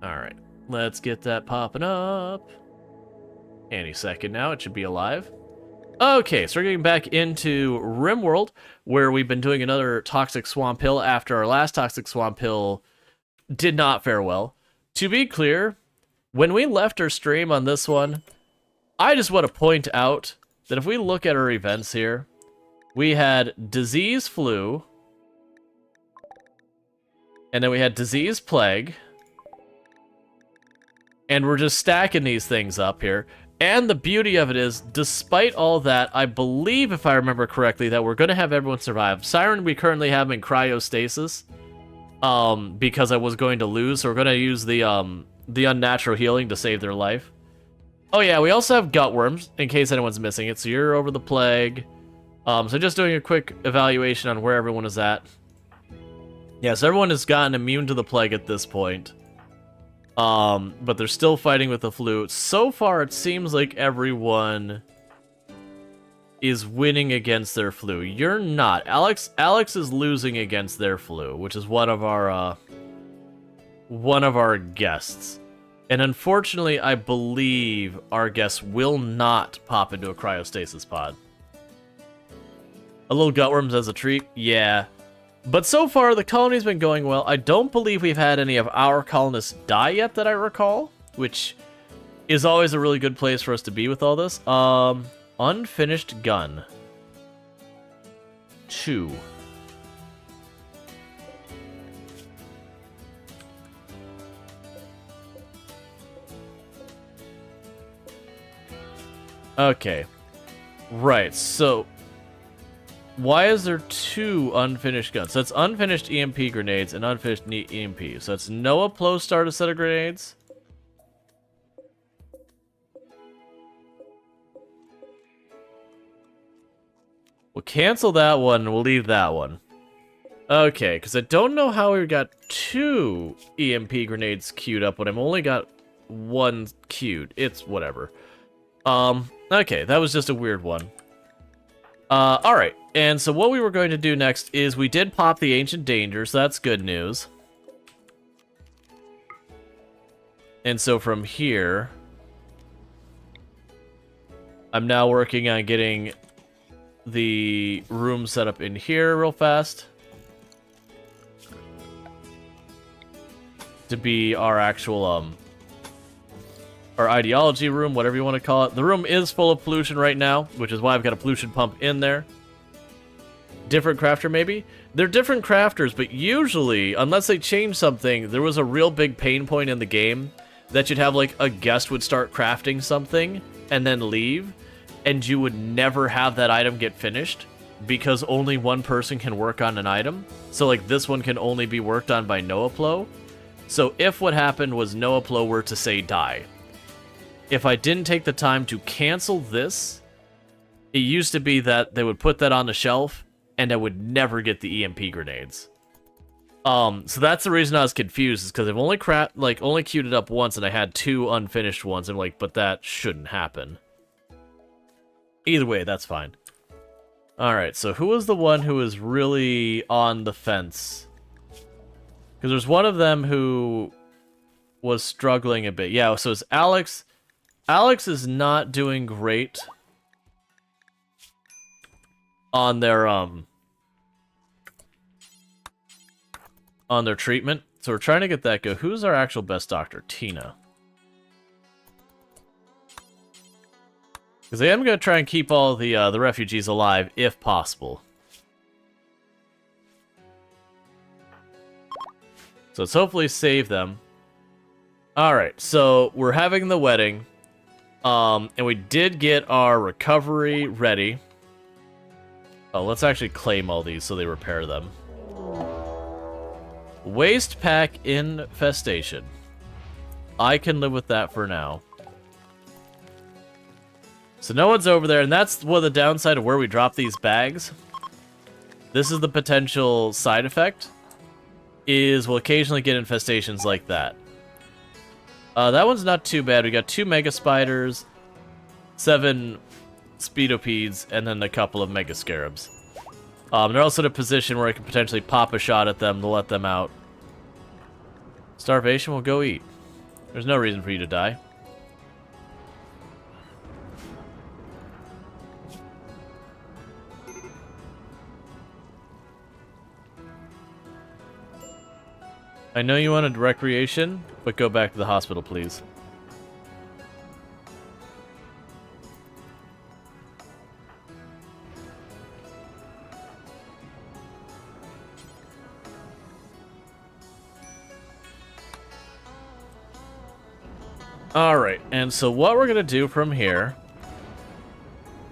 Alright, let's get that popping up. Any second now, it should be alive. Okay, so we're getting back into RimWorld, where we've been doing another Toxic Swamp Hill after our last Toxic Swamp Hill did not fare well. To be clear, when we left our stream on this one, I just want to point out that if we look at our events here, we had Disease Flu, and then we had Disease Plague, and we're just stacking these things up here. And the beauty of it is, despite all that, I believe, if I remember correctly, that we're going to have everyone survive. Siren, we currently have in cryostasis, because I was going to lose, so we're going to use the unnatural healing to save their life. Oh yeah, we also have Gutworms, in case anyone's missing it, so you're over the plague. So just doing a quick evaluation on where everyone is at. Yeah, so everyone has gotten immune to the plague at this point. But they're still fighting with the flu. So far, it seems like everyone is winning against their flu. You're not. Alex is losing against their flu, which is one of our guests. And unfortunately, I believe our guest will not pop into a cryostasis pod. A little Gutworms as a treat? Yeah. But so far, the colony's been going well. I don't believe we've had any of our colonists die yet that I recall, which is always a really good place for us to be with all this. Unfinished gun. 2. Okay. Right, so why is there 2 unfinished guns? So it's unfinished EMP grenades and unfinished EMP. So it's Noah Plo start a set of grenades. We'll cancel that one and we'll leave that one. Okay, because I don't know how we got 2 EMP grenades queued up when I've only got 1 queued. It's whatever. Okay, that was just a weird one. Alright, and so what we were going to do next is we did pop the Ancient Danger, so that's good news. And so from here, I'm now working on getting the room set up in here real fast. To be our actual, our ideology room, whatever you want to call it. The room is full of pollution right now, which is why I've got a pollution pump in there. Different crafter, maybe? They're different crafters, but usually, unless they change something, there was a real big pain point in the game that you'd have, like, a guest would start crafting something and then leave, and you would never have that item get finished because only one person can work on an item. So, like, this one can only be worked on by Noah Plo. So if what happened was Noah Plo were to, say, die, if I didn't take the time to cancel this, it used to be that they would put that on the shelf, and I would never get the EMP grenades. So that's the reason I was confused, is because I've only only queued it up once, and I had 2 unfinished ones. I'm like, but that shouldn't happen. Either way, that's fine. Alright, so who was the one who was really on the fence? Because there's one of them who was struggling a bit. Yeah, so it's Alex. Alex is not doing great on their treatment. So we're trying to get that go. Who's our actual best doctor? Tina. Because I am going to try and keep all the refugees alive if possible. So let's hopefully save them. Alright, so we're having the wedding. And we did get our recovery ready. Oh, let's actually claim all these so they repair them. Waste pack infestation. I can live with that for now. So no one's over there, and that's one of the downside of where we drop these bags. This is the potential side effect, is we'll occasionally get infestations like that. That one's not too bad. We got 2 mega spiders, 7 speedopedes, and then a couple of mega scarabs. They're also in a position where I can potentially pop a shot at them to let them out. Starvation will go eat. There's no reason for you to die. I know you wanted recreation, but go back to the hospital, please. Alright, and so what we're going to do from here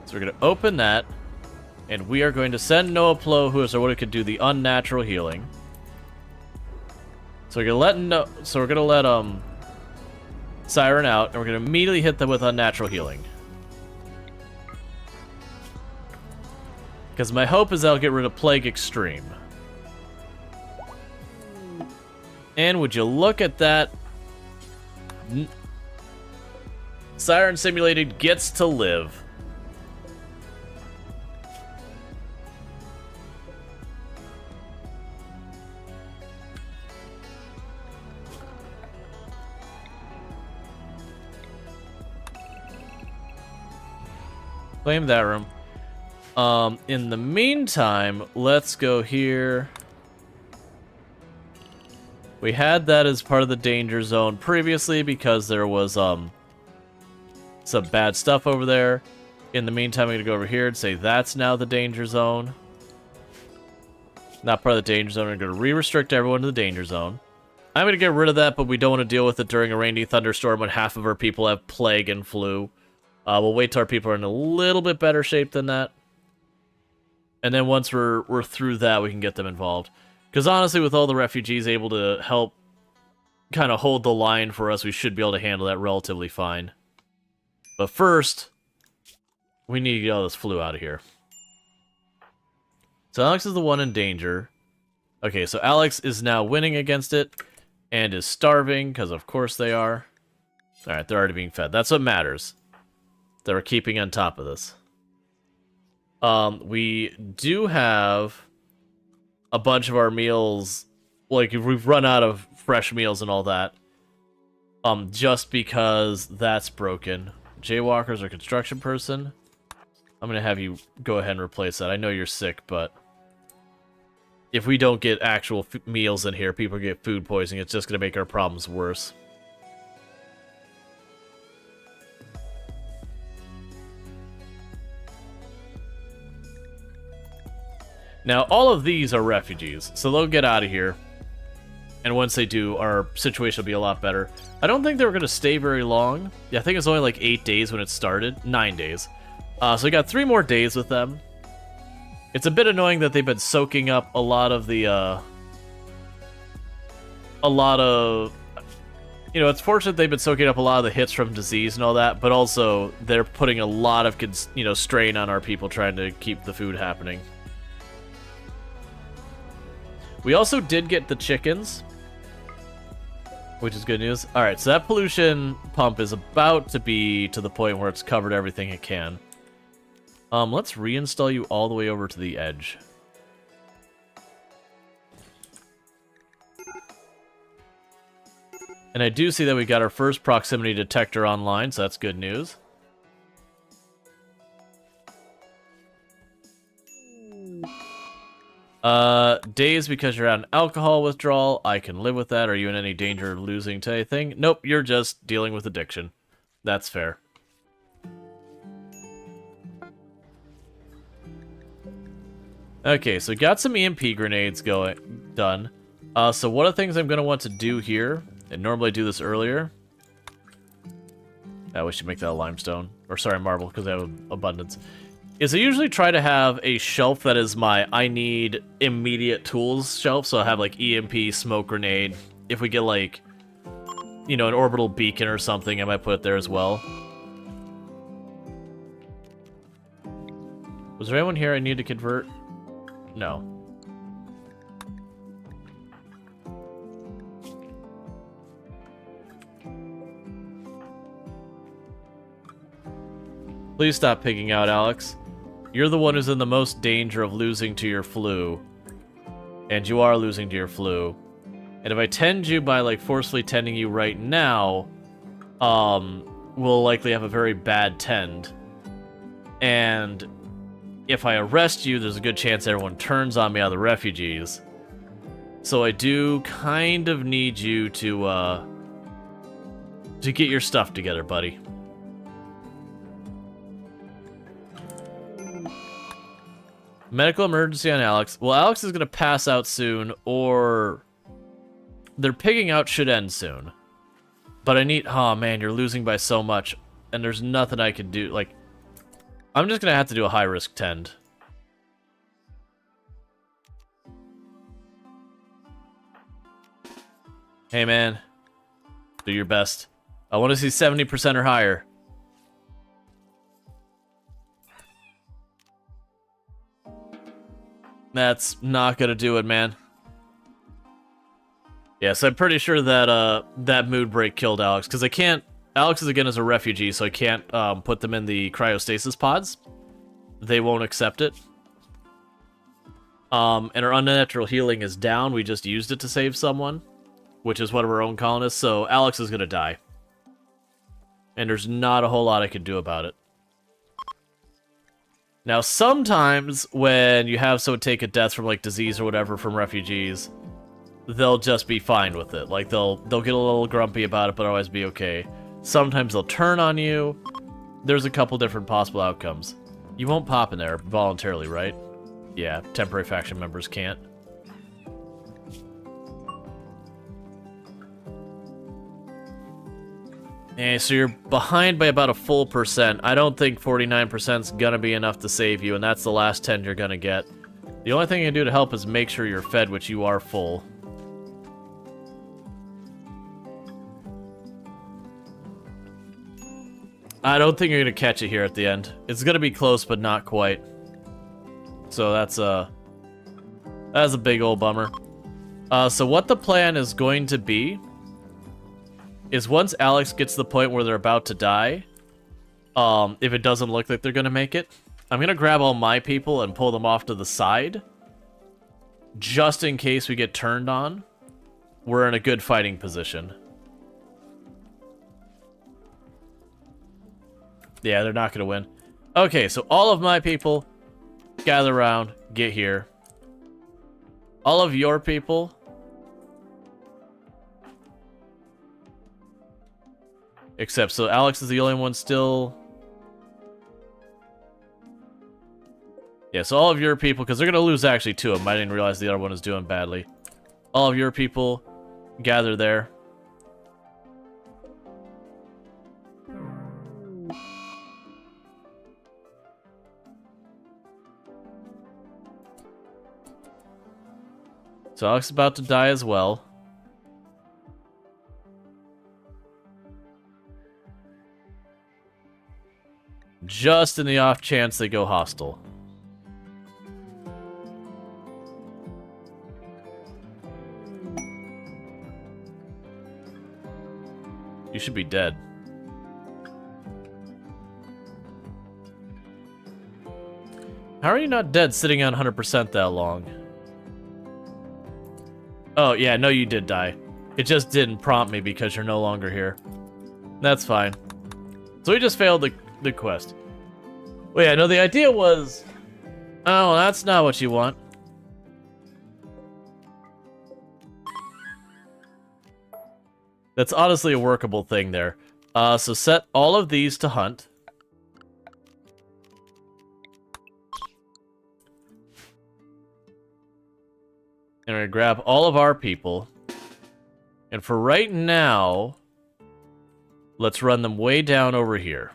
is we're going to open that, and we are going to send Noah Plo, who is our one who can do the unnatural healing. So we're gonna let Siren out, and we're gonna immediately hit them with unnatural healing. Because my hope is that'll get rid of Plague Extreme. And would you look at that? Siren Simulated gets to live. Claim that room. In the meantime, let's go here. We had that as part of the danger zone previously because there was some bad stuff over there. In the meantime, I'm going to go over here and say that's now the danger zone. Not part of the danger zone. I'm going to re-restrict everyone to the danger zone. I'm going to get rid of that, but we don't want to deal with it during a rainy thunderstorm when half of our people have plague and flu. We'll wait till our people are in a little bit better shape than that. And then once we're through that, we can get them involved. Because honestly, with all the refugees able to help kind of hold the line for us, we should be able to handle that relatively fine. But first, we need to get all this flu out of here. So Alex is the one in danger. Okay, so Alex is now winning against it and is starving, because of course they are. Alright, they're already being fed. That's what matters. That we're keeping on top of this. We do have a bunch of our meals, like if we've run out of fresh meals and all that, just because that's broken. Jaywalkers or construction person. I'm gonna have you go ahead and replace that. I know you're sick, but if we don't get actual meals in here, people get food poisoning. It's just gonna make our problems worse. Now, all of these are refugees, so they'll get out of here. And once they do, our situation will be a lot better. I don't think they were going to stay very long. Yeah, I think it was only like 8 days when it started. 9 days. So we got 3 more days with them. It's a bit annoying that they've been soaking up a lot of the, you know, it's fortunate they've been soaking up a lot of the hits from disease and all that, but also they're putting a lot of, you know, strain on our people trying to keep the food happening. We also did get the chickens, which is good news. Alright, so that pollution pump is about to be to the point where it's covered everything it can. Let's reinstall you all the way over to the edge. And I do see that we got our first proximity detector online, so that's good news. Days because you're on alcohol withdrawal. I can live with that. Are you in any danger of losing to anything? Nope, you're just dealing with addiction. That's fair. Okay, so got some EMP grenades done. So one of the things I'm going to want to do here, and normally I do this earlier. We should make that a limestone. Or sorry, marble, because I have abundance. Is I usually try to have a shelf that is my I need immediate tools shelf. So I have like EMP, smoke grenade. If we get like, you know, an orbital beacon or something, I might put it there as well. Was there anyone here I need to convert? No. Please stop pigging out, Alex. You're the one who's in the most danger of losing to your flu. And you are losing to your flu. And if I tend you by, like, forcefully tending you right now, will likely have a very bad tend. And if I arrest you, there's a good chance everyone turns on me out of the refugees. So I do kind of need you to get your stuff together, buddy. Medical emergency on Alex. Well, Alex is going to pass out soon, or their pigging out should end soon. But I need... Oh, man, you're losing by so much, and there's nothing I can do. Like, I'm just going to have to do a high-risk tend. Hey, man. Do your best. I want to see 70% or higher. That's not gonna do it, man. Yes, I'm pretty sure that that mood break killed Alex, because I can't... Alex is again as a refugee, so I can't put them in the cryostasis pods. They won't accept it. And our unnatural healing is down. We just used it to save someone, which is one of our own colonists, so Alex is gonna die. And there's not a whole lot I can do about it. Now, sometimes when you have someone take a death from, like, disease or whatever from refugees, they'll just be fine with it. Like, they'll get a little grumpy about it, but otherwise be okay. Sometimes they'll turn on you. There's a couple different possible outcomes. You won't pop in there voluntarily, right? Yeah, temporary faction members can't. So you're behind by about a full percent. I don't think 49% is gonna be enough to save you, and that's the last 10 you're gonna get. The only thing you can do to help is make sure you're fed, which you are full. I don't think you're gonna catch it here at the end. It's gonna be close, but not quite. So that's a big old bummer. So what the plan is going to be is once Alex gets to the point where they're about to die, if it doesn't look like they're gonna make it, I'm gonna grab all my people and pull them off to the side, just in case we get turned on. We're in a good fighting position. Yeah, they're not gonna win. Okay, so all of my people, gather around, get here. All of your people... Except, so Alex is the only one still... Yeah, so all of your people, because they're going to lose actually 2 of them. I didn't realize the other one is doing badly. All of your people, gather there. So Alex is about to die as well. Just in the off chance they go hostile. You should be dead. How are you not dead sitting on 100% that long? Oh, yeah, no, you did die. It just didn't prompt me because you're no longer here. That's fine. So we just failed the quest. Well, yeah, no, the idea was... Oh, that's not what you want. That's honestly a workable thing there. So set all of these to hunt. And we're gonna grab all of our people. And for right now, let's run them way down over here.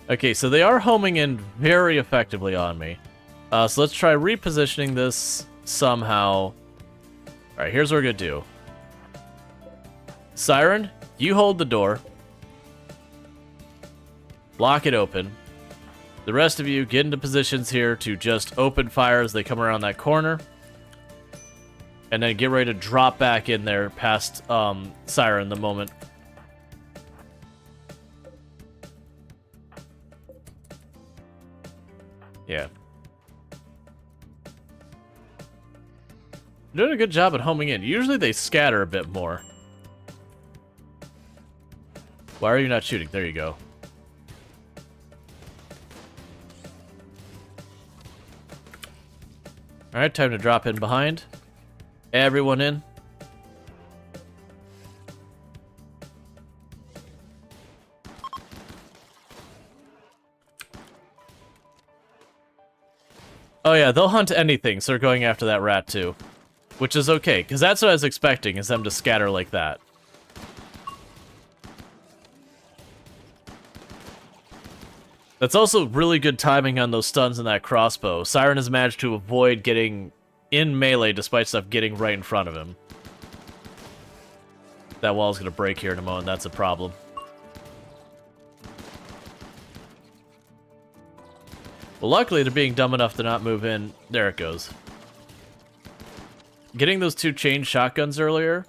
Okay, so they are homing in very effectively on me. So let's try repositioning this somehow. Alright, here's what we're gonna do. Siren, you hold the door. Lock it open. The rest of you get into positions here to just open fire as they come around that corner. And then get ready to drop back in there past Siren the moment. Yeah. Doing a good job at homing in. Usually they scatter a bit more. Why are you not shooting? There you go. Alright, time to drop in behind. Everyone in. Oh yeah, they'll hunt anything, so they're going after that rat too. Which is okay, because that's what I was expecting, is them to scatter like that. That's also really good timing on those stuns in that crossbow. Siren has managed to avoid getting in melee despite stuff getting right in front of him. That wall's gonna break here in a moment, that's a problem. Well, luckily they're being dumb enough to not move in. There it goes. Getting those 2 chain shotguns earlier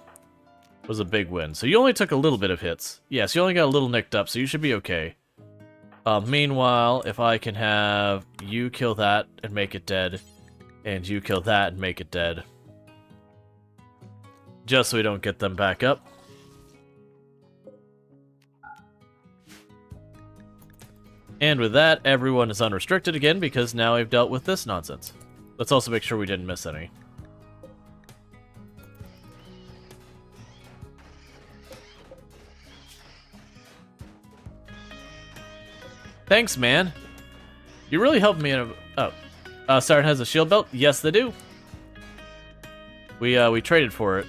was a big win. So you only took a little bit of hits. Yes, you only got a little nicked up, so you should be okay. Meanwhile, if I can have you kill that and make it dead, and you kill that and make it dead. Just so we don't get them back up. And with that, everyone is unrestricted again, because now we've dealt with this nonsense. Let's also make sure we didn't miss any. Thanks, man. You really helped me in a... Oh. Siren has a shield belt? Yes, they do. We traded for it.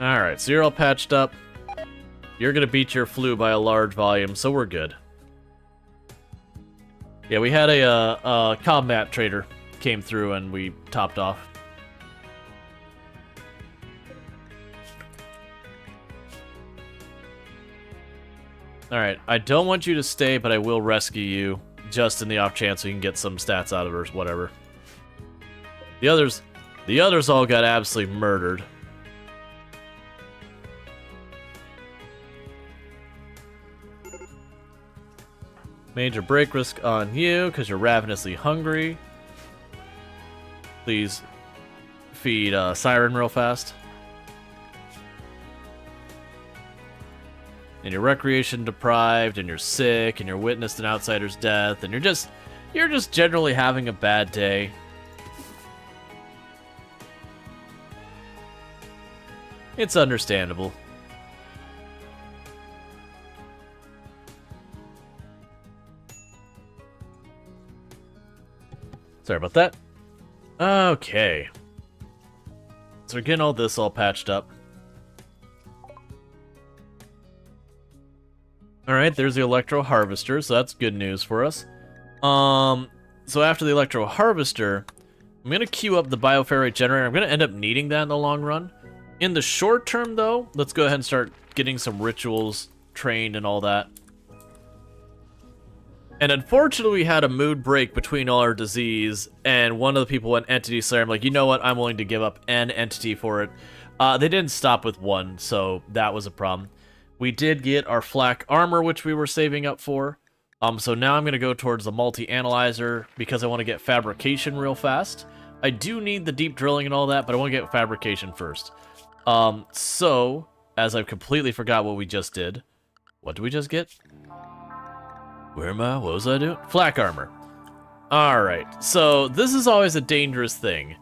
Alright, so you're all patched up. You're gonna beat your flu by a large volume, so we're good. Yeah, we had a combat trader came through and we topped off. Alright, I don't want you to stay, but I will rescue you, just in the off chance we can get some stats out of her or whatever. The others all got absolutely murdered. Major break risk on you, because you're ravenously hungry. Please feed Siren real fast. And you're recreation deprived, and you're sick, and you're witnessed an outsider's death, and you're just generally having a bad day. It's understandable. Sorry about that. Okay. So we're getting all this all patched up. Alright, there's the Electro Harvester, so that's good news for us. So after the Electro Harvester, I'm going to queue up the Bioferrite Generator. I'm going to end up needing that in the long run. In the short term, though, let's go ahead and start getting some rituals trained and all that. And unfortunately, we had a mood break between all our disease, and one of the people went Entity Slayer. I'm like, you know what? I'm willing to give up an entity for it. They didn't stop with one, so that was a problem. We did get our flak armor, which we were saving up for. So now I'm going to go towards the multi-analyzer, because I want to get fabrication real fast. I do need the deep drilling and all that, but I want to get fabrication first. So, as I've completely forgot what we just did. What did we just get? Where am I? What was I doing? Flak armor. Alright, so this is always a dangerous thing.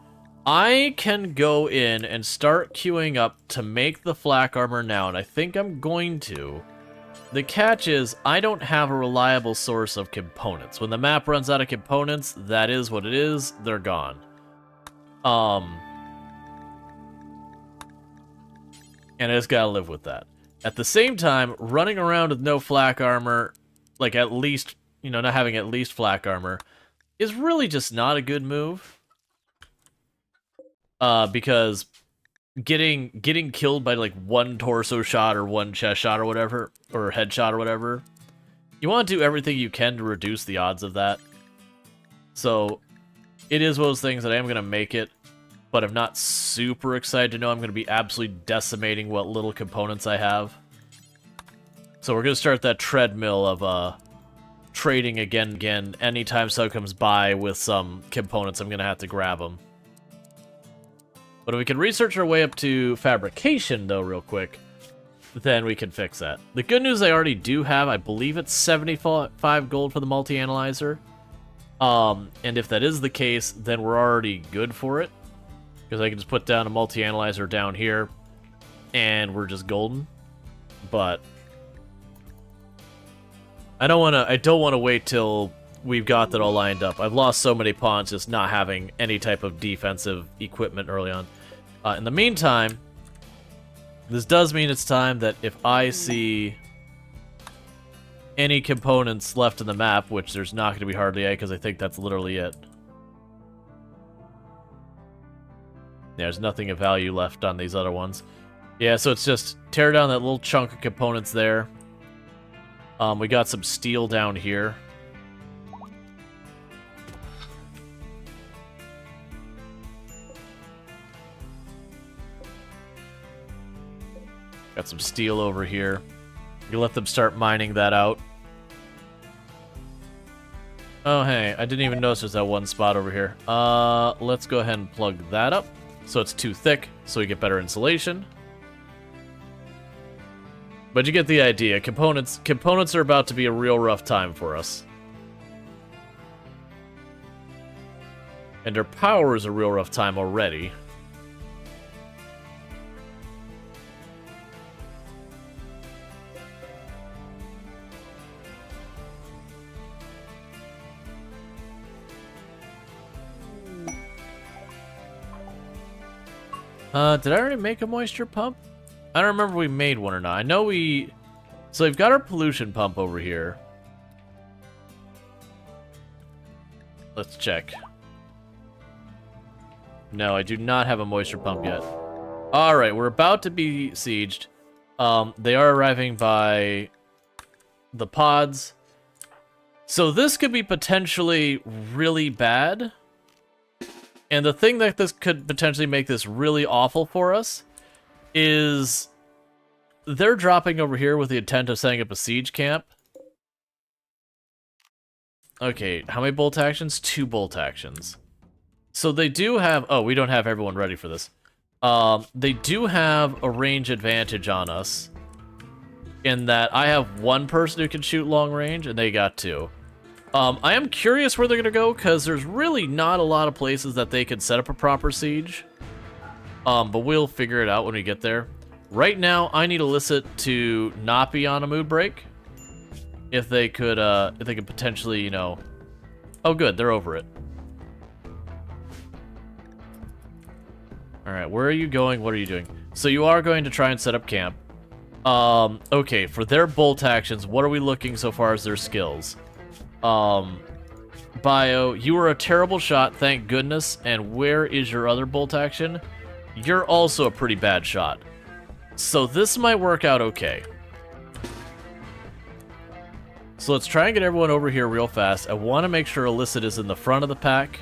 I can go in and start queuing up to make the flak armor now, and I think I'm going to. The catch is, I don't have a reliable source of components. When the map runs out of components, that is what it is. They're gone. And I just gotta live with that. At the same time, running around with no flak armor, like at least, you know, not having at least flak armor, is really just not a good move. Because getting killed by like one torso shot or one chest shot or whatever, or headshot or whatever, you want to do everything you can to reduce the odds of that. So it is one of those things that I am going to make it but I'm not super excited to know I'm going to be absolutely decimating what little components I have. So we're going to start that treadmill of trading again. Anytime someone comes by with some components, I'm going to have to grab them. But if we can research our way up to fabrication, though, real quick, then we can fix that. The good news I already do have, I believe it's 75 gold for the multi-analyzer. And if that is the case, then we're already good for it. Because I can just put down a multi-analyzer down here, and we're just golden. But I don't want to wait till we've got that all lined up. I've lost so many pawns just not having any type of defensive equipment early on. In the meantime, this does mean it's time that if I see any components left in the map, which there's not going to be hardly any, because I think that's literally it. There's nothing of value left on these other ones. Yeah, so it's just tear down that little chunk of components there. We got some steel down here. Got some steel over here. You let them start mining that out. Oh, hey, I didn't even notice there's that one spot over here. Let's go ahead and plug that up. So it's too thick, so we get better insulation. But you get the idea. Components are about to be a real rough time for us. And our power is a real rough time already. Did I already make a moisture pump? I don't remember if we made one or not. I know we... So we've got our pollution pump over here. Let's check. No, I do not have a moisture pump yet. Alright, we're about to be sieged. They are arriving by the pods. So this could be potentially really bad. And the thing that this could potentially make this really awful for us is they're dropping over here with the intent of setting up a siege camp. Okay, how many bolt actions? 2 bolt actions. So they do have... Oh, we don't have everyone ready for this. They do have a range advantage on us in that I have 1 person who can shoot long range, and they got 2. I am curious where they're going to go, because there's really not a lot of places that they could set up a proper siege. But we'll figure it out when we get there. Right now, I need Illicit to not be on a mood break. If they could potentially, you know... Oh, good, they're over it. Alright, where are you going? What are you doing? So you are going to try and set up camp. Okay, for their bolt actions, what are we looking so far as their skills? Bio, you were a terrible shot, thank goodness. And where is your other bolt action? You're also a pretty bad shot. So this might work out okay. So let's try and get everyone over here real fast. I want to make sure Illicit is in the front of the pack.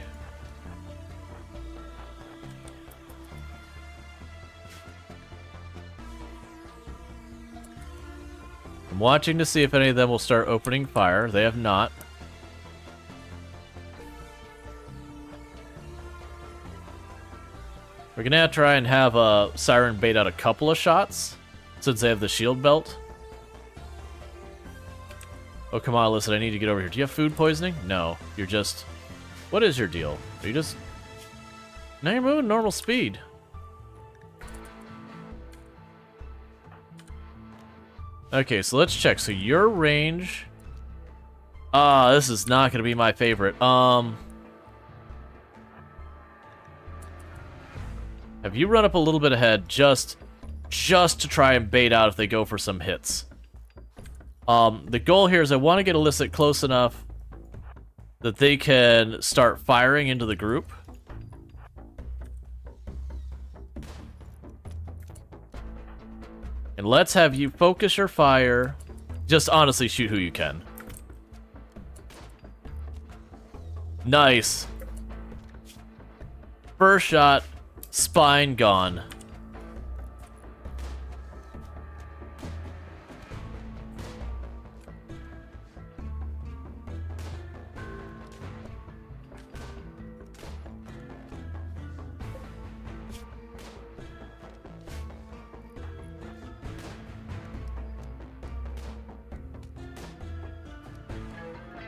I'm watching to see if any of them will start opening fire. They have not. We're gonna try and have a Siren bait out a couple of shots, since they have the shield belt. Oh, come on, listen, I need to get over here. Do you have food poisoning? No, you're just... What is your deal? Are you just... Now you're moving normal speed. Okay, so let's check. So your range... this is not gonna be my favorite. Have you run up a little bit ahead just to try and bait out if they go for some hits. The goal here is I want to get Illicit close enough that they can start firing into the group. And let's have you focus your fire. Just honestly shoot who you can. Nice. First shot. Spine gone.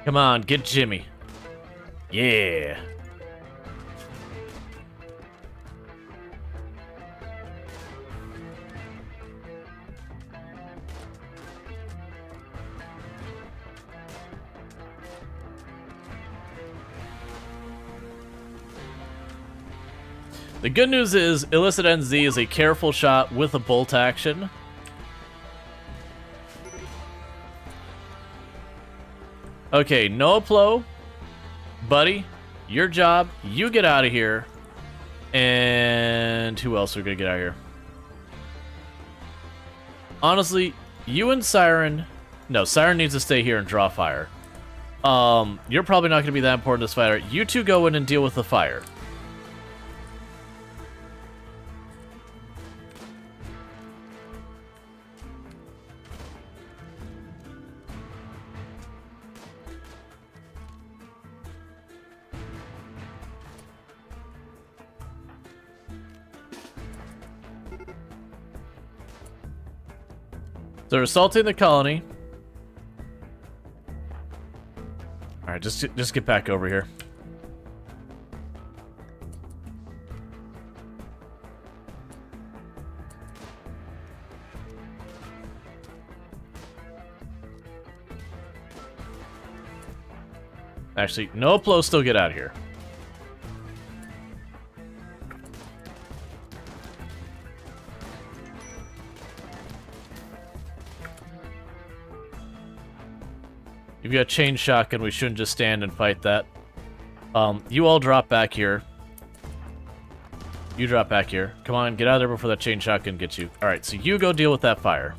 Come on, get Jimmy. Yeah. The good news is Illicit NZ is a careful shot with a bolt action. Okay, Noaplo, buddy, your job, you get out of here. And who else are gonna get out of here? Honestly, you and Siren... No, Siren needs to stay here and draw fire. You're probably not gonna be that important this fighter. You two go in and deal with the fire. They're assaulting the colony. Alright, just get back over here. Actually, no Plo, still get out of here. You've got chain shotgun, we shouldn't just stand and fight that. You all drop back here. You drop back here. Come on, get out of there before that chain shotgun gets you. Alright, so you go deal with that fire.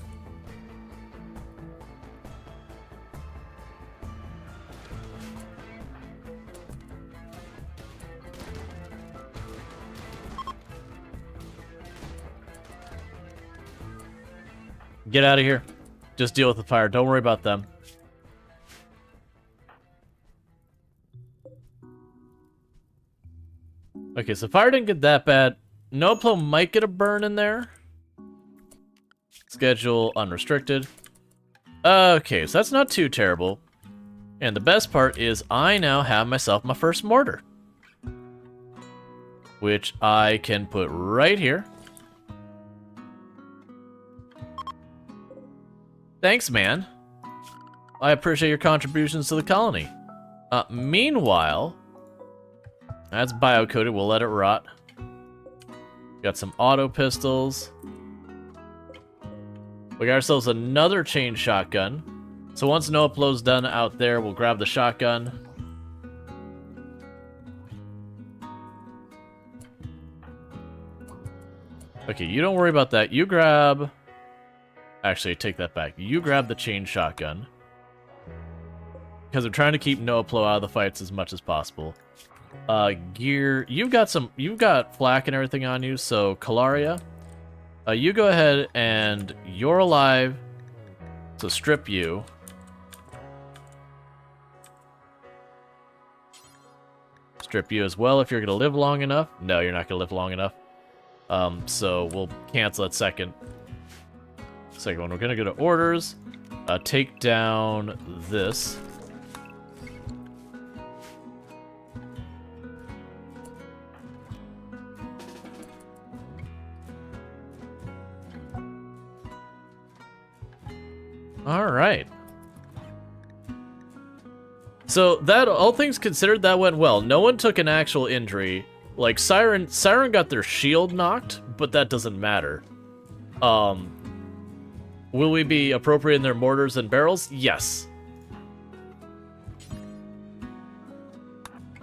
Get out of here. Just deal with the fire. Don't worry about them. Okay, so fire didn't get that bad. Noplo might get a burn in there. Schedule unrestricted. Okay, so that's not too terrible. And the best part is I now have myself my first mortar. Which I can put right here. Thanks, man. I appreciate your contributions to the colony. Meanwhile... That's bio-coated, we'll let it rot. Got some auto pistols. We got ourselves another chain shotgun. So once Noaplo's done out there, we'll grab the shotgun. Okay, you don't worry about that. You grab... Actually, take that back. You grab the chain shotgun. Because I'm trying to keep Noaplo out of the fights as much as possible. Gear, you've got flak and everything on you, so Kalaria, you go ahead and you're alive, so strip you. Strip you as well if you're gonna live long enough. No, you're not gonna live long enough. So we'll cancel that second one. We're gonna go to orders, take down this. Alright. So, that, all things considered, that went well. No one took an actual injury. Like, Siren got their shield knocked, but that doesn't matter. Will we be appropriate in their mortars and barrels? Yes.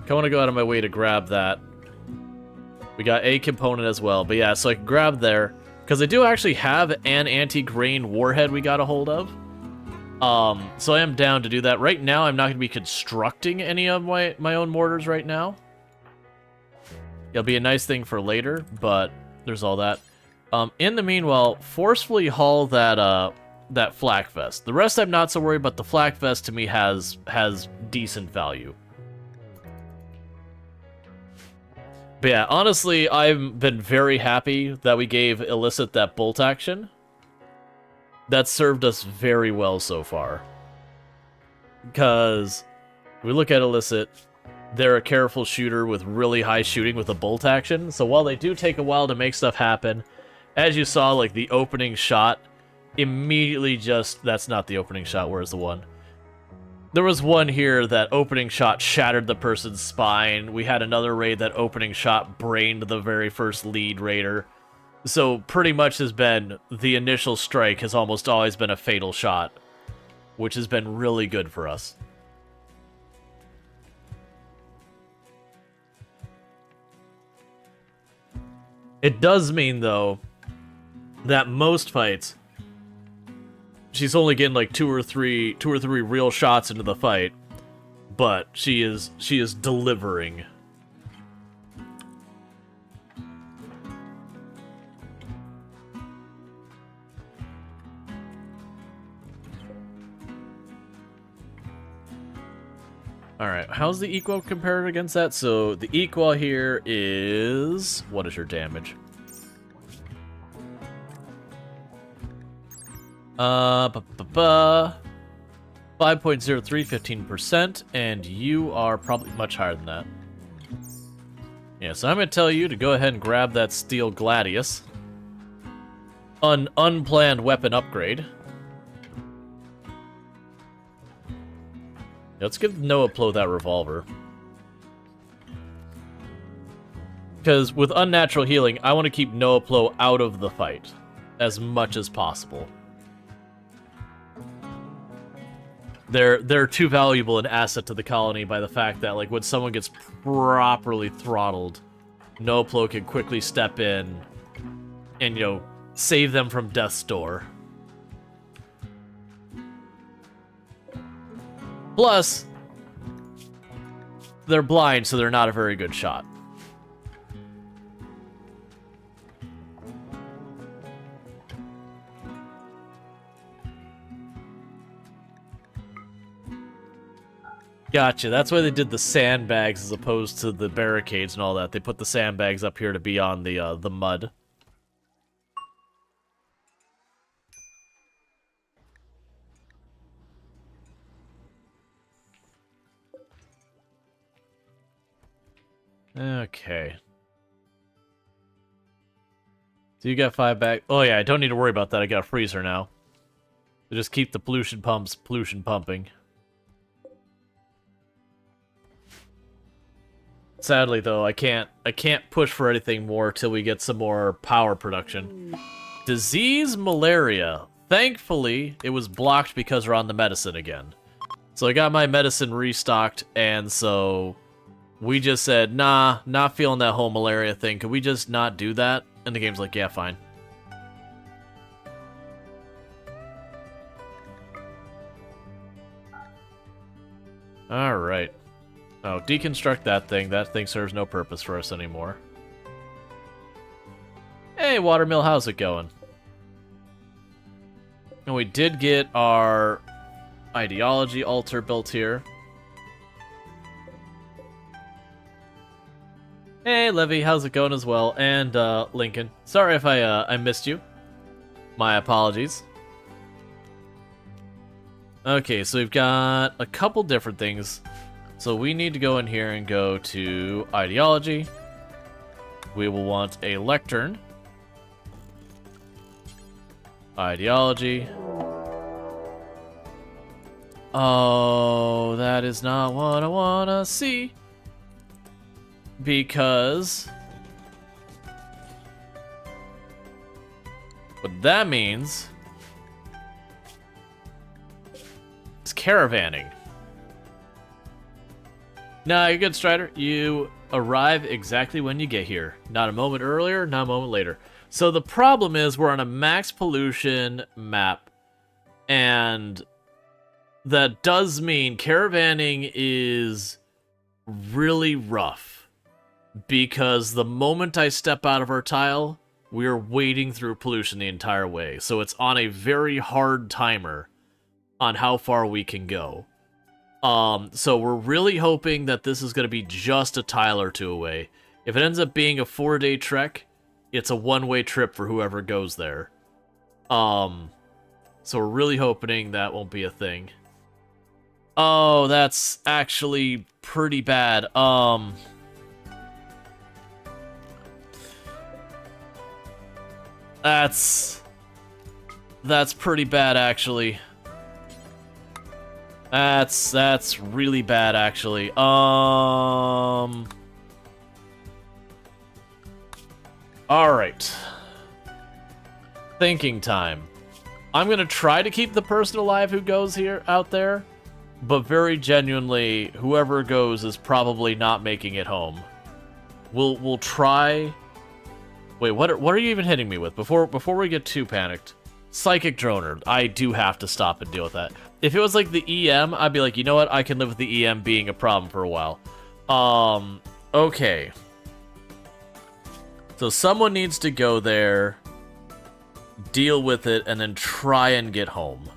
I want to go out of my way to grab that. We got a component as well, but yeah, so I can grab there. Because I do actually have an anti-grain warhead we got a hold of. So I am down to do that. Right now, I'm not going to be constructing any of my own mortars right now. It'll be a nice thing for later, but there's all that. In the meanwhile, forcefully haul that flak vest. The rest I'm not so worried, but the flak vest to me has decent value. But yeah, honestly, I've been very happy that we gave Illicit that bolt action. That served us very well so far. Because we look at Illicit, they're a careful shooter with really high shooting with a bolt action. So while they do take a while to make stuff happen, as you saw, like, the opening shot, immediately just... That's not the opening shot, where's the one? There was one here that opening shot shattered the person's spine. We had another raid that opening shot brained the very first lead raider. So pretty much has been... The initial strike has almost always been a fatal shot, which has been really good for us. It does mean, though, that most fights, she's only getting like two or three real shots into the fight, but she is delivering. All right, how's the equal compared against that? So the equal here is, what is your damage? 5.03, 15%, and you are probably much higher than that. Yeah, so I'm going to tell you to go ahead and grab that Steel Gladius. An unplanned weapon upgrade. Let's give Noah Plo that revolver. Because with unnatural healing, I want to keep Noah Plo out of the fight as much as possible. They're too valuable an asset to the colony by the fact that, like, when someone gets properly throttled, Noah Plo can quickly step in and, you know, save them from death's door. Plus, they're blind, so they're not a very good shot. Gotcha, that's why they did the sandbags as opposed to the barricades and all that. They put the sandbags up here to be on the mud. Okay. So you got 5 back. Oh yeah, I don't need to worry about that. I got a freezer now. So just keep the pollution pumps pollution pumping. Sadly though, I can't push for anything more till we get some more power production. Disease malaria. Thankfully, it was blocked because we're on the medicine again. So I got my medicine restocked, and so we just said, nah, not feeling that whole malaria thing. Could we just not do that? And the game's like, yeah, fine. Alright. Oh, deconstruct that thing. That thing serves no purpose for us anymore. Hey, Watermill, how's it going? And we did get our ideology altar built here. Hey, Levy, how's it going as well? And, Lincoln. Sorry if I missed you. My apologies. Okay, so we've got a couple different things. So we need to go in here and go to ideology. We will want a lectern. Ideology. Oh, that is not what I wanna see. Because what that means is caravanning. Nah, you're good, Strider. You arrive exactly when you get here. Not a moment earlier, not a moment later. So the problem is we're on a max pollution map, and that does mean caravanning is really rough. because the moment I step out of our tile, we're wading through pollution the entire way. So it's on a very hard timer on how far we can go. So we're really hoping that this is going to be just a tile or two away. If it ends up being a 4-day trek, it's a one-way trip for whoever goes there. So we're really hoping that won't be a thing. Oh, that's actually pretty bad. That's pretty bad, actually. That's really bad, actually. Alright. Thinking time. I'm gonna try to keep the person alive who goes out there, but very genuinely, whoever goes is probably not making it home. We'll try. Wait, what are you even hitting me with? Before we get too panicked. Psychic Droner. I do have to stop and deal with that. If it was like the EM, I'd be like, you know what? I can live with the EM being a problem for a while. Okay. So someone needs to go there, deal with it, and then try and get home.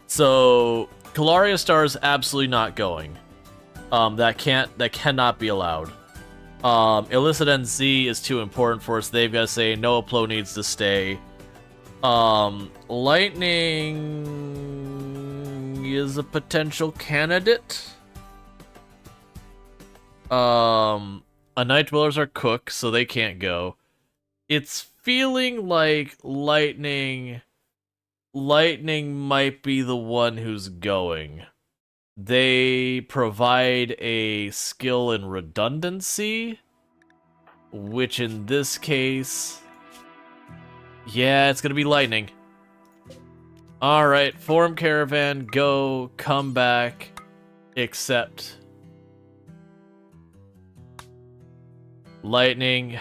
So Calaria Star is absolutely not going. That cannot be allowed. Illicit NZ is too important for us. They've got to say Noah Plo needs to stay. Lightning is a potential candidate. A Night Dwellers are cook, so they can't go. It's feeling like Lightning might be the one who's going. They provide a skill in redundancy, which in this case, yeah, it's gonna be Lightning. Alright, form caravan, go, come back, accept. Lightning.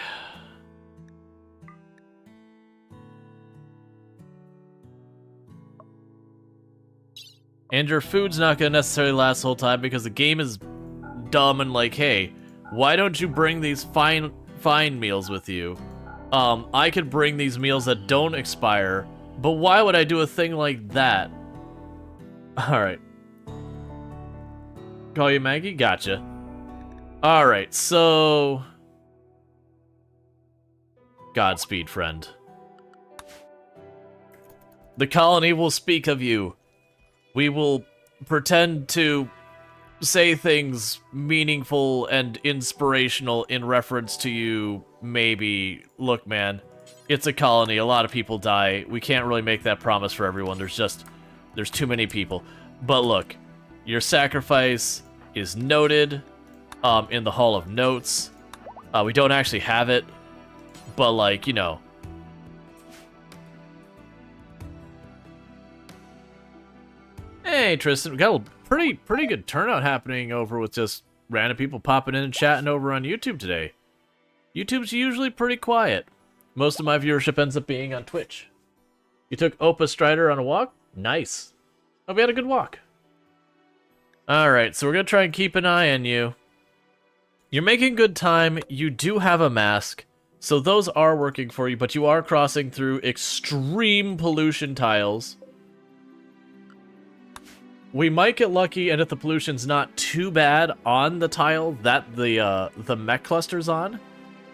And your food's not going to necessarily last the whole time because the game is dumb and like, hey, why don't you bring these fine meals with you? I could bring these meals that don't expire, but why would I do a thing like that? Alright. Call you Maggie? Gotcha. Alright, so... Godspeed, friend. The colony will speak of you. We will pretend to say things meaningful and inspirational in reference to you, maybe. Look, man, it's a colony. A lot of people die. We can't really make that promise for everyone. There's too many people. But look, your sacrifice is noted in the Hall of Notes. We don't actually have it, but like, you know. Hey, Tristan, we got a pretty good turnout happening over with just random people popping in and chatting over on YouTube today. YouTube's usually pretty quiet. Most of my viewership ends up being on Twitch. You took Opa Strider on a walk? Nice. Hope you had a good walk. Alright, so we're gonna try and keep an eye on you. You're making good time. You do have a mask, so those are working for you, but you are crossing through extreme pollution tiles. We might get lucky, and if the pollution's not too bad on the tile that the mech cluster's on,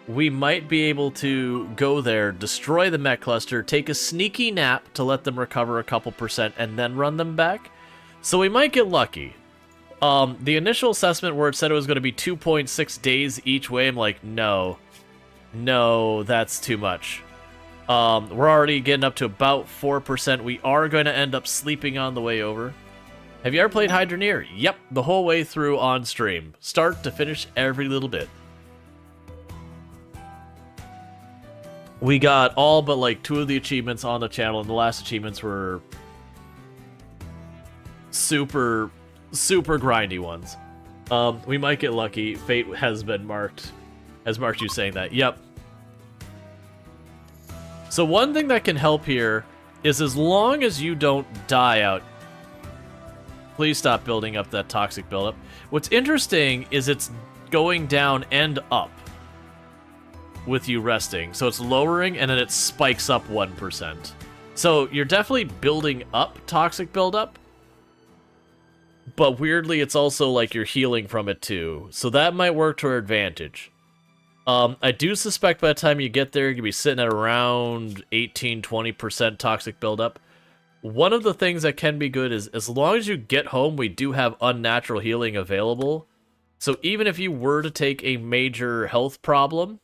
we might be able to go there, destroy the mech cluster, take a sneaky nap to let them recover a couple %, and then run them back. So we might get lucky. The initial assessment where it said it was going to be 2.6 days each way, I'm like, no, that's too much. We're already getting up to about 4%. We are going to end up sleeping on the way over. Have you ever played Hydroneer? Yep, the whole way through on stream. Start to finish, every little bit. We got all but like 2 of the achievements on the channel, and the last achievements were super grindy ones. We might get lucky. Fate has marked you saying that. Yep. So one thing that can help here is as long as you don't die out. Please stop building up that toxic buildup. What's interesting is it's going down and up with you resting. So it's lowering, and then it spikes up 1%. So you're definitely building up toxic buildup, but weirdly, it's also like you're healing from it too. So that might work to our advantage. I do suspect by the time you get there, you're going to be sitting at around 18-20% toxic buildup. One of the things that can be good is, as long as you get home, we do have unnatural healing available. So even if you were to take a major health problem,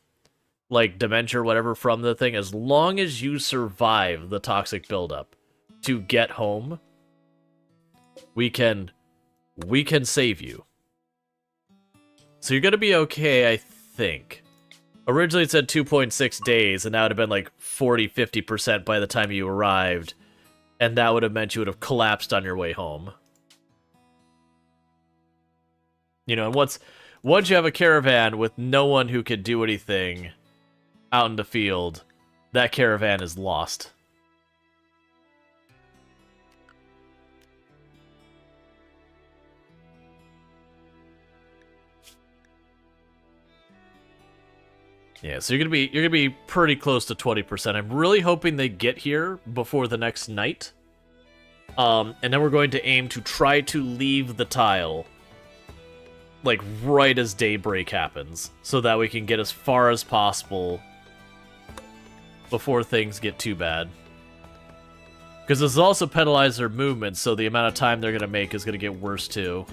like dementia or whatever from the thing, as long as you survive the toxic buildup to get home, we can save you. So you're going to be okay, I think. Originally it said 2.6 days, and that would have been like 40-50% by the time you arrived. And that would have meant you would have collapsed on your way home. You know, and once you have a caravan with no one who could do anything out in the field, that caravan is lost. Yeah, so you're gonna be pretty close to 20%. I'm really hoping they get here before the next night. And then we're going to aim to try to leave the tile like right as daybreak happens, so that we can get as far as possible before things get too bad. Because this also penalizes their movement, so the amount of time they're gonna make is gonna get worse too.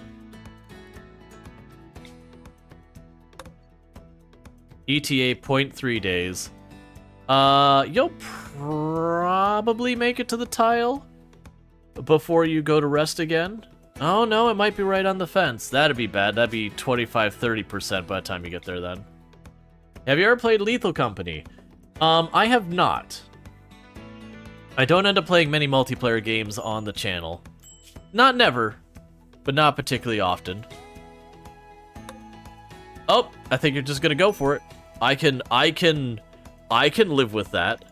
ETA 0.3 days. You'll probably make it to the tile before you go to rest again. Oh no, it might be right on the fence. That'd be bad. That'd be 25-30% by the time you get there then. Have you ever played Lethal Company? I have not. I don't end up playing many multiplayer games on the channel. Not never, but not particularly often. Oh, I think you're just gonna go for it. I can live with that.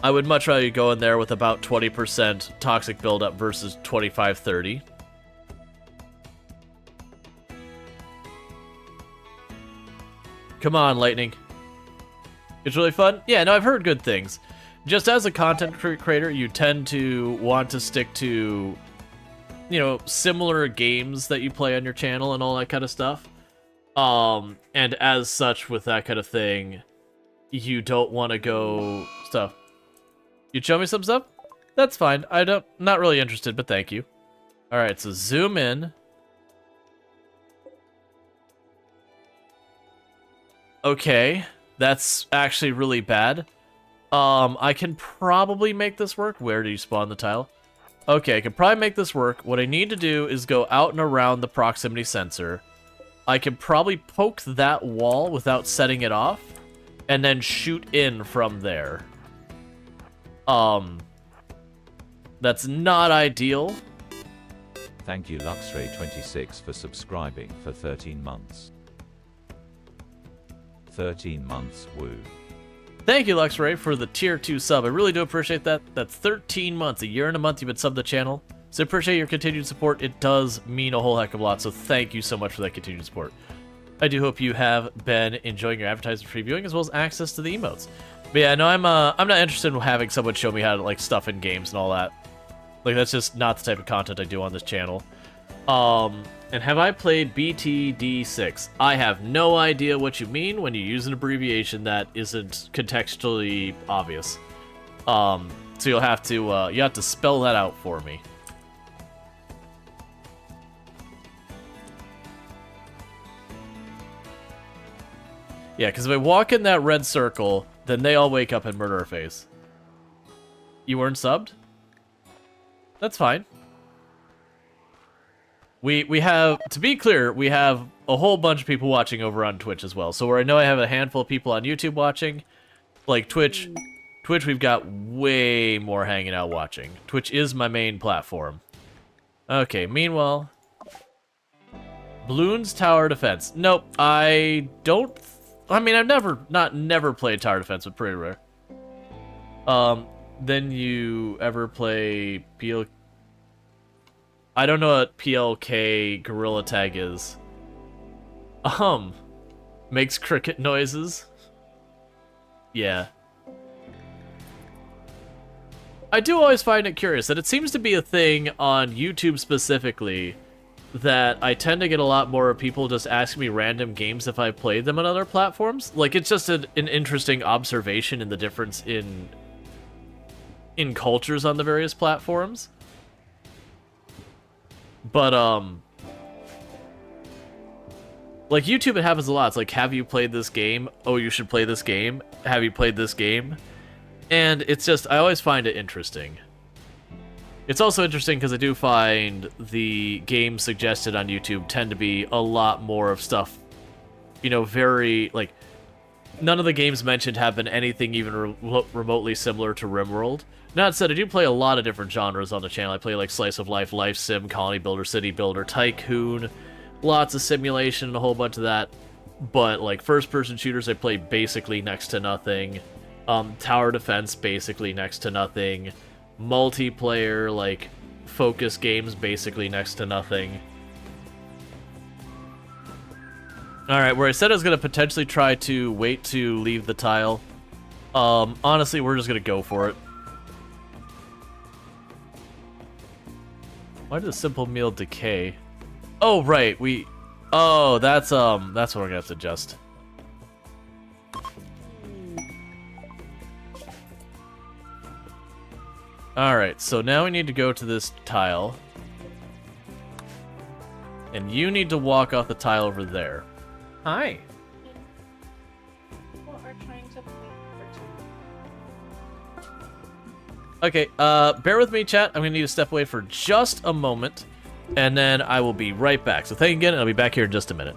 I would much rather you go in there with about 20% toxic buildup versus 25-30. Come on, Lightning. It's really fun? Yeah, no, I've heard good things. Just as a content creator, you tend to want to stick to, you know, similar games that you play on your channel and all that kind of stuff. And as such, with that kind of thing, you don't want to go stuff. You'd show me some stuff? That's fine. Not really interested, but thank you. Alright, so zoom in. Okay, that's actually really bad. I can probably make this work. Where do you spawn the tile? Okay, I can probably make this work. What I need to do is go out and around the proximity sensor. I can probably poke that wall without setting it off, and then shoot in from there. That's not ideal. Thank you Luxray26 for subscribing for 13 months. 13 months, woo. Thank you, Luxray, for the tier 2 sub. I really do appreciate that. That's 13 months, a year and a month you've been subbed the channel. So I appreciate your continued support. It does mean a whole heck of a lot, so thank you so much for that continued support. I do hope you have been enjoying your advertising previewing as well as access to the emotes. But yeah, no, I'm not interested in having someone show me how to like stuff in games and all that. Like, that's just not the type of content I do on this channel. And have I played BTD6? I have no idea what you mean when you use an abbreviation that isn't contextually obvious. So you'll have to spell that out for me. Yeah, because if I walk in that red circle, then they all wake up and murder our face. You weren't subbed? That's fine. We have, to be clear, we have a whole bunch of people watching over on Twitch as well. So where I know I have a handful of people on YouTube watching, like Twitch, we've got way more hanging out watching. Twitch is my main platform. Okay, meanwhile, Bloons Tower Defense. Nope, I don't. I mean, I've never played Tower Defense, but pretty rare. Then you ever play I don't know what PLK Gorilla Tag is. Makes cricket noises. Yeah. I do always find it curious that it seems to be a thing on YouTube specifically that I tend to get a lot more people just asking me random games if I've played them on other platforms. Like, it's just an interesting observation in the difference in cultures on the various platforms. But, like, YouTube, it happens a lot. It's like, have you played this game? Oh, you should play this game. Have you played this game? And it's just, I always find it interesting. It's also interesting because I do find the games suggested on YouTube tend to be a lot more of stuff, you know, very, like, none of the games mentioned have been anything even remotely similar to RimWorld. That said, I do play a lot of different genres on the channel. I play, like, Slice of Life, Life Sim, Colony Builder, City Builder, Tycoon, lots of simulation, and a whole bunch of that. But, like, first-person shooters, I play basically next to nothing. Tower defense, basically next to nothing. Multiplayer, like, focus games, basically next to nothing. Alright, where I said I was going to potentially try to wait to leave the tile, honestly, we're just going to go for it. Why did the simple meal decay? Oh, right, oh, that's what we're going to have to adjust. Alright, so now we need to go to this tile. And you need to walk off the tile over there. Hi. People are trying to play for two. Okay, bear with me, chat. I'm gonna need to step away for just a moment, and then I will be right back. So thank you again, and I'll be back here in just a minute.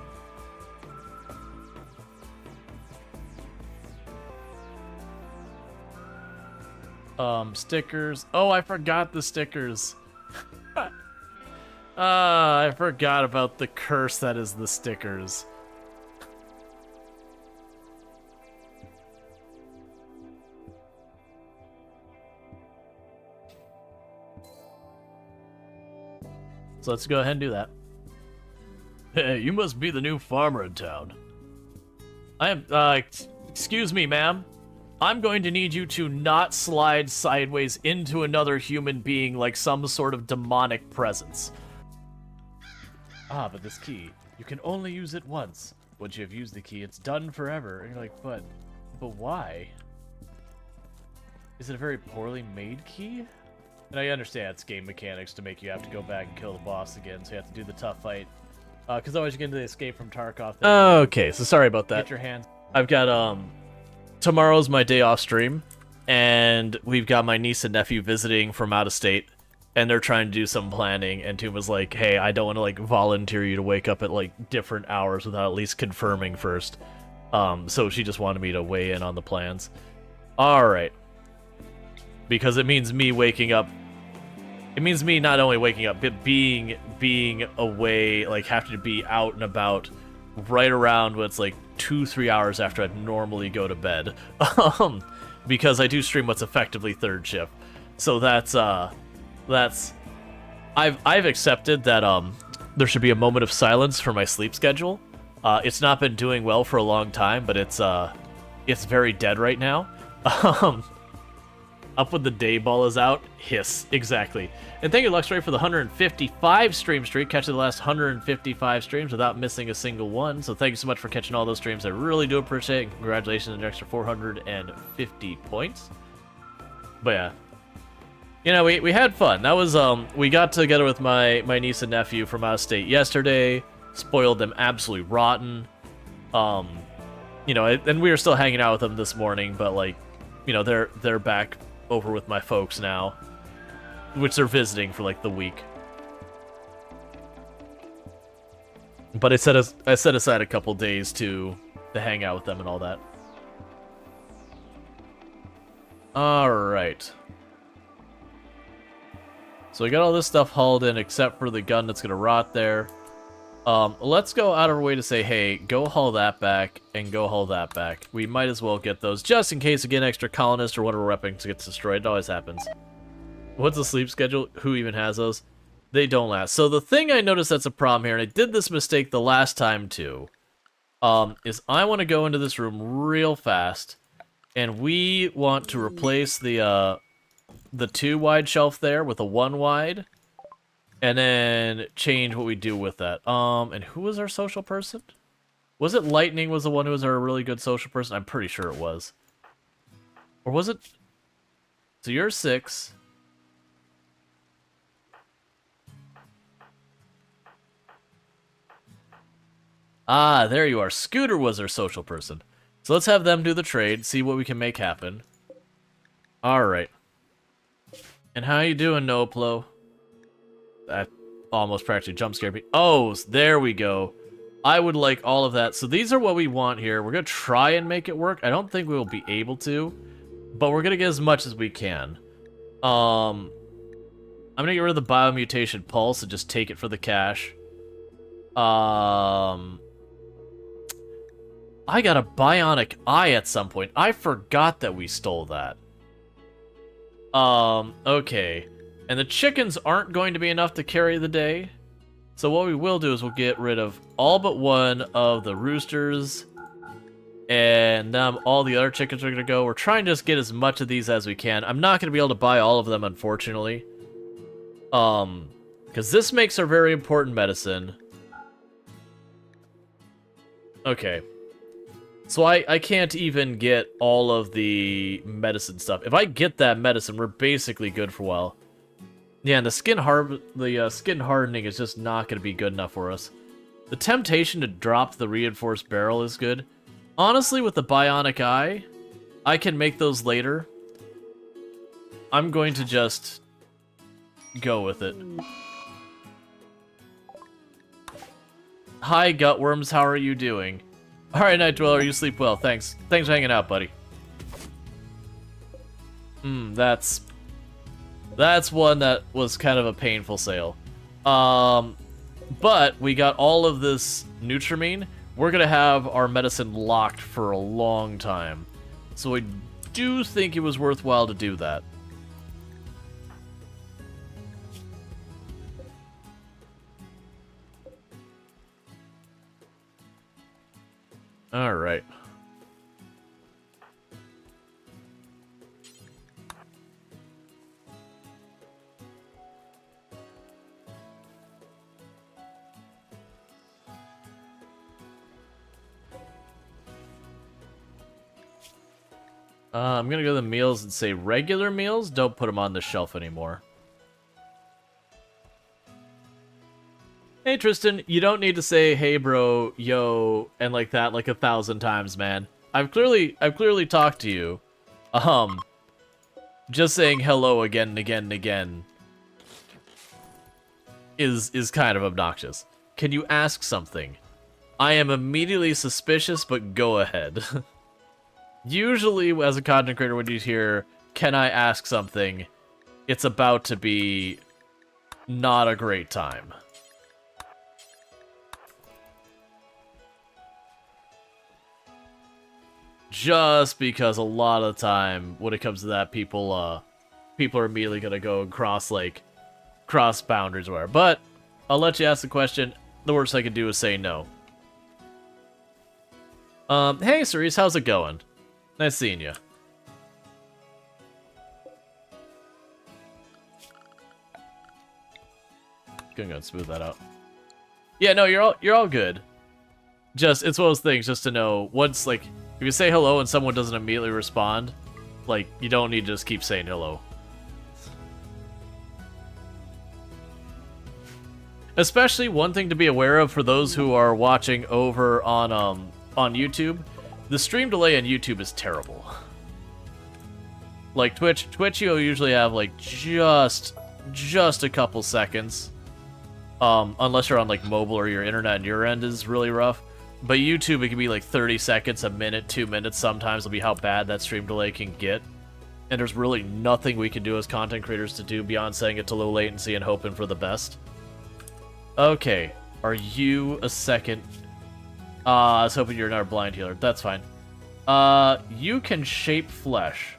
Stickers. Oh, I forgot the stickers. I forgot about the curse that is the stickers. So let's go ahead and do that. Hey, you must be the new farmer in town. I am, excuse me, ma'am. I'm going to need you to not slide sideways into another human being like some sort of demonic presence. Ah, but this key, you can only use it once. Once you have used the key, it's done forever. And you're like, but why? Is it a very poorly made key? And I understand it's game mechanics to make you have to go back and kill the boss again, so you have to do the tough fight. Because otherwise you get into the escape from Tarkov. Okay, so sorry about that. Get your hands. I've got, tomorrow's my day off stream, and we've got my niece and nephew visiting from out of state, and they're trying to do some planning, and Toon was like, hey, I don't want to, like, volunteer you to wake up at, like, different hours without at least confirming first. So she just wanted me to weigh in on the plans. Alright. Because it means me waking up. It means me not only waking up, but being away, like, having to be out and about right around what's, like, 2-3 hours after I'd normally go to bed. Because I do stream what's effectively third shift. So that's I've accepted that there should be a moment of silence for my sleep schedule. It's not been doing well for a long time, but it's very dead right now. Up when the day ball is out, hiss, exactly. And thank you, Luxray, for the 155 stream streak, catching the last 155 streams without missing a single one. So thank you so much for catching all those streams. I really do appreciate it. And congratulations on an extra 450 points. But yeah, you know, we had fun. That was we got together with my niece and nephew from out of state yesterday. Spoiled them absolutely rotten. You know, and we were still hanging out with them this morning, but like, you know, they're back over with my folks now, which they're visiting for like the week. But I set aside a couple days to hang out with them and all that. All right. So we got all this stuff hauled in except for the gun that's gonna rot there. Let's go out of our way to say, hey, go haul that back, and go haul that back. We might as well get those, just in case we get an extra colonist or whatever weapons gets destroyed. It always happens. What's the sleep schedule? Who even has those? They don't last. So the thing I noticed that's a problem here, and I did this mistake the last time too, is I want to go into this room real fast, and we want to replace the 2 wide shelf there with a 1 wide, and then change what we do with that. And who was our social person? Was it Lightning was the one who was our really good social person? I'm pretty sure it was. Or was it? So you're 6. Ah, there you are. Scooter was our social person. So let's have them do the trade, see what we can make happen. Alright. And how you doing, Noplo? That almost practically jump scared me. Oh, there we go. I would like all of that. So these are what we want here. We're going to try and make it work. I don't think we will be able to, but we're going to get as much as we can. I'm going to get rid of the biomutation pulse and just take it for the cash. I got a bionic eye at some point. I forgot that we stole that. Okay. And the chickens aren't going to be enough to carry the day. So what we will do is we'll get rid of all but one of the roosters. And all the other chickens are going to go. We're trying to just get as much of these as we can. I'm not going to be able to buy all of them, unfortunately. Because this makes our very important medicine. Okay. So I can't even get all of the medicine stuff. If I get that medicine, we're basically good for a while. Yeah, and the skin hardening is just not going to be good enough for us. The temptation to drop the reinforced barrel is good. Honestly, with the bionic eye, I can make those later. I'm going to just go with it. Hi, Gutworms. How are you doing? Alright, Night Dweller. You sleep well. Thanks. Thanks for hanging out, buddy. That's one that was kind of a painful sale. But we got all of this Nutrimine. We're going to have our medicine locked for a long time. So I do think it was worthwhile to do that. Alright. I'm gonna go to the meals and say regular meals. Don't put them on the shelf anymore. Hey Tristan, you don't need to say hey bro, yo, and like that like 1,000 times, man. I've clearly talked to you. Just saying hello again and again and again is kind of obnoxious. Can you ask something? I am immediately suspicious, but go ahead. Usually, as a content creator, when you hear, can I ask something, it's about to be not a great time. Just because a lot of the time, when it comes to that, people are immediately gonna go and cross boundaries or whatever. But I'll let you ask the question. The worst I can do is say no. Hey Cerise, how's it going? Nice seeing you. Gonna go and smooth that out. Yeah, no, you're all good. Just it's one of those things just to know once like if you say hello and someone doesn't immediately respond, like you don't need to just keep saying hello. Especially one thing to be aware of for those who are watching over on YouTube, the stream delay on YouTube is terrible. Like Twitch you'll usually have like just a couple seconds. Unless you're on like mobile or your internet and your end is really rough. But YouTube, it can be like 30 seconds, a minute, 2 minutes. Sometimes will be how bad that stream delay can get. And there's really nothing we can do as content creators to do beyond setting it to low latency and hoping for the best. Okay, are you a second? I was hoping you're another blind healer. That's fine. You can shape flesh.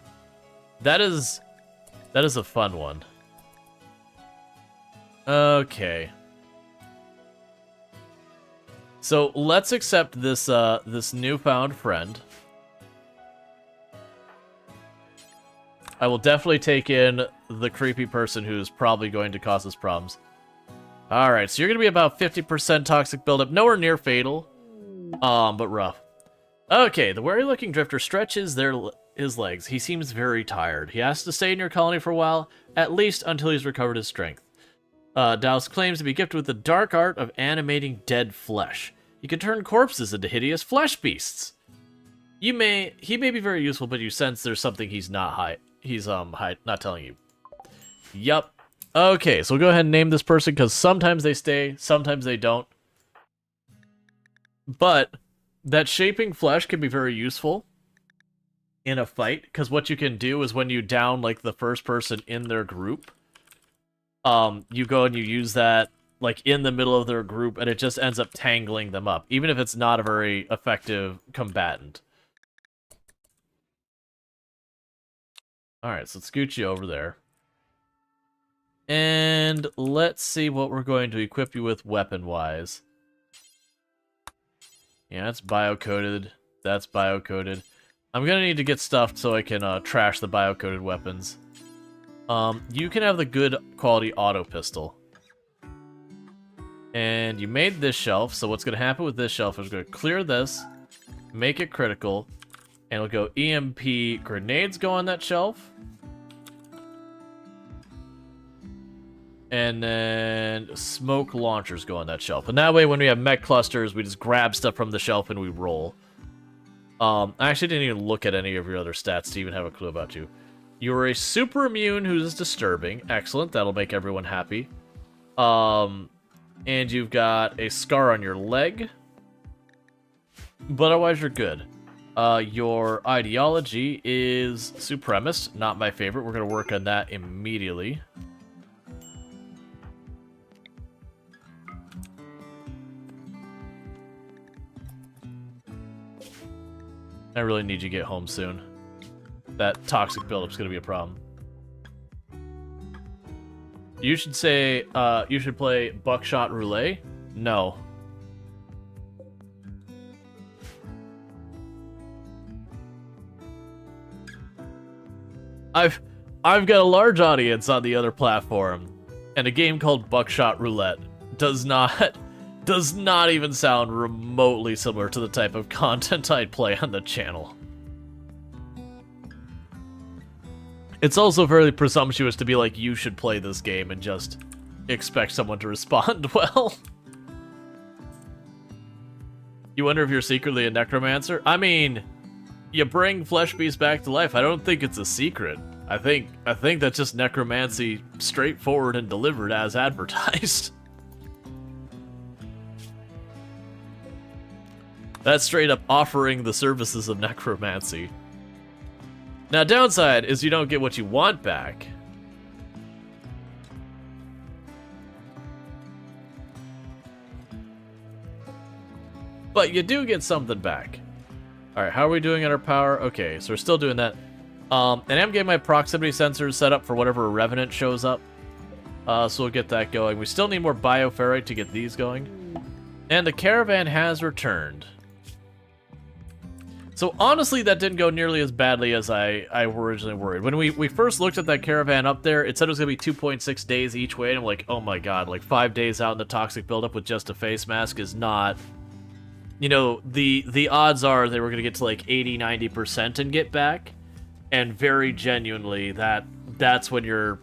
That is a fun one. Okay. So let's accept this this newfound friend. I will definitely take in the creepy person who's probably going to cause us problems. Alright, so you're going to be about 50% toxic buildup. Nowhere near fatal, but rough. Okay, the wary-looking drifter stretches his legs. He seems very tired. He has to stay in your colony for a while, at least until he's recovered his strength. Daus claims to be gifted with the dark art of animating dead flesh. He can turn corpses into hideous flesh beasts. He may be very useful, but you sense there's something he's not not telling you. Yup. Okay, so we'll go ahead and name this person, because sometimes they stay, sometimes they don't. But that shaping flesh can be very useful in a fight, because what you can do is when you down, like, the first person in their group, you go and you use that, like, in the middle of their group, and it just ends up tangling them up, even if it's not a very effective combatant. Alright, so let's scoot you over there. And let's see what we're going to equip you with weapon-wise. Yeah, that's bio-coded. That's bio-coded. I'm gonna need to get stuffed so I can trash the bio-coded weapons. You can have the good quality auto pistol. And you made this shelf, so what's gonna happen with this shelf is gonna clear this, make it critical, and it'll go EMP grenades go on that shelf. And then smoke launchers go on that shelf. And that way, when we have mech clusters, we just grab stuff from the shelf and we roll. I actually didn't even look at any of your other stats to even have a clue about you. You're a super immune who's disturbing. Excellent. That'll make everyone happy. And you've got a scar on your leg. But otherwise, you're good. Your ideology is supremacist. Not my favorite. We're going to work on that immediately. I really need you to get home soon. That toxic buildup's gonna be a problem. You should say, you should play Buckshot Roulette? No. I've got a large audience on the other platform, and a game called Buckshot Roulette does not even sound remotely similar to the type of content I'd play on the channel. It's also very presumptuous to be like, you should play this game and just expect someone to respond well. You wonder if you're secretly a necromancer? I mean, you bring flesh beasts back to life. I don't think it's a secret. I think that's just necromancy straightforward and delivered as advertised. That's straight up offering the services of necromancy. Now, downside is you don't get what you want back. But you do get something back. Alright, how are we doing at our power? Okay, so we're still doing that. And I'm getting my proximity sensors set up for whatever Revenant shows up. So we'll get that going. We still need more bioferrite to get these going. And the caravan has returned. So honestly, that didn't go nearly as badly as I originally worried. When we first looked at that caravan up there, it said it was going to be 2.6 days each way, and I'm like, oh my god, like 5 days out in the toxic buildup with just a face mask is not... You know, the odds are they were going to get to like 80-90% and get back, and very genuinely, that's when you're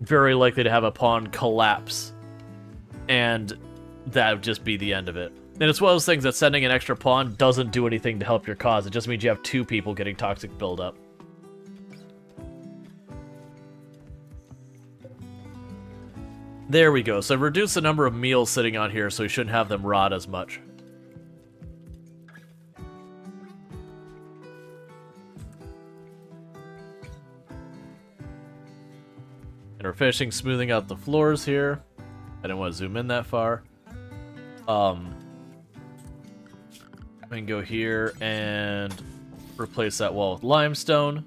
very likely to have a pawn collapse, and that would just be the end of it. And it's one of those things that sending an extra pawn doesn't do anything to help your cause. It just means you have 2 people getting toxic buildup. There we go. So reduce the number of meals sitting on here so you shouldn't have them rot as much. And we're finishing smoothing out the floors here. I didn't want to zoom in that far. We can go here and replace that wall with limestone.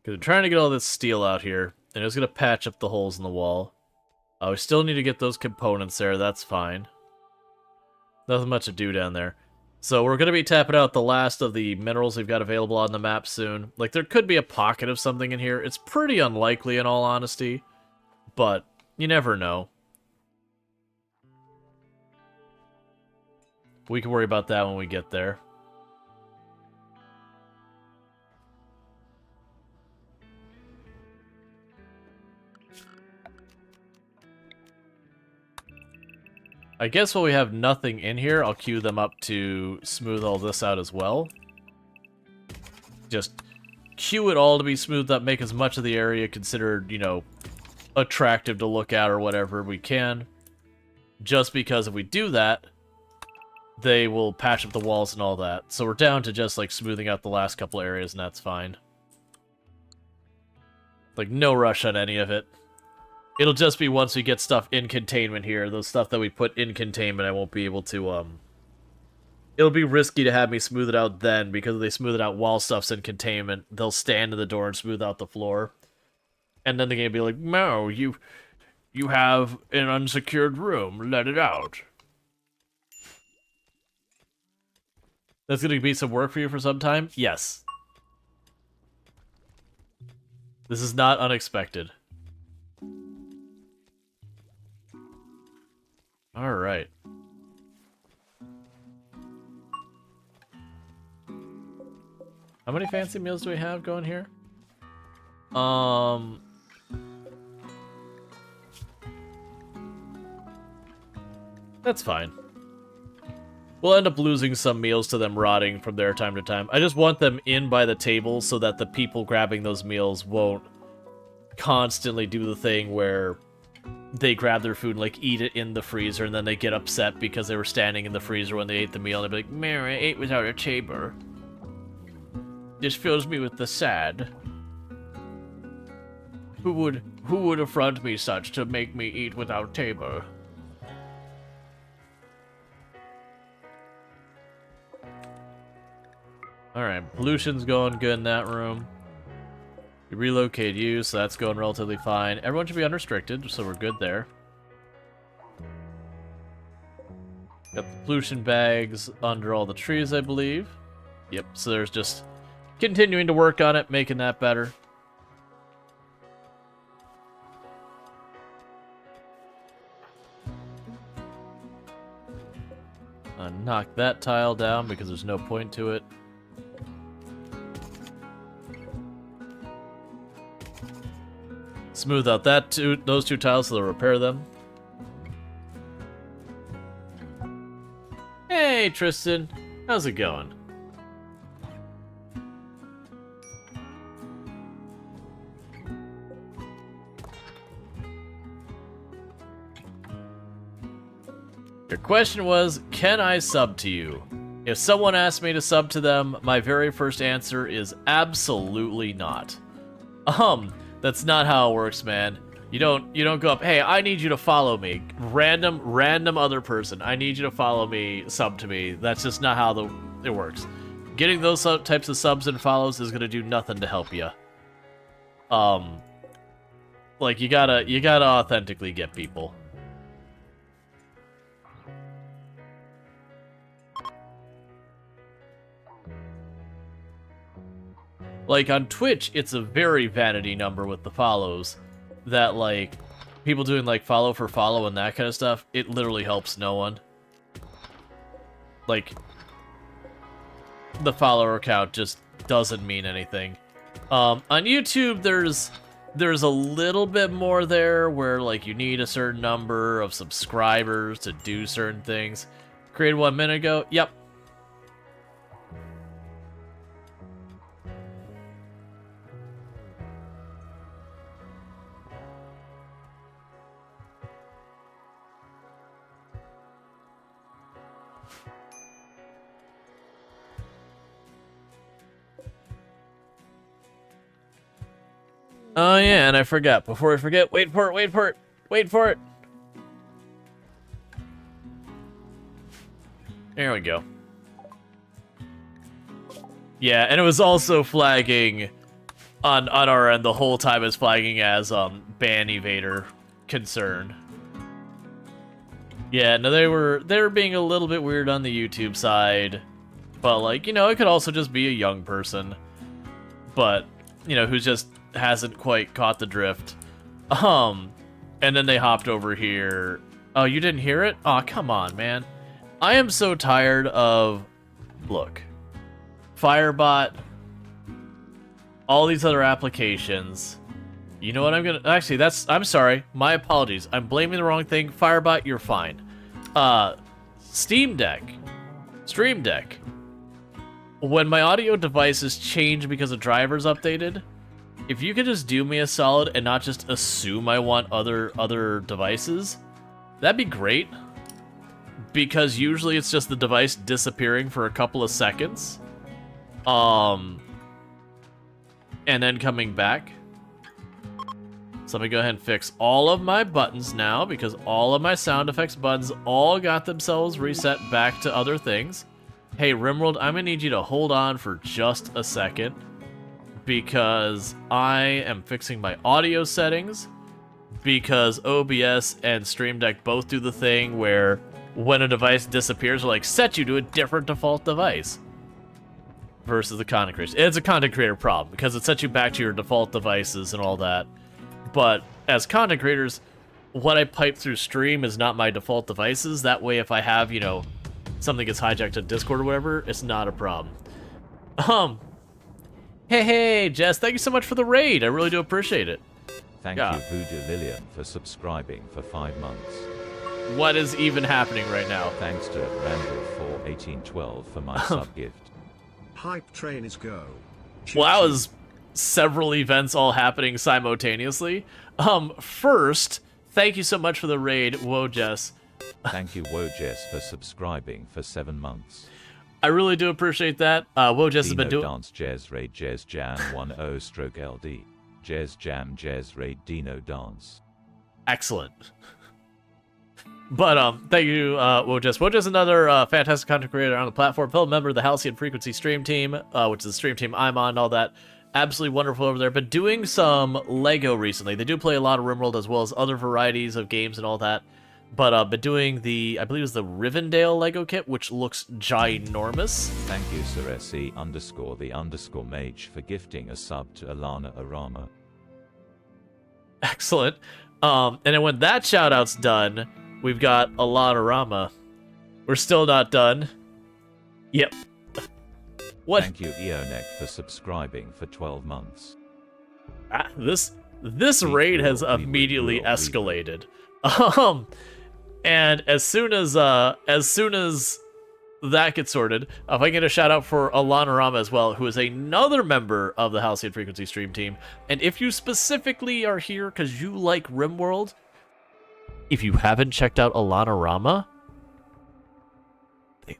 Because I'm trying to get all this steel out here, and it's going to patch up the holes in the wall. We still need to get those components there, that's fine. Nothing much to do down there. So we're going to be tapping out the last of the minerals we've got available on the map soon. Like, there could be a pocket of something in here. It's pretty unlikely, in all honesty. But you never know. We can worry about that when we get there. I guess while we have nothing in here, I'll queue them up to smooth all this out as well. Just queue it all to be smoothed up, make as much of the area considered, you know, attractive to look at or whatever we can. Just because if we do that, they will patch up the walls and all that. So we're down to just, like, smoothing out the last couple areas, and that's fine. Like, no rush on any of it. It'll just be once we get stuff in containment here, those stuff that we put in containment, I won't be able to, It'll be risky to have me smooth it out then, because if they smooth it out while stuff's in containment, they'll stand in the door and smooth out the floor. And then they're gonna be like, no, you have an unsecured room, let it out. That's gonna be some work for you for some time? Yes. This is not unexpected. Alright. How many fancy meals do we have going here? That's fine. We'll end up losing some meals to them rotting from there time to time. I just want them in by the table so that the people grabbing those meals won't constantly do the thing where they grab their food and, like, eat it in the freezer, and then they get upset because they were standing in the freezer when they ate the meal, and they'd be like, Mary, I ate without a table. This fills me with the sad. Who would affront me such to make me eat without table? Alright, pollution's going good in that room. We relocate you, so that's going relatively fine. Everyone should be unrestricted, so we're good there. Got the pollution bags under all the trees, I believe. Yep, so there's just continuing to work on it, making that better. Knock that tile down because there's no point to it. Smooth out those two tiles so they'll repair them. Hey, Tristan. How's it going? Your question was, can I sub to you? If someone asked me to sub to them, my very first answer is absolutely not. That's not how it works, man. You don't go up, hey, I need you to follow me. Random other person. I need you to follow me, sub to me. That's just not how it works. Getting those types of subs and follows is gonna do nothing to help you. Like, you gotta authentically get people. Like, on Twitch, it's a very vanity number with the follows. That, like, people doing, like, follow for follow and that kind of stuff, it literally helps no one. Like, the follower count just doesn't mean anything. On YouTube, there's a little bit more there where, like, you need a certain number of subscribers to do certain things. Created 1 minute ago? Yep. Oh yeah, and I forgot. Before I forget, wait for it. There we go. Yeah, and it was also flagging on our end the whole time is flagging as ban evader concern. Yeah, no, they were being a little bit weird on the YouTube side, but like, you know, it could also just be a young person, but you know, who just hasn't quite caught the drift. And then they hopped over here. Oh, you didn't hear it? Oh, come on, man. I am so tired of, look, Firebot, all these other applications. You know what I'm gonna... Actually, I'm sorry. My apologies. I'm blaming the wrong thing. Firebot, you're fine. Steam Deck. Stream Deck. When my audio devices change because the driver's updated, if you could just do me a solid and not just assume I want other devices, that'd be great. Because usually it's just the device disappearing for a couple of seconds. And then coming back. So let me go ahead and fix all of my buttons now, because all of my sound effects buttons all got themselves reset back to other things. Hey, RimWorld, I'm gonna need you to hold on for just a second, because I am fixing my audio settings, because OBS and Stream Deck both do the thing where when a device disappears, they're like, set you to a different default device. Versus the content creators. It's a content creator problem, because it sets you back to your default devices and all that. But as content creators, what I pipe through stream is not my default devices. That way, if I have, you know, something gets hijacked to Discord or whatever, it's not a problem. Hey, Jess, thank you so much for the raid. I really do appreciate it. Thank you, Voodoo Lillian, for subscribing for 5 months. What is even happening right now? Thanks to Randall for 1812 for my sub gift. Hype train is go. Well, that was several events all happening simultaneously. First, thank you so much for the raid, Whoa Jess. Thank you, Whoa Jess, for subscribing for 7 months. I really do appreciate that. Whoa Jess has been doing... Dance Jazz Raid Jazz Jam 10 stroke LD. Jazz Jam Jazz Raid Dino Dance. Excellent. But thank you, Wojess. Wojess is another fantastic content creator on the platform, fellow member of the Halcyon Frequency stream team, which is the stream team I'm on, and all that. Absolutely wonderful over there. But doing some Lego recently. They do play a lot of RimWorld as well as other varieties of games and all that. But doing the, I believe it was the Rivendell Lego kit, which looks ginormous. Thank you, Saresi_the_mage for gifting a sub to Alana Arama. Excellent. And then when that shout-out's done, we've got Alana Rama. We're still not done. Yep. What? Thank you, Eonek, for subscribing for 12 months. This raid has immediately escalated. And as soon as that gets sorted, if I get a shout out for Alana Rama as well, who is another member of the Halcyon Frequency stream team. And if you specifically are here because you like RimWorld, if you haven't checked out Alana Rama,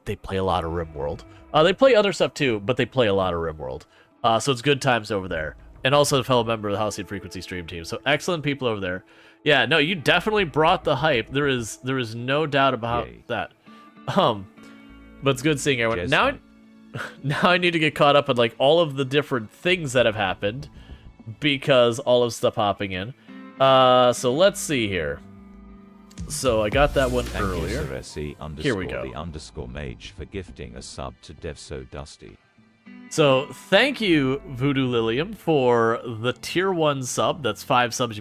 they play a lot of RimWorld. They play other stuff too, but they play a lot of RimWorld. So it's good times over there. And also a fellow member of the Halcyon Frequency stream team. So excellent people over there. Yeah, no, you definitely brought the hype. There is no doubt about that. But it's good seeing everyone. Now I need to get caught up on like all of the different things that have happened because all of stuff hopping in. So let's see here. So I got that one earlier. Here we go. The_mage for gifting a sub to DevSoDusty. So thank you, Voodoo Lilium, for the tier 1 sub. That's 5 subs.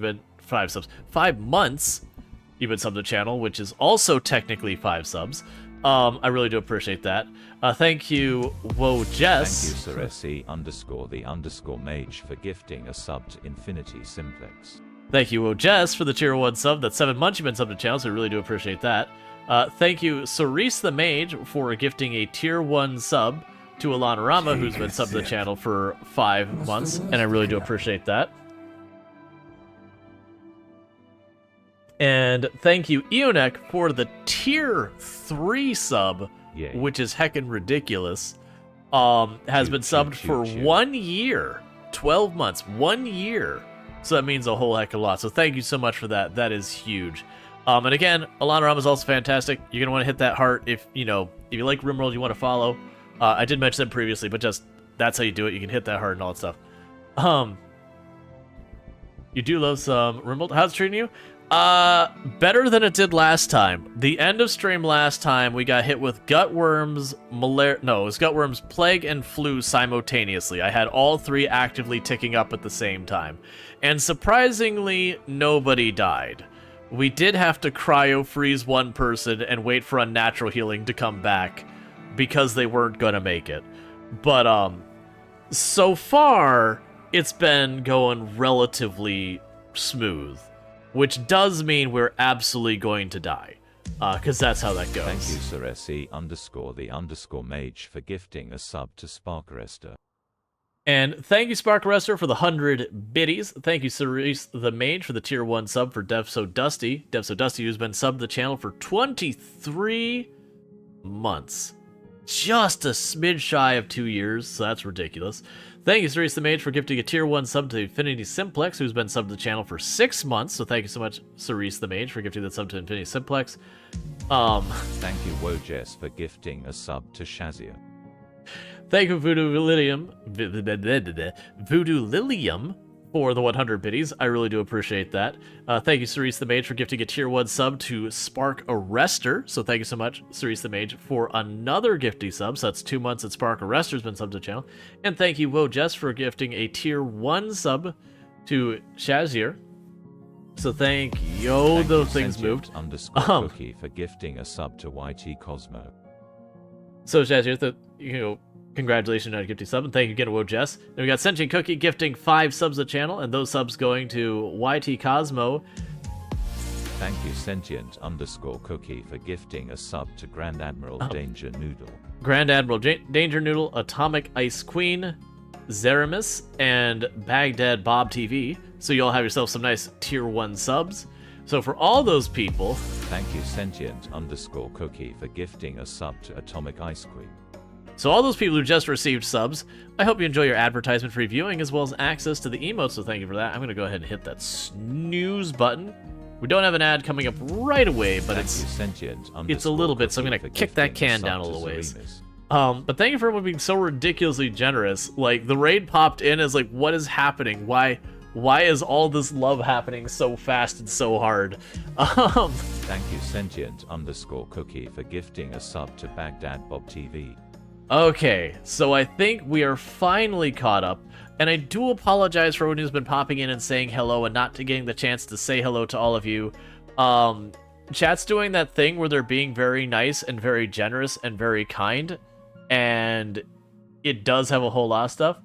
5 months you've been subbed to the channel, which is also technically 5 subs. I really do appreciate that. Thank you, Whoa Jess. Thank you, Saresi_the_mage for gifting a sub to Infinity Simplex. Thank you, Whoa Jess, for the tier 1 sub. That's 7 months you've been subbed to the channel, so I really do appreciate that. Thank you, Cerise the Mage, for gifting a tier 1 sub to Alana Rama, who's been subbed to the channel for 5 months, and I really do appreciate that. And thank you, Eonek, for the tier 3 sub, which is heckin' ridiculous. Has been subbed for 1 year, 12 months, 1 year. So that means a whole heck of a lot. So thank you so much for that. That is huge. And again, Alana Rama is also fantastic. You're gonna want to hit that heart if you like RimWorld, you want to follow. I did mention them previously, but just that's how you do it. You can hit that heart and all that stuff. You do love some RimWorld. How's it treating you? Better than it did last time. The end of stream last time, we got hit with gutworms, it was gutworms, plague, and flu simultaneously. I had all three actively ticking up at the same time. And surprisingly, nobody died. We did have to cryo-freeze one person and wait for unnatural healing to come back because they weren't gonna make it. But, so far, it's been going relatively smooth, which does mean we're absolutely going to die, because that's how that goes. Thank you, Ceresi_the_mage for gifting a sub to Sparkarester. And thank you, Sparkarester, for the 100 biddies. Thank you, Cerise the Mage, for the tier 1 sub for Dev So Dusty. Dev So Dusty, who's been subbed to the channel for 23 months. Just a smidge shy of 2 years, so that's ridiculous. Thank you, Cerise the Mage, for gifting a tier 1 sub to Infinity Simplex, who's been subbed to the channel for 6 months. So thank you so much, Cerise the Mage, for gifting that sub to Infinity Simplex. Thank you, Wojess, for gifting a sub to Shazia. Thank you, Voodoo Lilium, for the 100 biddies. I really do appreciate that. Thank you, Cerise the Mage, for gifting a tier 1 sub to Spark Arrester. So thank you so much, Cerise the Mage, for another gifty sub. So that's 2 months that Spark Arrester's been subbed to the channel. And thank you, Wojess, for gifting a tier 1 sub to Shazir. So thank you. Those things moved. _cookie for gifting a sub to YT Cosmo. So Shazir, congratulations on a gifting sub, and thank you again to Wojess. Then we got Sentient Cookie gifting 5 subs to the channel, and those subs going to YT Cosmo. Thank you, Sentient_cookie for gifting a sub to Grand Admiral Danger Noodle. Grand Admiral Danger Noodle, Atomic Ice Queen, Zeramis, and Baghdad Bob TV. So you all have yourself some nice tier 1 subs. So for all those people... Thank you, Sentient_cookie for gifting a sub to Atomic Ice Queen. So all those people who just received subs, I hope you enjoy your advertisement free viewing as well as access to the emotes, so thank you for that. I'm going to go ahead and hit that snooze button. We don't have an ad coming up right away, but it's a little bit, so I'm going to kick that can down a little ways. But thank you for everyone being so ridiculously generous. Like, the raid popped in as like, what is happening? Why is all this love happening so fast and so hard? Thank you, Sentient_cookie for gifting a sub to Baghdad Bob TV. Okay, so I think we are finally caught up, and I do apologize for everyone who's been popping in and saying hello and not getting the chance to say hello to all of you. Chat's doing that thing where they're being very nice and very generous and very kind, and it does have a whole lot of stuff.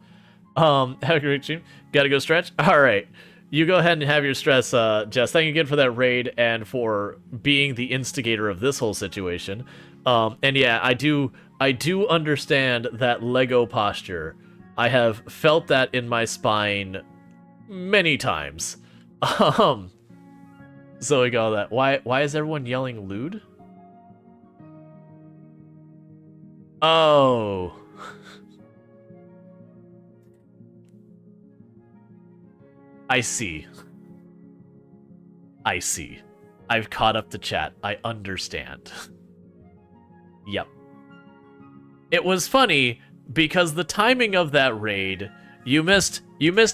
Have a great stream. Gotta go stretch? Alright. You go ahead and have your stress, Jess. Thank you again for that raid and for being the instigator of this whole situation. And yeah, I do understand that Lego posture. I have felt that in my spine many times. So we got that. Why is everyone yelling lewd? Oh. I see. I've caught up to chat. I understand. Yep. It was funny because the timing of that raid, you missed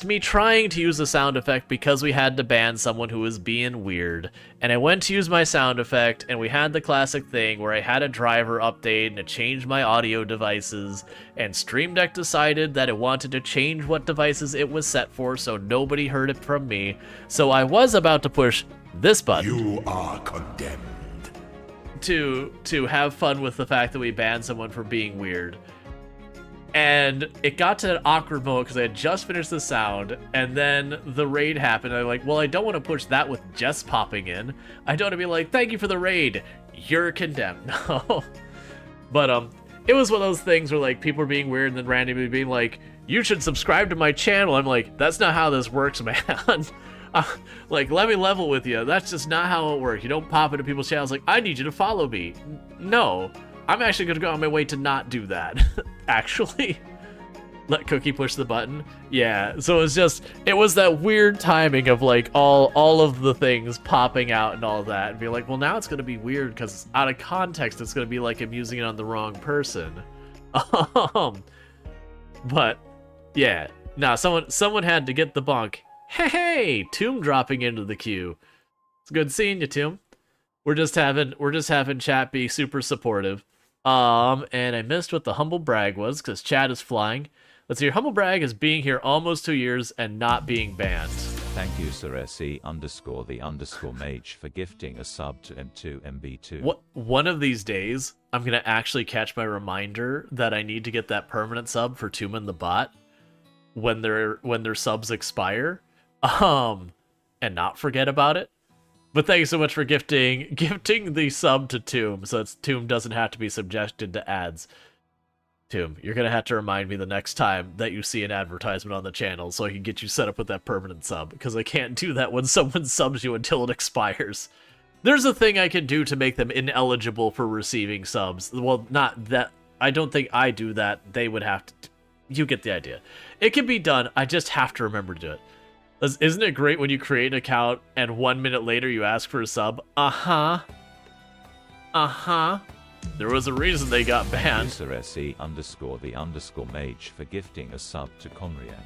me trying to use a sound effect because we had to ban someone who was being weird. And I went to use my sound effect, and we had the classic thing where I had a driver update and it changed my audio devices, and Stream Deck decided that it wanted to change what devices it was set for so nobody heard it from me. So I was about to push this button. You are condemned. To have fun with the fact that we banned someone for being weird. And it got to an awkward moment because I had just finished the sound, and then the raid happened. I'm like, well, I don't want to push that with Jess popping in. I don't want to be like, thank you for the raid. You're condemned. No. But it was one of those things where like people were being weird and then randomly being like, you should subscribe to my channel. I'm like, that's not how this works, man. Like, let me level with you. That's just not how it works. You don't pop into people's channels like, I need you to follow me. No. I'm actually going to go on my way to not do that, actually. Let Cookie push the button. Yeah, so it was that weird timing of like all of the things popping out and all that, and be like, well, now it's going to be weird because out of context, it's going to be like I'm using it on the wrong person. But yeah, no, someone had to get the bunk. Hey, Tomb dropping into the queue. It's good seeing you, Tomb. We're just having chat be super supportive. And I missed what the humble brag was because chat is flying. Let's see, your humble brag is being here almost 2 years and not being banned. Thank you, Saresi_the_mage for gifting a sub to M2MB2. What, one of these days, I'm gonna actually catch my reminder that I need to get that permanent sub for Tuman the bot when their subs expire, and not forget about it. But thank you so much for gifting the sub to Tomb, so that Tomb doesn't have to be subjected to ads. Tomb, you're gonna have to remind me the next time that you see an advertisement on the channel so I can get you set up with that permanent sub, because I can't do that when someone subs you until it expires. There's a thing I can do to make them ineligible for receiving subs. Well, not that. I don't think I do that. They would have to. You get the idea. It can be done. I just have to remember to do it. Isn't it great when you create an account and 1 minute later you ask for a sub? Uh-huh. There was a reason they got banned. Saresi_the_mage for gifting a sub to Conrad.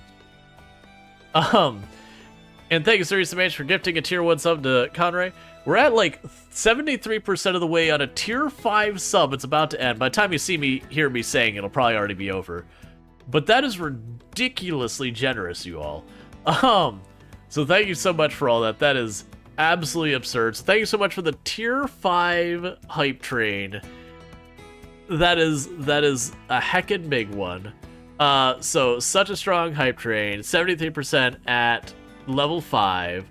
And thank you, Serious Mage, for gifting a tier 1 sub to Conray. We're at like 73% of the way on a tier 5 sub. It's about to end. By the time you hear me saying, it'll probably already be over. But that is ridiculously generous, you all. So thank you so much for all that. That is absolutely absurd. So thank you so much for the tier 5 hype train. That is a heckin' big one. So such a strong hype train. 73% at level 5.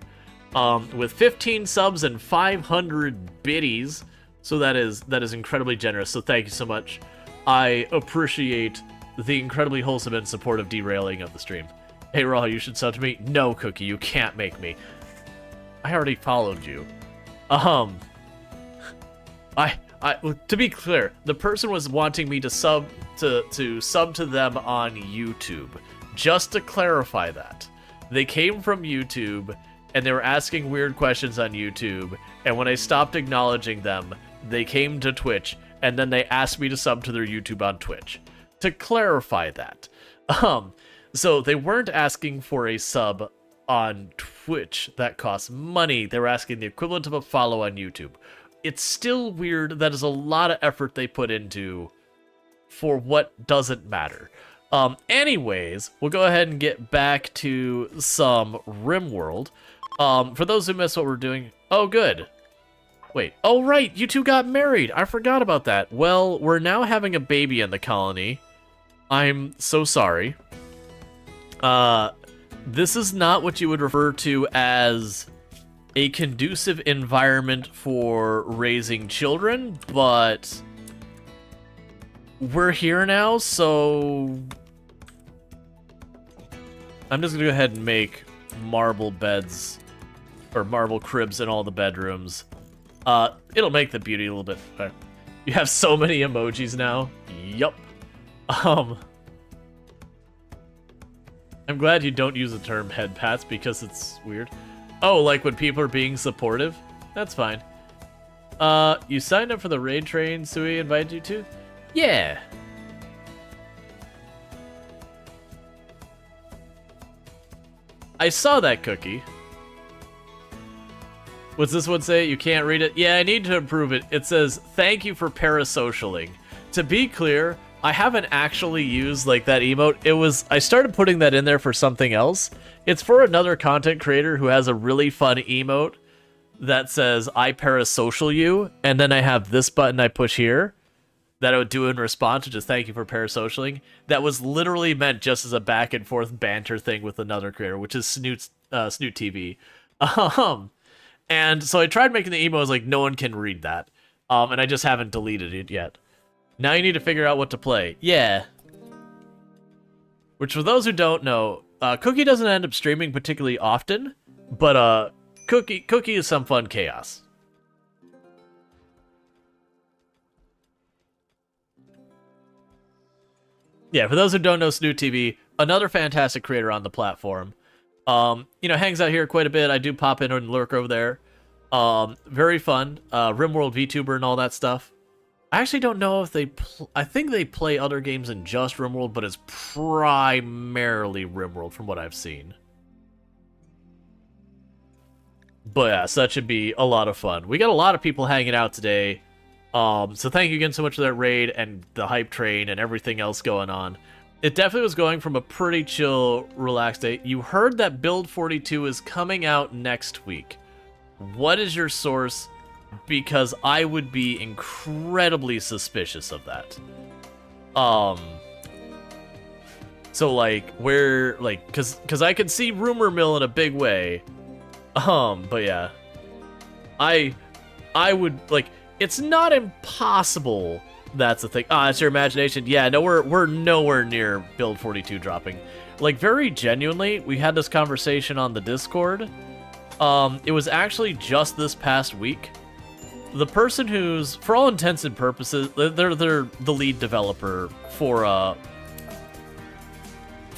With 15 subs and 500 biddies. So that is incredibly generous. So thank you so much. I appreciate the incredibly wholesome and supportive derailing of the stream. Hey, Rual, you should sub to me. No, Cookie, you can't make me. I already followed you. To be clear, the person was wanting me to sub to them on YouTube. Just to clarify that. They came from YouTube, and they were asking weird questions on YouTube, and when I stopped acknowledging them, they came to Twitch, and then they asked me to sub to their YouTube on Twitch. To clarify that. So they weren't asking for a sub on Twitch that costs money. They were asking the equivalent of a follow on YouTube. It's still weird. That is a lot of effort they put into for what doesn't matter. Anyways, we'll go ahead and get back to some RimWorld. For those who missed what we're doing, oh good. Wait, oh right, you two got married. I forgot about that. Well, we're now having a baby in the colony. I'm so sorry. This is not what you would refer to as a conducive environment for raising children, but we're here now, so I'm just gonna go ahead and make marble beds or marble cribs in all the bedrooms. It'll make the beauty a little bit better. You have so many emojis now. Yup. I'm glad you don't use the term head pats because it's weird. Oh, like when people are being supportive? That's fine. You signed up for the raid train Sui invited you to? Yeah. I saw that, Cookie. What's this one say? You can't read it? Yeah, I need to improve it. It says, thank you for parasocialing. To be clear, I haven't actually used like that emote. I started putting that in there for something else. It's for another content creator who has a really fun emote that says, I parasocial you, and then I have this button I push here that I would do in response to just thank you for parasocialing. That was literally meant just as a back and forth banter thing with another creator, which is Snoot TV. And so I tried making the emo, I was like, no one can read that. And I just haven't deleted it yet. Now you need to figure out what to play. Yeah. Which for those who don't know, Cookie doesn't end up streaming particularly often, but Cookie is some fun chaos. Yeah, for those who don't know Snoot TV, another fantastic creator on the platform. Hangs out here quite a bit. I do pop in and lurk over there. Very fun. RimWorld VTuber and all that stuff. I actually don't know if they... I think they play other games than just RimWorld, but it's primarily RimWorld from what I've seen. But yeah, so that should be a lot of fun. We got a lot of people hanging out today. So thank you again so much for that raid and the hype train and everything else going on. It definitely was going from a pretty chill, relaxed day. You heard that Build 42 is coming out next week. What is your source? Because I would be incredibly suspicious of that. So like, where, like, cause I could see rumor mill in a big way. But yeah. I would, like, it's not impossible that's the thing. Ah, it's your imagination. Yeah, no, we're nowhere near Build 42 dropping. Like, very genuinely, we had this conversation on the Discord. It was actually just this past week. The person who's, for all intents and purposes, they're the lead developer for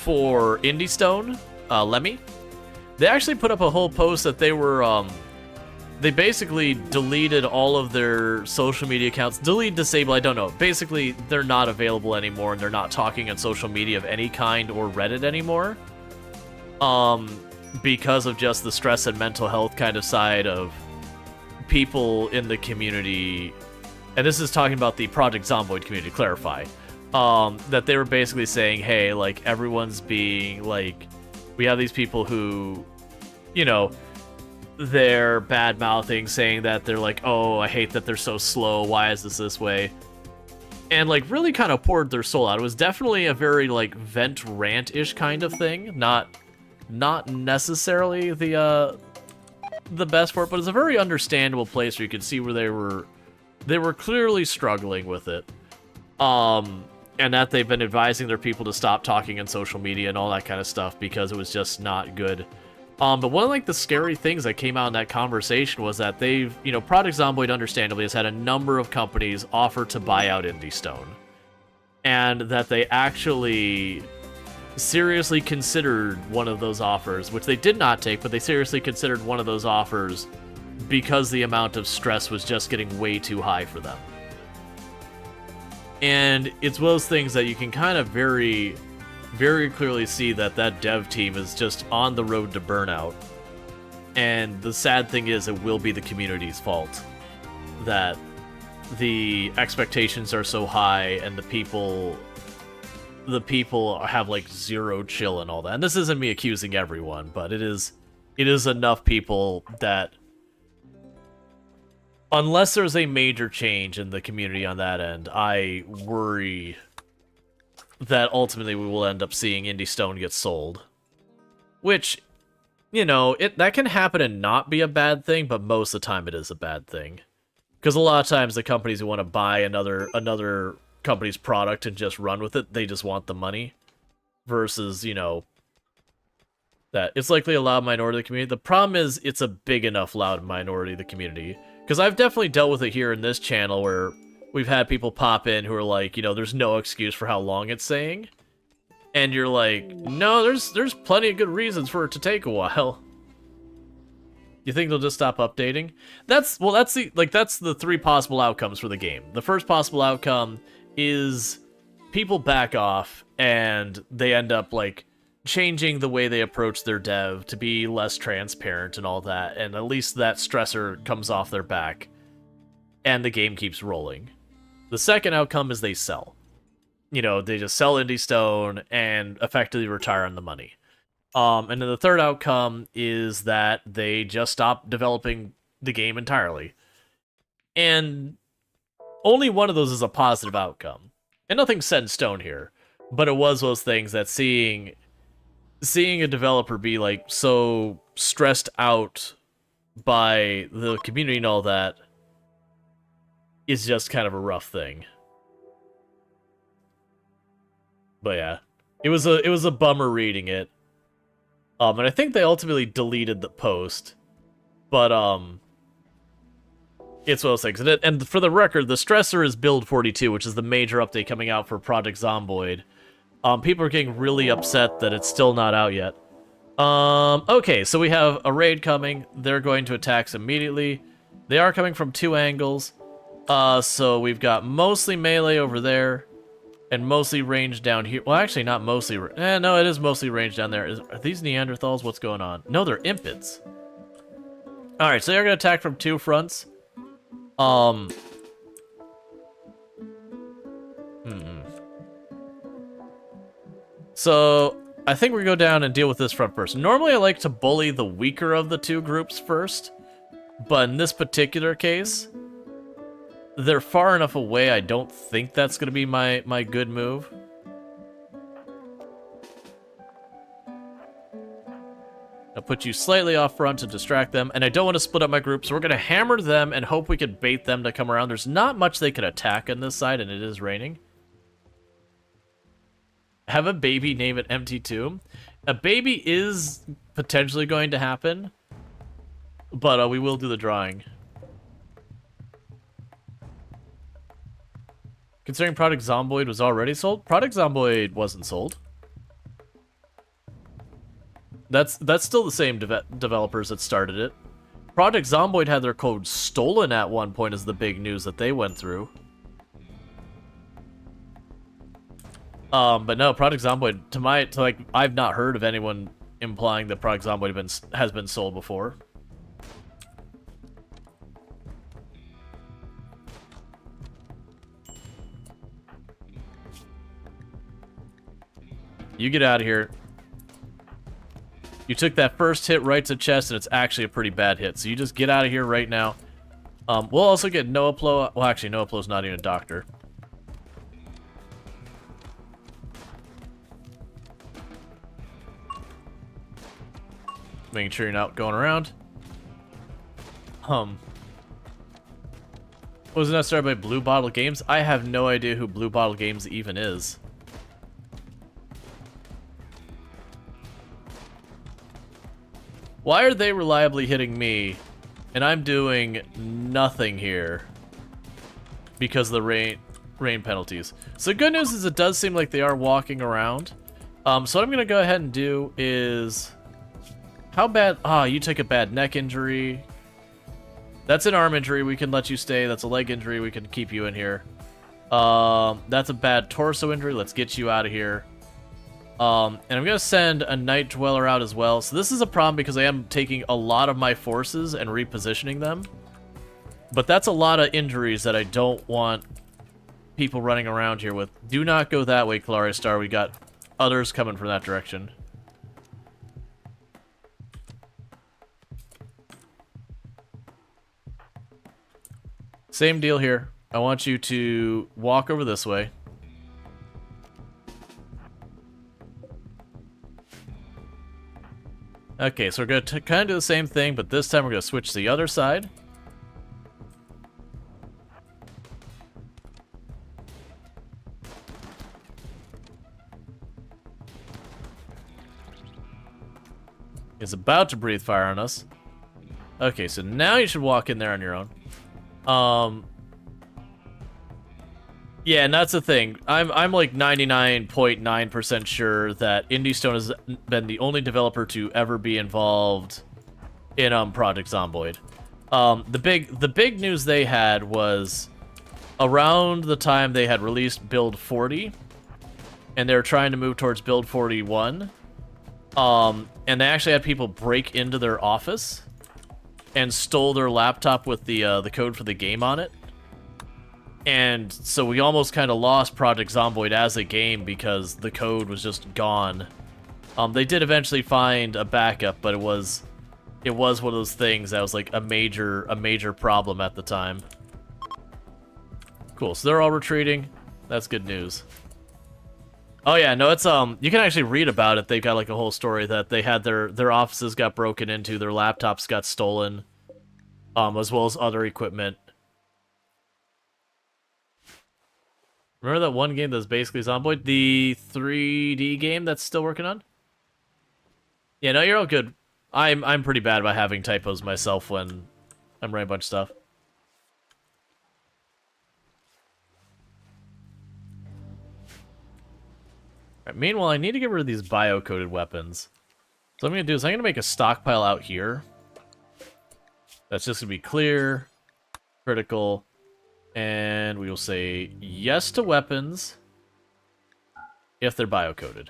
Indie Stone, Lemmy. They actually put up a whole post that they were, they basically deleted all of their social media accounts. Delete, disable, I don't know. Basically, they're not available anymore, and they're not talking on social media of any kind or Reddit anymore. Because of just the stress and mental health kind of side of people in the community. And this is talking about the Project Zomboid community, to clarify. That they were basically saying, hey, like, everyone's being, like, we have these people who, you know, they're bad-mouthing, saying that they're like, oh, I hate that they're so slow, why is this way? And, like, really kind of poured their soul out. It was definitely a very, like, vent rant-ish kind of thing. Not necessarily the best for it, but it's a very understandable place where you could see where they were clearly struggling with it. And that they've been advising their people to stop talking on social media and all that kind of stuff because it was just not good. But one of, like, the scary things that came out in that conversation was that they've, you know, Project Zomboid understandably has had a number of companies offer to buy out Indie Stone. And that they actually seriously considered one of those offers, which they did not take, but they seriously considered one of those offers because the amount of stress was just getting way too high for them. And it's one of those things that you can kind of very, very clearly see that that dev team is just on the road to burnout. And the sad thing is, it will be the community's fault that the expectations are so high and the people have, like, zero chill and all that. And this isn't me accusing everyone, but it is enough people that, unless there's a major change in the community on that end, I worry that ultimately we will end up seeing Indie Stone get sold. Which, you know, that can happen and not be a bad thing, but most of the time it is a bad thing. Because a lot of times the companies who want to buy another company's product and just run with it, they just want the money. Versus, you know, that it's likely a loud minority of the community. The problem is it's a big enough loud minority of the community. Because I've definitely dealt with it here in this channel where we've had people pop in who are like, you know, there's no excuse for how long it's saying. And you're like, no, there's plenty of good reasons for it to take a while. You think they'll just stop updating? That's the three possible outcomes for the game. The first possible outcome is people back off and they end up, like, changing the way they approach their dev to be less transparent and all that, and at least that stressor comes off their back, and the game keeps rolling. The second outcome is they sell. You know, they just sell Indie Stone and effectively retire on the money. And then the third outcome is that they just stop developing the game entirely. And only one of those is a positive outcome. And nothing's set in stone here, but it was those things that seeing a developer be, like, so stressed out by the community and all that is just kind of a rough thing. But yeah, it was a bummer reading it. And I think they ultimately deleted the post, but it's one of those things. And for the record, the stressor is Build 42, which is the major update coming out for Project Zomboid. People are getting really upset that it's still not out yet. Okay, so we have a raid coming. They're going to attack us immediately. They are coming from two angles. So we've got mostly melee over there, and mostly range down here. Well, actually, not mostly. No, it is mostly range down there. Are these Neanderthals? What's going on? No, they're Impids. Alright, so they're gonna attack from 2 fronts. Hmm. So, I think we go down and deal with this front first. Normally I like to bully the weaker of the 2 groups first, but in this particular case, they're far enough away, I don't think that's gonna be my good move. I'll put you slightly off front to distract them, and I don't want to split up my group, so we're going to hammer them and hope we can bait them to come around. There's not much they can attack on this side, and it is raining. Have a baby, name it Empty Tomb. A baby is potentially going to happen, but we will do the drawing. Considering Product Zomboid was already sold, Product Zomboid wasn't sold. That's still the same developers that started it. Project Zomboid had their code stolen at one point is the big news that they went through. But no, Project Zomboid, I've not heard of anyone implying that Project Zomboid has been sold before. You get out of here. You took that first hit right to chest, and it's actually a pretty bad hit. So you just get out of here right now. We'll also get Noah Plo. Well, actually, Noah Plo's not even a doctor. Making sure you're not going around. Wasn't that started by Blue Bottle Games? I have no idea who Blue Bottle Games even is. Why are they reliably hitting me, and I'm doing nothing here because of the rain penalties? So good news is it does seem like they are walking around. So what I'm going to go ahead and do is... How bad... you took a bad neck injury. That's an arm injury. We can let you stay. That's a leg injury. We can keep you in here. That's a bad torso injury. Let's get you out of here. And I'm going to send a Night Dweller out as well. So this is a problem because I am taking a lot of my forces and repositioning them. But that's a lot of injuries that I don't want people running around here with. Do not go that way, Kalaria Star. We got others coming from that direction. Same deal here. I want you to walk over this way. Okay, so we're going to kind of do the same thing, but this time we're going to switch to the other side. It's about to breathe fire on us. Okay, so now you should walk in there on your own. Yeah, and that's the thing. I'm like 99.9% sure that IndieStone has been the only developer to ever be involved in Project Zomboid. The big news they had was around the time they had released Build 40, and they were trying to move towards Build 41. And they actually had people break into their office and stole their laptop with the code for the game on it. And so we almost kind of lost Project Zomboid as a game because the code was just gone. They did eventually find a backup, but it was one of those things that was like a major problem at the time. Cool, so they're all retreating. That's good news. Oh yeah, no, it's you can actually read about it. They've got like a whole story that they had their offices got broken into, their laptops got stolen, as well as other equipment. Remember that one game that's basically Zomboid? The 3D game that's still working on? Yeah, no, you're all good. I'm pretty bad about having typos myself when I'm writing a bunch of stuff. Right, meanwhile, I need to get rid of these bio-coded weapons. So what I'm going to do is I'm going to make a stockpile out here. That's just going to be clear, critical, and we will say yes to weapons if they're bio-coded.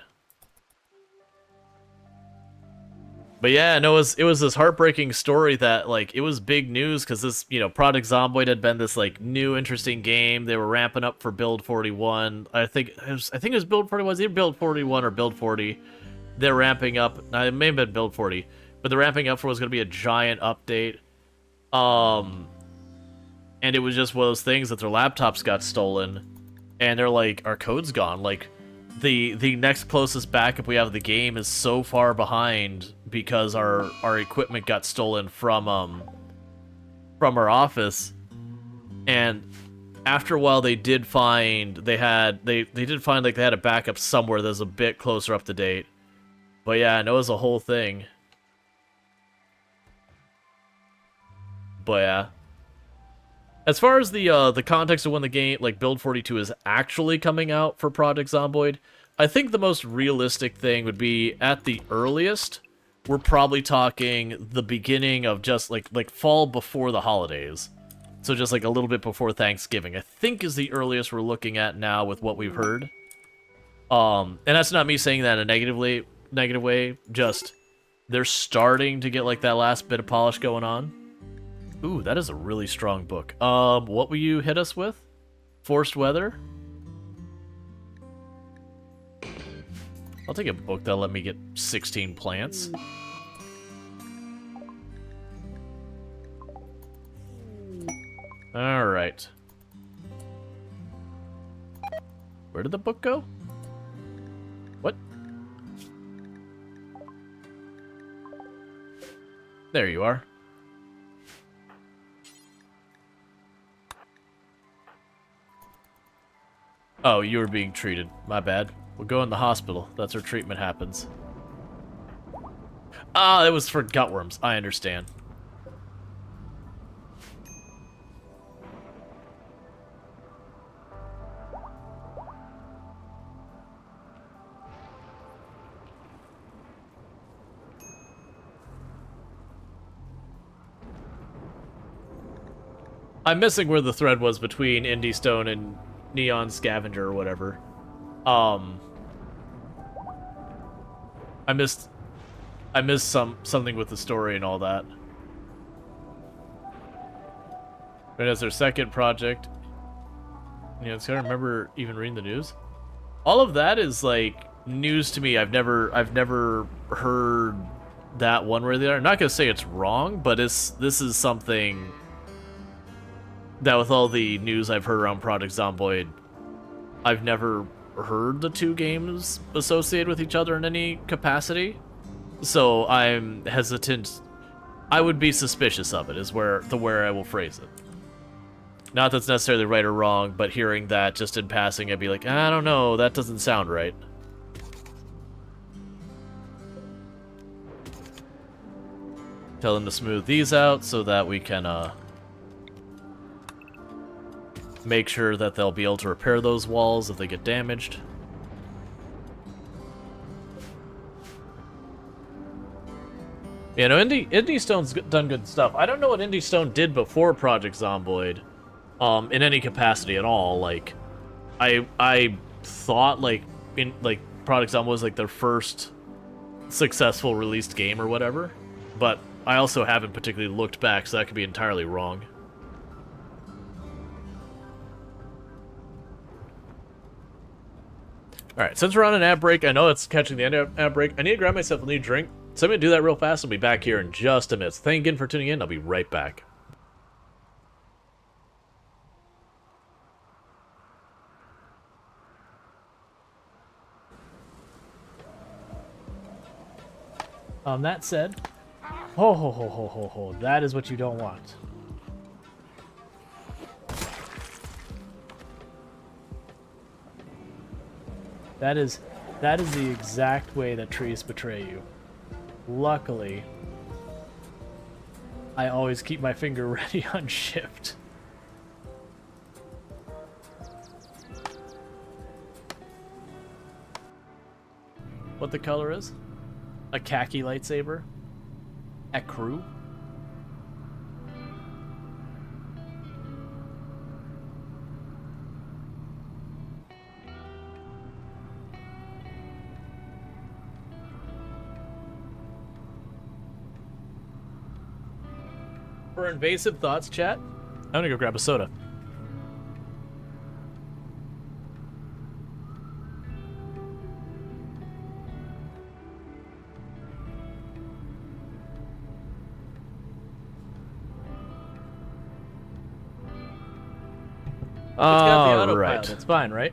But yeah, no, it was this heartbreaking story that like it was big news because this Project Zomboid had been this like new interesting game. They were ramping up for Build 41. I think it was Build 41. It was either Build 41 or Build 40. They're ramping up. Now it may have been Build 40, but they're ramping up for what's going to be a giant update. And it was just one of those things that their laptops got stolen, and they're like, our code's gone. Like, the next closest backup we have of the game is so far behind because our equipment got stolen from our office. And after a while, they did find they had a backup somewhere that's a bit closer up to date. But yeah, I know it was a whole thing. But yeah. As far as the context of when the game, like Build 42, is actually coming out for Project Zomboid, I think the most realistic thing would be, at the earliest, we're probably talking the beginning of just like fall before the holidays. So just like a little bit before Thanksgiving, I think is the earliest we're looking at now with what we've heard. And that's not me saying that in a negative way, just they're starting to get like that last bit of polish going on. Ooh, that is a really strong book. What will you hit us with? Forced Weather? I'll take a book that'll let me get 16 plants. Alright. Where did the book go? What? There you are. Oh, you were being treated. My bad. We'll go in the hospital. That's where treatment happens. Ah, it was for gutworms. I understand. I'm missing where the thread was between Indie Stone and Neon Scavenger or whatever. I missed something with the story and all that. But as their second project, it's gotta remember even reading the news. All of that is like news to me. I've never heard that one way or the other. I'm not gonna say it's wrong, but this is something that, with all the news I've heard around Project Zomboid, I've never heard the two games associated with each other in any capacity. So I'm hesitant. I would be suspicious of it, is where I will phrase it. Not that's necessarily right or wrong, but hearing that just in passing, I'd be like, I don't know, that doesn't sound right. Tell them to smooth these out so that we can, make sure that they'll be able to repair those walls if they get damaged. You know, Indie Stone's done good stuff. I don't know what Indie Stone did before Project Zomboid, in any capacity at all. Like, I thought Project Zomboid was like their first successful released game or whatever, but I also haven't particularly looked back, so that could be entirely wrong. Alright, since we're on an ad break, I know it's catching the end of ad break. I need to grab myself a new drink, so I'm going to do that real fast. I'll be back here in just a minute. So thank you again for tuning in. I'll be right back. That said, that is what you don't want. That is the exact way that trees betray you. Luckily, I always keep my finger ready on shift. What the color is? A khaki lightsaber? At crew? For invasive thoughts, chat, I'm gonna go grab a soda. It's got the autopilot. It's fine, right?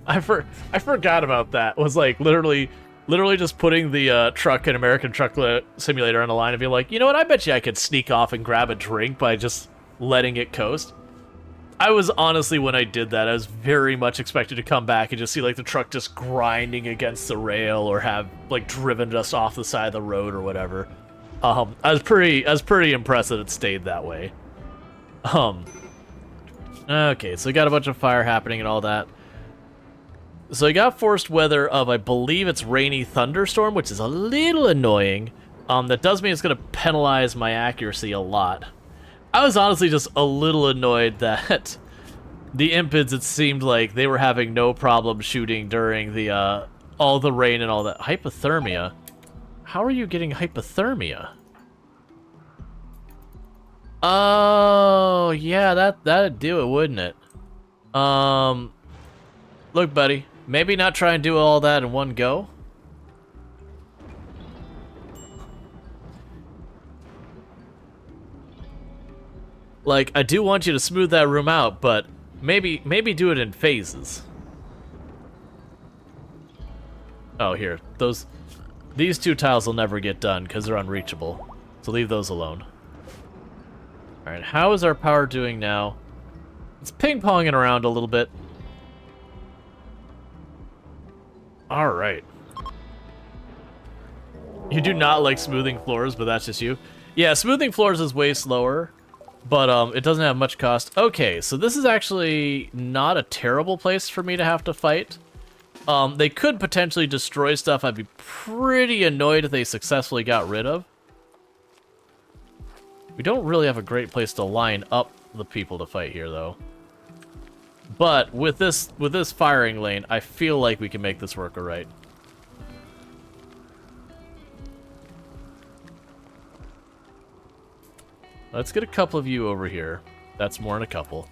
I forgot about that. It was like literally just putting the truck in American Truck Simulator on the line and being like, you know what? I bet you I could sneak off and grab a drink by just letting it coast. I was honestly, when I did that, I was very much expected to come back and just see like the truck just grinding against the rail or have like driven just off the side of the road or whatever. I was pretty impressed that it stayed that way. Okay, so we got a bunch of fire happening and all that. So I got forced weather of, I believe it's rainy thunderstorm, which is a little annoying. That does mean it's going to penalize my accuracy a lot. I was honestly just a little annoyed that the Impids, it seemed like they were having no problem shooting during the all the rain and all that. Hypothermia? How are you getting hypothermia? Oh, yeah, that'd do it, wouldn't it? Look, buddy, maybe not try and do all that in one go. Like, I do want you to smooth that room out, but maybe do it in phases. Oh, here, these two tiles will never get done because they're unreachable, so leave those alone. Alright, how is our power doing now? It's ping-ponging around a little bit. Alright. You do not like smoothing floors, but that's just you. Yeah, smoothing floors is way slower, but it doesn't have much cost. Okay, so this is actually not a terrible place for me to have to fight. They could potentially destroy stuff I'd be pretty annoyed if they successfully got rid of. We don't really have a great place to line up the people to fight here, though. But with this firing lane, I feel like we can make this work alright. Let's get a couple of you over here. That's more than a couple.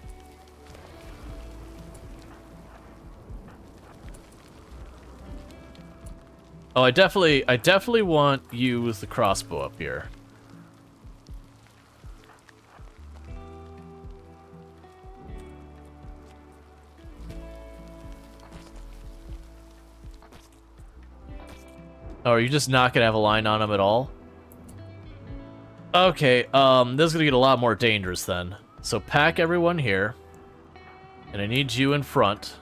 Oh, I definitely want you with the crossbow up here. Oh, are you just not gonna have a line on him at all? Okay, this is gonna get a lot more dangerous then. So pack everyone here. And I need you in front.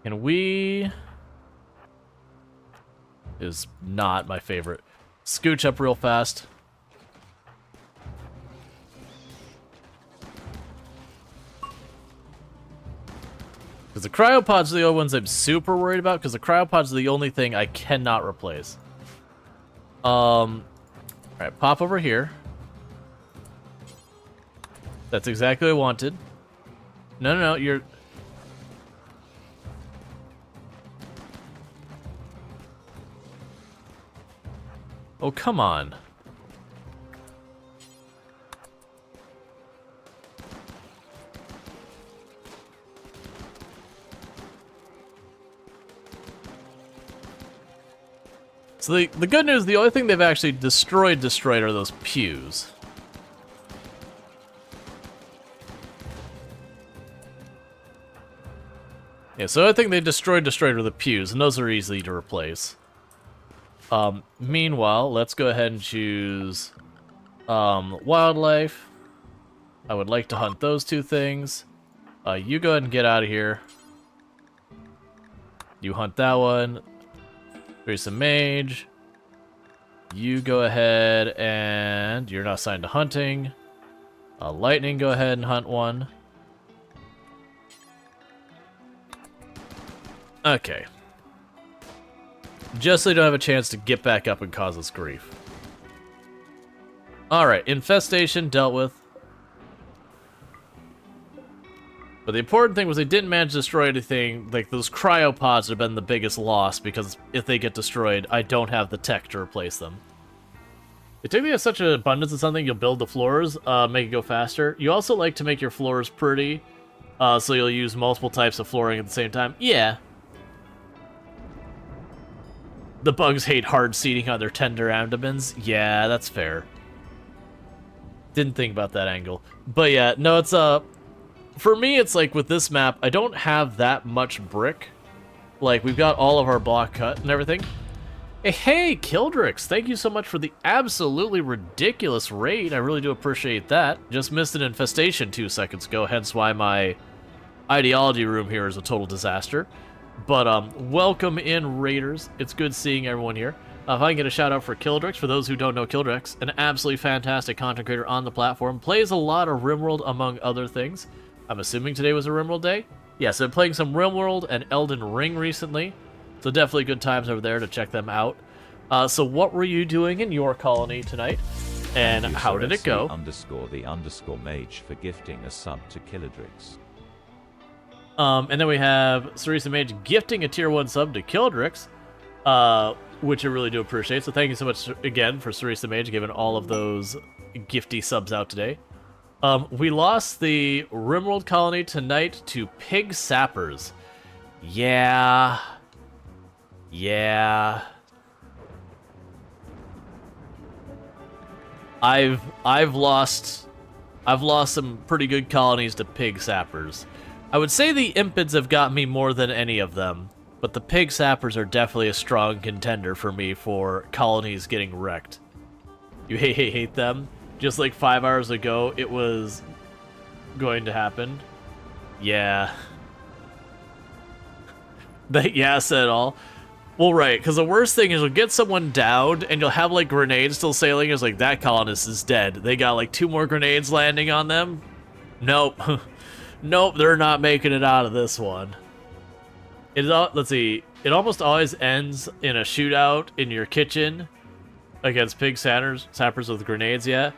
Can we... Is not my favorite. Scooch up real fast. Because the cryopods are the only ones I'm super worried about, because the cryopods are the only thing I cannot replace. Alright, pop over here. That's exactly what I wanted. No, you're... Oh, come on. So the good news, the only thing they've actually destroyed are those pews. Yeah, so I think they destroyed are the pews, and those are easy to replace. Meanwhile, let's go ahead and choose wildlife. I would like to hunt those two things. You go ahead and get out of here. You hunt that one. There's a mage. You go ahead and you're not assigned to hunting. Lightning, go ahead and hunt one. Okay. Just so you don't have a chance to get back up and cause us grief. Alright, infestation dealt with. But the important thing was they didn't manage to destroy anything. Like, those cryopods have been the biggest loss, because if they get destroyed, I don't have the tech to replace them. They typically have such an abundance of something, you'll build the floors, make it go faster. You also like to make your floors pretty, so you'll use multiple types of flooring at the same time. Yeah. The bugs hate hard seating on their tender abdomens. Yeah, that's fair. Didn't think about that angle. But yeah, no, it's, for me, it's like with this map, I don't have that much brick. Like, we've got all of our block cut and everything. Hey, Kildrix, thank you so much for the absolutely ridiculous raid. I really do appreciate that. Just missed an infestation 2 seconds ago, hence why my ideology room here is a total disaster. But, welcome in, raiders. It's good seeing everyone here. If I can get a shout out for Kildrix, for those who don't know Kildrix, an absolutely fantastic content creator on the platform, plays a lot of RimWorld among other things. I'm assuming today was a RimWorld day? Yes, I've been playing some RimWorld and Elden Ring recently, so definitely good times over there to check them out. So what were you doing in your colony tonight, and how did it go? _the_ mage for gifting a sub to Kildrix. And then we have Cerisa Mage gifting a tier 1 sub to Kildrix, which I really do appreciate. So thank you so much again for Cerisa Mage giving all of those gifty subs out today. We lost the RimWorld colony tonight to Pig Sappers. Yeah. Yeah. I've lost some pretty good colonies to Pig Sappers. I would say the Impids have got me more than any of them, but the Pig Sappers are definitely a strong contender for me for colonies getting wrecked. You hate them? Just like 5 hours ago, it was going to happen. Yeah. Yeah said all. Well, right, because the worst thing is you'll get someone downed, and you'll have, like, grenades still sailing. It's like, that colonist is dead. They got, like, 2 more grenades landing on them. Nope. Nope, they're not making it out of this one. Let's see. It almost always ends in a shootout in your kitchen against Pig Sappers with grenades, yeah?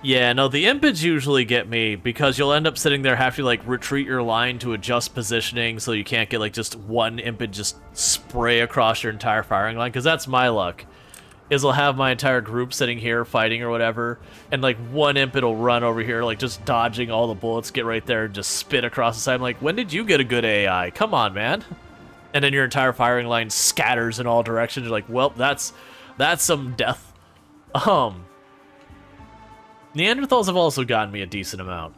Yeah, no, the Impids usually get me because you'll end up sitting there having to, like, retreat your line to adjust positioning so you can't get, like, just one Impid just spray across your entire firing line, because that's my luck, is I'll have my entire group sitting here fighting or whatever, and, like, one Impid will run over here, like, just dodging all the bullets, get right there, and just spit across the side. I'm like, when did you get a good AI? Come on, man. And then your entire firing line scatters in all directions. You're like, well, that's some death. Neanderthals have also gotten me a decent amount.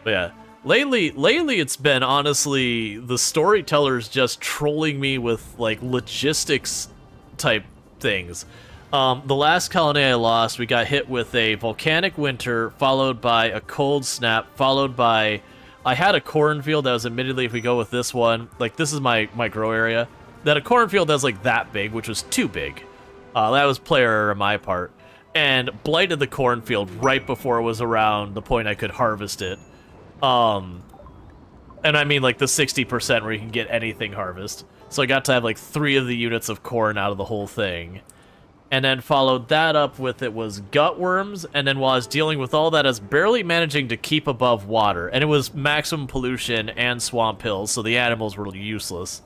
But yeah, lately it's been, honestly, the storytellers just trolling me with, like, logistics type things. The last colony I lost, we got hit with a volcanic winter, followed by a cold snap, followed by... I had a cornfield that was, admittedly, if we go with this one, like, this is my grow area, that a cornfield that was, like, that big, which was too big. That was player error on my part. And blighted the cornfield right before it was around the point I could harvest it. And I mean, like, the 60% where you can get anything harvest. So I got to have, like, 3 of the units of corn out of the whole thing. And then followed that up with it was gutworms, and then while I was dealing with all that, I was barely managing to keep above water. And it was maximum pollution and swamp hills, so the animals were useless.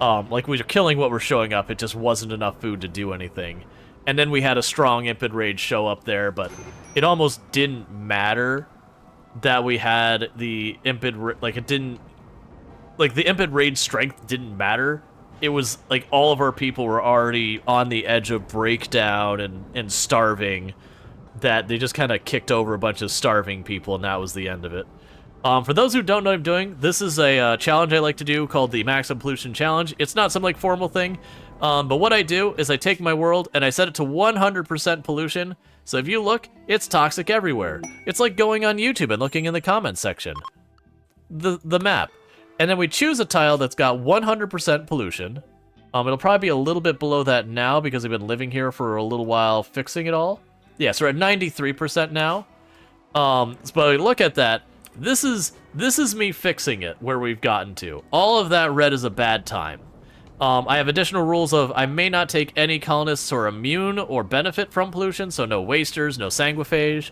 Like, we were killing what were showing up, it just wasn't enough food to do anything. And then we had a strong Impid Raid show up there, but it almost didn't matter that we had the Impid... Like, it didn't... Like, the Impid Raid strength didn't matter. It was, like, all of our people were already on the edge of breakdown and starving, that they just kind of kicked over a bunch of starving people, and that was the end of it. For those who don't know what I'm doing, this is a challenge I like to do called the Maximum Pollution Challenge. It's not some, like, formal thing. But what I do is I take my world and I set it to 100% pollution. So if you look, it's toxic everywhere. It's like going on YouTube and looking in the comments section. The map. And then we choose a tile that's got 100% pollution. It'll probably be a little bit below that now because I've been living here for a little while fixing it all. Yeah, so we're at 93% now. But look at that. This is me fixing it where we've gotten to. All of that red is a bad time. I have additional rules of I may not take any colonists who are immune or benefit from pollution, so no wasters, no sanguiphage,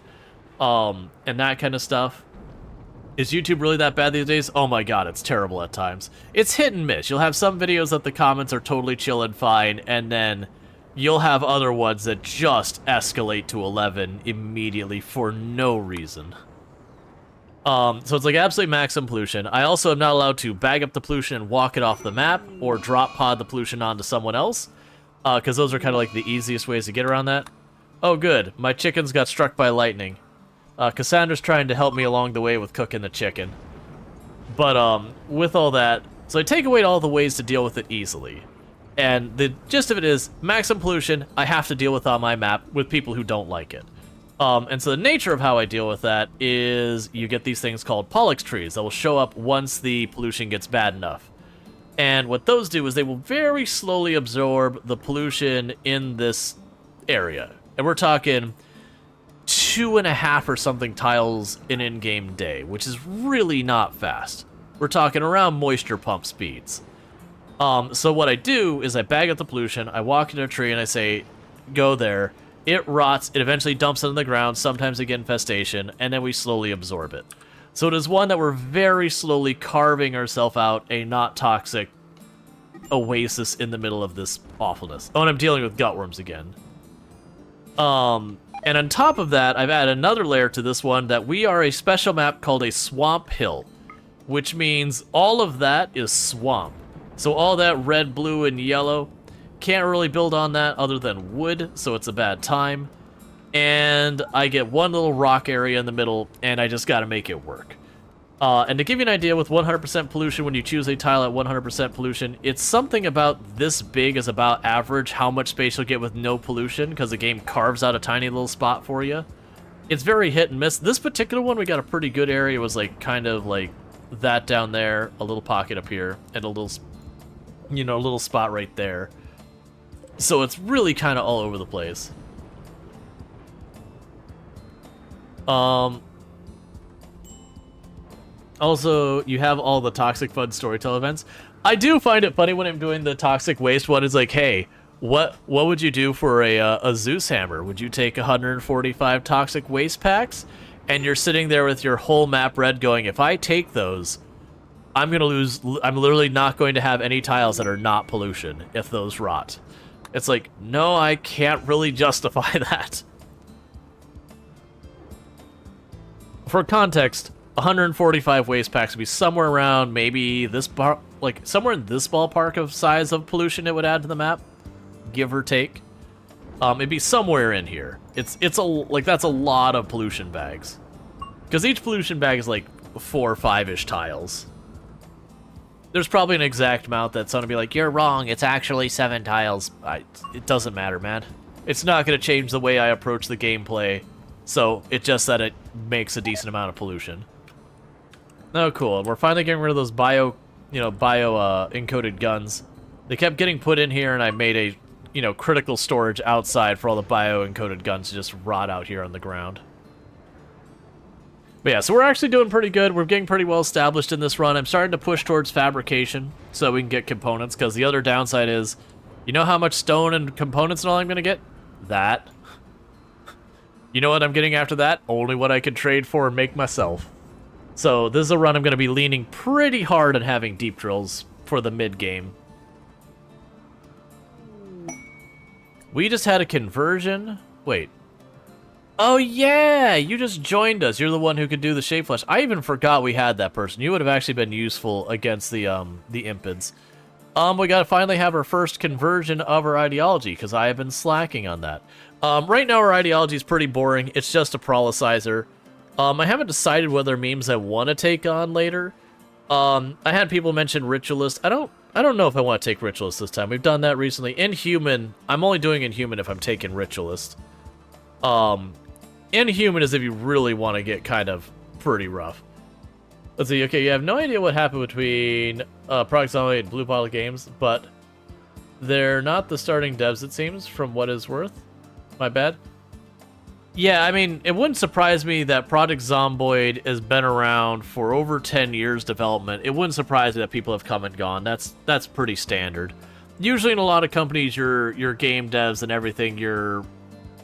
and that kind of stuff. Is YouTube really that bad these days? Oh my god, it's terrible at times. It's hit and miss. You'll have some videos that the comments are totally chill and fine, and then you'll have other ones that just escalate to 11 immediately for no reason. So it's like absolute maximum pollution. I also am not allowed to bag up the pollution and walk it off the map, or drop pod the pollution onto someone else, because those are kind of like the easiest ways to get around that. Oh good, my chickens got struck by lightning. Cassandra's trying to help me along the way with cooking the chicken. But, with all that, so I take away all the ways to deal with it easily. And the gist of it is, maximum pollution, I have to deal with on my map with people who don't like it. And so the nature of how I deal with that is you get these things called Pollux trees that will show up once the pollution gets bad enough. And what those do is they will very slowly absorb the pollution in this area. And we're talking 2.5 or something tiles in in-game day, which is really not fast. We're talking around moisture pump speeds. So what I do is I bag up the pollution, I walk into a tree and I say, go there. It rots, it eventually dumps into the ground, sometimes they get infestation, and then we slowly absorb it. So it is one that we're very slowly carving ourselves out a not toxic oasis in the middle of this awfulness. Oh, and I'm dealing with gutworms again. And on top of that, I've added another layer to this one that we are a special map called a Swamp Hill, which means all of that is swamp. So all that red, blue, and yellow, can't really build on that other than wood, so it's a bad time. And I get one little rock area in the middle, and I just gotta make it work. And to give you an idea, with 100% pollution, when you choose a tile at 100% pollution, it's something about this big is about average how much space you'll get with no pollution, because the game carves out a tiny little spot for you. It's very hit and miss. This particular one, we got a pretty good area. It was like kind of like that down there, a little pocket up here, and a little, you know, a little spot right there. So it's really kind of all over the place. Also, you have all the Toxic Fun Storytell events. I do find it funny when I'm doing the Toxic Waste one. It's like, hey, what would you do for a Zeus hammer? Would you take 145 Toxic Waste packs? And you're sitting there with your whole map red going, if I take those, I'm going to lose, I'm literally not going to have any tiles that are not pollution if those rot. It's like, no, I can't really justify that. For context, 145 waste packs would be somewhere around maybe this like somewhere in this ballpark of size of pollution it would add to the map, give or take. It'd be somewhere in here. It's that's a lot of pollution bags, because each pollution bag is like 4 or 5-ish tiles. There's probably an exact amount that someone would be like, you're wrong, it's actually 7 tiles. It doesn't matter, man. It's not going to change the way I approach the gameplay, so it's just that it makes a decent amount of pollution. Oh, cool. We're finally getting rid of those encoded guns. They kept getting put in here, and I made a, critical storage outside for all the bio-encoded guns to just rot out here on the ground. But yeah, so we're actually doing pretty good. We're getting pretty well established in this run. I'm starting to push towards fabrication so we can get components, because the other downside is, you know how much stone and components and all I'm going to get? That. You know what I'm getting after that? Only what I can trade for and make myself. So this is a run I'm going to be leaning pretty hard on having deep drills for the mid-game. We just had a conversion. Wait. Oh yeah, you just joined us. You're the one who could do the shape flash. I even forgot we had that person. You would have actually been useful against the impids. We gotta finally have our first conversion of our ideology, because I have been slacking on that. Right now our ideology is pretty boring. It's just a prolicizer. I haven't decided whether memes I want to take on later. I had people mention Ritualist. I don't know if I want to take Ritualist this time. We've done that recently. Inhuman, I'm only doing Inhuman if I'm taking Ritualist. Inhuman is if you really want to get kind of pretty rough. Let's see, okay, you have no idea what happened between Project Zombie and Blue Bottle Games, but they're not the starting devs, it seems, from what is worth. My bad. Yeah, I mean, it wouldn't surprise me that Project Zomboid has been around for over 10 years development. It wouldn't surprise me that people have come and gone. That's pretty standard. usually in a lot of companies, your game devs and everything, your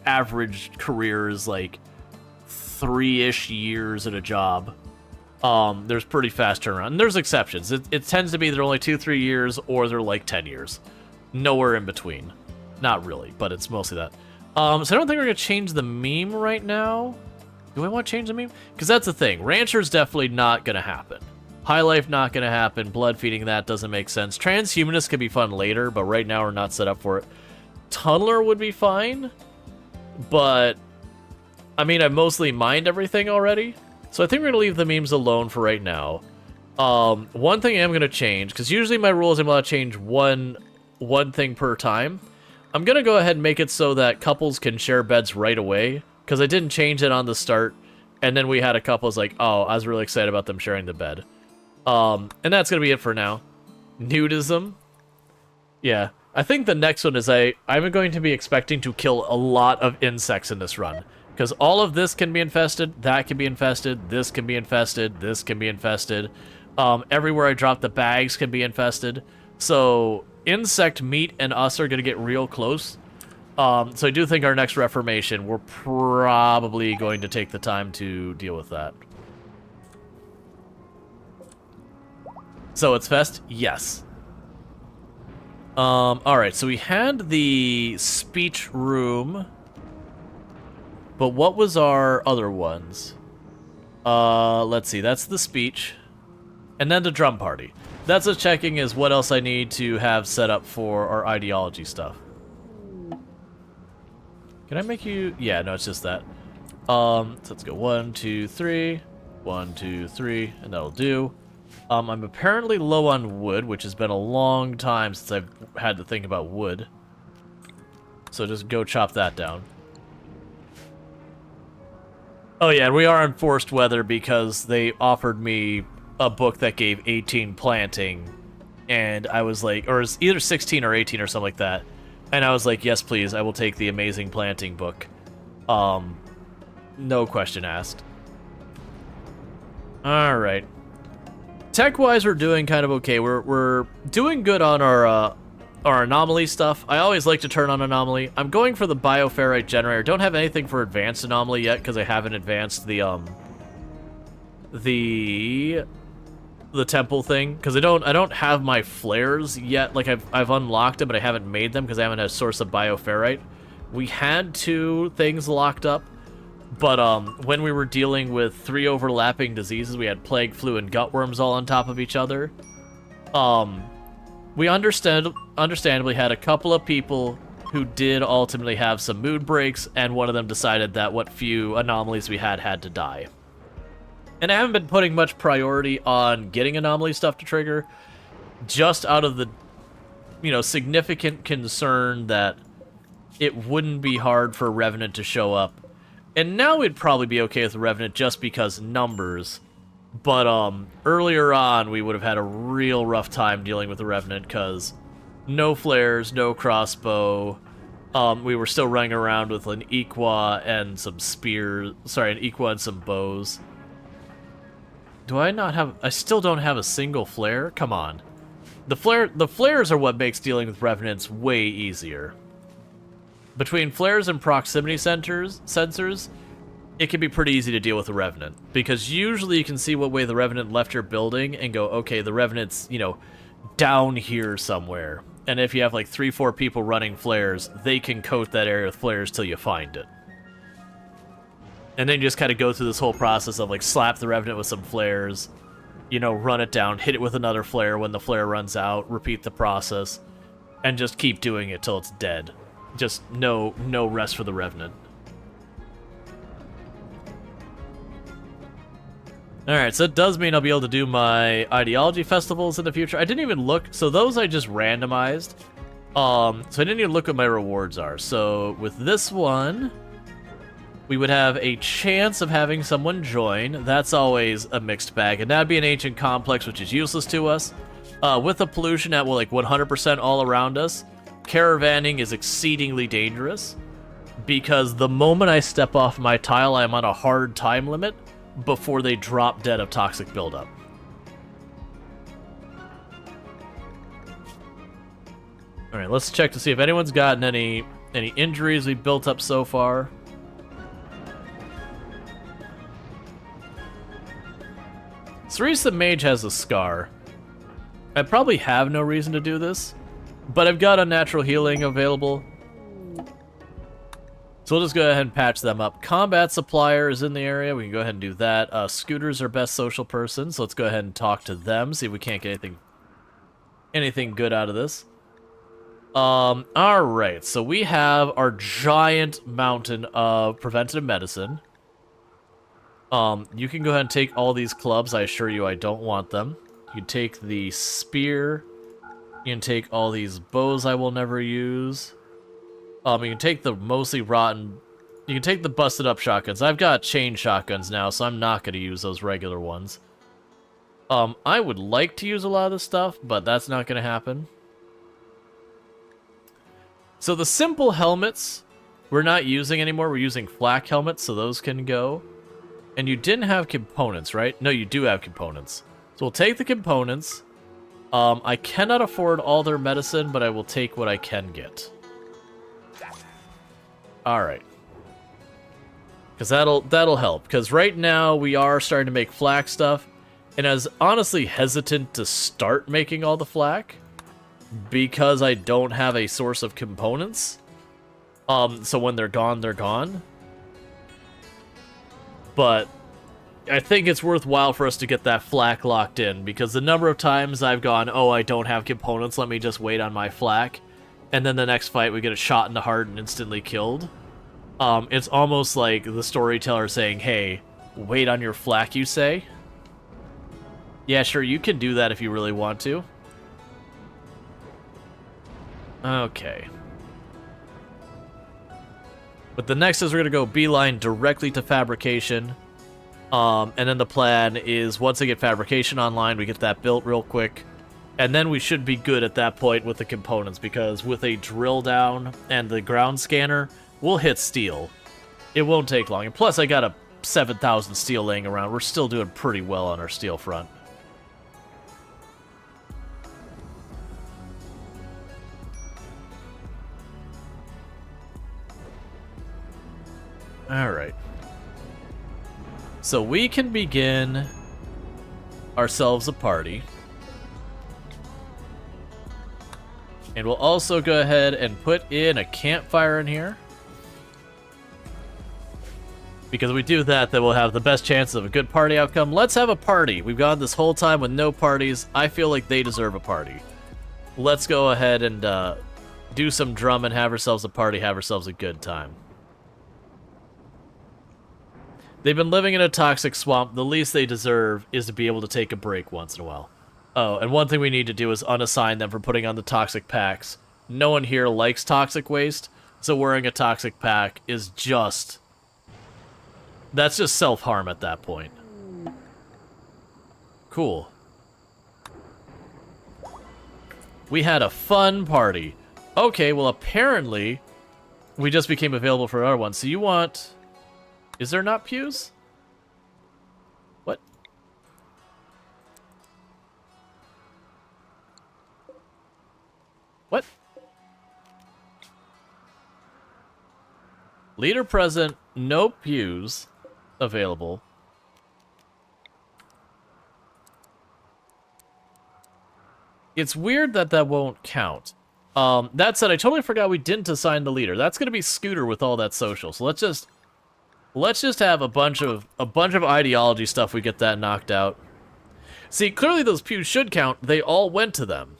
average career is like 3-ish years at a job. There's pretty fast turnaround. And there's exceptions. It tends to be they're only 2-3 years, or they're like 10 years. Nowhere in between. Not really, but it's mostly that. So I don't think we're gonna change the meme right now. Do I want to change the meme? Because that's the thing. Rancher's definitely not gonna happen. High Life not gonna happen. Blood feeding that doesn't make sense. Transhumanist could be fun later, but right now we're not set up for it. Tunneler would be fine, but I mean, I mostly mined everything already, so I think we're gonna leave the memes alone for right now. One thing I am gonna change, because usually my rule is I'm allowed to change one thing per time. I'm gonna go ahead and make it so that couples can share beds right away, because I didn't change it on the start, and then we had a couple's like, oh, I was really excited about them sharing the bed. And that's gonna be it for now. Nudism. Yeah, I think the next one is I'm going to be expecting to kill a lot of insects in this run. Because all of this can be infested, that can be infested, this can be infested, this can be infested. Everywhere I drop the bags can be infested. So insect meat and us are going to get real close. So I do think our next reformation, we're probably going to take the time to deal with that. So it's fest? Yes. Alright, so we had the speech room. But what was our other ones? Let's see, that's the speech. And then the drum party. That's what's checking is what else I need to have set up for our ideology stuff. Can I make you... Yeah, no, it's just that. So let's go 1, 2, 3. 1, 2, 3, and that'll do. I'm apparently low on wood, which has been a long time since I've had to think about wood. So just go chop that down. Oh yeah, and we are in forced weather because they offered me a book that gave 18 planting, and I was like, or it's either 16 or 18 or something like that, and I was like, yes please, I will take the amazing planting book. No question asked. Alright. Tech-wise, we're doing kind of okay. We're doing good on our anomaly stuff. I always like to turn on anomaly. I'm going for the bioferrite generator. Don't have anything for advanced anomaly yet because I haven't advanced the temple thing, because I don't have my flares yet. Like I've unlocked them, but I haven't made them because I haven't had a source of bioferrite. We had 2 things locked up, but when we were dealing with 3 overlapping diseases, we had plague, flu, and gutworms all on top of each other. We understandably had a couple of people who did ultimately have some mood breaks, and one of them decided that what few anomalies we had to die. And I haven't been putting much priority on getting anomaly stuff to trigger, just out of the, significant concern that it wouldn't be hard for Revenant to show up. And now we'd probably be okay with Revenant just because numbers. But earlier on, we would have had a real rough time dealing with the Revenant because no flares, no crossbow. We were still running around with an Equa and some spears. Sorry, an Equa and some bows. Do I not have... I still don't have a single flare? Come on. The flares are what makes dealing with Revenants way easier. Between flares and proximity sensors, it can be pretty easy to deal with the Revenant, because usually you can see what way the Revenant left your building and go, okay, the Revenant's, down here somewhere. And if you have like 3-4 people running flares, they can coat that area with flares till you find it. And then you just kind of go through this whole process of like slap the Revenant with some flares, run it down, hit it with another flare when the flare runs out, repeat the process, and just keep doing it till it's dead. Just no rest for the Revenant. Alright, so it does mean I'll be able to do my ideology festivals in the future. I didn't even look, so those I just randomized. So I didn't even look what my rewards are. So with this one, we would have a chance of having someone join. That's always a mixed bag, and that'd be an ancient complex, which is useless to us. With the pollution at, 100% all around us, caravanning is exceedingly dangerous, because the moment I step off my tile, I'm on a hard time limit before they drop dead of toxic buildup. All right, let's check to see if anyone's gotten any injuries we built up so far. Cerise the Mage has a scar. I probably have no reason to do this, but I've got unnatural healing available. So we'll just go ahead and patch them up. Combat Supplier is in the area. We can go ahead and do that. Scooter's our best social person, so let's go ahead and talk to them, see if we can't get anything good out of this. Alright, so we have our giant mountain of preventative medicine. You can go ahead and take all these clubs. I assure you I don't want them. You can take the spear. You can take all these bows I will never use. You can take the mostly rotten... You can take the busted up shotguns. I've got chain shotguns now, so I'm not going to use those regular ones. I would like to use a lot of this stuff, but that's not going to happen. So the simple helmets, we're not using anymore. We're using flak helmets, so those can go. And you didn't have components, right? No, you do have components. So we'll take the components. I cannot afford all their medicine, but I will take what I can get. Alright. Because that'll help. Because right now we are starting to make flak stuff. And I was honestly hesitant to start making all the flak. Because I don't have a source of components. So when they're gone, they're gone. But I think it's worthwhile for us to get that flak locked in, because the number of times I've gone, oh, I don't have components, let me just wait on my flak, and then the next fight we get a shot in the heart and instantly killed. It's almost like the storyteller saying, hey, wait on your flak, you say? Yeah, sure, you can do that if you really want to. Okay. But the next is we're going to go beeline directly to fabrication. And then the plan is once I get fabrication online, we get that built real quick. And then we should be good at that point with the components, because with a drill down and the ground scanner, we'll hit steel. It won't take long. And plus, I got a 7,000 steel laying around. We're still doing pretty well on our steel front. Alright. So we can begin ourselves a party. And we'll also go ahead and put in a campfire in here. Because if we do that, then we'll have the best chance of a good party outcome. Let's have a party. We've gone this whole time with no parties. I feel like they deserve a party. Let's go ahead and do some drum and have ourselves a party, have ourselves a good time. They've been living in a toxic swamp. The least they deserve is to be able to take a break once in a while. Oh, and one thing we need to do is unassign them for putting on the toxic packs. No one here likes toxic waste, so wearing a toxic pack is just... That's just self-harm at that point. Cool. We had a fun party. Okay, well apparently we just became available for our one. So you want... Is there not pews? What? What? Leader present, no pews available. It's weird that that won't count. That said, I totally forgot we didn't assign the leader. That's gonna be Scooter with all that social. So let's just have a bunch of ideology stuff. We get that knocked out. See, clearly those pews should count. They all went to them.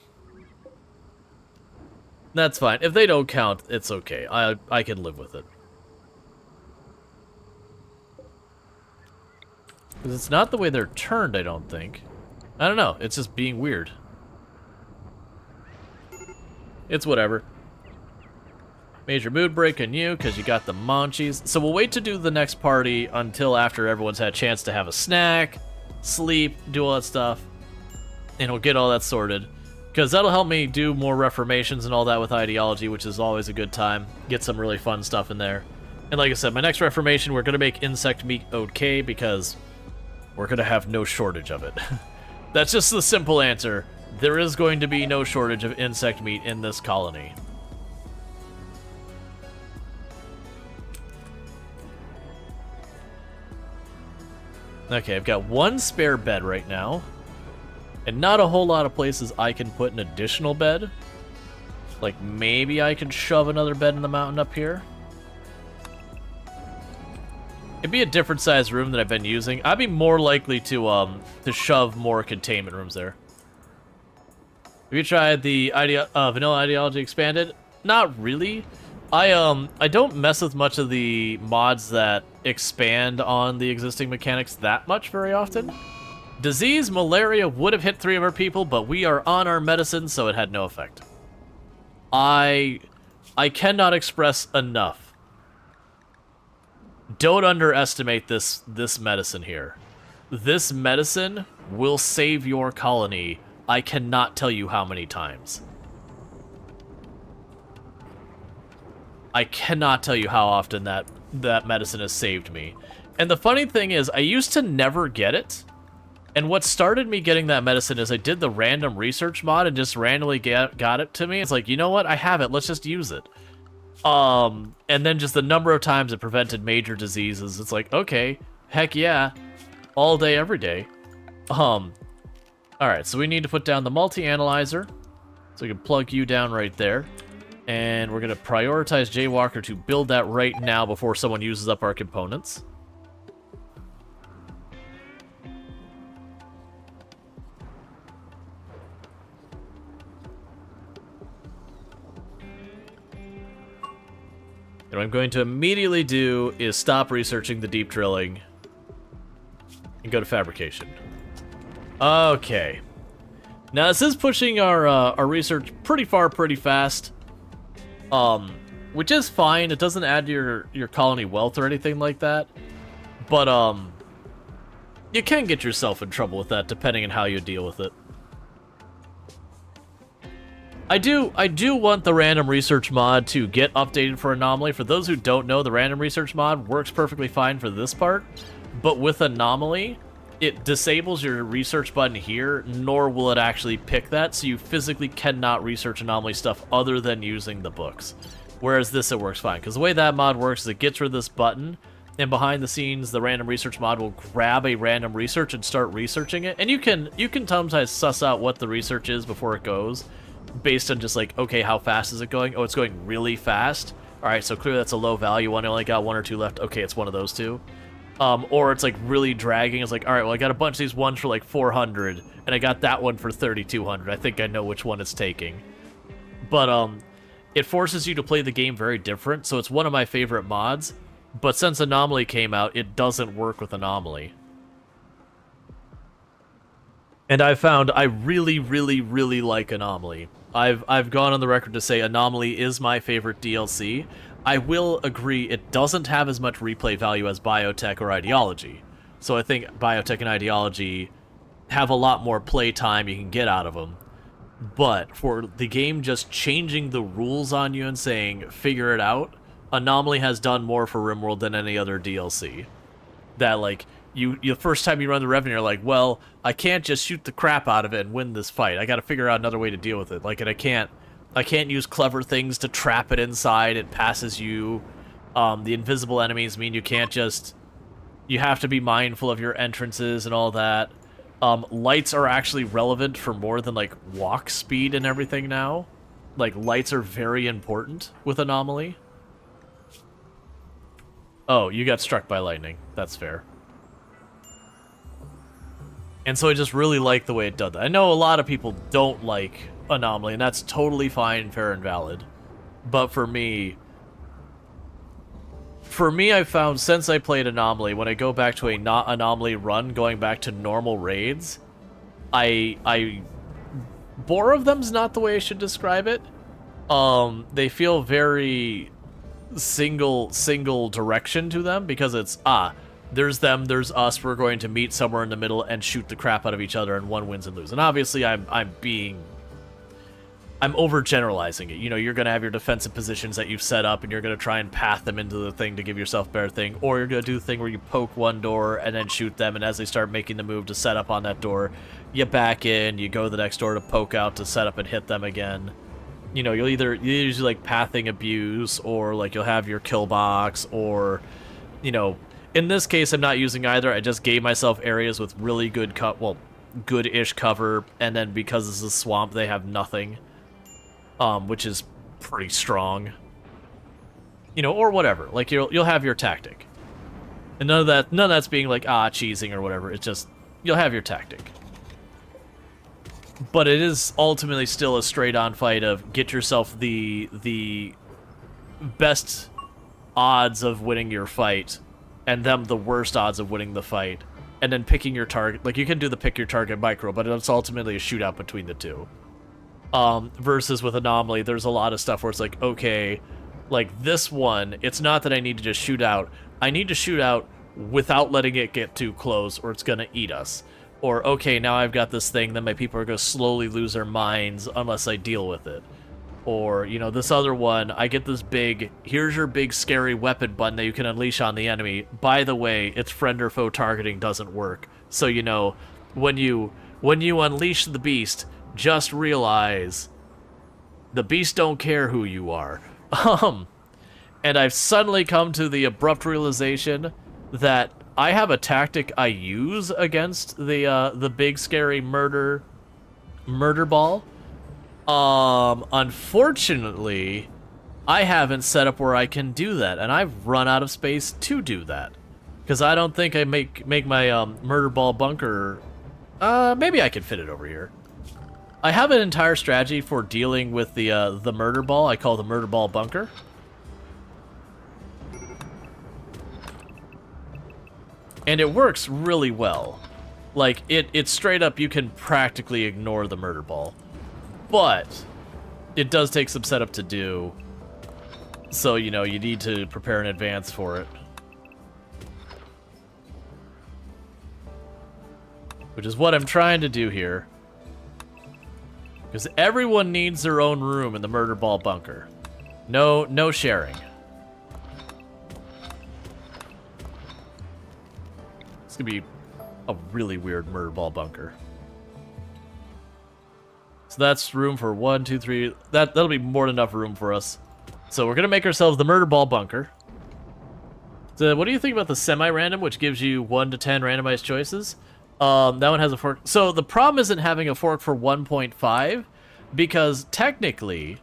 That's fine. If they don't count, it's okay. I can live with it. Because it's not the way they're turned, I don't think. I don't know. It's just being weird. It's whatever. Major mood break on you, because you got the munchies. So we'll wait to do the next party until after everyone's had a chance to have a snack, sleep, do all that stuff. And we'll get all that sorted. Because that'll help me do more reformations and all that with ideology, which is always a good time. Get some really fun stuff in there. And like I said, my next reformation, we're going to make insect meat okay, because we're going to have no shortage of it. That's just the simple answer. there is going to be no shortage of insect meat in this colony. Okay, I've got one spare bed right now, and not a whole lot of places I can put an additional bed. Like, maybe I can shove another bed in the mountain up here. It'd be a different size room than I've been using. I'd be more likely to shove more containment rooms there. Have you tried the Vanilla Ideology Expanded? Not really. I don't mess with much of the mods that expand on the existing mechanics that much very often. Disease, malaria would have hit 3 of our people, but we are on our medicine, so it had no effect. I cannot express enough. Don't underestimate this medicine here. This medicine will save your colony. I cannot tell you how many times. I cannot tell you how often that medicine has saved me. And the funny thing is, I used to never get it. And what started me getting that medicine is I did the random research mod and just randomly got it to me. It's like, you know what? I have it. Let's just use it. And then just the number of times it prevented major diseases. It's like, okay, heck yeah. All day, every day. Alright, so we need to put down the multi-analyzer. So we can plug you down right there. And we're going to prioritize Jaywalker to build that right now before someone uses up our components. And what I'm going to immediately do is stop researching the deep drilling and go to fabrication. Okay. Now this is pushing our research pretty far, pretty fast. Which is fine. It doesn't add to your colony wealth or anything like that. But you can get yourself in trouble with that depending on how you deal with it. I do want the random research mod to get updated for Anomaly. For those who don't know, the random research mod works perfectly fine for this part, but with Anomaly, it disables your research button here, nor will it actually pick that, so you physically cannot research Anomaly stuff other than using the books. Whereas this, it works fine, because the way that mod works is it gets rid of this button, and behind the scenes, the random research mod will grab a random research and start researching it, and you can sometimes suss out what the research is before it goes, based on just like, okay, how fast is it going? Oh, it's going really fast. All right, so clearly that's a low value one. I only got 1 or 2 left. Okay, it's one of those 2. Or it's like really dragging. It's like, all right, well, I got a bunch of these ones for like 400, and I got that one for 3,200. I think I know which one it's taking. But it forces you to play the game very different, so it's one of my favorite mods. But since Anomaly came out, it doesn't work with Anomaly. And I've found I really, really, really like Anomaly. I've gone on the record to say Anomaly is my favorite DLC. I will agree it doesn't have as much replay value as Biotech or Ideology. So I think Biotech and Ideology have a lot more play time you can get out of them. But for the game just changing the rules on you and saying, figure it out, Anomaly has done more for RimWorld than any other DLC. That, like, the first time you run the revenue, you're like, well, I can't just shoot the crap out of it and win this fight. I gotta figure out another way to deal with it. Like, and I can't use clever things to trap it inside. It passes you. The invisible enemies mean you can't just... You have to be mindful of your entrances and all that. Lights are actually relevant for more than, like, walk speed and everything now. Like, lights are very important with Anomaly. Oh, you got struck by lightning. That's fair. And so I just really like the way it does that. I know a lot of people don't like Anomaly, and that's totally fine, fair, and valid. But for me, I found since I played Anomaly, when I go back to a not Anomaly run, going back to normal raids, bore of them's not the way I should describe it. They feel very single direction to them, because it's, there's them, there's us, we're going to meet somewhere in the middle and shoot the crap out of each other, and one wins and loses. And obviously I'm overgeneralizing it. You know, you're going to have your defensive positions that you've set up, and you're going to try and path them into the thing to give yourself better thing, or you're going to do the thing where you poke one door and then shoot them, and as they start making the move to set up on that door, you back in, you go to the next door to poke out to set up and hit them again. You know, you'll use like pathing abuse, or like you'll have your kill box, or, you know, in this case I'm not using either. I just gave myself areas with really good good-ish cover, and then because this is a swamp, they have nothing, which is pretty strong. You know, or whatever. Like you'll have your tactic, and none of that's being like cheesing or whatever. It's just you'll have your tactic. But it is ultimately still a straight-on fight of get yourself the best odds of winning your fight, and them the worst odds of winning the fight, and then picking your target. Like, you can do the pick your target micro, but it's ultimately a shootout between the two. Versus with Anomaly, there's a lot of stuff where it's like, okay, like this one, it's not that I need to just shoot out. I need to shoot out without letting it get too close, or it's gonna eat us. Or, okay, now I've got this thing, then my people are going to slowly lose their minds unless I deal with it. Or, you know, this other one, I get this big, here's your big scary weapon button that you can unleash on the enemy. By the way, its friend or foe targeting doesn't work. So, you know, when you unleash the beast, just realize the beast don't care who you are. And I've suddenly come to the abrupt realization that I have a tactic I use against the big scary murder ball. Unfortunately, I haven't set up where I can do that, and I've run out of space to do that, because I don't think I make my murder ball bunker. Maybe I can fit it over here. I have an entire strategy for dealing with the murder ball. I call the murder ball bunker. And it works really well. Like, it's straight up, you can practically ignore the murder ball. But it does take some setup to do. So, you know, you need to prepare in advance for it. Which is what I'm trying to do here. Because everyone needs their own room in the murder ball bunker. No sharing. It's gonna be a really weird murder ball bunker. So that's room for 1, 2, 3. That'll be more than enough room for us. So we're gonna make ourselves the murder ball bunker. So what do you think about the semi-random, which gives you 1 to 10 randomized choices? That one has a fork. So the problem isn't having a fork for 1.5, because technically,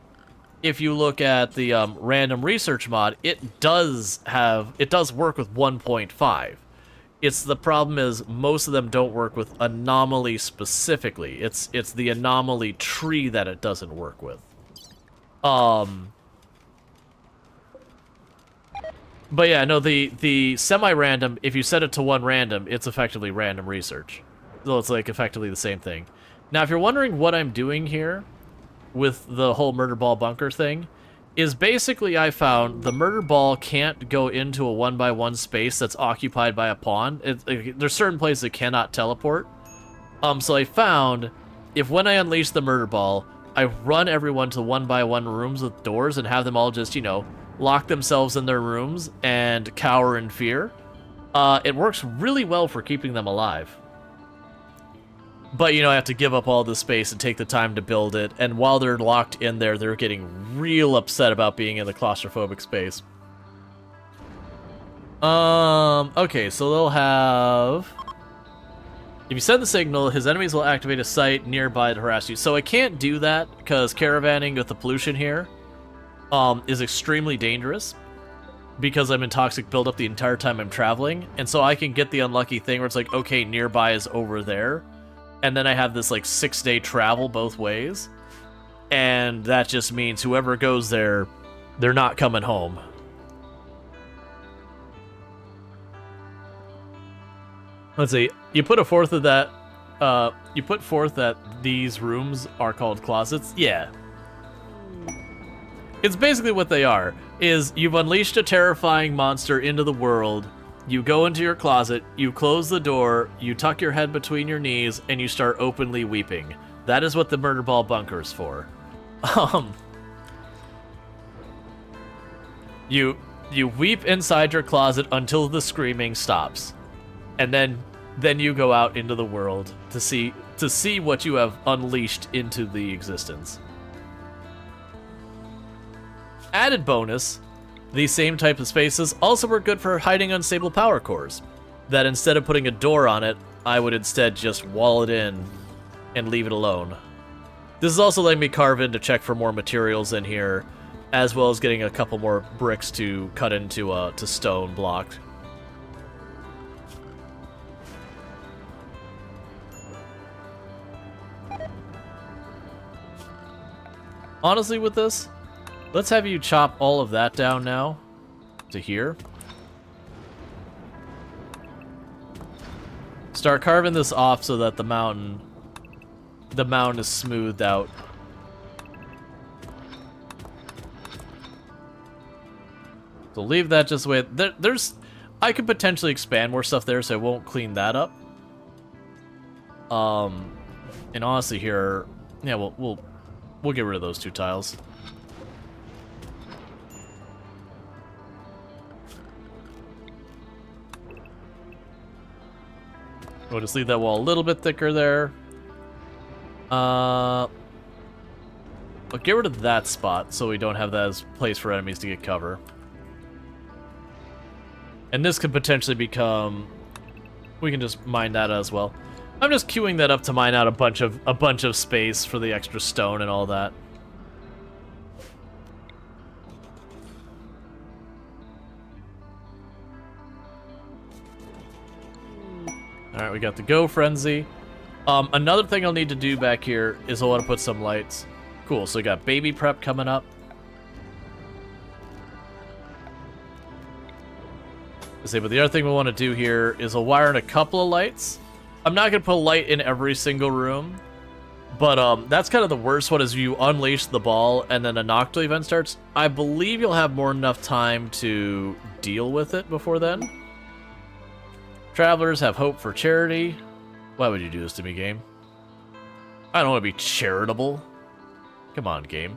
if you look at the random research mod, it does work with 1.5. It's the problem is most of them don't work with anomaly specifically. It's the anomaly tree that it doesn't work with. But yeah, no, the semi-random, if you set it to 1 random, it's effectively random research. So it's like effectively the same thing. Now, if you're wondering what I'm doing here with the whole murder ball bunker thing, is basically I found the murder ball can't go into a 1x1 space that's occupied by a pawn. There's certain places it cannot teleport. So I found if when I unleash the murder ball, I run everyone to 1x1 rooms with doors and have them all just, you know, lock themselves in their rooms and cower in fear. It works really well for keeping them alive. But, you know, I have to give up all the space and take the time to build it, and while they're locked in there, they're getting real upset about being in the claustrophobic space. Okay, so they'll have... If you send the signal, his enemies will activate a site nearby to harass you. So I can't do that, because caravanning with the pollution here is extremely dangerous, because I'm in toxic buildup the entire time I'm traveling, and so I can get the unlucky thing where it's like, okay, nearby is over there. And then I have this, like, 6-day travel both ways. And that just means whoever goes there, they're not coming home. Let's see. You put forth that these rooms are called closets? Yeah. It's basically what they are. Is you've unleashed a terrifying monster into the world. You go into your closet, you close the door, you tuck your head between your knees, and you start openly weeping. That is what the murder ball bunker is for. You weep inside your closet until the screaming stops. And then then you go out into the world to see what you have unleashed into the existence. Added bonus, these same type of spaces also work good for hiding unstable power cores. That instead of putting a door on it, I would instead just wall it in and leave it alone. This is also letting me carve in to check for more materials in here, as well as getting a couple more bricks to cut into to stone block. Honestly, with this, let's have you chop all of that down now to here. Start carving this off so that the mountain is smoothed out. So leave that just the way. I could potentially expand more stuff there, so I won't clean that up. And honestly, here, yeah, we'll get rid of those 2 tiles. We'll just leave that wall a little bit thicker there. But get rid of that spot so we don't have that as a place for enemies to get cover. And this could potentially become... We can just mine that as well. I'm just queuing that up to mine out a bunch of space for the extra stone and all that. Alright, we got the Go Frenzy. Another thing I'll need to do back here is I'll want to put some lights. Cool, so we got baby prep coming up. But the other thing we want to do here is I'll wire in a couple of lights. I'm not going to put a light in every single room, but that's kind of the worst one is you unleash the ball and then a Nocto event starts. I believe you'll have more than enough time to deal with it before then. Travelers have hope for charity. Why would you do this to me, game? I don't want to be charitable. Come on, game.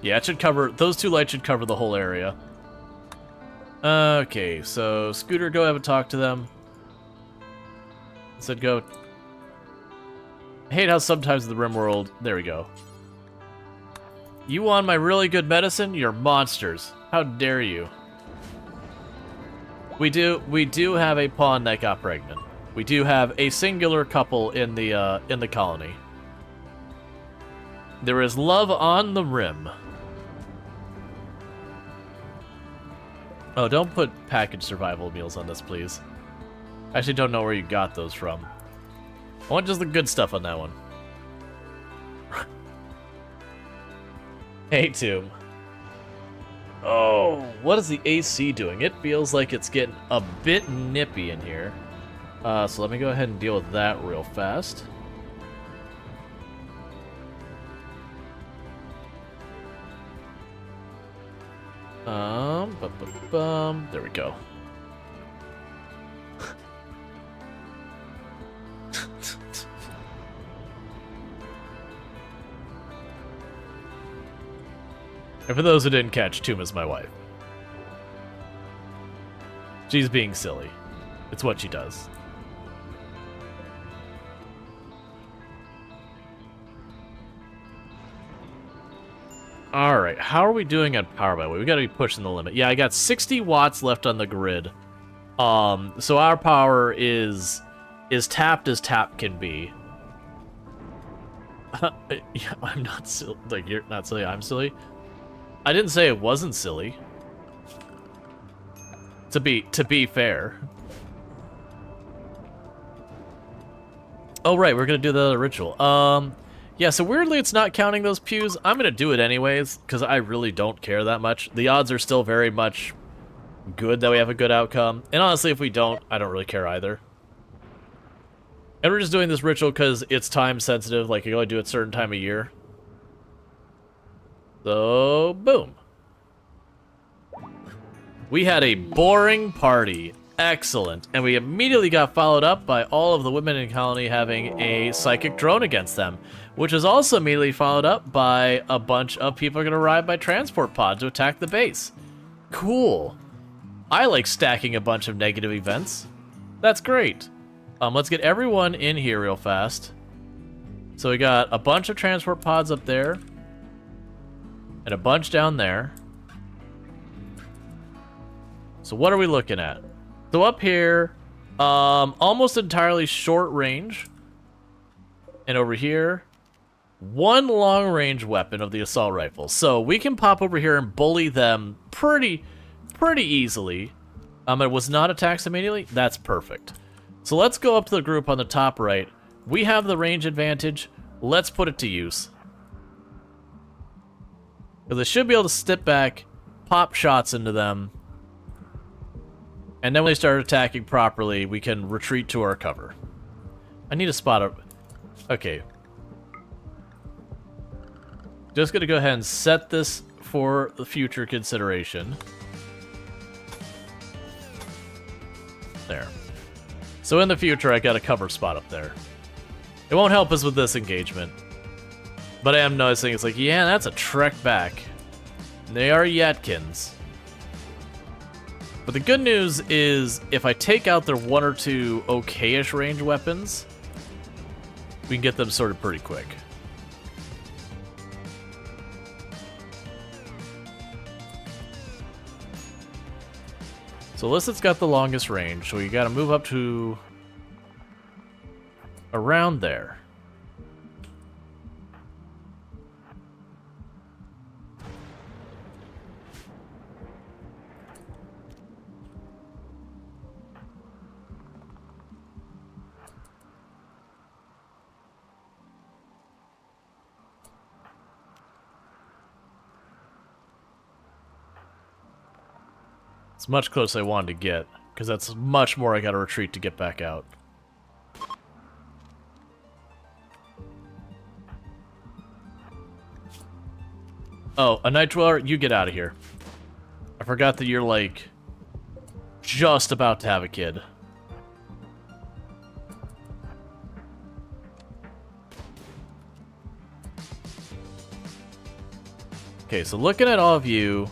Yeah, it should cover... Those 2 lights should cover the whole area. Okay, so Scooter, go have a talk to them. Said go... I hate how sometimes in the RimWorld... There we go. You want my really good medicine? You're monsters. How dare you? We do have a pawn that got pregnant. We do have a singular couple in the colony. There is love on the rim. Oh, don't put packaged survival meals on this, please. I actually don't know where you got those from. I want just the good stuff on that one. Hey, Tomb. Oh, what is the AC doing? It feels like it's getting a bit nippy in here. So let me go ahead and deal with that real fast. There we go. And for those who didn't catch, Tomb is my wife. She's being silly. It's what she does. Alright, how are we doing on power, by the way? We gotta be pushing the limit. Yeah, I got 60 watts left on the grid. So our power is tapped as tap can be. Yeah, I'm not silly. Like, you're not silly, I'm silly. I didn't say it wasn't silly. To be fair. Oh, right, we're gonna do the other ritual. Yeah, so weirdly it's not counting those pews. I'm gonna do it anyways, because I really don't care that much. The odds are still very much good that we have a good outcome. And honestly, if we don't, I don't really care either. And we're just doing this ritual because it's time sensitive, like you only do it a certain time of year. So, boom. We had a boring party. Excellent. And we immediately got followed up by all of the women in Colony having a psychic drone against them, which was also immediately followed up by a bunch of people going to arrive by transport pod to attack the base. Cool. I like stacking a bunch of negative events. That's great. Let's get everyone in here real fast. So we got a bunch of transport pods up there. And a bunch down there. So what are we looking at? So up here, almost entirely short range. And over here, one long range weapon of the assault rifle. So we can pop over here and bully them pretty easily. It was not attacked immediately. That's perfect. So let's go up to the group on the top right. We have the range advantage. Let's put it to use. Because they should be able to step back, pop shots into them, and then when they start attacking properly, we can retreat to our cover. I need a spot up. Okay. Just gonna go ahead and set this for the future consideration. There. So in the future, I got a cover spot up there. It won't help us with this engagement. But I am noticing it's like, yeah, that's a trek back. They are Yatkins. But the good news is, if I take out their one or two okay-ish range weapons, we can get them sorted pretty quick. So Illicit's got the longest range, so we gotta move up to around there. It's much closer I wanted to get, because that's much more I gotta retreat to get back out. Oh, a Night Dweller, you get out of here. I forgot that you're, like, just about to have a kid. Okay, so looking at all of you...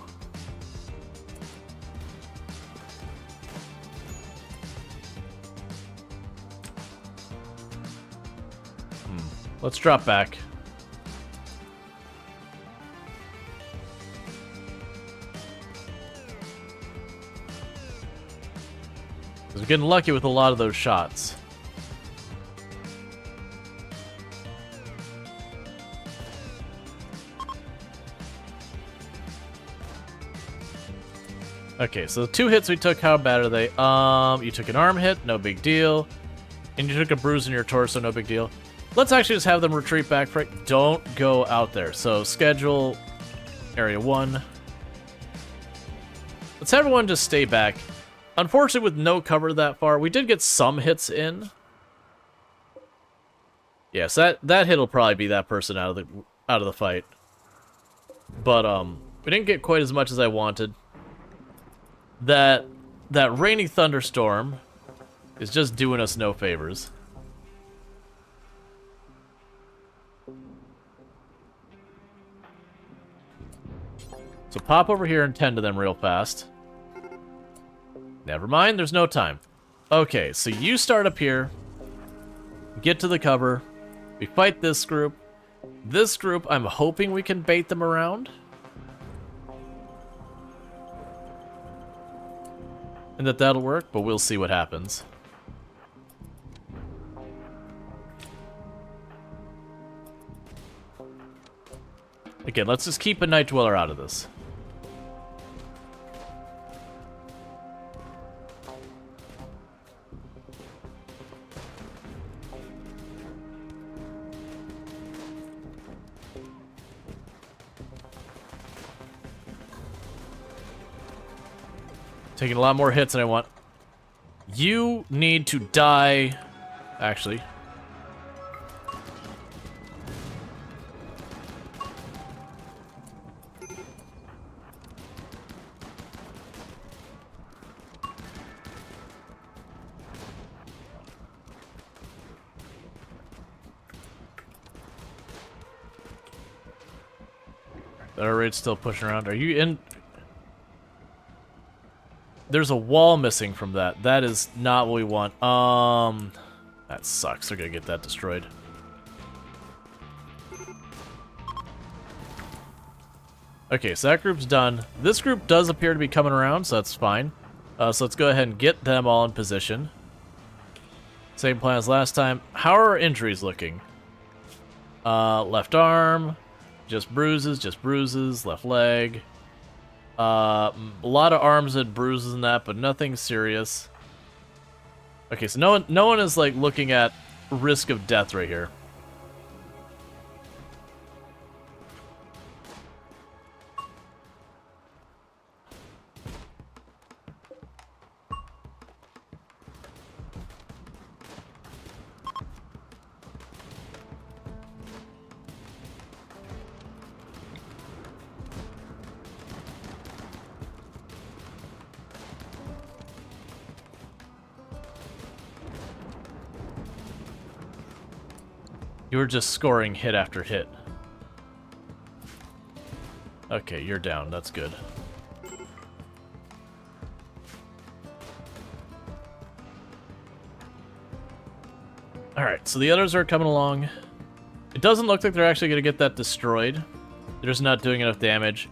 Let's drop back. Because we're getting lucky with a lot of those shots. Okay, so the 2 hits we took, how bad are they? You took an arm hit, no big deal. And you took a bruise in your torso, no big deal. Let's actually just have them retreat back. Don't go out there. So schedule area 1. Let's have everyone just stay back. Unfortunately, with no cover that far, we did get some hits in. Yes, that hit will probably be that person out of the fight. But we didn't get quite as much as I wanted. That rainy thunderstorm is just doing us no favors. So pop over here and tend to them real fast. Never mind, there's no time. Okay, so you start up here. Get to the cover. We fight this group. This group, I'm hoping we can bait them around. And that'll work, but we'll see what happens. Again, let's just keep a Night Dweller out of this. Taking a lot more hits than I want. You need to die. Actually. Our rate's still pushing around. Are you in? there's a wall missing from that. That is not what we want. That sucks. They're gonna get that destroyed. Okay, so that group's done. This group does appear to be coming around, so that's fine. So let's go ahead and get them all in position. Same plan as last time. How are our injuries looking? Left arm, just bruises, left leg. A lot of arms and bruises and that, but nothing serious. Okay, so no one is like looking at risk of death right here. You were just scoring hit after hit. Okay, you're down. That's good. Alright, so the others are coming along. It doesn't look like they're actually going to get that destroyed. They're just not doing enough damage.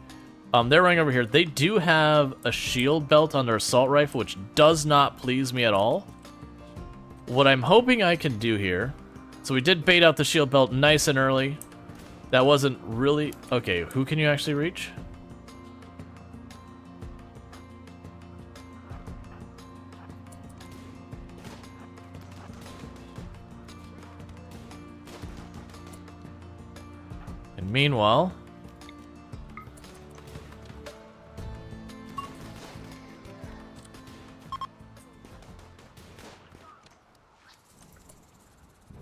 They're running over here. They do have a shield belt on their assault rifle, which does not please me at all. What I'm hoping I can do here... So we did bait out the shield belt nice and early. That wasn't really... Okay, who can you actually reach? And meanwhile...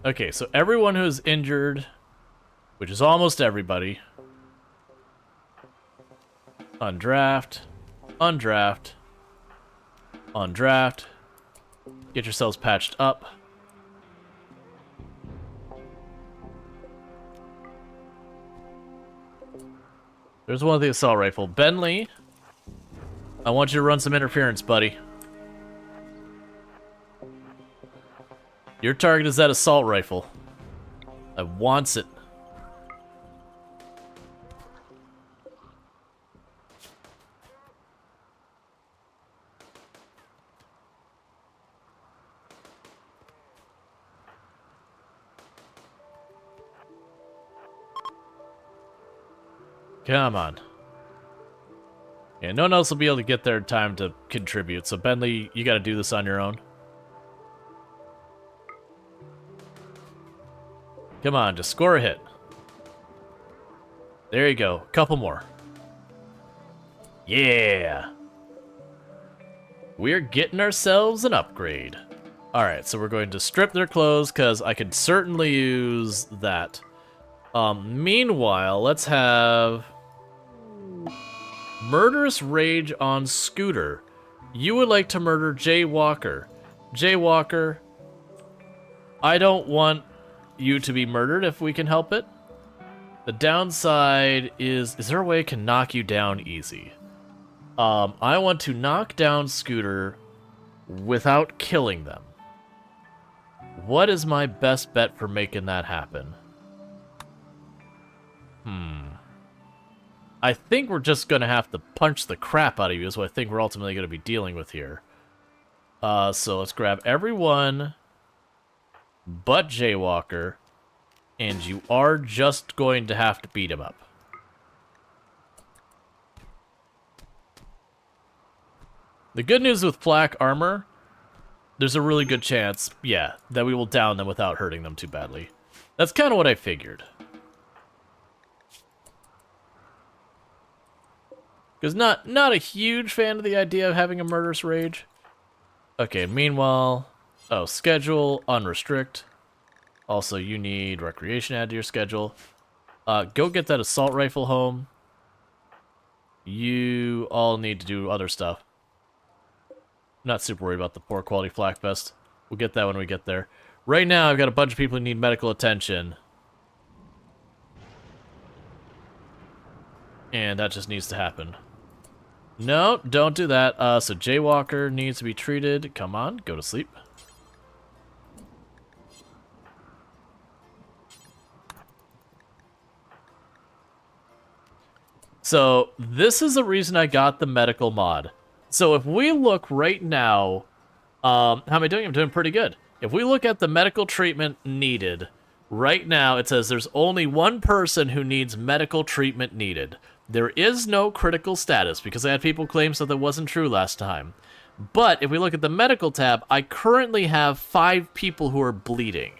Okay, so everyone who's injured, which is almost everybody, undraft, undraft, undraft, get yourselves patched up. There's one with the assault rifle. Bentley, I want you to run some interference, buddy. Your target is that assault rifle. I wants it. Come on. Yeah, no one else will be able to get there in time to contribute, so Bentley, you gotta do this on your own. Come on, just score a hit. There you go. Couple more. Yeah. We're getting ourselves an upgrade. Alright, so we're going to strip their clothes, because I could certainly use that. Meanwhile, let's have... Murderous Rage on Scooter. You would like to murder Jay Walker. Jay Walker, I don't want you to be murdered if we can help it. The downside is there a way I can knock you down easy? I want to knock down Scooter without killing them. What is my best bet for making that happen? I think we're just gonna have to punch the crap out of you is what I think we're ultimately gonna be dealing with here. So let's grab everyone but Jaywalker, and you are just going to have to beat him up. The good news with flak armor, there's a really good chance, yeah, that we will down them without hurting them too badly. That's kind of what I figured. Because not a huge fan of the idea of having a murderous rage. Okay, meanwhile... Oh, schedule, unrestrict. Also, you need recreation added to your schedule. Go get that assault rifle home. You all need to do other stuff. Not super worried about the poor quality flak vest. We'll get that when we get there. Right now, I've got a bunch of people who need medical attention. And that just needs to happen. No, don't do that. So Jaywalker needs to be treated. Come on, go to sleep. So this is the reason I got the medical mod. So if we look right now, how am I doing? I'm doing pretty good. If we look at the medical treatment needed, right now it says there's only one person who needs medical treatment needed. There is no critical status, because I had people claim so that wasn't true last time. But if we look at the medical tab, I currently have 5 people who are bleeding.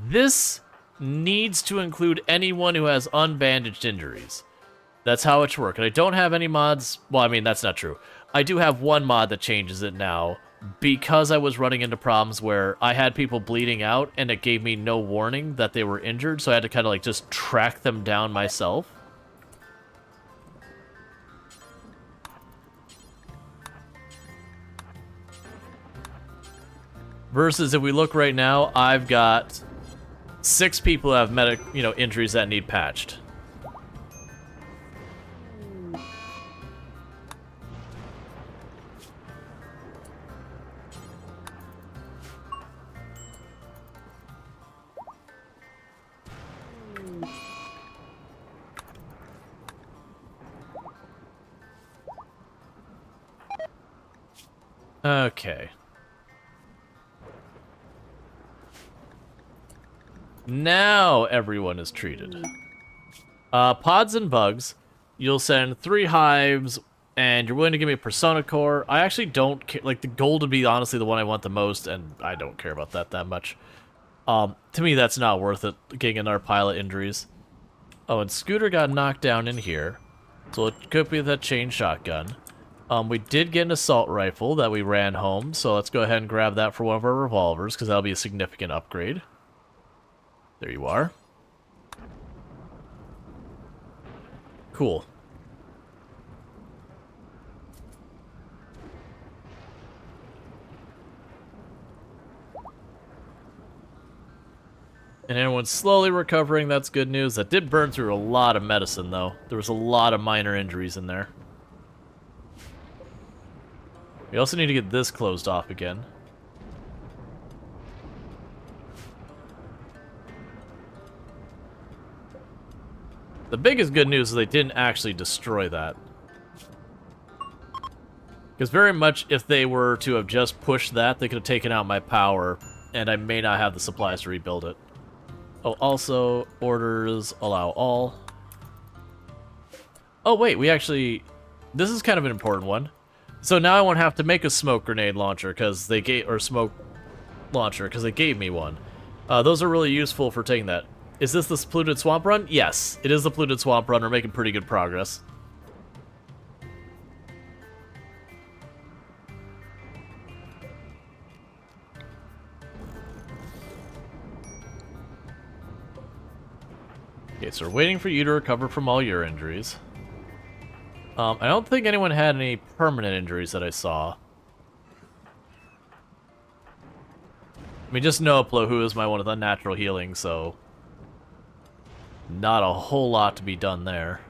This needs to include anyone who has unbandaged injuries. That's how it works. And I don't have any mods. Well, I mean, that's not true. I do have one mod that changes it now, because I was running into problems where I had people bleeding out and it gave me no warning that they were injured, so I had to kind of like just track them down myself. Versus if we look right now, I've got 6 people who have injuries that need patched. Okay. Now everyone is treated. Pods and bugs. You'll send 3 hives, and you're willing to give me a persona core. I actually don't care. Like, the gold would be honestly the one I want the most, and I don't care about that much. To me, that's not worth it, getting another pile of injuries. Oh, and Scooter got knocked down in here, so it could be that chain shotgun. We did get an assault rifle that we ran home, so let's go ahead and grab that for one of our revolvers, because that'll be a significant upgrade. There you are. Cool. And everyone's slowly recovering, that's good news. That did burn through a lot of medicine, though. There was a lot of minor injuries in there. We also need to get this closed off again. The biggest good news is they didn't actually destroy that. Because very much if they were to have just pushed that, they could have taken out my power, and I may not have the supplies to rebuild it. Oh, also, orders allow all. Oh, wait, we actually... This is kind of an important one. So now I won't have to make a smoke grenade launcher, because they gave... Or smoke launcher, because they gave me one. Those are really useful for taking that. Is this the polluted swamp run? Yes, it is the polluted swamp run. We're making pretty good progress. Okay, so we're waiting for you to recover from all your injuries. I don't think anyone had any permanent injuries that I saw. I mean, just Noaplo, who is my one with unnatural healing, so... Not a whole lot to be done there.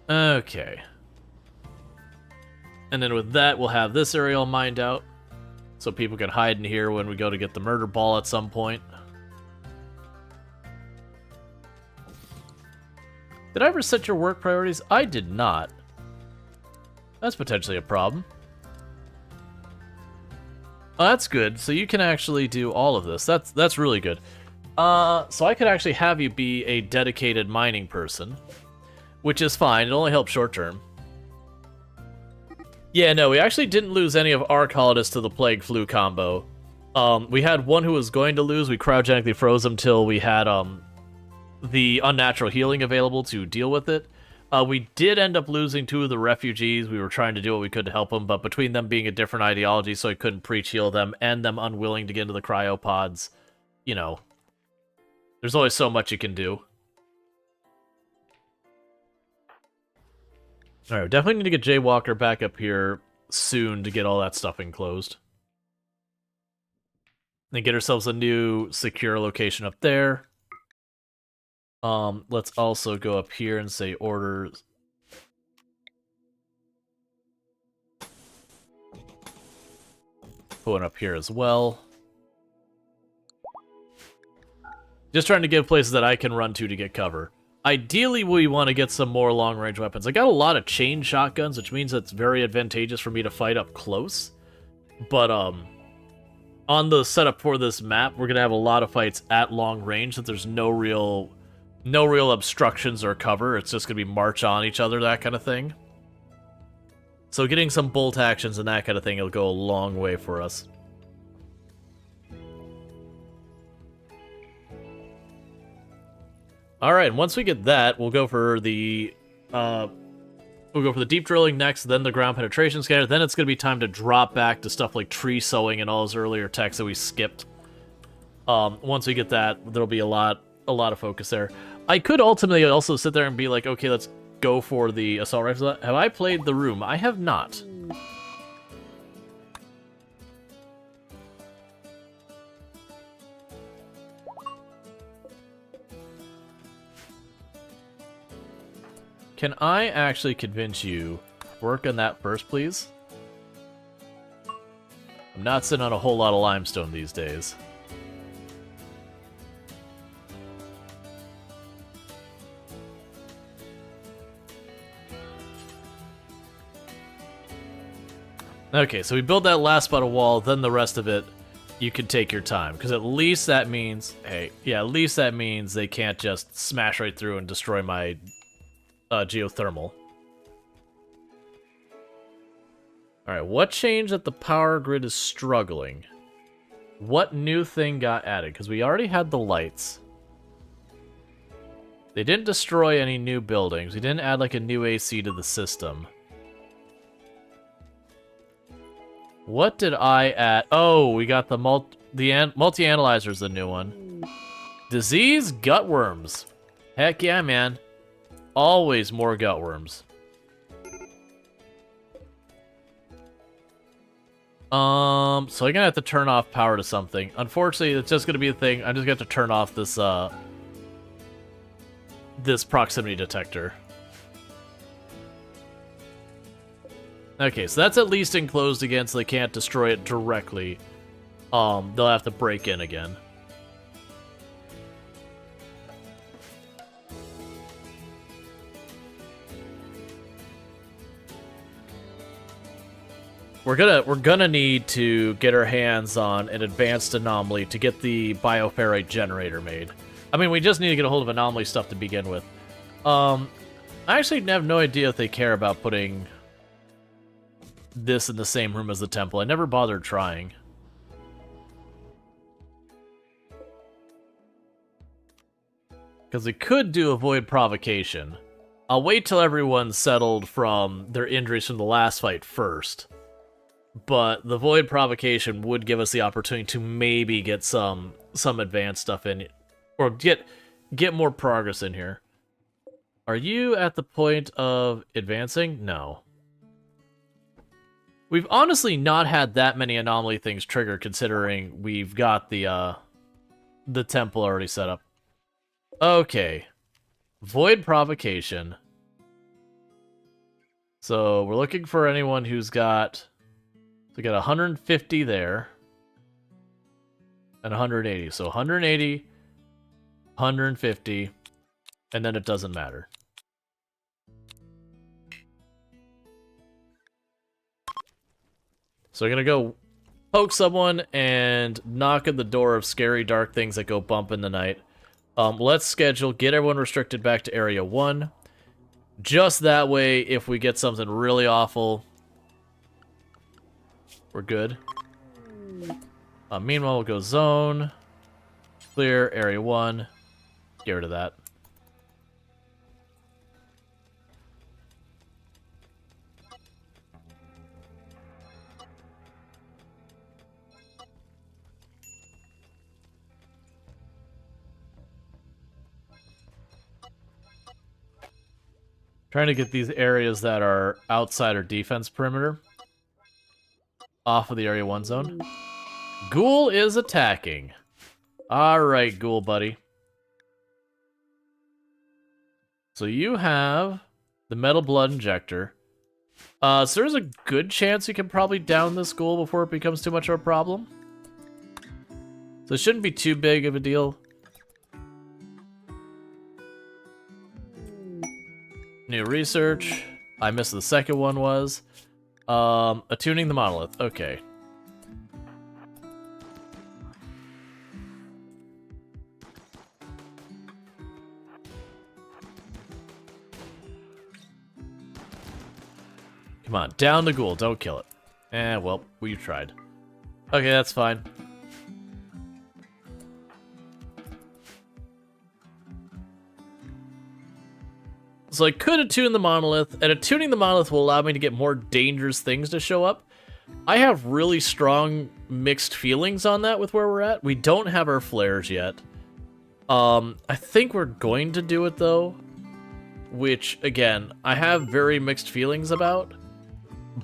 Okay. And then with that, we'll have this area all mined out, so people can hide in here when we go to get the murder ball at some point. Did I ever set your work priorities? I did not. That's potentially a problem. Oh, that's good. So you can actually do all of this. That's really good. So I could actually have you be a dedicated mining person, which is fine. It only helps short term. Yeah, no, we actually didn't lose any of our colonists to the Plague Flu combo. We had one who was going to lose. We cryogenically froze him till we had the unnatural healing available to deal with it. We did end up losing 2 of the refugees. We were trying to do what we could to help them, but between them being a different ideology, so I couldn't pre-heal them, and them unwilling to get into the cryopods, you know, there's always so much you can do. Alright, we definitely need to get Jaywalker back up here soon to get all that stuff enclosed. And get ourselves a new secure location up there. Let's also go up here and say orders. Put one up here as well. Just trying to give places that I can run to get cover. Ideally, we want to get some more long-range weapons. I got a lot of chain shotguns, which means it's very advantageous for me to fight up close. But, on the setup for this map, we're going to have a lot of fights at long range, that there's no real obstructions or cover. It's just going to be march on each other, that kind of thing. So getting some bolt actions and that kind of thing will go a long way for us. All right, once we get that, we'll go for the deep drilling next, then the ground penetration scanner. Then it's going to be time to drop back to stuff like tree sowing and all those earlier techs that we skipped. Once we get that, there'll be a lot of focus there. I could ultimately also sit there and be like, okay, let's go for the assault rifle. Have I played the room? I have not. Can I actually convince you? Work on that first, please. I'm not sitting on a whole lot of limestone these days. Okay, so we build that last spot of wall, then the rest of it, you can take your time. Because at least that means, hey, yeah, at least that means they can't just smash right through and destroy my geothermal. Alright, what changed that the power grid is struggling? What new thing got added? Because we already had the lights. They didn't destroy any new buildings. We didn't add like a new AC to the system. What did I add? Oh, we got the multi-analyzer's the new one. Disease gutworms. Heck yeah, man. Always more gutworms. So I'm gonna have to turn off power to something. Unfortunately, it's just gonna be a thing. I'm just gonna have to turn off this this proximity detector. Okay, so that's at least enclosed again, so they can't destroy it directly. They'll have to break in again. We're gonna need to get our hands on an advanced anomaly to get the bioferrite generator made. I mean, we just need to get a hold of anomaly stuff to begin with. I actually have no idea if they care about putting this in the same room as the temple. I never bothered trying. Because we could do avoid provocation. I'll wait till everyone's settled from their injuries from the last fight first. But the void provocation would give us the opportunity to maybe get some advanced stuff in, or get more progress in here. Are you at the point of advancing? No. We've honestly not had that many anomaly things trigger, considering we've got the temple already set up. Okay. Void provocation. So we're looking for anyone who's got... So we got 150 there. And 180. So 180, 150, and then it doesn't matter. So we're gonna go poke someone and knock at the door of scary dark things that go bump in the night. Let's schedule, get everyone restricted back to Area 1. Just that way, if we get something really awful, we're good. Meanwhile, we'll go zone. Clear Area 1. Get rid of that. Trying to get these areas that are outside our defense perimeter off of the Area 1 zone. Ghoul is attacking. Alright, Ghoul buddy. So you have the metal blood injector. So there's a good chance you can probably down this Ghoul before it becomes too much of a problem. So it shouldn't be too big of a deal. New research. I missed the second one was. Attuning the monolith. Okay. Come on, down the Ghoul, don't kill it. Well, we tried. Okay, that's fine. So I could attune the monolith, and attuning the monolith will allow me to get more dangerous things to show up. I have really strong mixed feelings on that with where we're at. We don't have our flares yet. I think we're going to do it though, which again, I have very mixed feelings about.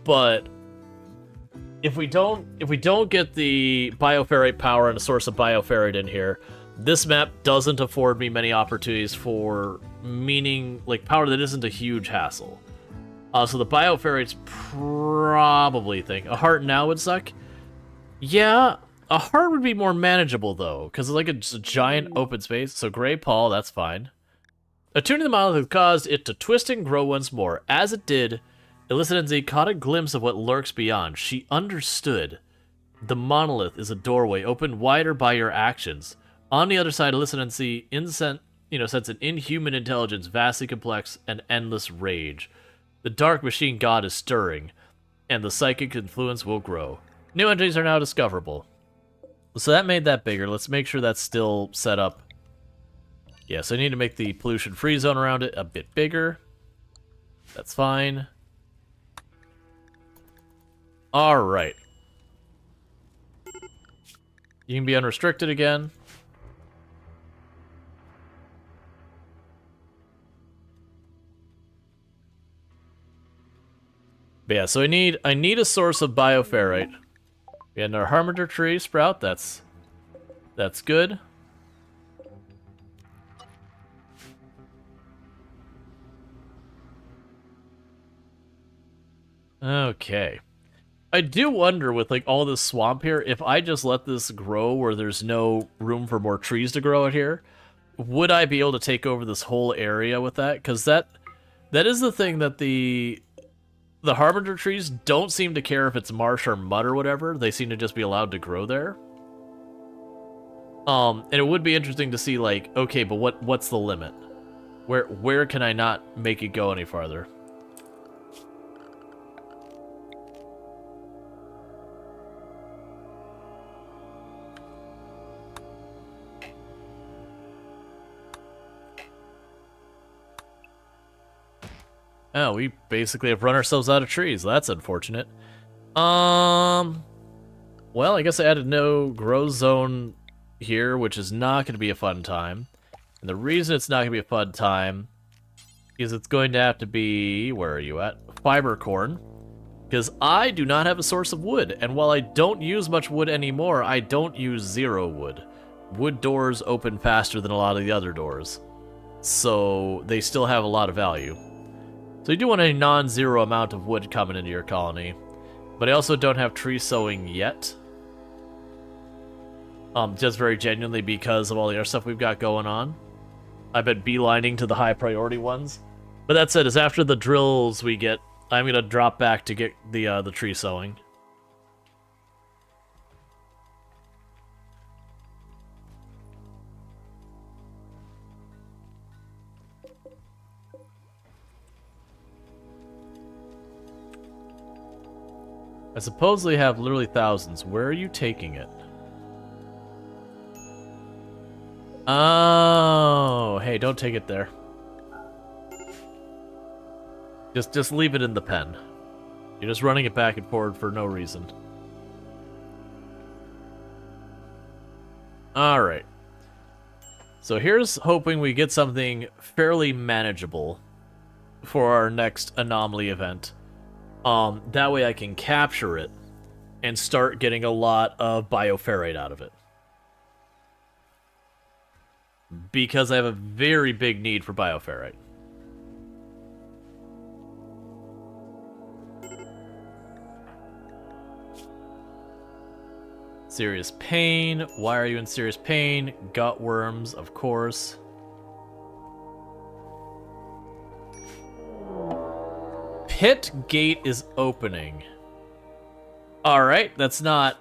But if we don't get the bioferrite power and a source of bioferrite in here, this map doesn't afford me many opportunities for power that isn't a huge hassle. So the bioferrites probably think a heart now would suck. Yeah, a heart would be more manageable though, because it's like a giant open space. So Gray Paul, that's fine. Attuning the monolith caused it to twist and grow once more. As it did, Elisabeth caught a glimpse of what lurks beyond. She understood. The monolith is a doorway opened wider by your actions. On the other side, Elisabeth sense an inhuman intelligence, vastly complex and endless rage. The dark machine god is stirring, and the psychic influence will grow. New entities are now discoverable. So that made that bigger. Let's make sure that's still set up. Yeah, so I need to make the pollution-free zone around it a bit bigger. That's fine. Alright. You can be unrestricted again. But yeah, so I need a source of bioferrite. We had our harbinger tree sprout, that's good. Okay. I do wonder with like all this swamp here, if I just let this grow where there's no room for more trees to grow out here, would I be able to take over this whole area with that? Because that is the thing that the harbinger trees don't seem to care if it's marsh or mud or whatever. They seem to just be allowed to grow there. And it would be interesting to see like, okay, but what's the limit? Where can I not make it go any farther? Oh, we basically have run ourselves out of trees. That's unfortunate. Well, I guess I added no grow zone here, which is not going to be a fun time. And the reason it's not going to be a fun time is it's going to have to be... Where are you at? Fiber corn. Because I do not have a source of wood. And while I don't use much wood anymore, I don't use 0 wood. Wood doors open faster than a lot of the other doors. So they still have a lot of value. So you do want a non-zero amount of wood coming into your colony. But I also don't have tree sowing yet. Just very genuinely because of all the other stuff we've got going on. I've been beelining to the high priority ones. But that said, is after the drills we get, I'm going to drop back to get the tree sowing. I supposedly have literally thousands. Where are you taking it? Oh, hey, don't take it there. Just leave it in the pen. You're just running it back and forward for no reason. Alright. So here's hoping we get something fairly manageable for our next anomaly event. That way I can capture it and start getting a lot of bioferrite out of it. Because I have a very big need for bioferrite. Serious pain. Why are you in serious pain? Gut worms, of course. Pit gate is opening. Alright, that's not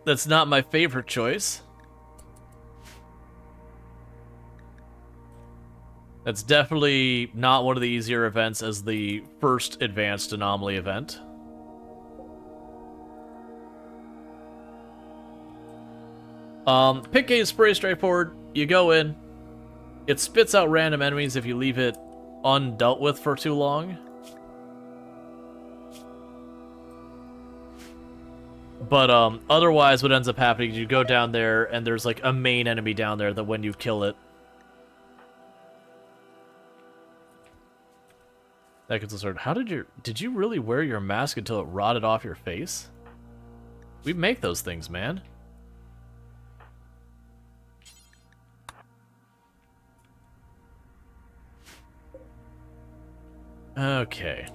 my favorite choice. That's definitely not one of the easier events as the first advanced anomaly event. Pit gate is pretty straightforward. You go in. It spits out random enemies if you leave it undealt with for too long. But otherwise what ends up happening is you go down there and there's like a main enemy down there that when you kill it, that gets started. How did you really wear your mask until it rotted off your face? We make those things, man. Okay.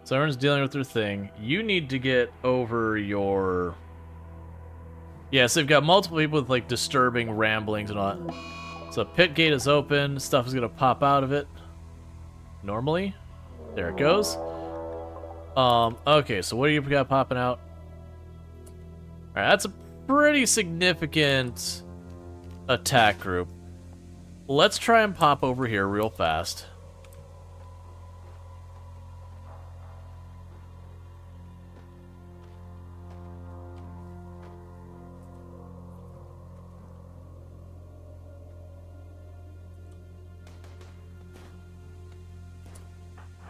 So everyone's dealing with their thing. You need to get over your... Yeah, so you've got multiple people with, like, disturbing ramblings and all that. So pit gate is open. Stuff is going to pop out of it. Normally. There it goes. Okay, so what do you got popping out? Alright, that's a pretty significant attack group. Let's try and pop over here real fast.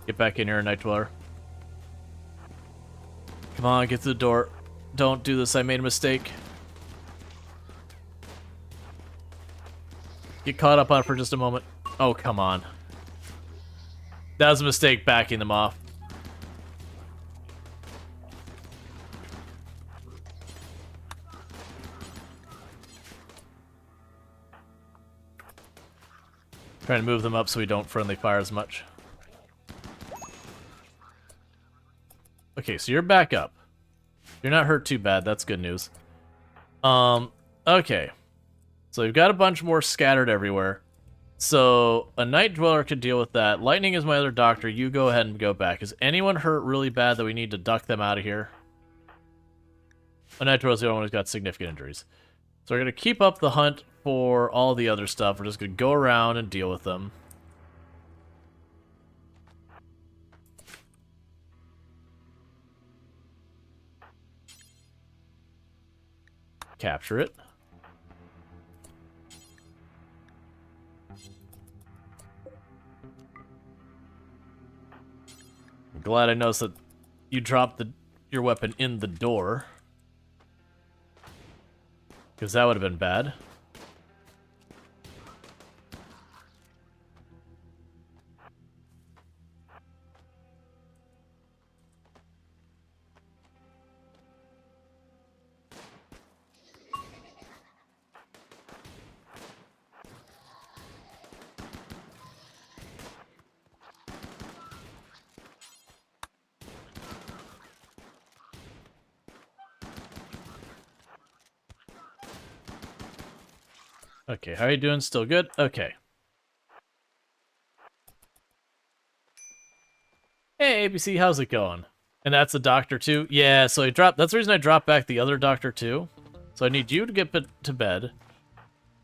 Get back in here, Night Dweller. Come on, get to the door. Don't do this, I made a mistake. Get caught up on it for just a moment. Oh, come on. That was a mistake, backing them off. Trying to move them up so we don't friendly fire as much. Okay, so you're back up. You're not hurt too bad. That's good news. Okay. So you've got a bunch more scattered everywhere. So a Night Dweller could deal with that. Lightning is my other doctor. You go ahead and go back. Is anyone hurt really bad that we need to duck them out of here? A Night Dweller's the only one who's got significant injuries. So we're going to keep up the hunt for all the other stuff. We're just going to go around and deal with them. Capture it. I'm glad I noticed that you dropped your weapon in the door. Because that would have been bad. Okay, how are you doing? Still good? Okay. Hey, ABC, how's it going? And that's the doctor too? Yeah, so that's the reason I dropped back the other doctor too. So I need you to get to bed.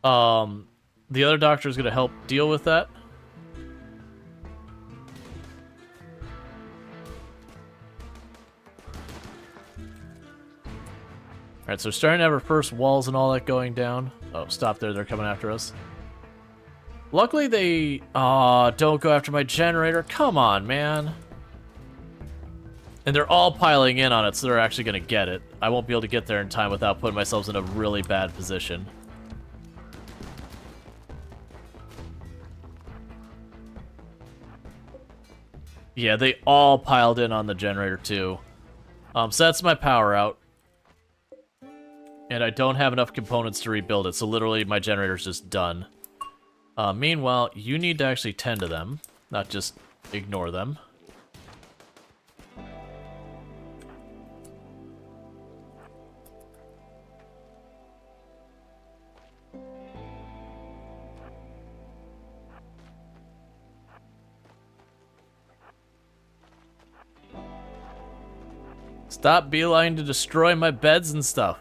The other doctor is going to help deal with that. Alright, so we're starting to have our first walls and all that going down. Oh, stop there. They're coming after us. Luckily, they... Aw, don't go after my generator. Come on, man. And they're all piling in on it, so they're actually going to get it. I won't be able to get there in time without putting myself in a really bad position. Yeah, they all piled in on the generator too. So that's my power out. And I don't have enough components to rebuild it, so literally my generator's just done. Meanwhile, you need to actually tend to them, not just ignore them. Stop beeline to destroy my beds and stuff.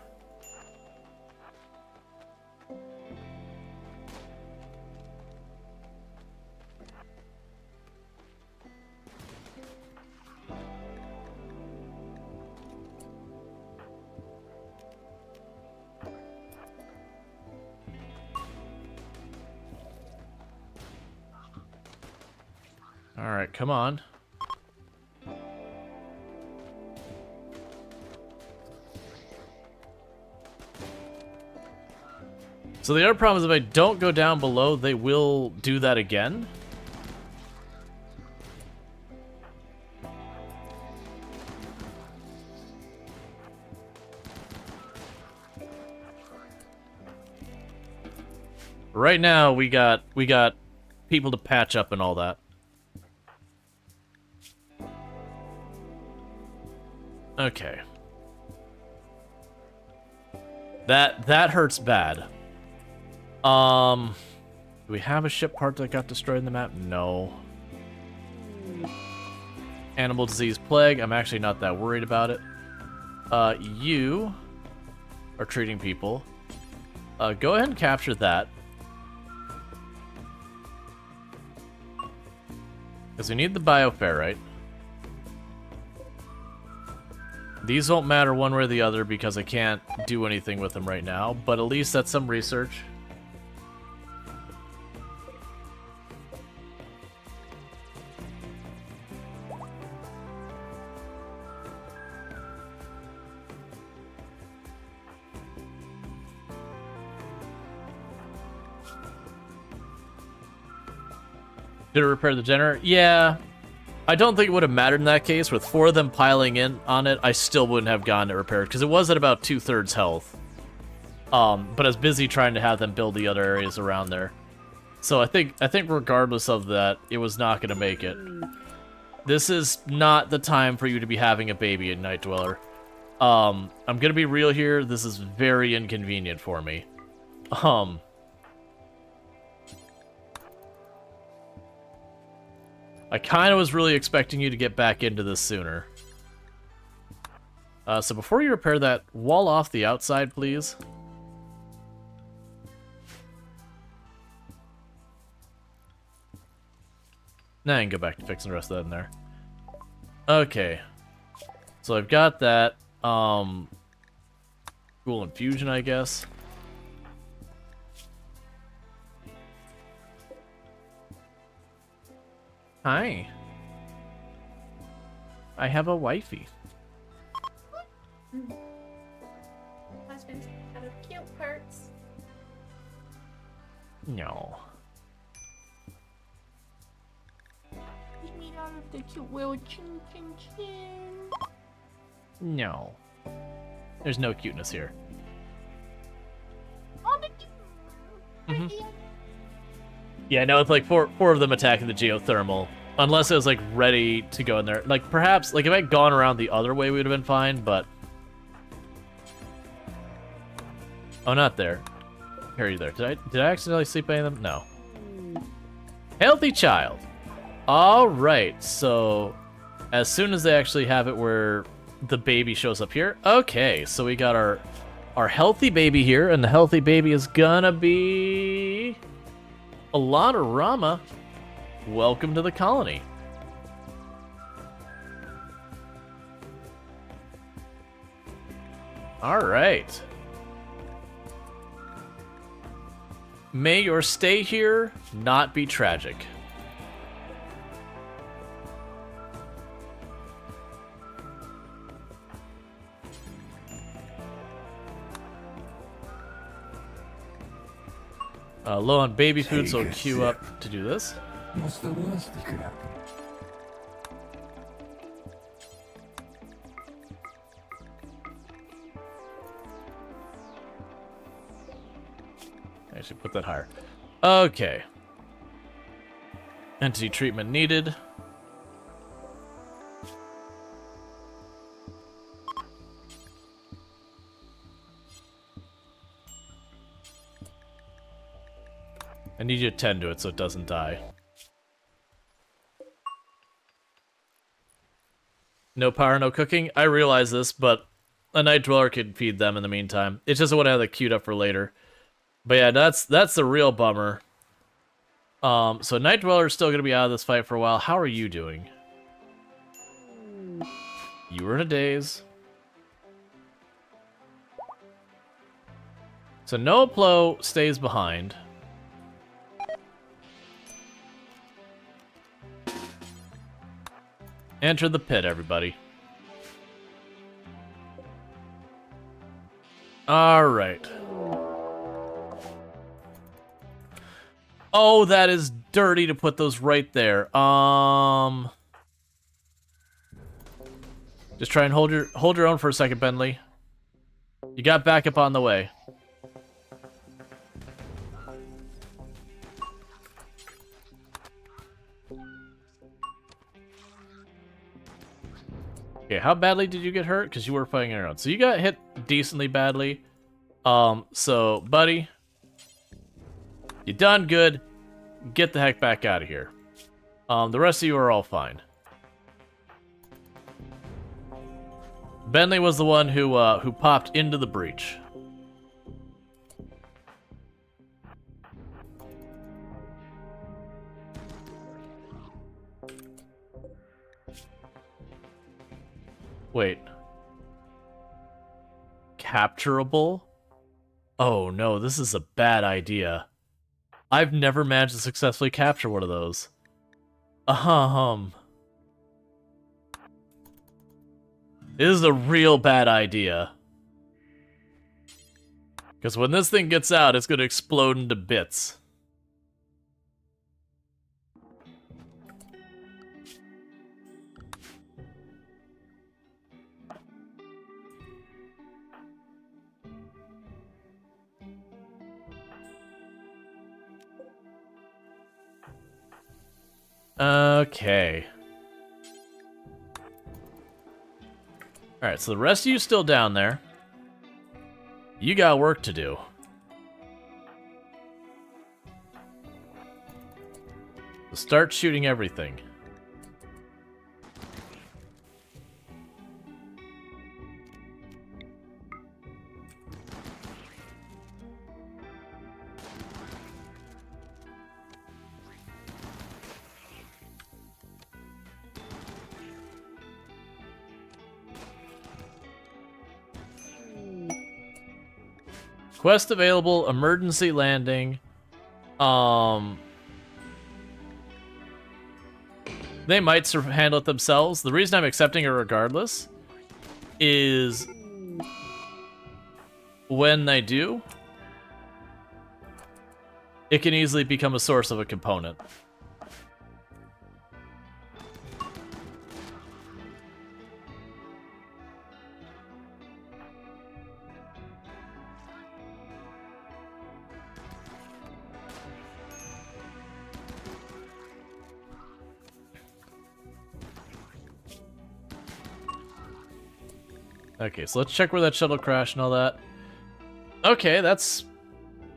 All right, come on. So the other problem is if I don't go down below, they will do that again. Right now, we got people to patch up and all that. Okay. That hurts bad. Do we have a ship part that got destroyed in the map? No. Animal disease plague. I'm actually not that worried about it. You are treating people. Go ahead and capture that. Because we need the bioferrite. These won't matter one way or the other because I can't do anything with them right now, but at least that's some research. Did it repair the generator? Yeah. I don't think it would have mattered in that case. With 4 of them piling in on it, I still wouldn't have gotten it repaired because it was at about 2/3 health. But I was busy trying to have them build the other areas around there. So I think regardless of that, it was not going to make it. This is not the time for you to be having a baby at Night Dweller. I'm going to be real here. This is very inconvenient for me. I kind of was really expecting you to get back into this sooner. So before you repair that, wall off the outside, please. Now I can go back to fixing the rest of that in there. Okay. So I've got that. Cool infusion, I guess. Hi. I have a wifey. Husband's out of cute parts. No. He's made out of the cute little chin chin chin. No. There's no cuteness here. Oh, the cute. Yeah, no, it's like four of them attacking the geothermal. Unless it was, like, ready to go in there. Like, perhaps, like, if I had gone around the other way, we would have been fine, but... Oh, not there. Here, are you there? Did I accidentally sleep any of them? No. Healthy child. Alright, so... As soon as they actually have it where the baby shows up here... Okay, so we got our healthy baby here, and the healthy baby is gonna be... Alana Rama, welcome to the colony. All right. May your stay here not be tragic. Low on baby food, so queue up to do this. What's the worst that could happen? I should put that higher. Okay. Entity treatment needed. I need you to tend to it so it doesn't die. No power, no cooking. I realize this, but a night dweller could feed them in the meantime. It's just I want to have that queued up for later. But yeah, that's the real bummer. So night dweller is still gonna be out of this fight for a while. How are you doing? You were in a daze. So Noah Plo stays behind. Enter the pit, everybody. Alright. Oh, that is dirty to put those right there. Just try and hold your own for a second, Bentley. You got backup on the way. Okay, how badly did you get hurt? Because you were fighting your own. So you got hit decently badly. So, buddy, you done good. Get the heck back out of here. The rest of you are all fine. Bentley was the one who popped into the breach. Wait. Capturable? Oh no, this is a bad idea. I've never managed to successfully capture one of those. This is a real bad idea. Because when this thing gets out, it's going to explode into bits. Okay. Alright, so the rest of you still down there. You got work to do. So start shooting everything. Quest available, emergency landing. They might handle it themselves. The reason I'm accepting it regardless is when they do, it can easily become a source of a component. Okay, so let's check where that shuttle crashed and all that. Okay, that's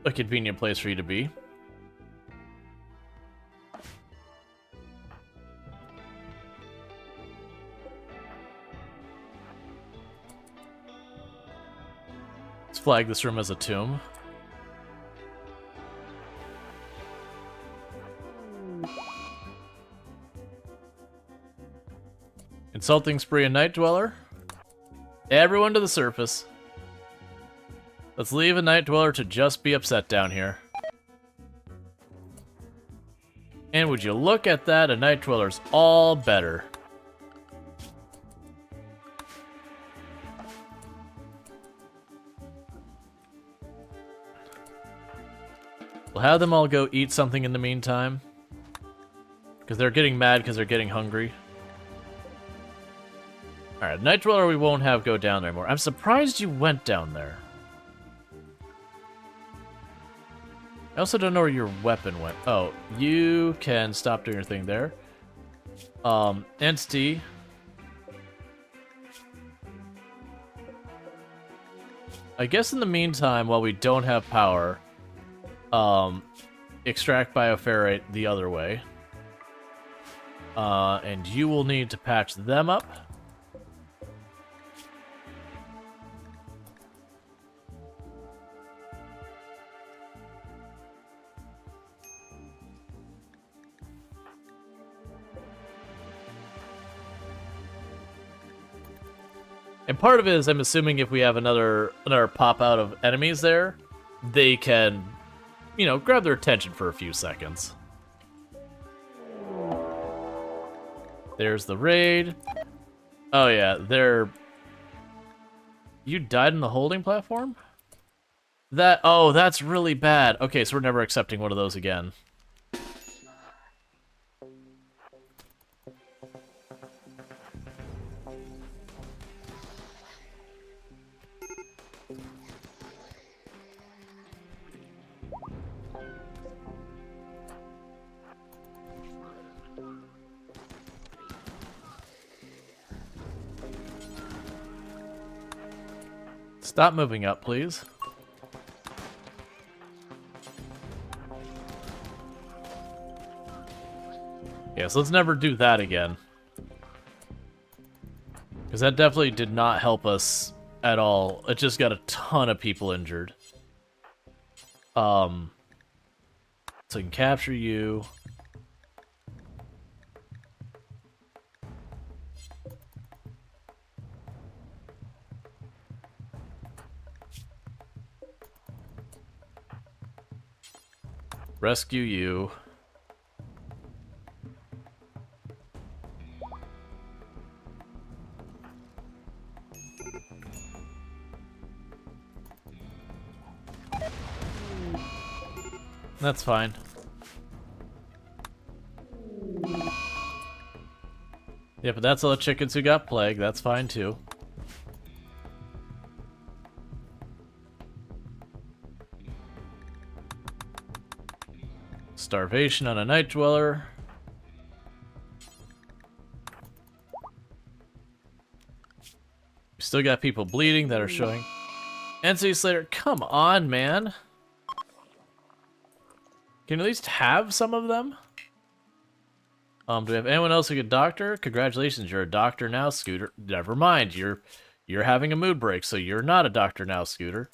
a convenient place for you to be. Let's flag this room as a tomb. Insulting spree a night dweller. Everyone to the surface. Let's leave a night dweller to just be upset down here. And would you look at that, a night dweller's all better. We'll have them all go eat something in the meantime. Because they're getting mad because they're getting hungry. Alright, Night Dweller we won't have go down there anymore. I'm surprised you went down there. I also don't know where your weapon went. Oh, you can stop doing your thing there. Entity. I guess in the meantime, while we don't have power, extract bioferrite the other way. And you will need to patch them up. And part of it is, I'm assuming if we have another pop out of enemies there, they can, you know, grab their attention for a few seconds. There's the raid. Oh yeah, You died in the holding platform? Oh, that's really bad. Okay, so we're never accepting one of those again. Stop moving up, please. Yeah, so let's never do that again. Because that definitely did not help us at all. It just got a ton of people injured. So we can capture you. Rescue you. That's fine. Yeah, but that's all the chickens who got plague. That's fine too. Starvation on a Night Dweller. We still got people bleeding that are showing. Entity Slater, come on, man. Can you at least have some of them? Do we have anyone else who could doctor? Congratulations, you're a doctor now, Scooter. Never mind, you're having a mood break, so you're not a doctor now, Scooter.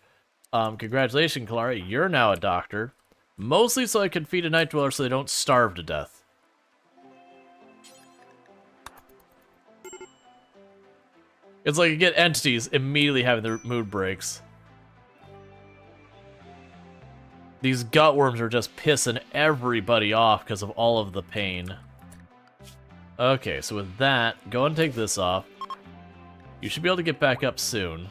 Congratulations, Clara, you're now a doctor. Mostly so I can feed a Night Dweller so they don't starve to death. It's like you get entities immediately having their mood breaks. These gutworms are just pissing everybody off because of all of the pain. Okay, so with that, go and take this off. You should be able to get back up soon.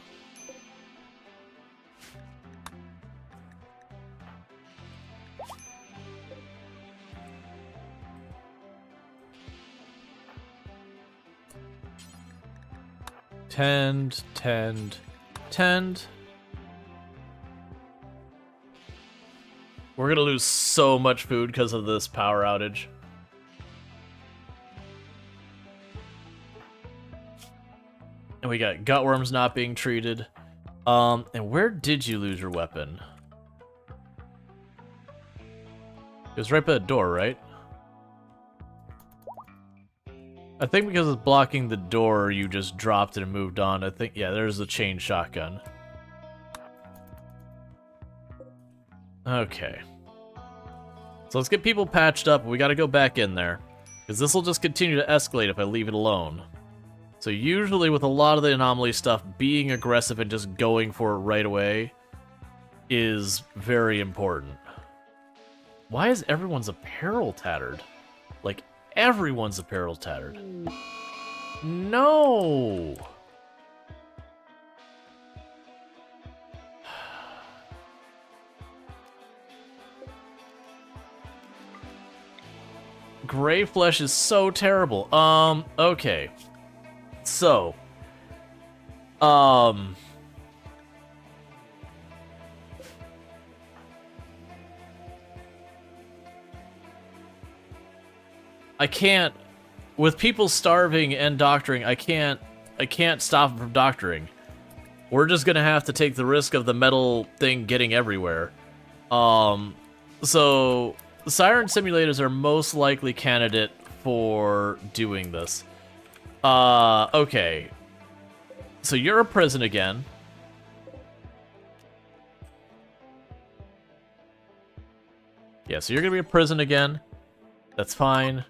Tend. We're gonna lose so much food because of this power outage. And we got gutworms not being treated. And where did you lose your weapon? It was right by the door, right? I think because it's blocking the door, you just dropped it and moved on. I think, yeah, there's the chain shotgun. Okay. So let's get people patched up. We gotta go back in there. Because this will just continue to escalate if I leave it alone. So usually with a lot of the anomaly stuff, being aggressive and just going for it right away is very important. Why is everyone's apparel tattered? Like, everyone's apparel tattered. No! Gray flesh is so terrible. Okay. So, I can't, with people starving and doctoring, I can't stop them from doctoring. We're just gonna have to take the risk of the metal thing getting everywhere. So siren simulators are most likely candidate for doing this. Okay. So you're a prison again. Yeah, so you're gonna be a prison again. That's fine.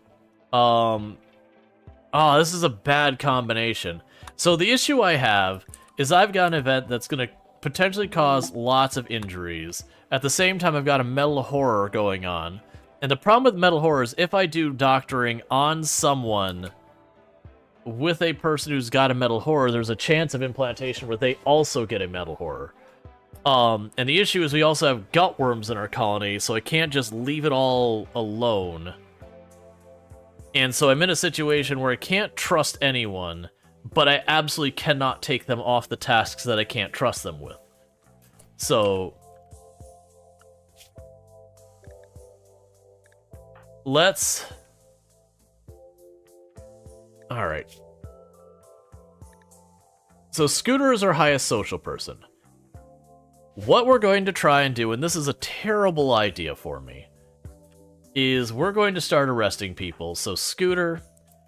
Oh, this is a bad combination. So the issue I have is I've got an event that's gonna potentially cause lots of injuries. At the same time, I've got a metal horror going on. And the problem with metal horror is if I do doctoring on someone with a person who's got a metal horror, there's a chance of implantation where they also get a metal horror. And the issue is we also have gutworms in our colony, so I can't just leave it all alone. And so I'm in a situation where I can't trust anyone, but I absolutely cannot take them off the tasks that I can't trust them with. So let's... Alright. So Scooter is our highest social person. What we're going to try and do, and this is a terrible idea for me, is we're going to start arresting people. So Scooter,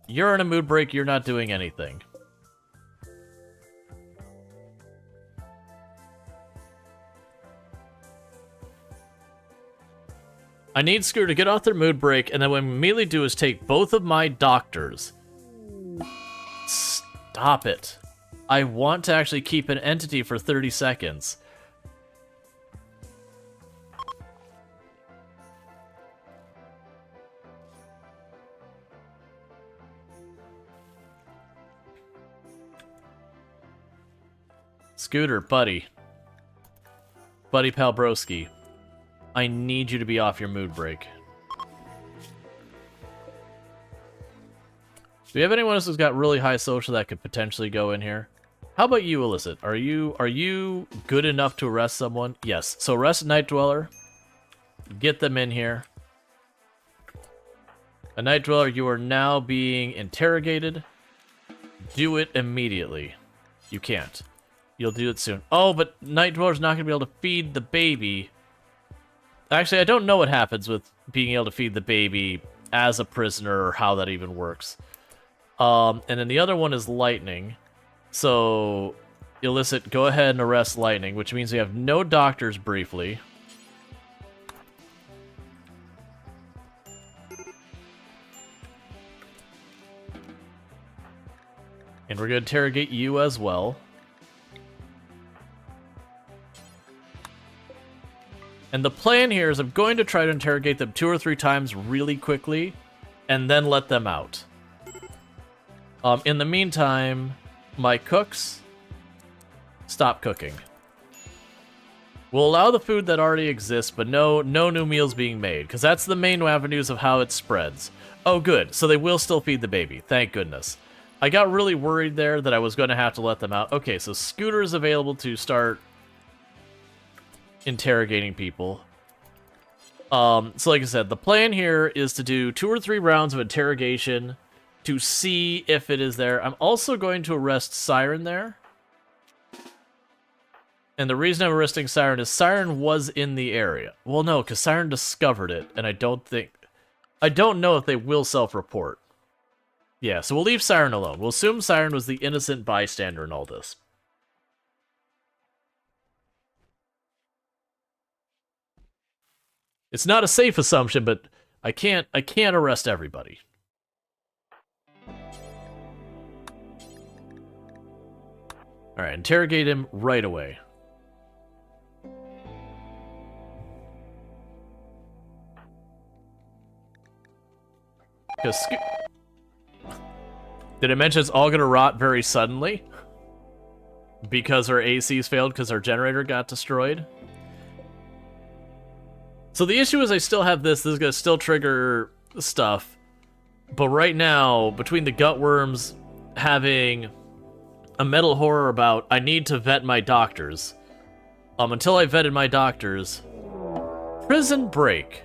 you're in a mood break, you're not doing anything. I need Scooter to get off their mood break, and then what we immediately do is take both of my doctors. Stop it. I want to actually keep an entity for 30 seconds. Scooter, buddy. Buddy Palbrowski. I need you to be off your mood break. Do we have anyone else who's got really high social that could potentially go in here? How about you, Illicit? Are you good enough to arrest someone? Yes. So arrest a Night Dweller. Get them in here. A Night Dweller, you are now being interrogated. Do it immediately. You can't. You'll do it soon. Oh, but Night Dweller's not going to be able to feed the baby. Actually, I don't know what happens with being able to feed the baby as a prisoner or how that even works. And then the other one is Lightning. So, Illicit, go ahead and arrest Lightning, which means we have no doctors briefly. And we're going to interrogate you as well. And the plan here is I'm going to try to interrogate them 2 or 3 times really quickly, and then let them out. In the meantime, my cooks, stop cooking. We'll allow the food that already exists, but no new meals being made, because that's the main avenues of how it spreads. Oh, good. So they will still feed the baby. Thank goodness. I got really worried there that I was going to have to let them out. Okay, so Scooter is available to start interrogating people. So like I said, the plan here is to do 2 or 3 rounds of interrogation to see if it is there. I'm also going to arrest Siren there. And the reason I'm arresting Siren is Siren was in the area. Well, no, because Siren discovered it, and I don't know if they will self-report. Yeah, so we'll leave Siren alone. We'll assume Siren was the innocent bystander in all this. It's not a safe assumption, but I can't arrest everybody. Alright, interrogate him right away. Because did I mention it's all gonna rot very suddenly? Because our ACs failed because our generator got destroyed? So the issue is I still have this. This is gonna still trigger stuff. But right now, between the gutworms having a metal horror about, I need to vet my doctors. Until I vetted my doctors, prison break.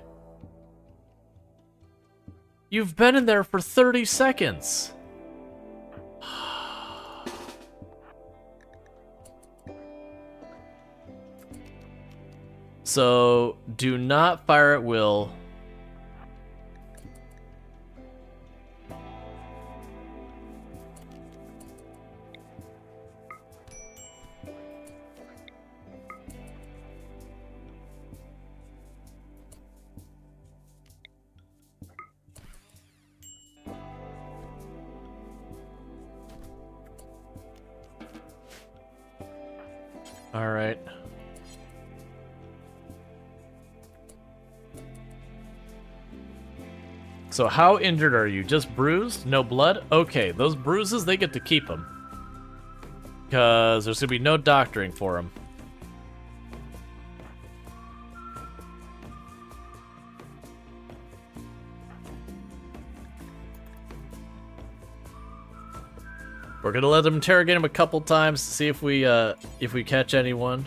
You've been in there for 30 seconds. So, do not fire at will. All right. So how injured are you? Just bruised? No blood? Okay, those bruises, they get to keep them. Because there's going to be no doctoring for them. We're going to let them interrogate him a couple times to see if we catch anyone.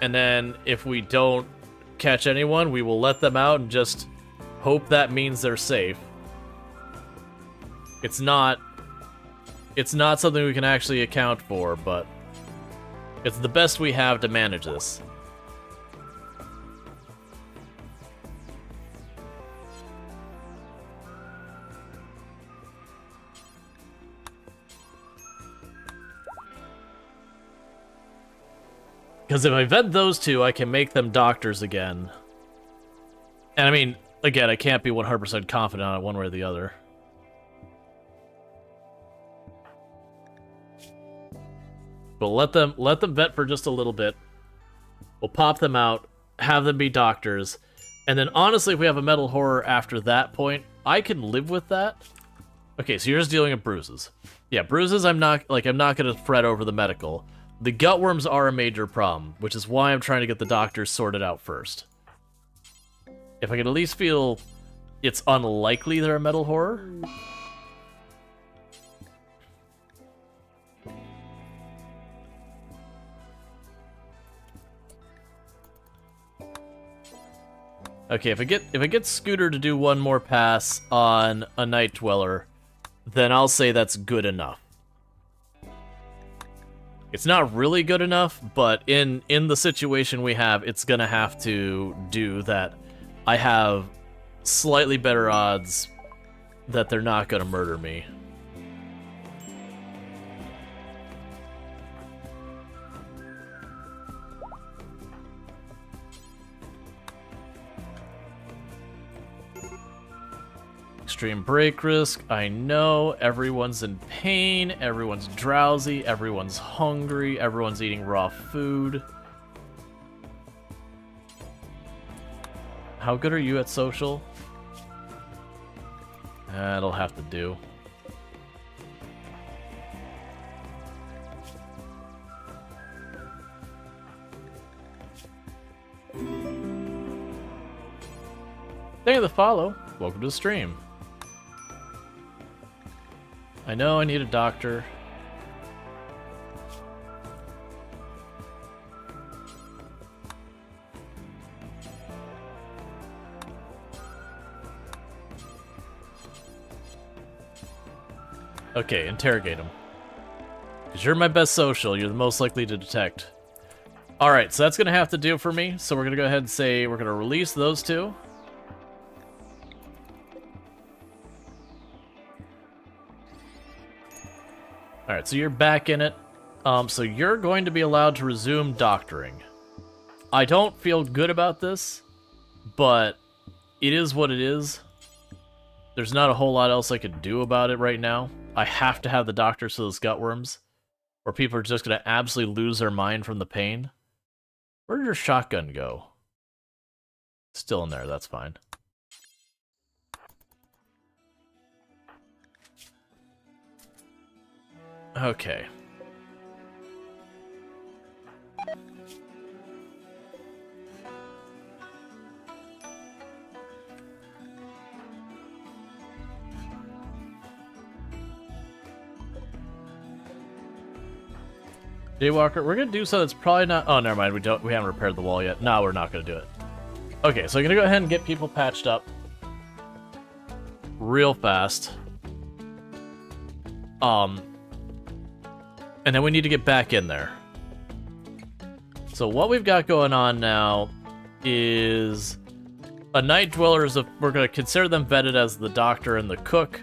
And then, if we don't catch anyone, we will let them out and just hope that means they're safe. It's not something we can actually account for, but it's the best we have to manage this. Because if I vet those two, I can make them doctors again. And I mean, again, I can't be 100% confident on it one way or the other. But let them vet for just a little bit. We'll pop them out, have them be doctors, and then honestly, if we have a metal horror after that point, I can live with that. Okay, so you're just dealing with bruises. Yeah, bruises, I'm not gonna fret over the medical. The gutworms are a major problem, which is why I'm trying to get the doctors sorted out first. If I can at least feel it's unlikely they're a metal horror. Okay, if I get Scooter to do one more pass on a Night Dweller, then I'll say that's good enough. It's not really good enough, but in the situation we have, it's gonna have to do that. I have slightly better odds that they're not gonna murder me. Extreme break risk. I know everyone's in pain, everyone's drowsy, everyone's hungry, everyone's eating raw food. How good are you at social? That'll have to do. Thank you for the follow. Welcome to the stream. I know I need a doctor. Okay, interrogate him. Because you're my best social, you're the most likely to detect. Alright, so that's going to have to do for me. So we're going to go ahead and say we're going to release those two. Alright, so you're back in it. So you're going to be allowed to resume doctoring. I don't feel good about this, but it is what it is. There's not a whole lot else I could do about it right now. I have to have the doctors for those gutworms, or people are just going to absolutely lose their mind from the pain. Where did your shotgun go? Still in there, that's fine. Okay. Daywalker, we're gonna do something that's probably not. Oh, never mind. We haven't repaired the wall yet. No, we're not gonna do it. Okay, so I'm gonna go ahead and get people patched up real fast. And then we need to get back in there. So what we've got going on now is a Night Dweller is we're gonna consider them vetted as the doctor and the cook,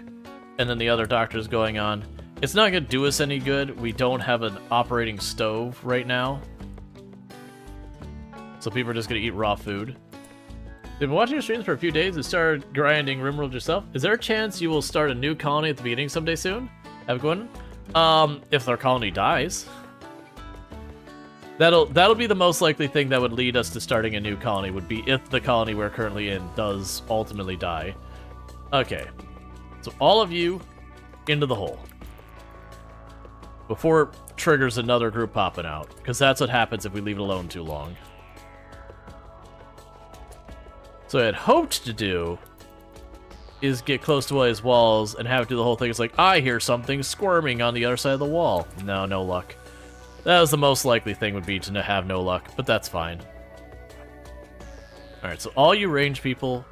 and then the other doctor's going on. It's not gonna do us any good. We don't have an operating stove right now. So people are just gonna eat raw food. You've been watching your streams for a few days and started grinding RimWorld yourself. Is there a chance you will start a new colony at the beginning someday soon? Have a good one. If their colony dies. That'll be the most likely thing that would lead us to starting a new colony, would be if the colony we're currently in does ultimately die. Okay. So all of you into the hole. Before it triggers another group popping out, because that's what happens if we leave it alone too long. So what I had hoped to do is get close to one of his walls and have it do the whole thing. It's like, I hear something squirming on the other side of the wall. No, no luck. That was the most likely thing, would be to have no luck, but that's fine. Alright, so all you range people,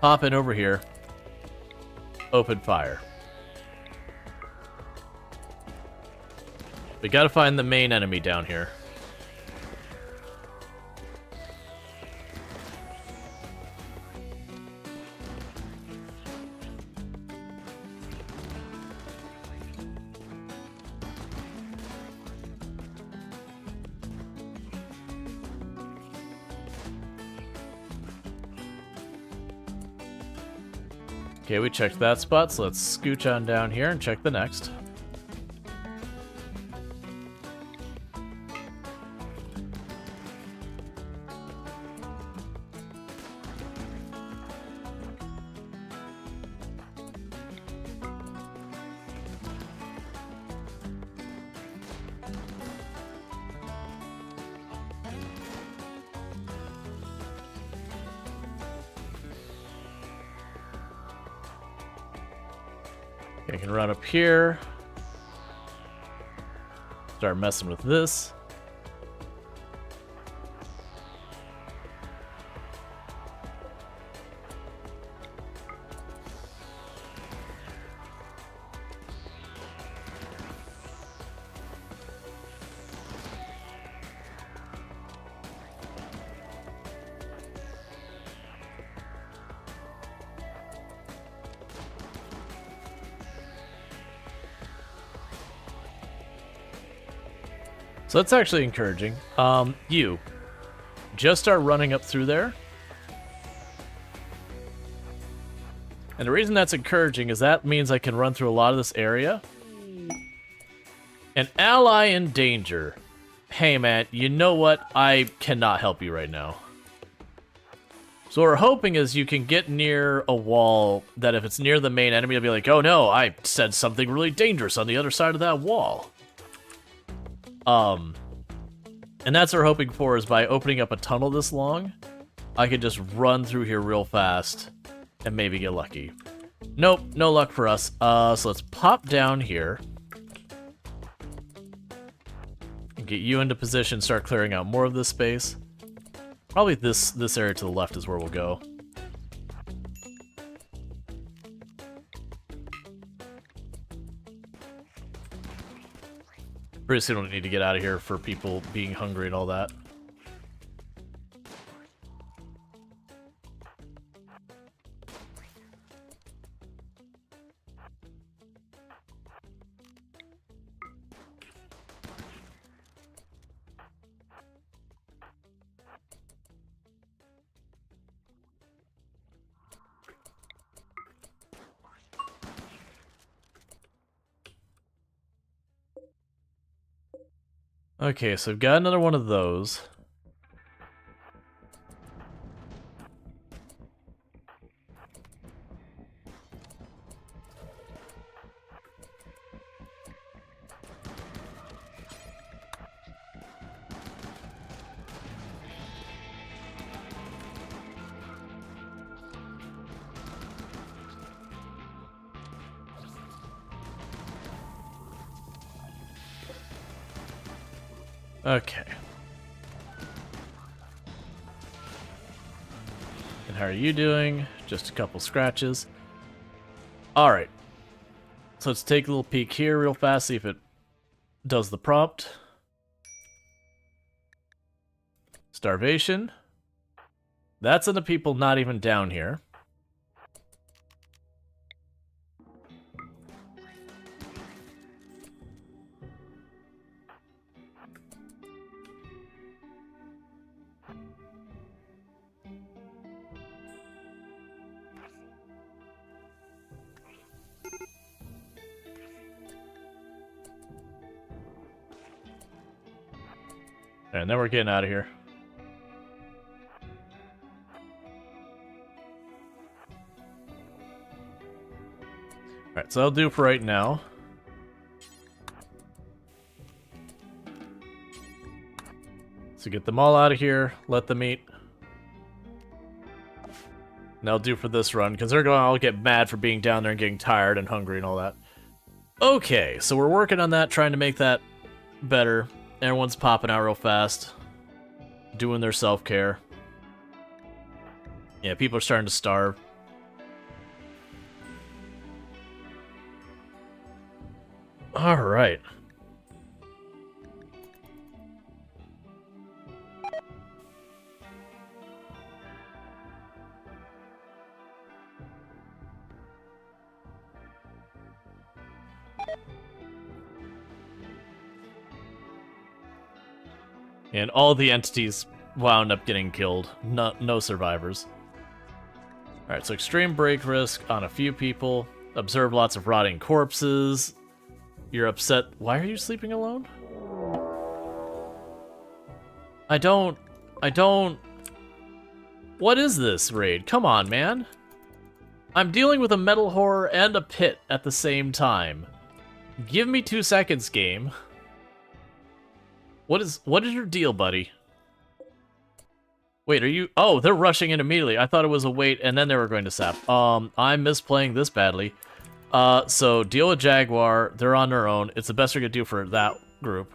hop in over here. Open fire. We gotta find the main enemy down here. Okay, we checked that spot, so let's scooch on down here and check the next. I can run up here. Start messing with this. So that's actually encouraging. You just start running up through there. And the reason that's encouraging is that means I can run through a lot of this area. An ally in danger. Hey man, you know what? I cannot help you right now. So what we're hoping is you can get near a wall that if it's near the main enemy, it'll be like, oh no, I said something really dangerous on the other side of that wall. And that's what we're hoping for, is by opening up a tunnel this long, I could just run through here real fast and maybe get lucky. Nope, no luck for us. So let's pop down here and get you into position, start clearing out more of this space. Probably this area to the left is where we'll go. Pretty soon we'll need to get out of here for people being hungry and all that. Okay, so I've got another one of those. Okay. And how are you doing? Just a couple scratches. Alright. So let's take a little peek here real fast, see if it does the prompt. Starvation. That's in the people not even down here. And then we're getting out of here. Alright, so that'll do for right now. So get them all out of here, let them eat. And that'll do for this run, because they're going to all get mad for being down there and getting tired and hungry and all that. Okay, so we're working on that, trying to make that better. Everyone's popping out real fast, doing their self-care. Yeah, people are starting to starve. Alright. And all the entities wound up getting killed. No survivors. Alright, so extreme break risk on a few people. Observe lots of rotting corpses. You're upset. Why are you sleeping alone? I don't... What is this raid? Come on, man. I'm dealing with a metal horror and a pit at the same time. Give me 2 seconds, game. What is your deal, buddy? Wait, are you... Oh, they're rushing in immediately. I thought it was a wait, and then they were going to sap. I'm misplaying this badly. So deal with Jaguar. They're on their own. It's the best we could do for that group.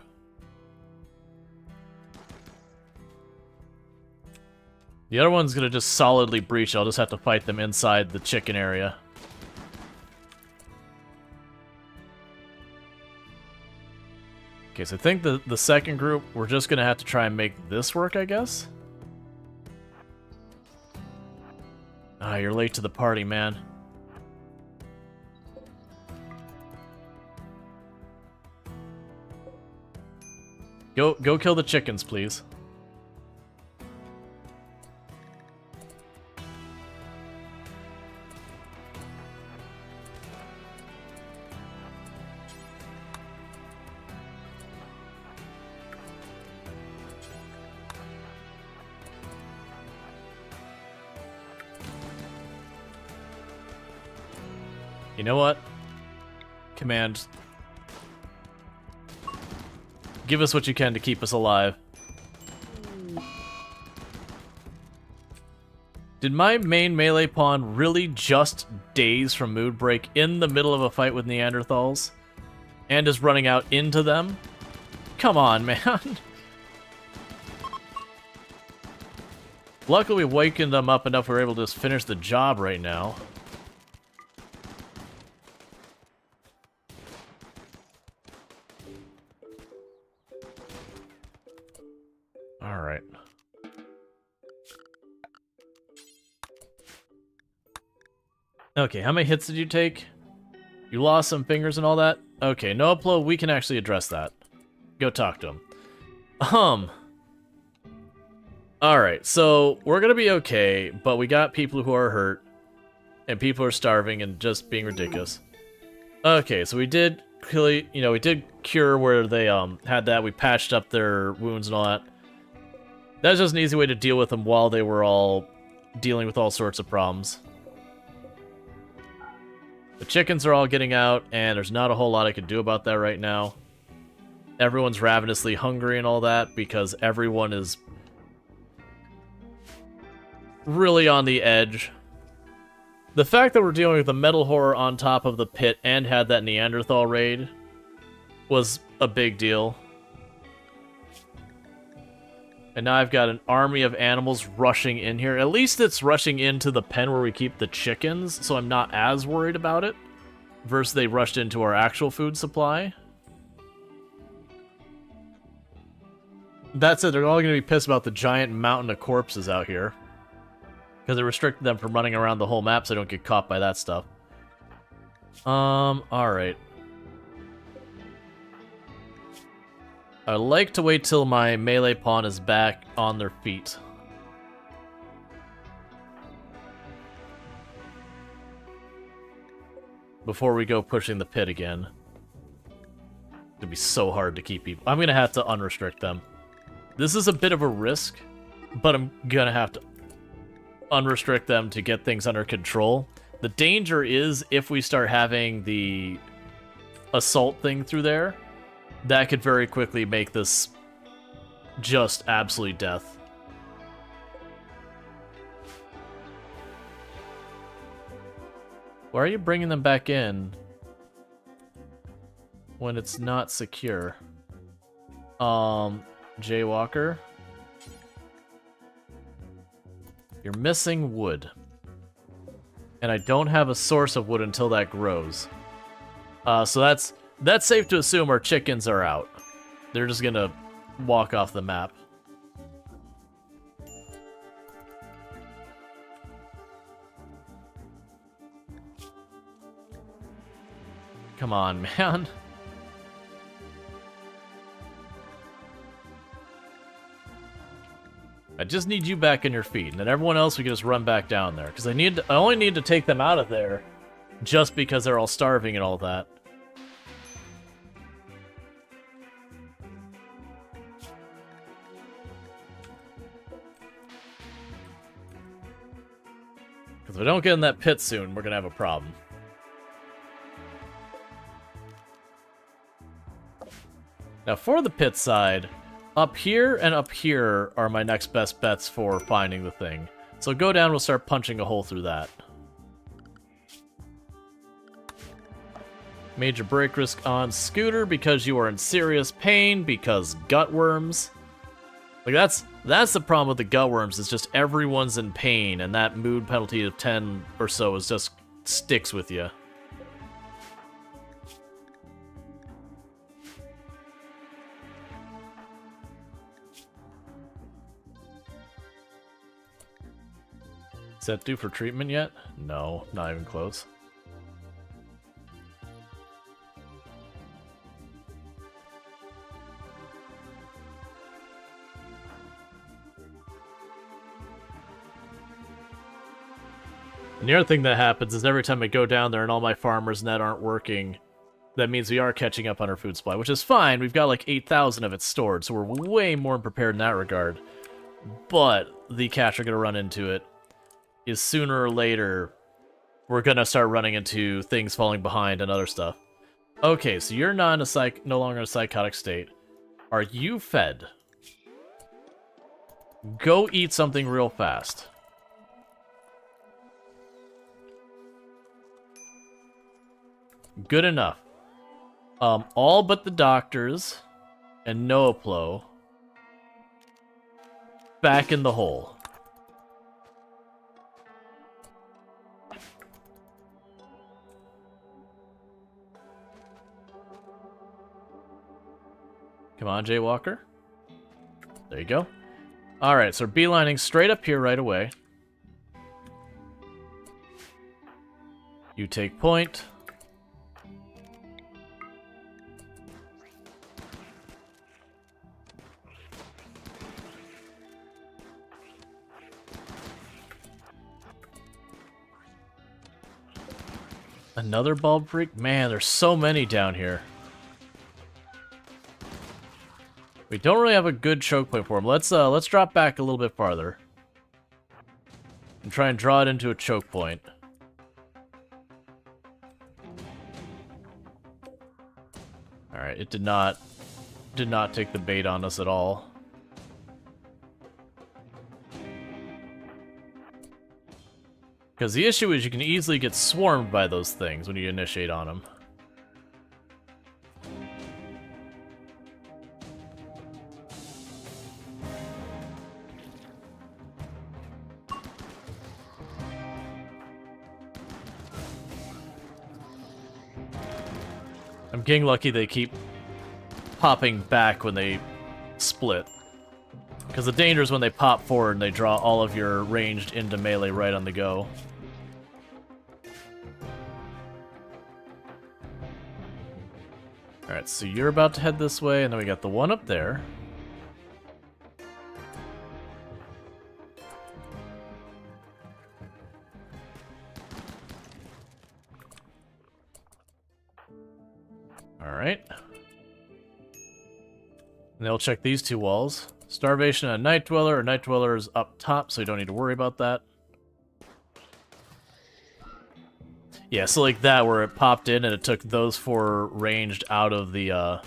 The other one's gonna just solidly breach. I'll just have to fight them inside the chicken area. Okay, so I think the second group, we're just gonna have to try and make this work, I guess? Ah, you're late to the party, man. Go kill the chickens, please. You know what? Command. Give us what you can to keep us alive. Did my main melee pawn really just daze from mood break in the middle of a fight with Neanderthals? And is running out into them? Come on, man. Luckily, we wakened them up enough we were able to just finish the job right now. Alright. Okay, how many hits did you take? You lost some fingers and all that? Okay, no upload, we can actually address that. Go talk to him. Alright, so we're gonna be okay, but we got people who are hurt, and people are starving and just being ridiculous. Okay, so we did clearly, we did cure where they had that, we patched up their wounds and all that. That's just an easy way to deal with them while they were all dealing with all sorts of problems. The chickens are all getting out, and there's not a whole lot I can do about that right now. Everyone's ravenously hungry and all that, because everyone is really on the edge. The fact that we're dealing with a metal horror on top of the pit and had that Neanderthal raid was a big deal. And now I've got an army of animals rushing in here. At least it's rushing into the pen where we keep the chickens, so I'm not as worried about it. Versus they rushed into our actual food supply. That's it, they're all going to be pissed about the giant mountain of corpses out here. Because it restricted them from running around the whole map so they don't get caught by that stuff. Alright. I like to wait till my melee pawn is back on their feet. Before we go pushing the pit again. It'd be so hard to keep people. I'm gonna have to unrestrict them. This is a bit of a risk, but I'm gonna have to unrestrict them to get things under control. The danger is if we start having the assault thing through there, that could very quickly make this just absolute death. Why are you bringing them back in when it's not secure? Jaywalker. You're missing wood. And I don't have a source of wood until that grows. So that's safe to assume our chickens are out. They're just gonna walk off the map. Come on, man. I just need you back in your feet, and then everyone else we can just run back down there. Because I only need to take them out of there just because they're all starving and all that. Because if we don't get in that pit soon, we're going to have a problem. Now for the pit side, up here and up here are my next best bets for finding the thing. So go down, we'll start punching a hole through that. Major break risk on Scooter because you are in serious pain because gut worms. Like that's the problem with the gut worms, is just everyone's in pain and that mood penalty of 10 or so is just sticks with you. Is that due for treatment yet? No, not even close. And the other thing that happens is every time I go down there and all my farmers net aren't working, that means we are catching up on our food supply, which is fine. We've got like 8,000 of it stored, so we're way more prepared in that regard. But the catch are going to run into it. Is sooner or later, we're gonna start running into things falling behind and other stuff. Okay, so you're not in no longer in a psychotic state. Are you fed? Go eat something real fast. Good enough. All but the doctors and Noaplo back in the hole. Come on, Jaywalker. There you go. Alright, so we're beelining straight up here right away. You take point. Another bulb freak? Man, there's so many down here. We don't really have a good choke point for him. Let's drop back a little bit farther. And try and draw it into a choke point. Alright, it did not take the bait on us at all. Because the issue is you can easily get swarmed by those things when you initiate on them. I'm getting lucky they keep popping back when they split. Because the danger is when they pop forward and they draw all of your ranged into melee right on the go. Alright, so you're about to head this way, and then we got the one up there. Alright. And they'll check these two walls. Starvation and Night Dweller, or Night Dweller is up top, so you don't need to worry about that. Yeah, so like that, where it popped in and it took those 4 ranged out of the,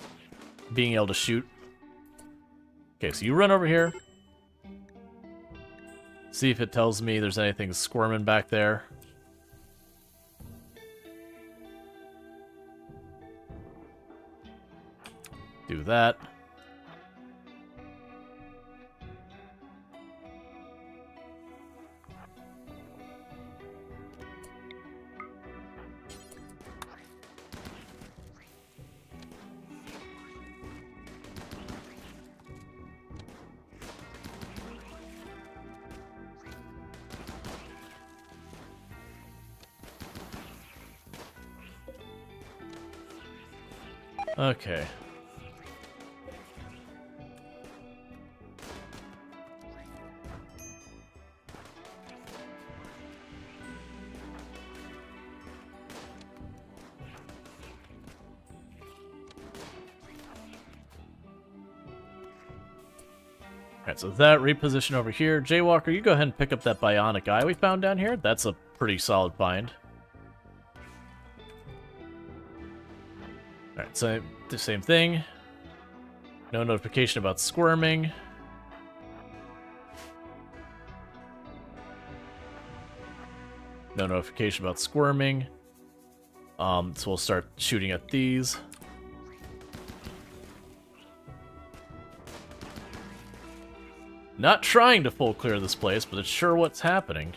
being able to shoot. Okay, so you run over here. See if it tells me there's anything squirming back there. Do that. Okay. Alright, so that reposition over here. Jaywalker, you go ahead and pick up that bionic eye we found down here. That's a pretty solid find. Alright, so the same thing. No notification about squirming. No notification about squirming. So we'll start shooting at these. Not trying to full clear this place, but it's sure what's happening.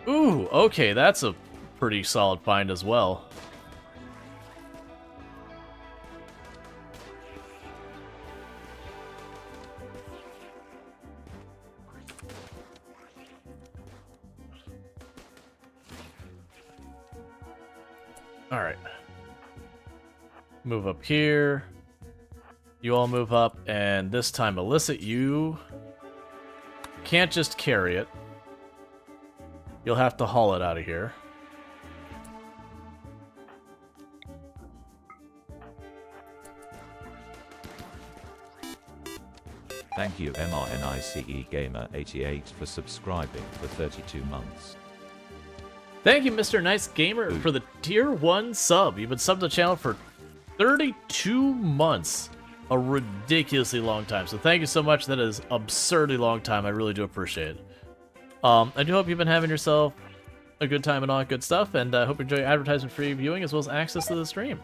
Ooh, okay, that's a pretty solid find as well. Alright. Move up here. You all move up, and this time, Illicit, you can't just carry it. You'll have to haul it out of here. Thank you MRNICE Gamer 88 for subscribing for 32 months. Thank you, Mr. Nice Gamer, for the tier 1 sub. You've been subbed to the channel for 32 months. A ridiculously long time. So thank you so much. That is absurdly long time. I really do appreciate it. I do hope you've been having yourself a good time and all that good stuff, and I hope you enjoy advertisement-free viewing as well as access to the stream.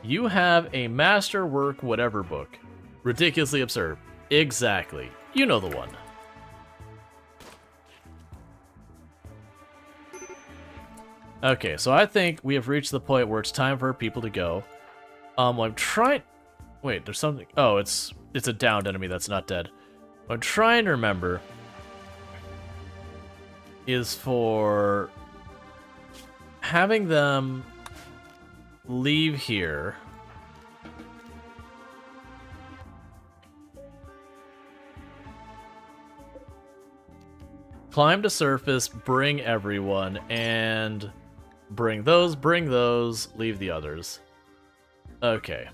You have a masterwork whatever book. Ridiculously absurd. Exactly. You know the one. Okay, so I think we have reached the point where it's time for people to go. I'm trying... Wait, there's something... Oh, it's a downed enemy that's not dead. What I'm trying to remember is for having them leave here. Climb to surface, bring everyone, and bring those, leave the others. Okay.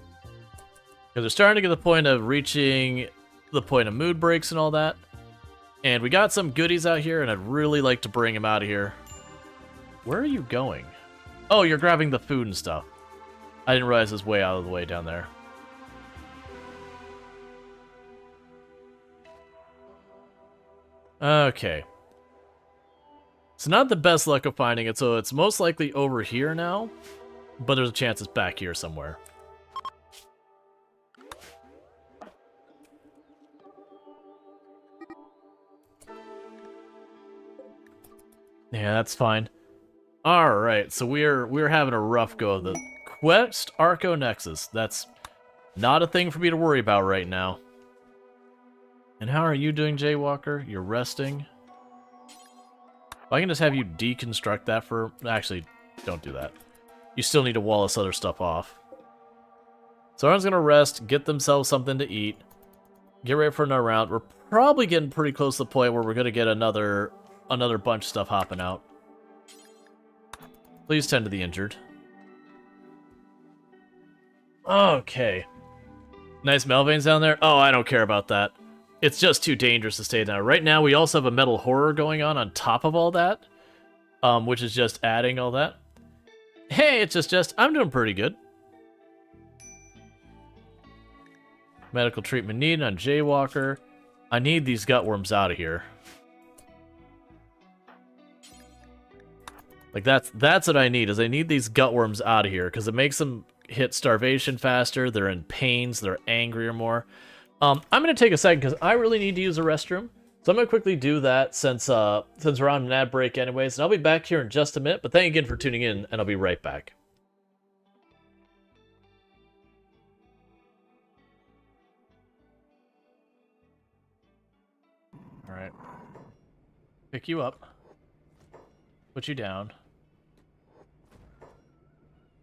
Because they're starting to get to the point of reaching the point of mood breaks and all that. And we got some goodies out here, and I'd really like to bring them out of here. Where are you going? Oh, you're grabbing the food and stuff. I didn't realize it was way out of the way down there. Okay. It's not the best luck of finding it, so it's most likely over here now. But there's a chance it's back here somewhere. Yeah, that's fine. Alright, so we're having a rough go of the Quest Arco Nexus. That's not a thing for me to worry about right now. And how are you doing, Jaywalker? You're resting. I can just have you deconstruct that for... Actually, don't do that. You still need to wall this other stuff off. So everyone's gonna rest, get themselves something to eat, get ready for another round. We're probably getting pretty close to the point where we're gonna get another bunch of stuff hopping out. Please tend to the injured. Okay. Nice Melvains down there? Oh, I don't care about that. It's just too dangerous to stay down. Right now, we also have a metal horror going on top of all that, which is just adding all that. Hey, it's just I'm doing pretty good. Medical treatment needed on Jaywalker. I need these gutworms out of here. Like, that's what I need, is I need these gutworms out of here, because it makes them hit starvation faster, they're in pains, they're angrier more. I'm going to take a second, because I really need to use a restroom. So I'm going to quickly do that, since we're on an ad break anyways, and I'll be back here in just a minute, but thank you again for tuning in, and I'll be right back. Alright. Pick you up. Put you down.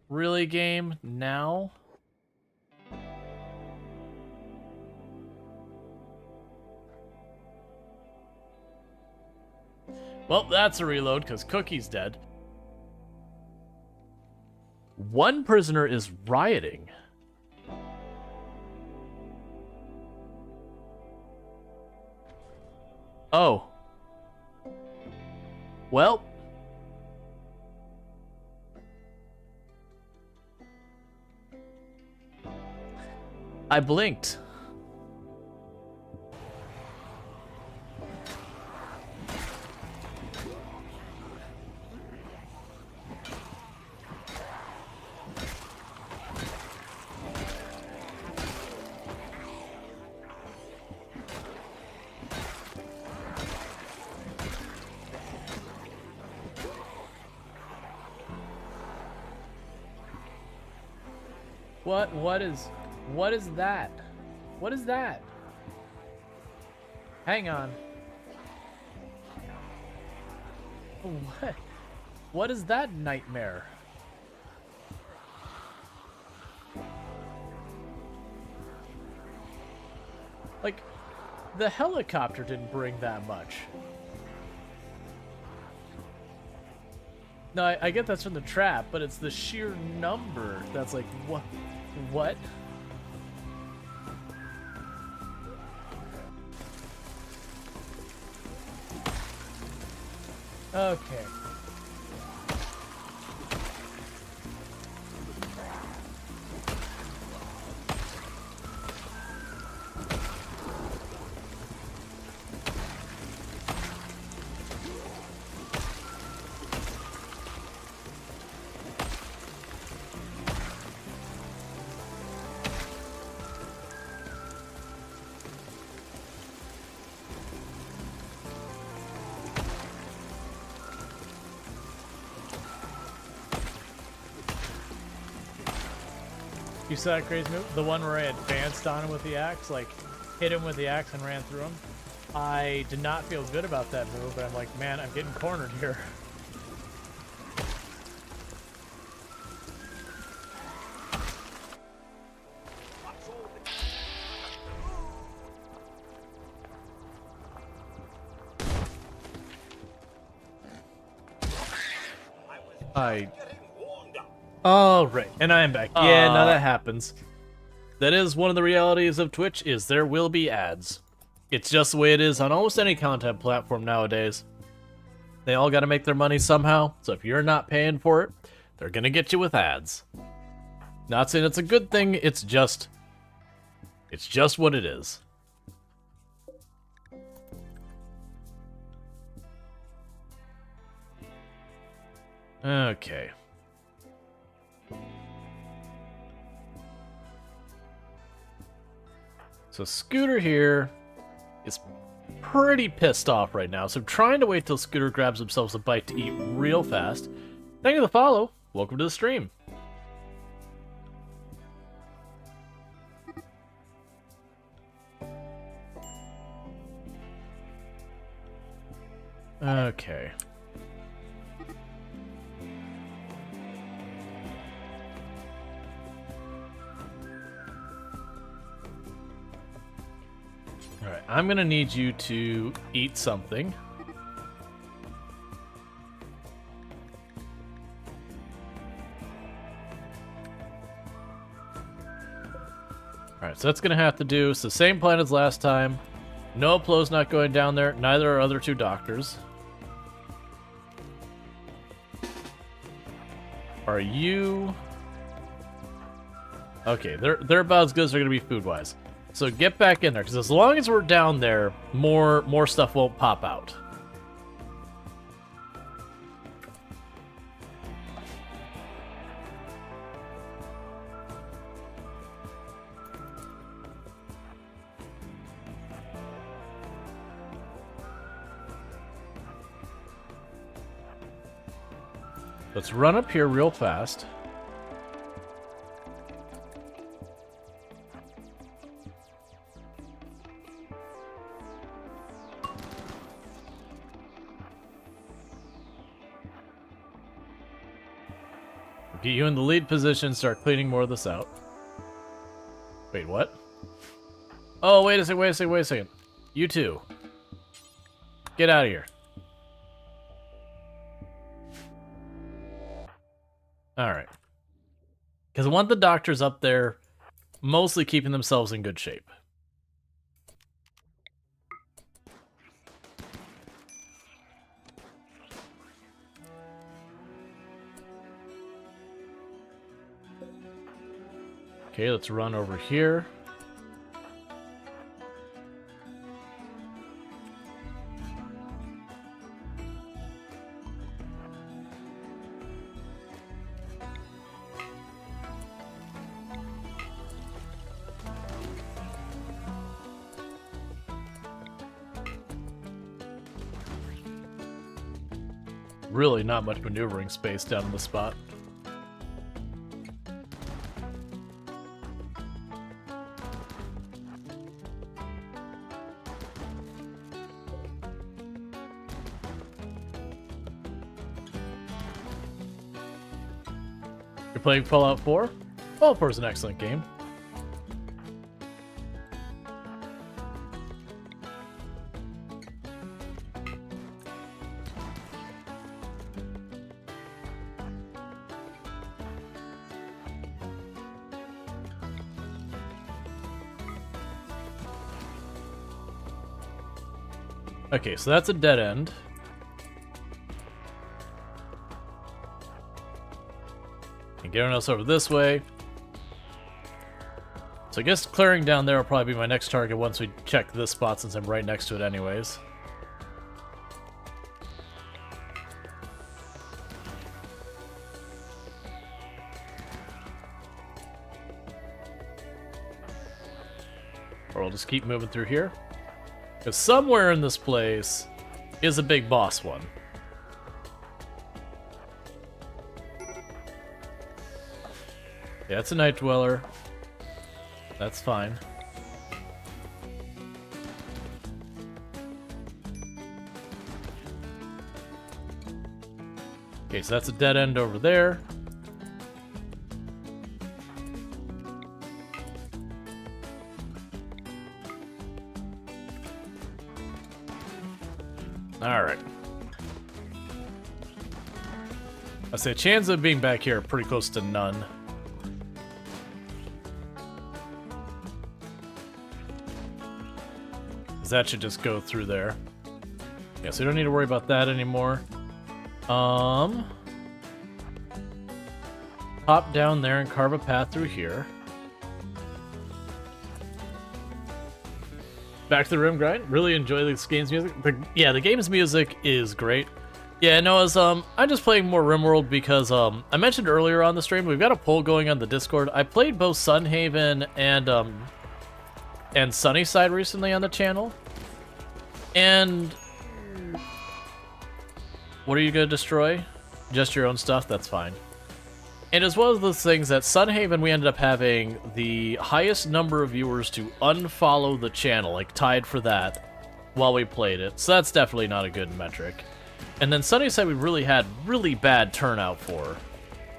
Really, game? Now? Well, that's a reload, because Cookie's dead. One prisoner is rioting. Oh. Well. I blinked. What is that? What is that? Hang on. What is that nightmare? Like, the helicopter didn't bring that much. No, I get that's from the trap, but it's the sheer number that's like, what? What? Okay. You saw that crazy move? The one where I advanced on him with the axe, like hit him with the axe and ran through him. I did not feel good about that move, but I'm like, man, I'm getting cornered here. Oh, right. And I am back. Yeah, no, that happens. That is one of the realities of Twitch, is there will be ads. It's just the way it is on almost any content platform nowadays. They all got to make their money somehow, so if you're not paying for it, they're going to get you with ads. Not saying it's a good thing, it's just what it is. Okay. So Scooter here is pretty pissed off right now, so I'm trying to wait till Scooter grabs themselves a bite to eat real fast. Thank you for the follow. Welcome to the stream. Okay. Alright, I'm gonna need you to eat something. Alright, so that's gonna have to do. It's the same plan as last time. No, Plo's not going down there. Neither are other two doctors. Are you... Okay, they're about as good as they're gonna be food-wise. So get back in there, because as long as we're down there, more stuff won't pop out. Let's run up here real fast. Get you in the lead position, start cleaning more of this out. Wait, what? Oh, wait a second. You two. Get out of here. Alright. Because I want the doctors up there mostly keeping themselves in good shape. Okay, let's run over here. Really not much maneuvering space down in the spot. You're playing Fallout 4? Fallout 4 is an excellent game. Okay, so that's a dead end. And getting us over this way. So I guess clearing down there will probably be my next target once we check this spot, since I'm right next to it anyways. Or we'll just keep moving through here. Because somewhere in this place is a big boss one. Yeah, it's a night dweller. That's fine. Okay, so that's a dead end over there. Alright. I say chances of being back here are pretty close to none. That should just go through there. Yeah, so we don't need to worry about that anymore. Hop down there and carve a path through here. Back to the rim grind. Really enjoy this game's music. Yeah, the game's music is great. Yeah, no, as I'm just playing more RimWorld because I mentioned earlier on the stream we've got a poll going on the Discord. I played both Sunhaven and Sunnyside recently on the channel, And what are you going to destroy? Just your own stuff? That's fine. And as well as those things that Sunhaven, we ended up having the highest number of viewers to unfollow the channel, like tied for that while we played it. So that's definitely not a good metric. And then Sunnyside we really had really bad turnout for.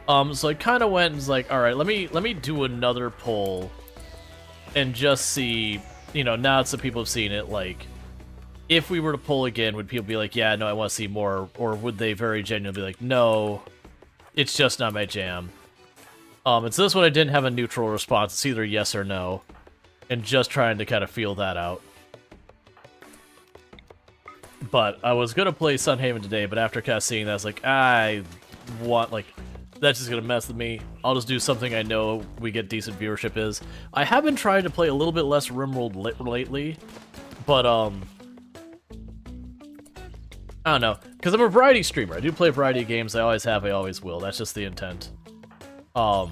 So I kind of went and was like, all right, let me do another poll and just see, you know, now that some people have seen it, like, if we were to poll again, would people be like, yeah, no, I want to see more, or would they very genuinely be like, no, it's just not my jam. And so this one I didn't have a neutral response. It's either yes or no, and just trying to kind of feel that out. But I was gonna play Sunhaven today, but after kind of seeing that, I was like, I want, like, that's just gonna mess with me. I'll just do something I know we get decent viewership is. I have been trying to play a little bit less RimWorld lately, but I don't know, because I'm a variety streamer. I do play a variety of games. I always have, I always will. That's just the intent. Go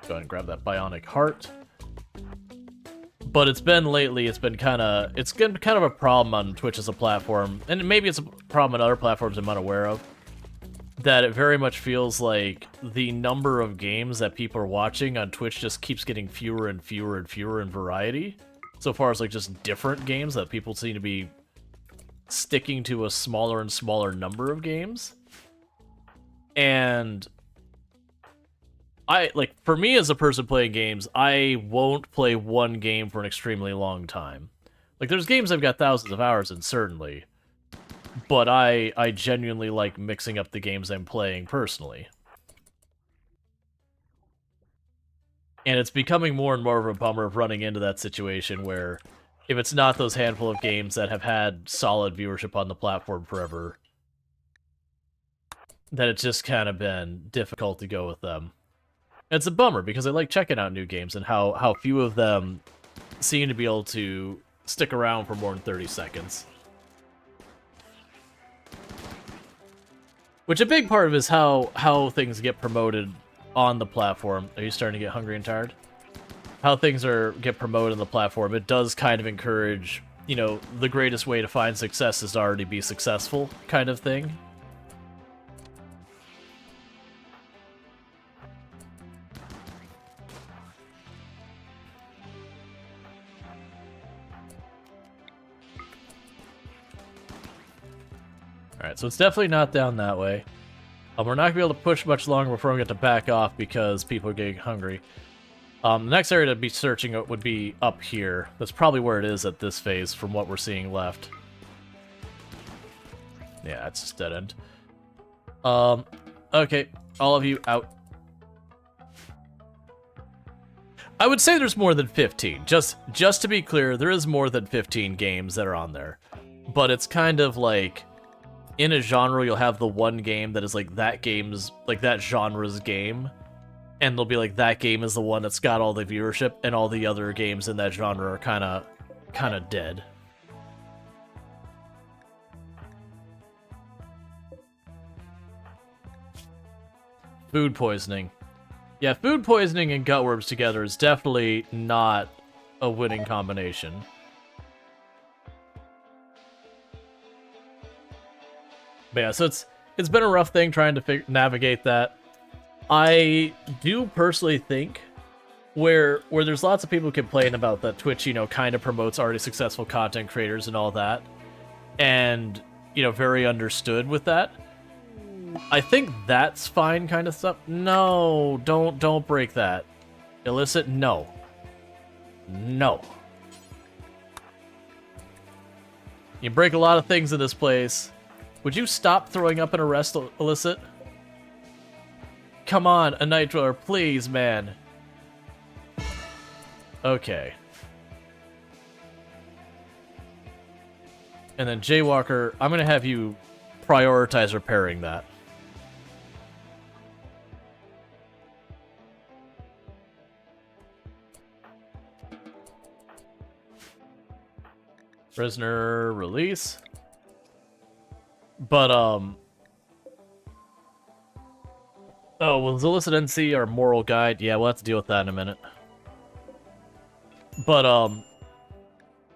ahead and grab that bionic heart. But it's been lately, it's been kind of a problem on Twitch as a platform, and maybe it's a problem on other platforms I'm unaware of, that it very much feels like the number of games that people are watching on Twitch just keeps getting fewer and fewer and fewer in variety. So far as like just different games that people seem to be sticking to a smaller and smaller number of games. And for me as a person playing games, I won't play one game for an extremely long time. Like, there's games I've got thousands of hours in, certainly, but I genuinely like mixing up the games I'm playing personally. And it's becoming more and more of a bummer of running into that situation where if it's not those handful of games that have had solid viewership on the platform forever, that it's just kind of been difficult to go with them. It's a bummer, because I like checking out new games and how few of them seem to be able to stick around for more than 30 seconds. Which a big part of is how things get promoted on the platform. Are you starting to get hungry and tired? How things get promoted on the platform, it does kind of encourage, you know, the greatest way to find success is to already be successful kind of thing. Alright, so it's definitely not down that way. We're not going to be able to push much longer before we get to back off because people are getting hungry. The next area to be searching would be up here. That's probably where it is at this phase from what we're seeing left. Yeah, it's just dead end. Okay, all of you out. I would say there's more than 15. Just to be clear, there is more than 15 games that are on there. But it's kind of like, in a genre, you'll have the one game that is like that game's, like that genre's game. And they'll be like, that game is the one that's got all the viewership, and all the other games in that genre are kind of dead. Food poisoning. Yeah, food poisoning and gutworms together is definitely not a winning combination. But yeah, so it's been a rough thing trying to navigate that. I do personally think where there's lots of people complain about that Twitch, you know, kind of promotes already successful content creators and all that, and, you know, very understood with that. I think that's fine kind of stuff. No, don't break that. Illicit, no. No. You break a lot of things in this place. Would you stop throwing up in a rest, Illicit? Come on, a Nitro, please, man. Okay. And then Jaywalker, I'm gonna have you prioritize repairing that. Prisoner release. But, oh, will Illicit NC our moral guide? Yeah, we'll have to deal with that in a minute. But,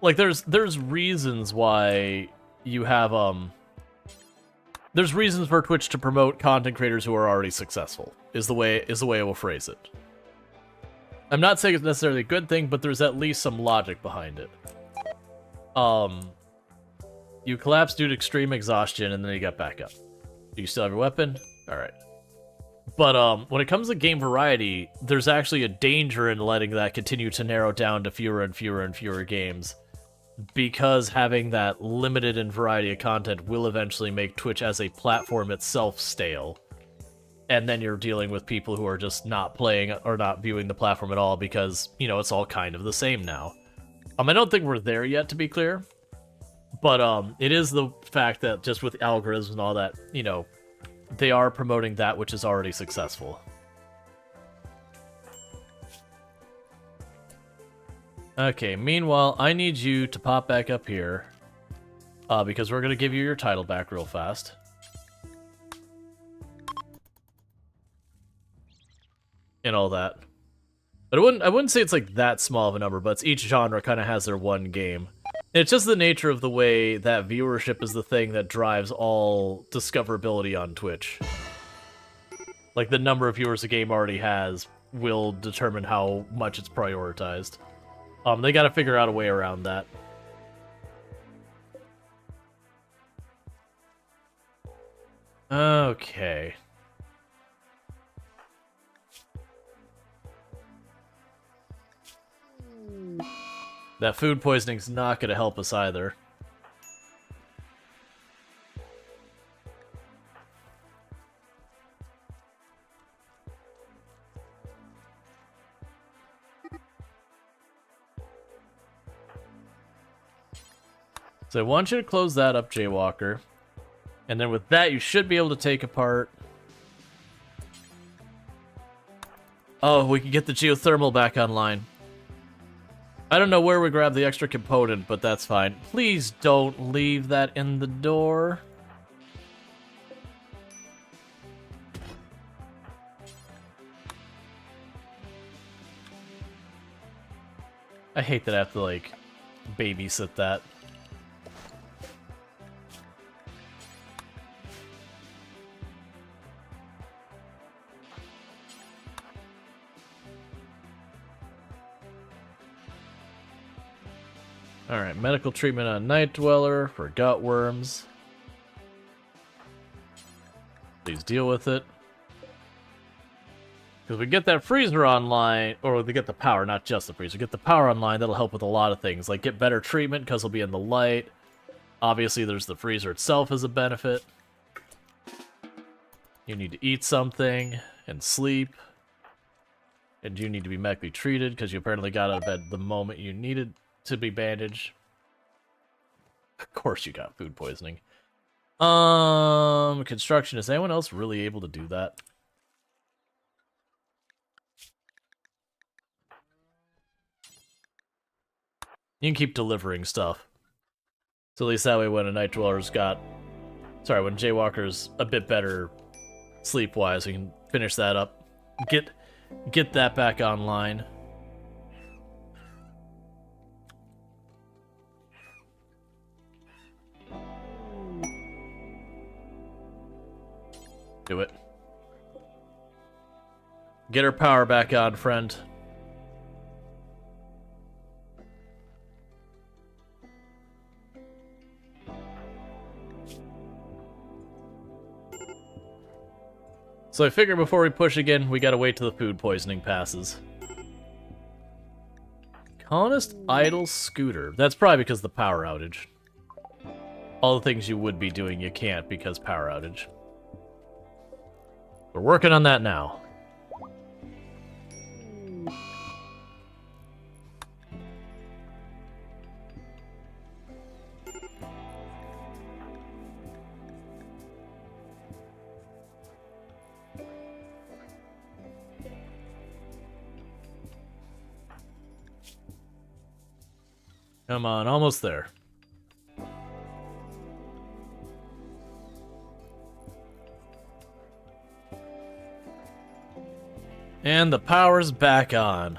like there's reasons why you have there's reasons for Twitch to promote content creators who are already successful. Is the way I will phrase it. I'm not saying it's necessarily a good thing, but there's at least some logic behind it. You collapse due to extreme exhaustion, and then you got back up. Do you still have your weapon? Alright. But when it comes to game variety, there's actually a danger in letting that continue to narrow down to fewer and fewer and fewer games. Because having that limited and variety of content will eventually make Twitch as a platform itself stale. And then you're dealing with people who are just not playing or not viewing the platform at all because, you know, it's all kind of the same now. I don't think we're there yet, to be clear. But it is the fact that just with algorithms and all that, you know, they are promoting that which is already successful. Okay, meanwhile, I need you to pop back up here. Because we're going to give you your title back real fast. And all that. But I wouldn't say it's like that small of a number, but it's each genre kind of has their one game. It's just the nature of the way that viewership is the thing that drives all discoverability on Twitch. Like, the number of viewers a game already has will determine how much it's prioritized. They gotta figure out a way around that. Okay. That food poisoning's not gonna help us either. So I want you to close that up, Jaywalker. And then with that, you should be able to take apart... Oh, we can get the geothermal back online. I don't know where we grabbed the extra component, but that's fine. Please don't leave that in the door. I hate that I have to, like, babysit that. Alright, medical treatment on Night Dweller for gut worms. Please deal with it. Because we get that freezer online, or we get the power, not just the freezer. Get the power online, that'll help with a lot of things. Like, get better treatment, because it'll be in the light. Obviously, there's the freezer itself as a benefit. You need to eat something, and sleep. And you need to be medically treated, because you apparently got out of bed the moment you needed to be bandaged. Of course you got food poisoning. Construction. Is anyone else really able to do that? You can keep delivering stuff. So at least that way when a Night Dweller's got... Sorry, when Jaywalker's a bit better sleep-wise, we can finish that up. Get that back online. Do it. Get her power back on, friend. So I figure before we push again, we gotta wait till the food poisoning passes. Colonist idle scooter. That's probably because of the power outage. All the things you would be doing, you can't because power outage. We're working on that now. Come on, almost there. And the power's back on.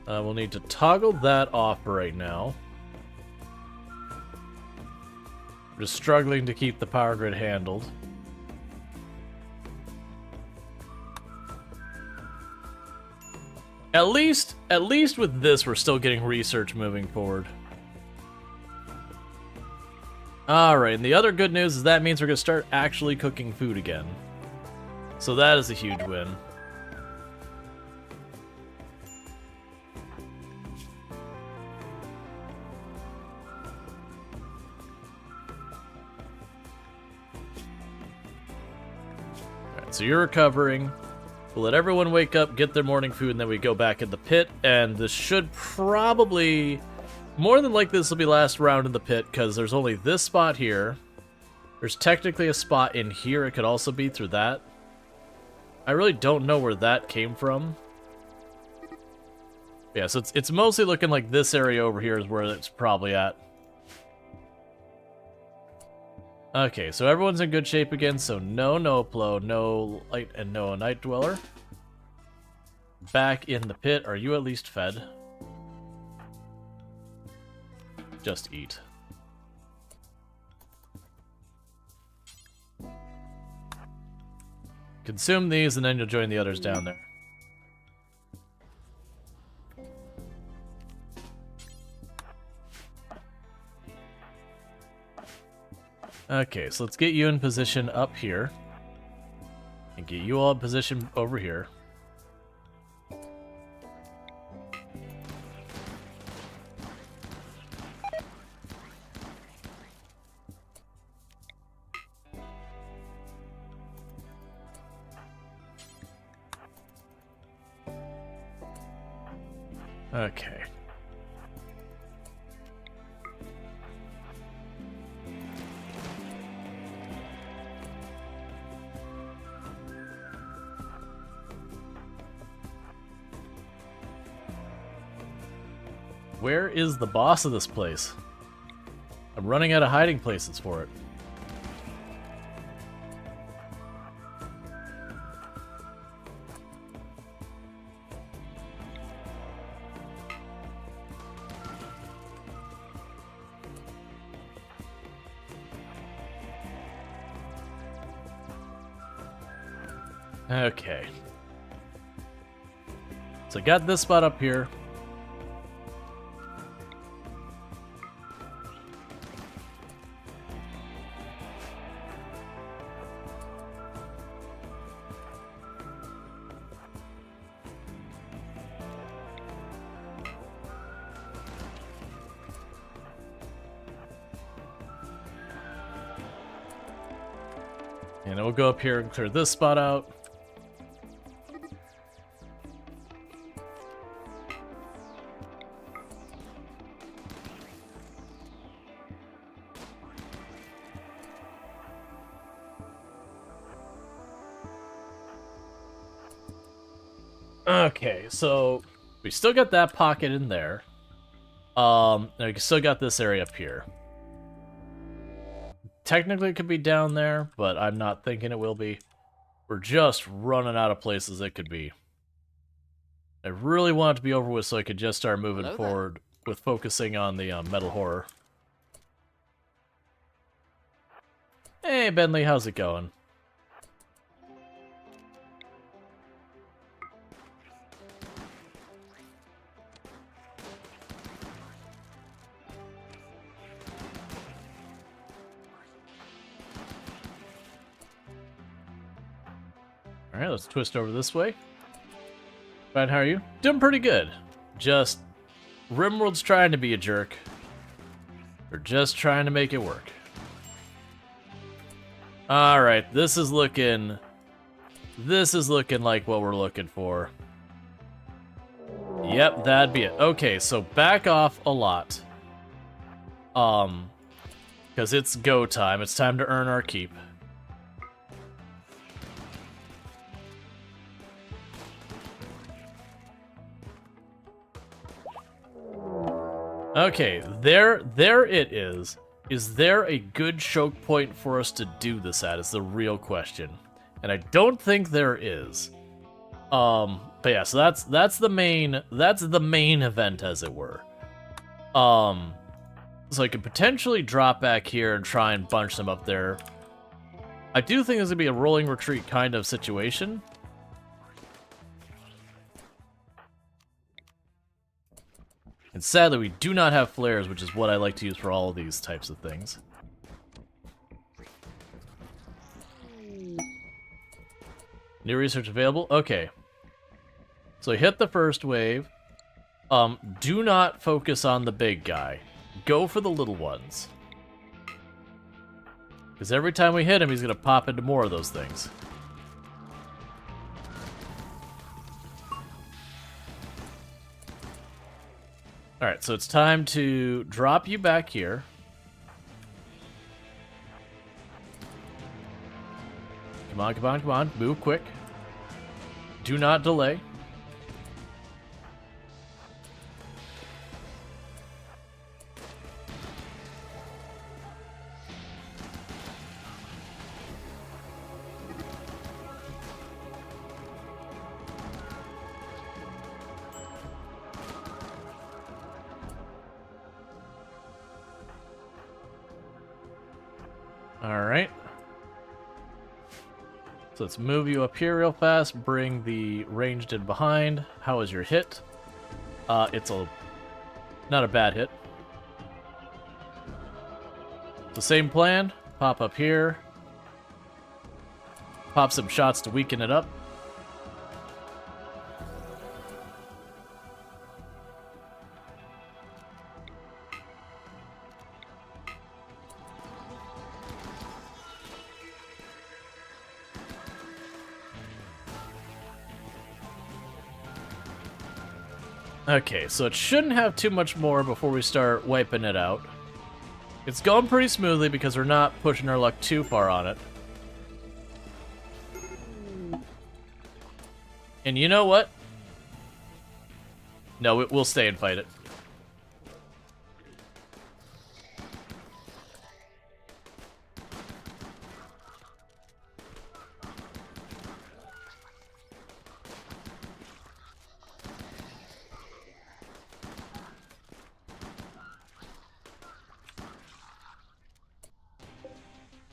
We'll need to toggle that off right now. We're just struggling to keep the power grid handled. At least with this, we're still getting research moving forward. Alright, and the other good news is that means we're going to start actually cooking food again. So that is a huge win. Alright, so you're recovering. We'll let everyone wake up, get their morning food, and then we go back in the pit. And this should probably... More than likely this will be last round in the pit, because there's only this spot here. There's technically a spot in here. It could also be through that. I really don't know where that came from. Yeah, so it's mostly looking like this area over here is where it's probably at. Okay, so everyone's in good shape again, so no Noplo, no Light, and no Night Dweller. Back in the pit. Are you at least fed? Just eat. Consume these, and then you'll join the others down there. Okay, so let's get you in position up here. And get you all in position over here. Okay. Where is the boss of this place? I'm running out of hiding places for it. Okay. So I got this spot up here. And we'll go up here and clear this spot out. Okay, so we still got that pocket in there. And we still got this area up here. Technically, it could be down there, but I'm not thinking it will be. We're just running out of places it could be. I really want it to be over with so I could just start moving forward with focusing on the metal horror. Hey, Bentley, how's it going? Alright, let's twist over this way. Fine, how are you? Doing pretty good. Just, RimWorld's trying to be a jerk. We're just trying to make it work. Alright, this is looking like what we're looking for. Yep, that'd be it. Okay, so back off a lot. Because it's go time. It's time to earn our keep. Okay, there it is. Is there a good choke point for us to do this at is the real question. And I don't think there is. But yeah, so that's the main event, as it were. So I could potentially drop back here and try and bunch them up there. I do think this would be a rolling retreat kind of situation. And sadly, we do not have flares, which is what I like to use for all of these types of things. New research available? Okay. So hit the first wave. Do not focus on the big guy. Go for the little ones. Because every time we hit him, he's going to pop into more of those things. Alright, so it's time to drop you back here. Come on, come on, come on. Move quick. Do not delay. Alright. So let's move you up here real fast, bring the ranged in behind. How is your hit? It's not a bad hit. The same plan, pop up here. Pop some shots to weaken it up. Okay, so it shouldn't have too much more before we start wiping it out. It's going pretty smoothly because we're not pushing our luck too far on it. And you know what? No, we'll stay and fight it.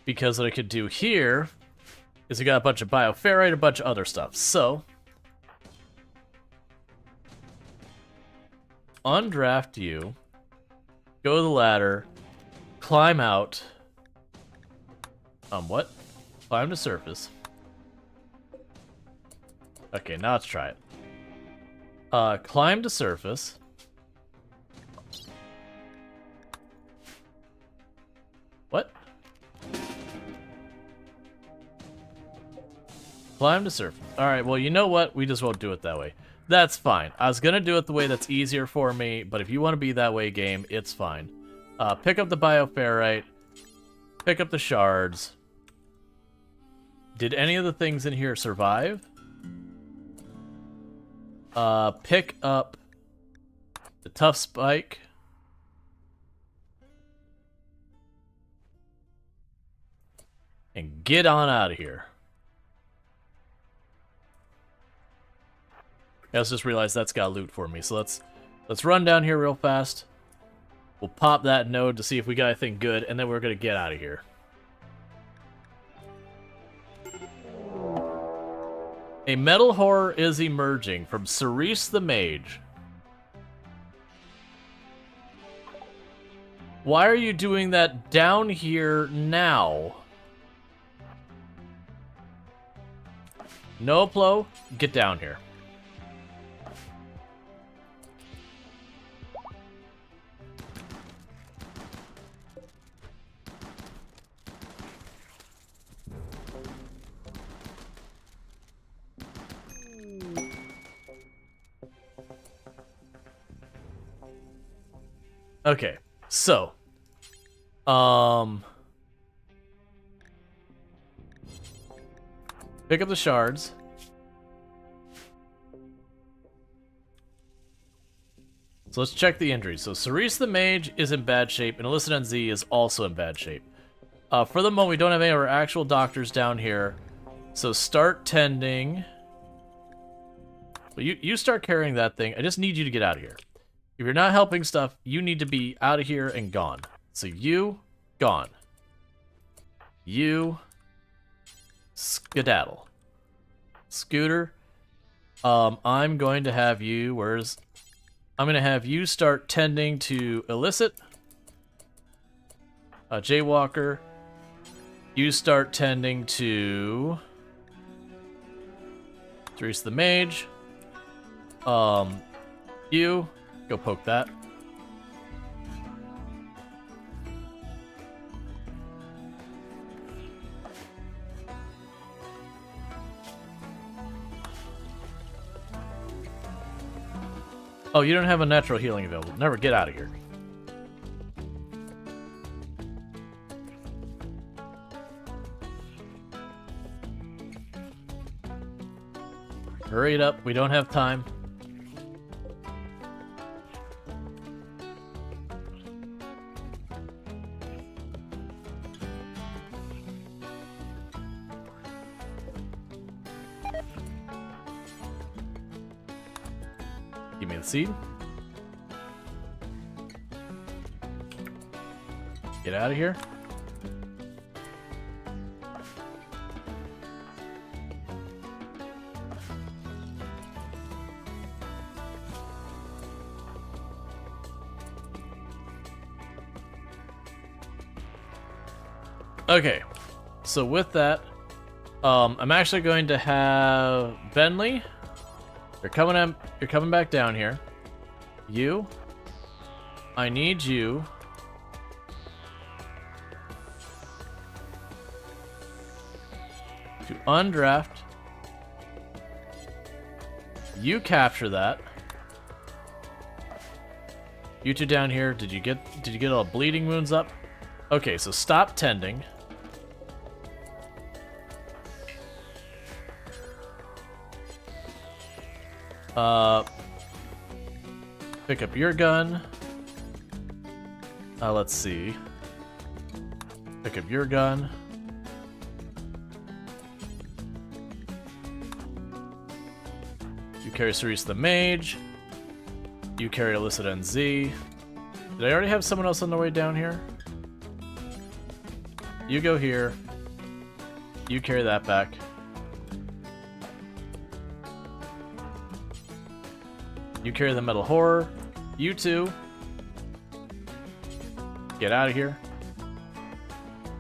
Because what I could do here is we got a bunch of bioferrite, a bunch of other stuff. So, undraft you, go to the ladder, climb out. What? Climb to surface. Okay, now let's try it. Climb to surface. What? Climb to surface. Alright, well, you know what? We just won't do it that way. That's fine. I was gonna do it the way that's easier for me, but if you want to be that way, game, it's fine. Pick up the bioferrite. Pick up the shards. Did any of the things in here survive? Pick up the tough spike. And get on out of here. I just realized that's got loot for me, so let's run down here real fast. We'll pop that node to see if we got anything good, and then we're gonna get out of here. A metal horror is emerging from Cerise the Mage. Why are you doing that down here now? No, Plo, get down here. Okay, so, pick up the shards. So let's check the injuries. So Cerise the Mage is in bad shape, and Alyssa NZ is also in bad shape. For the moment, we don't have any of our actual doctors down here. So start tending Well, you start carrying that thing. I just need you to get out of here. If you're not helping stuff, you need to be out of here and gone. So you, gone. You, skedaddle. Scooter, I'm going to have you, I'm going to have you start tending to illicit. Jaywalker, you start tending to Therese the Mage. You, go poke that. Oh, you don't have a natural healing available. Never get out of here. Hurry it up. We don't have time. Give me the seed. Get out of here. Okay, so with that, I'm actually going to have Bentley. You're coming back down here. You, I need you to undraft. You capture that. You two down here. Did you get all bleeding wounds up? Okay, so stop tending. Pick up your gun. Let's see. Pick up your gun. You carry Cerise the Mage. You carry Illicit NZ. Did I already have someone else on the way down here? You go here. You carry that back. You carry the Metal Horror. You two. Get out of here.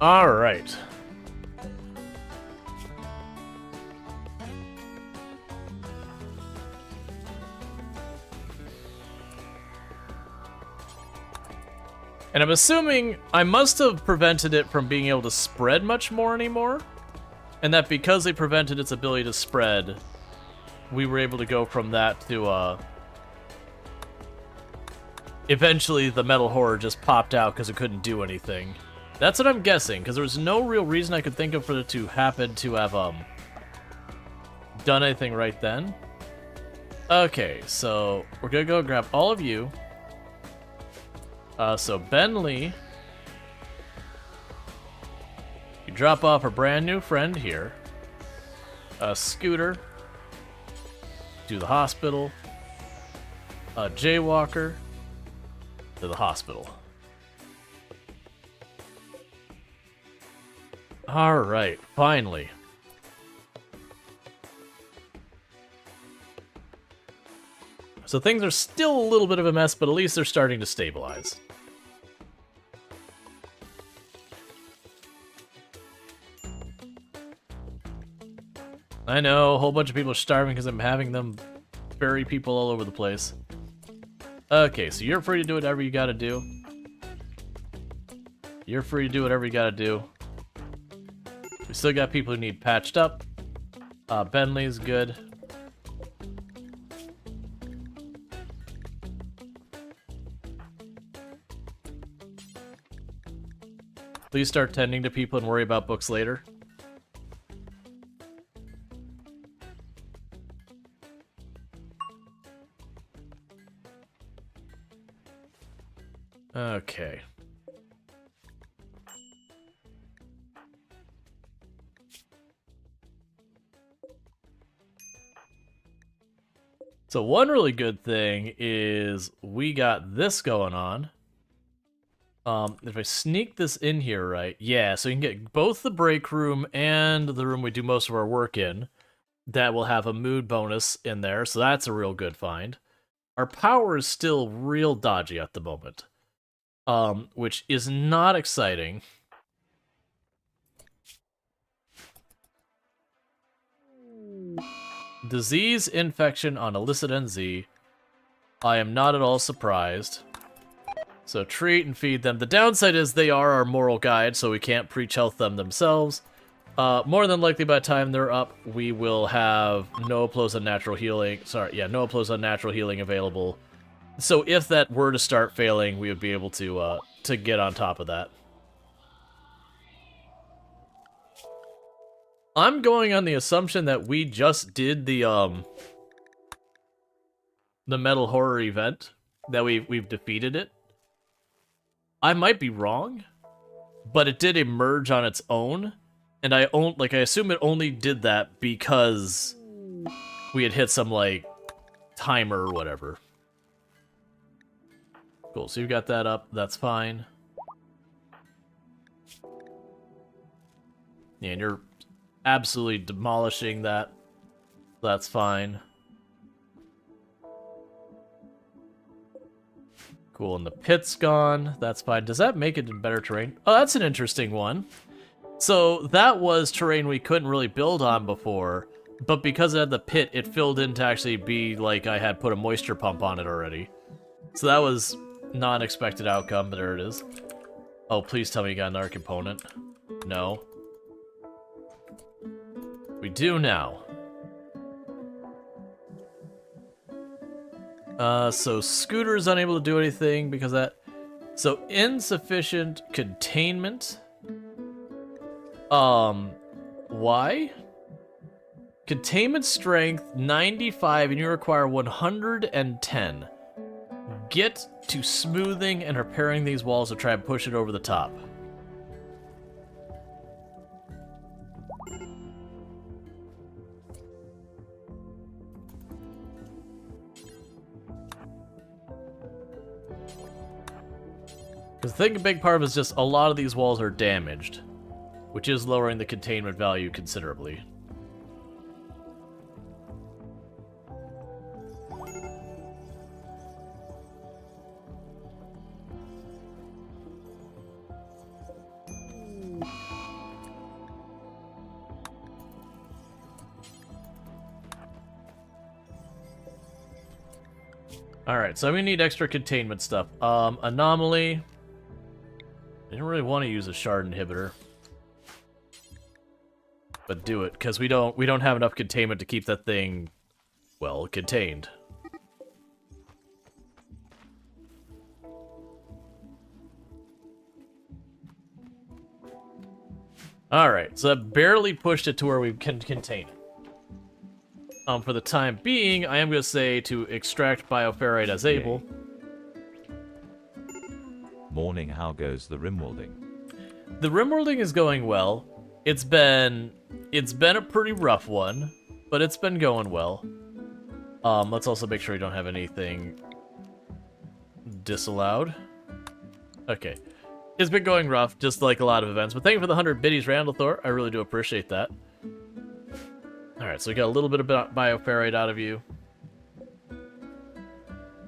Alright. And I'm assuming I must have prevented it from being able to spread much more anymore. And that because they prevented its ability to spread, we were able to go from that to, eventually the Metal Horror just popped out because it couldn't do anything. That's what I'm guessing, because there was no real reason I could think of for it to happen to have, done anything right then. Okay, so we're gonna go grab all of you. So Bentley, you drop off a brand new friend here. Scooter, to the hospital. Jaywalker, to the hospital. Alright, finally. So things are still a little bit of a mess, but at least they're starting to stabilize. I know, a whole bunch of people are starving because I'm having them bury people all over the place. Okay, so you're free to do whatever you gotta do. You're free to do whatever you gotta do. We still got people who need patched up. Bentley's good. Please start tending to people and worry about books later. Okay. So one really good thing is we got this going on. If I sneak this in here right, yeah, so you can get both the break room and the room we do most of our work in. That will have a mood bonus in there, so that's a real good find. Our power is still real dodgy at the moment, which is not exciting. Disease infection on illicit NZ. I am not at all surprised. So treat and feed them. The downside is they are our moral guide, so we can't preach health them themselves. More than likely by the time they're up, we will have no applause on natural healing. No applause on natural healing available. So if that were to start failing, we would be able to get on top of that. I'm going on the assumption that we just did the metal horror event, that we've defeated it. I might be wrong, but it did emerge on its own. And I assume it only did that because we had hit some, like, timer or whatever. Cool, so you've got that up. That's fine. Yeah, and you're absolutely demolishing that. That's fine. Cool, and the pit's gone. That's fine. Does that make it in better terrain? Oh, that's an interesting one. So that was terrain we couldn't really build on before, but because it had the pit, it filled in to actually be like I had put a moisture pump on it already. So that was not an expected outcome, but there it is. Oh, please tell me you got another component. No. We do now. So Scooter's unable to do anything because that... So insufficient containment... Why? Containment strength 95 and you require 110. Get to smoothing and repairing these walls to try and push it over the top. Because I think a big part of it is just a lot of these walls are damaged, which is lowering the containment value considerably. Alright, so we need extra containment stuff. Anomaly. I didn't really want to use a shard inhibitor. But do it, because we don't have enough containment to keep that thing, well, contained. Alright, so that barely pushed it to where we can contain it. For the time being, I am going to say to extract bioferrite as able. Morning, how goes the RimWorlding? The RimWorlding is going well. It's been a pretty rough one, but it's been going well. Let's also make sure we don't have anything disallowed. Okay. It's been going rough, just like a lot of events, but thank you for the 100 biddies, Randall. I really do appreciate that. Alright, so we got a little bit of bioferrite out of you.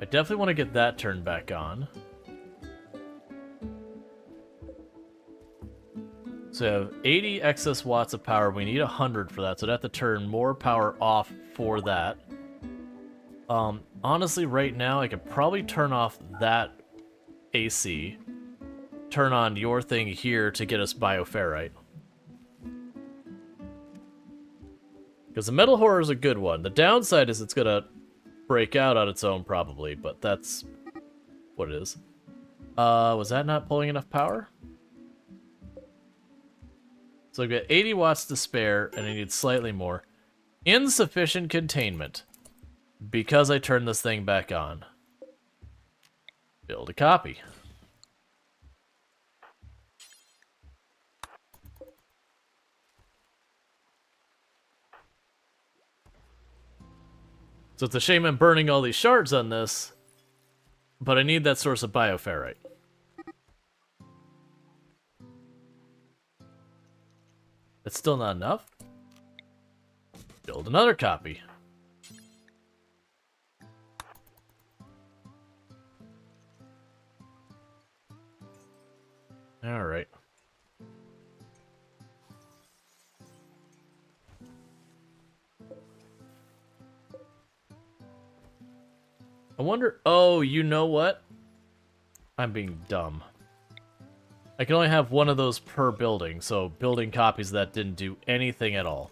I definitely want to get that turned back on. So we have 80 excess watts of power. We need 100 for that, so I'd have to turn more power off for that. Honestly, right now, I could probably turn off that AC. Turn on your thing here to get us bioferrite. Because the metal horror is a good one. The downside is it's going to break out on its own, probably, but that's what it is. Was that not pulling enough power? So I've got 80 watts to spare, and I need slightly more. Insufficient containment. Because I turned this thing back on. Build a copy. So it's a shame I'm burning all these shards on this, but I need that source of bioferrite. That's still not enough. Build another copy. All right. I wonder... Oh, you know what? I'm being dumb. I can only have one of those per building, so building copies of that didn't do anything at all.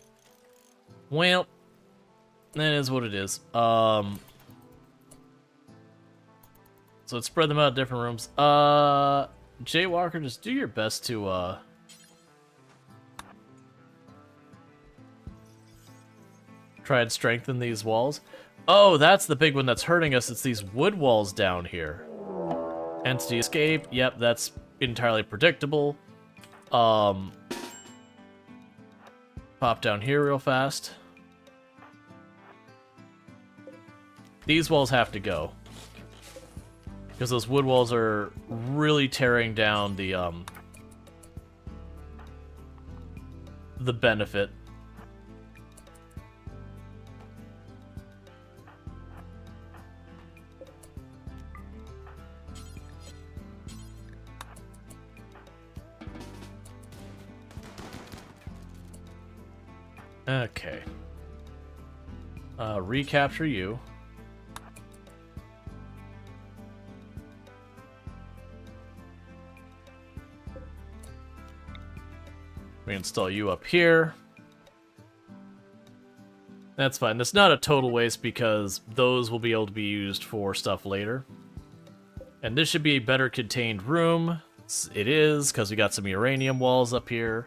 Well, that is what it is. So let's spread them out in different rooms. Jaywalker, just do your best to, try and strengthen these walls. Oh, that's the big one that's hurting us. It's these wood walls down here. Entity escape. Yep, that's entirely predictable. Pop down here real fast. These walls have to go. Because those wood walls are really tearing down the benefit. Okay. Recapture you. Reinstall you up here. That's fine. That's not a total waste because those will be able to be used for stuff later. And this should be a better contained room. It is, because we got some uranium walls up here.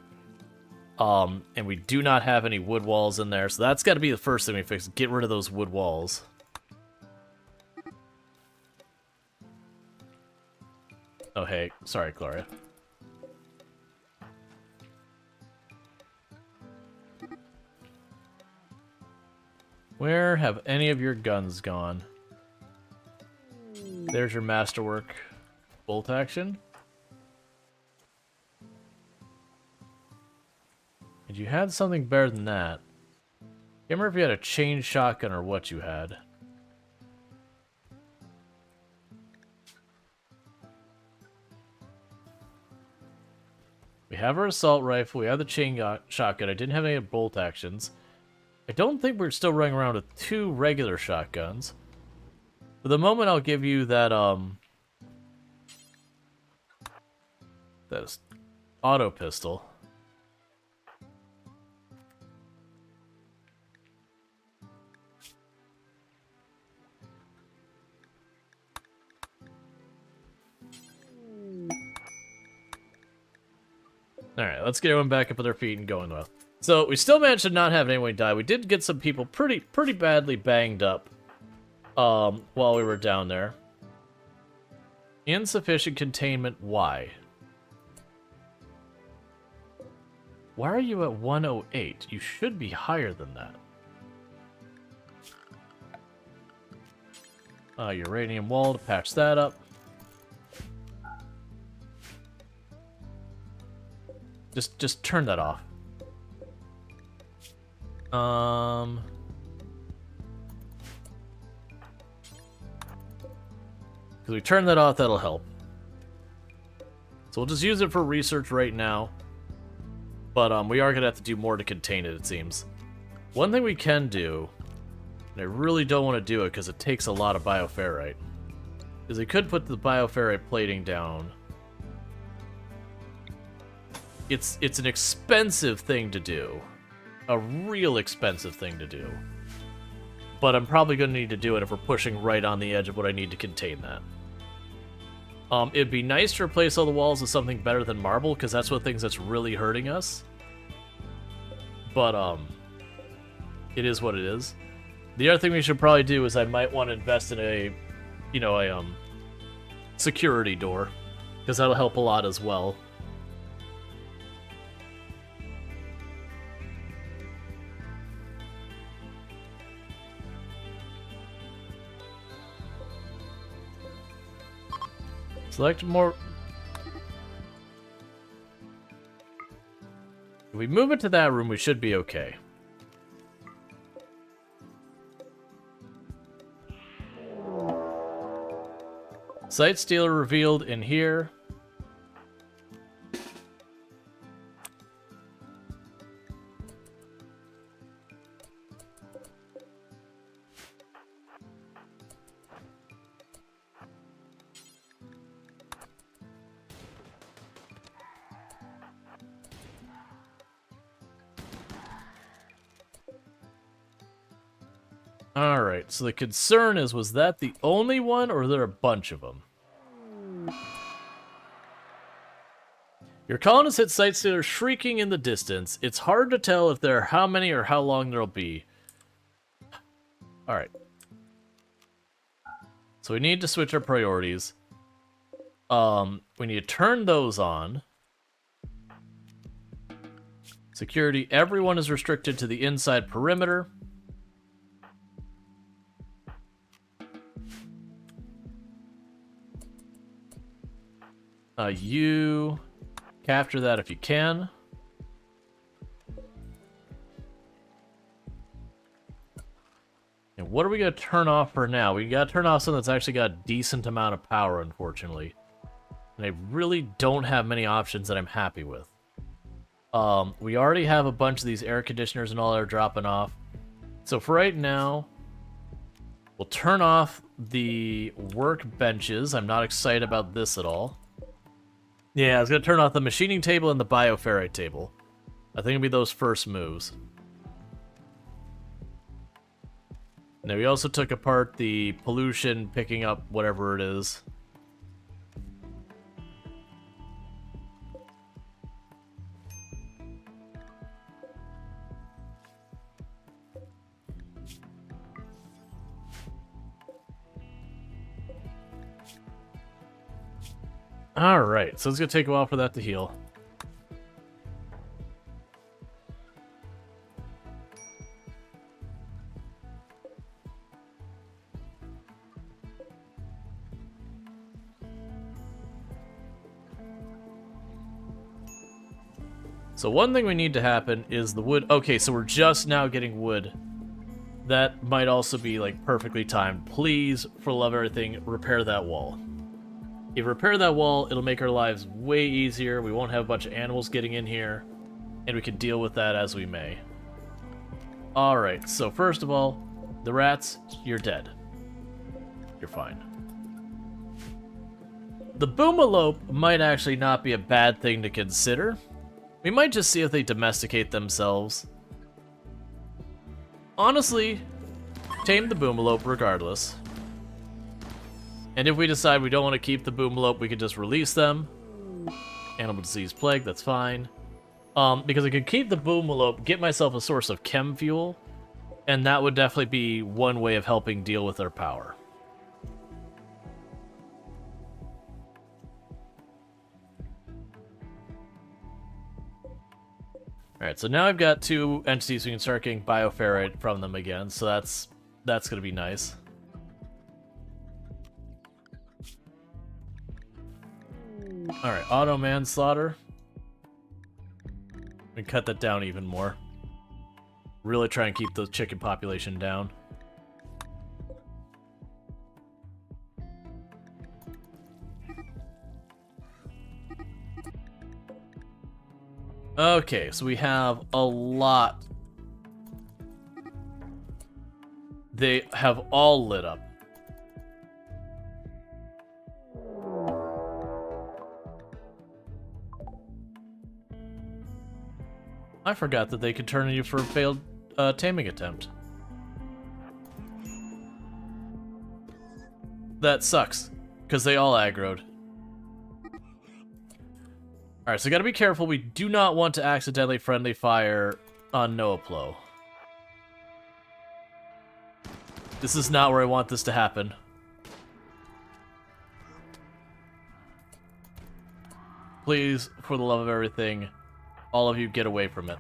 And we do not have any wood walls in there, so that's got to be the first thing we fix. Get rid of those wood walls. Oh, hey. Sorry, Gloria. Where have any of your guns gone? There's your masterwork. Bolt action. And you had something better than that. Can't remember if you had a chain shotgun or what you had. We have our assault rifle. We have the chain shotgun. I didn't have any bolt actions. I don't think we're still running around with 2 regular shotguns. For the moment, I'll give you that, that auto pistol. Alright, let's get everyone back up on their feet and going well. So, we still managed to not have anyone die. We did get some people pretty badly banged up while we were down there. Insufficient containment, why? Why are you at 108? You should be higher than that. Uranium wall to patch that up. Just turn that off. Because we turn that off, that'll help. So we'll just use it for research right now. But we are going to have to do more to contain it, it seems. One thing we can do, and I really don't want to do it because it takes a lot of bioferrite, is we could put the bioferrite plating down. It's an expensive thing to do. A real expensive thing to do. But I'm probably going to need to do it if we're pushing right on the edge of what I need to contain that. It'd be nice to replace all the walls with something better than marble, because that's one of the things that's really hurting us. But, it is what it is. The other thing we should probably do is I might want to invest in a, security door, because that'll help a lot as well. Select more. If we move it to that room, we should be okay. Sight Stealer revealed in here. Alright, so the concern is, was that the only one, or are there a bunch of them? Your colonists hit Sight Stealer shrieking in the distance. It's hard to tell if there are how many or how long there'll be. Alright. So we need to switch our priorities. We need to turn those on. Security, everyone is restricted to the inside perimeter. You capture that if you can. And what are we going to turn off for now? We got to turn off something that's actually got a decent amount of power, unfortunately. And I really don't have many options that I'm happy with. We already have a bunch of these air conditioners and all that are dropping off. So for right now, we'll turn off the workbenches. I'm not excited about this at all. Yeah, I was going to turn off the machining table and the bioferrite table. I think it'll be those first moves. Now, we also took apart the pollution, picking up whatever it is. Alright, so it's going to take a while for that to heal. So one thing we need to happen is the wood. Okay, so we're just now getting wood. That might also be, like, perfectly timed. Please, for the love of everything, repair that wall. If you repair that wall, it'll make our lives way easier. We won't have a bunch of animals getting in here, and we can deal with that as we may. Alright, so first of all, the rats, you're dead. You're fine. The boomalope might actually not be a bad thing to consider. We might just see if they domesticate themselves. Honestly, tame the boomalope regardless. And if we decide we don't want to keep the boomalope, we could just release them. Animal disease plague, that's fine. Because I could keep the boomalope, get myself a source of chem fuel, and that would definitely be one way of helping deal with their power. Alright, so now I've got two entities we can start getting bioferrite from them again, so that's going to be nice. Alright, auto manslaughter. We can cut that down even more. Really try and keep the chicken population down. Okay, so we have a lot. They have all lit up. I forgot that they could turn on you for a failed taming attempt. That sucks, because they all aggroed. Alright, so gotta be careful. We do not want to accidentally friendly fire on Noaplo. This is not where I want this to happen. Please, for the love of everything, all of you get away from it.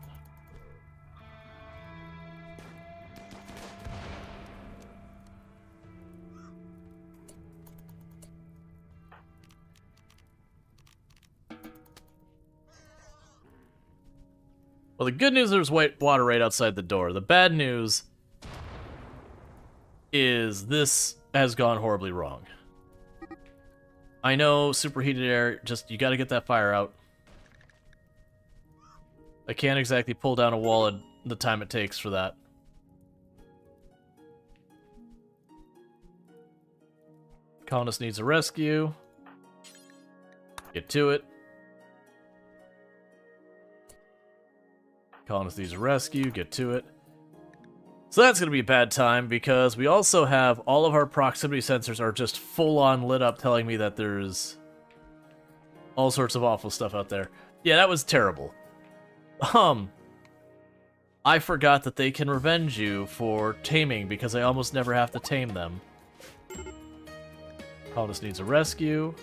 Well, the good news, there's white water right outside the door. The bad news is this has gone horribly wrong. I know, superheated air, just, you gotta get that fire out. I can't exactly pull down a wall in the time it takes for that. Colonist needs a rescue. Get to it. Colonist needs a rescue. Get to it. So that's going to be a bad time because we also have all of our proximity sensors are just full-on lit up telling me that there's all sorts of awful stuff out there. Yeah, that was terrible. I forgot that they can revenge you for taming because I almost never have to tame them. Colonist needs a rescue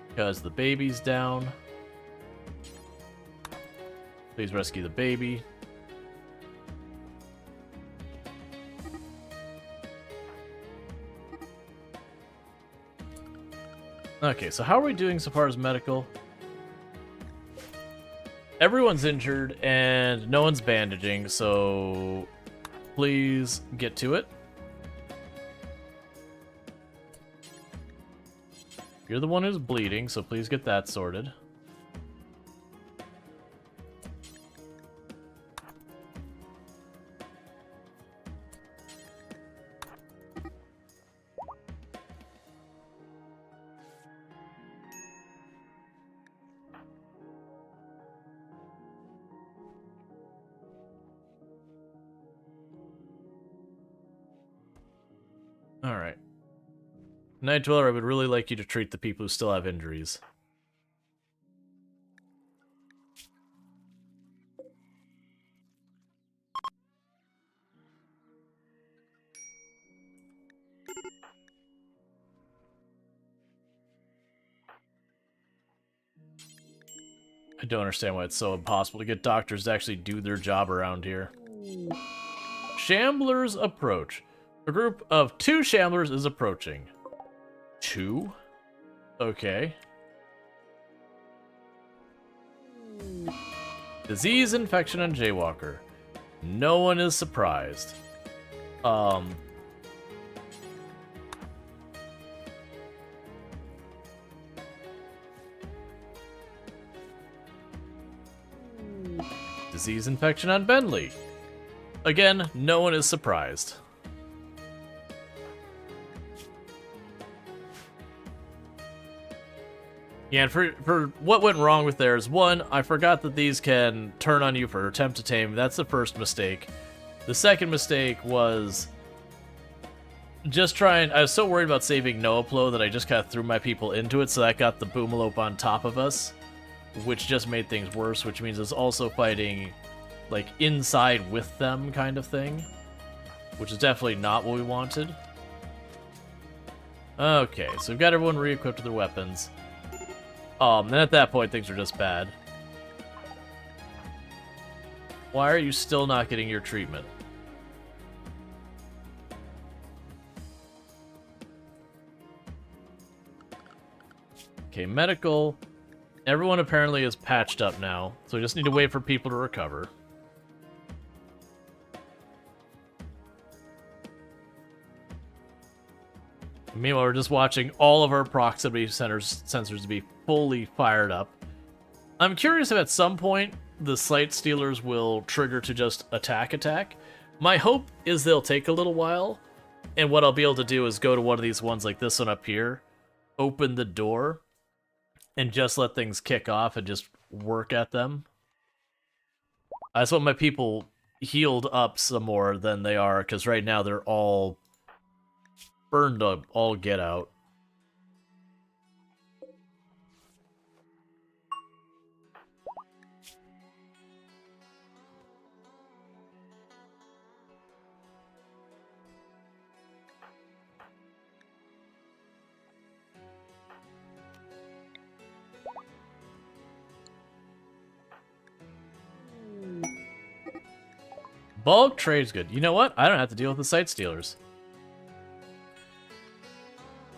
because the baby's down. Please rescue the baby. Okay, so how are we doing so far as medical? Everyone's injured and no one's bandaging, so please get to it. You're the one who's bleeding, so please get that sorted. Alright. Night Dweller, I would really like you to treat the people who still have injuries. I don't understand why it's so impossible to get doctors to actually do their job around here. Shamblers approach. A group of 2 Shamblers is approaching. 2? Okay. Disease, infection, and jaywalker. No one is surprised. Disease, infection on Bentley. Again, no one is surprised. Yeah, and for what went wrong with theirs, one, I forgot that these can turn on you for attempt to tame. That's the first mistake. The second mistake was just trying... I was so worried about saving Noaplo that I just kind of threw my people into it, so that got the Boomalope on top of us, which just made things worse, which means it's also fighting, like, inside with them kind of thing, which is definitely not what we wanted. Okay, so we've got everyone re-equipped with their weapons. Then at that point, things are just bad. Why are you still not getting your treatment? Okay, medical. Everyone apparently is patched up now, so we just need to wait for people to recover. Meanwhile, we're just watching all of our proximity sensors be fully fired up. I'm curious if at some point the Sight Stealers will trigger to just attack. My hope is they'll take a little while, and what I'll be able to do is go to one of these ones like this one up here, open the door, and just let things kick off and just work at them. I just want my people healed up some more than they are, because right now they're all burned up, all get out. Bulk trade's good. You know what? I don't have to deal with the Sight Stealers.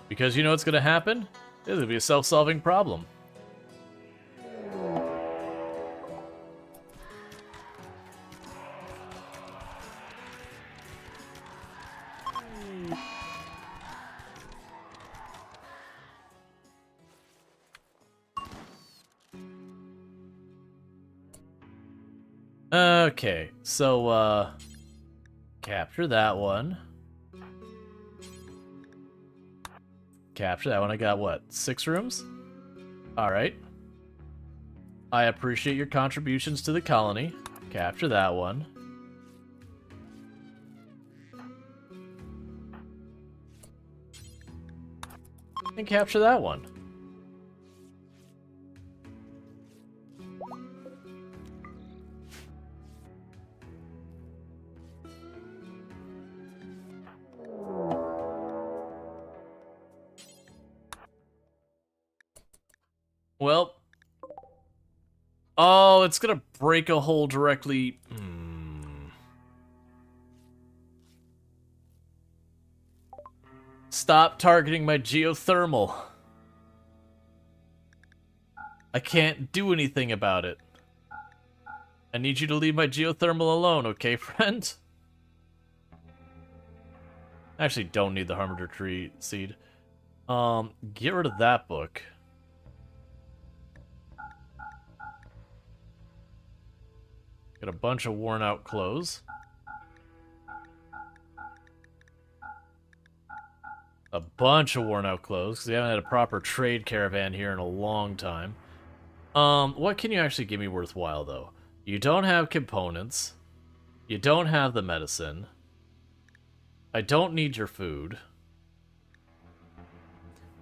Because you know what's going to happen? This will be a self-solving problem. Okay, so, capture that one. Capture that one. I got, what, 6 rooms? Alright. I appreciate your contributions to the colony. Capture that one. And capture that one. Well. Oh, it's gonna break a hole directly. Stop targeting my geothermal. I can't do anything about it. I need you to leave my geothermal alone, okay, friend? I actually don't need the Harbinger Tree seed. Get rid of that book. Got a bunch of worn out clothes. A bunch of worn out clothes, because we haven't had a proper trade caravan here in a long time. What can you actually give me worthwhile, though? You don't have components. You don't have the medicine. I don't need your food.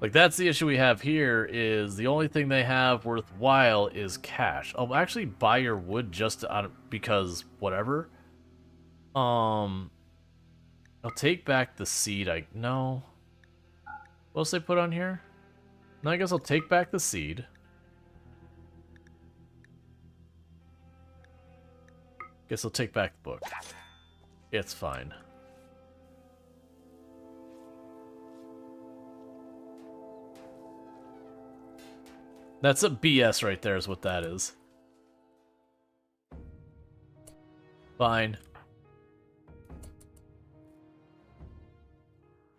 Like, that's the issue we have here, is the only thing they have worthwhile is cash. I'll actually buy your wood just because whatever. I'll take back the seed. No. What else they put on here? No, I guess I'll take back the seed. Guess I'll take back the book. It's fine. That's a BS right there is what that is. Fine.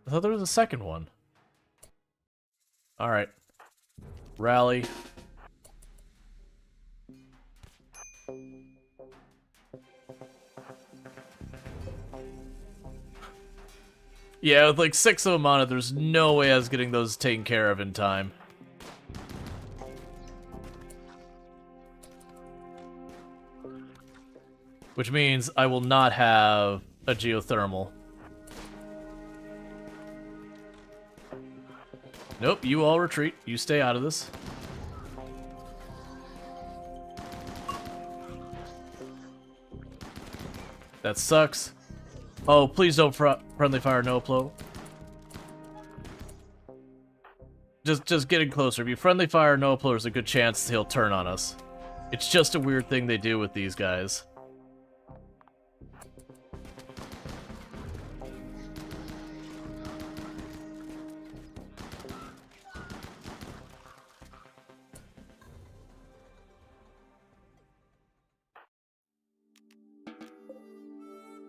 I thought there was a second one. Alright. Rally. Yeah, with like 6 of them on it, there's no way I was getting those taken care of in time. Which means I will not have a geothermal. Nope, you all retreat. You stay out of this. That sucks. Oh, please don't friendly fire no upload. Just getting closer. If you friendly fire no upload, there's a good chance he'll turn on us. It's just a weird thing they do with these guys.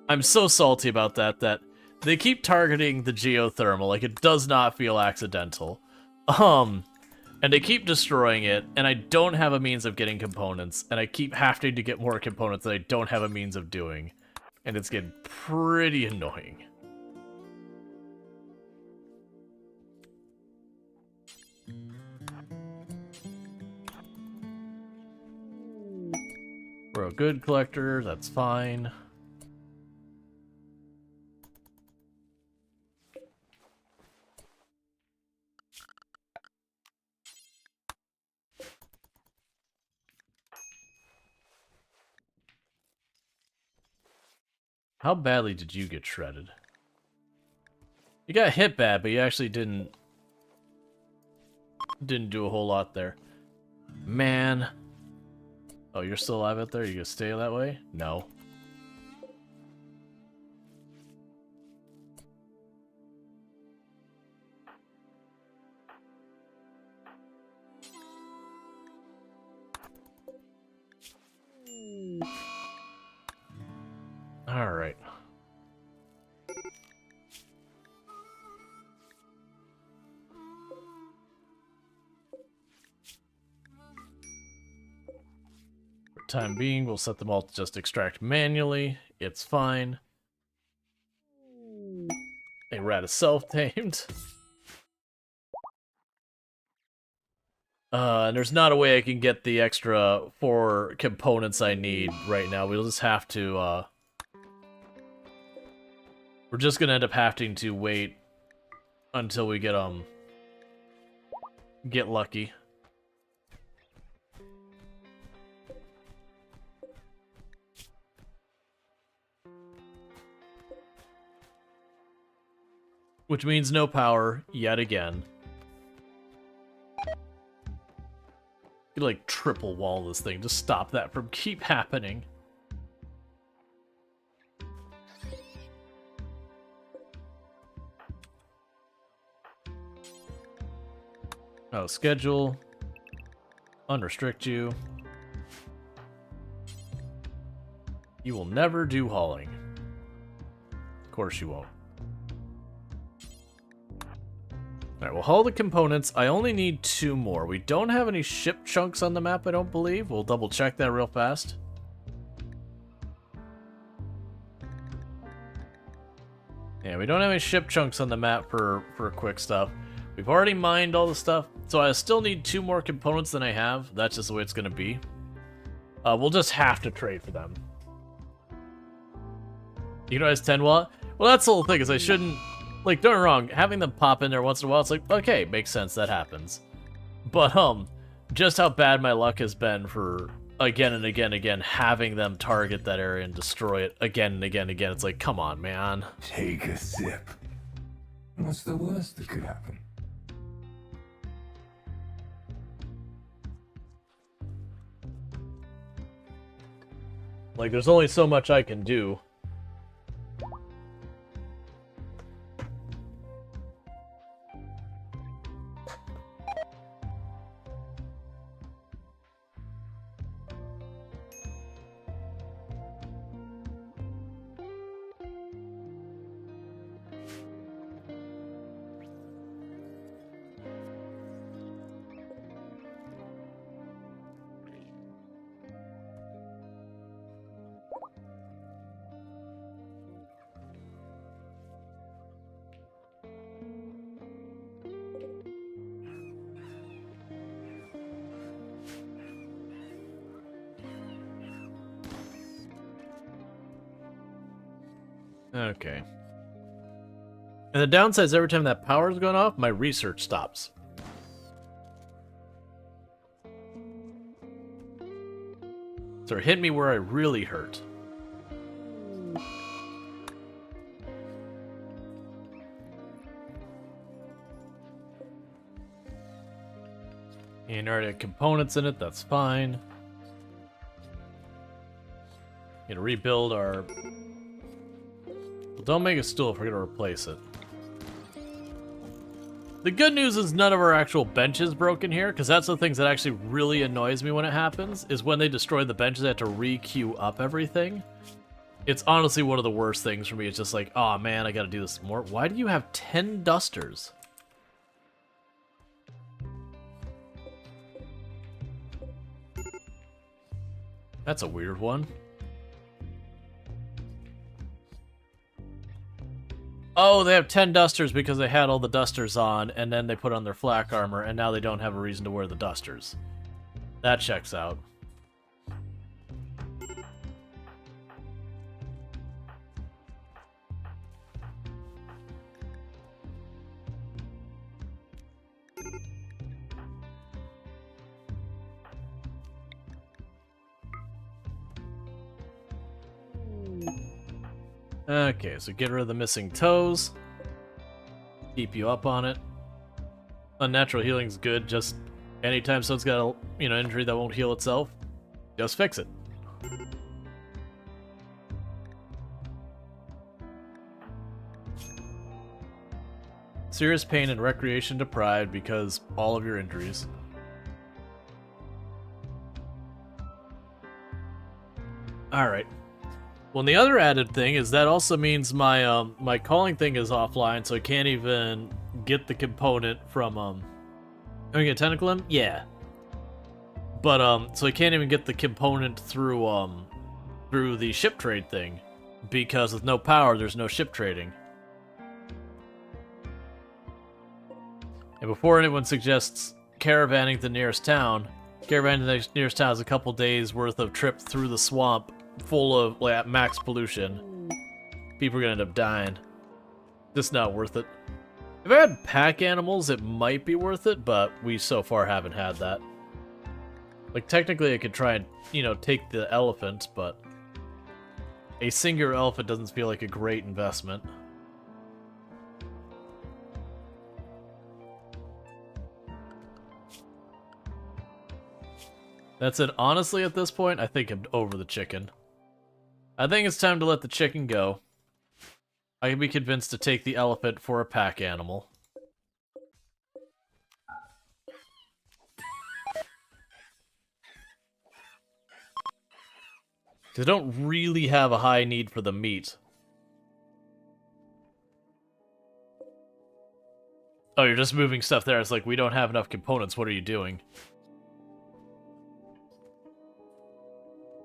I'm so salty about that they keep targeting the geothermal, like it does not feel accidental. And they keep destroying it, and I don't have a means of getting components, and I keep having to get more components that I don't have a means of doing. And it's getting pretty annoying. We're a good collector, that's fine. How badly did you get shredded? You got hit bad, but you actually didn't do a whole lot there. Man. Oh, you're still alive out there? You gonna stay that way? No. All right. time being, we'll set them all to just extract manually. It's fine. A rat is self-tamed. And there's not a way I can get the extra 4 components I need right now. We'll just have to, we're just gonna end up having to wait until we get lucky. Which means no power yet again. You like triple wall this thing to stop that from keep happening. Oh, schedule. Unrestrict you. You will never do hauling. Of course you won't. Alright, we'll haul the components. I only need 2 more. We don't have any ship chunks on the map, I don't believe. We'll double check that real fast. Yeah, we don't have any ship chunks on the map for quick stuff. We've already mined all the stuff, so I still need 2 more components than I have. That's just the way it's going to be. We'll just have to trade for them. Utilize 10 watt? Well, that's the whole thing, is I shouldn't... Like, don't get me wrong, having them pop in there once in a while, it's like, okay, makes sense, that happens. But, just how bad my luck has been for again and again and again having them target that area and destroy it again and again and again. It's like, come on, man. Take a sip. What's the worst that could happen? Like, there's only so much I can do. Okay. And the downside is every time that power's going off, my research stops. So it hit me where I really hurt. And already had components in it, that's fine. Gonna rebuild our... Well, don't make a stool if we're gonna replace it. The good news is none of our actual benches broken here, because that's the things that actually really annoys me when it happens, is when they destroy the benches, they have to re-queue up everything. It's honestly one of the worst things for me. It's just like, oh man, I gotta do this more. Why do you have 10 dusters? That's a weird one. Oh, they have 10 dusters because they had all the dusters on, and then they put on their flak armor, and now they don't have a reason to wear the dusters. That checks out. Okay, so get rid of the missing toes. Keep you up on it. Unnatural healing's good, just anytime someone's got a, injury that won't heal itself, just fix it. Serious pain and recreation deprived because all of your injuries. Alright. Well, and the other added thing is that also means my my calling thing is offline, so I can't even get the component from I get tentacle him? Yeah. But so I can't even get the component through the ship trade thing, because with no power, there's no ship trading. And before anyone suggests caravanning to the nearest town, caravanning to the nearest town is a couple days worth of trip through the swamp, full of like, max pollution. People are gonna end up dying. Just not worth it. If I had pack animals, it might be worth it, but we so far haven't had that. Like, technically I could try and, you know, take the elephant, but a singular elephant doesn't feel like a great investment. That's it. Honestly, at this point, I think I'm over the chicken. I think it's time to let the chicken go. I can be convinced to take the elephant for a pack animal. Because I don't really have a high need for the meat. Oh, you're just moving stuff there. It's like, we don't have enough components. What are you doing?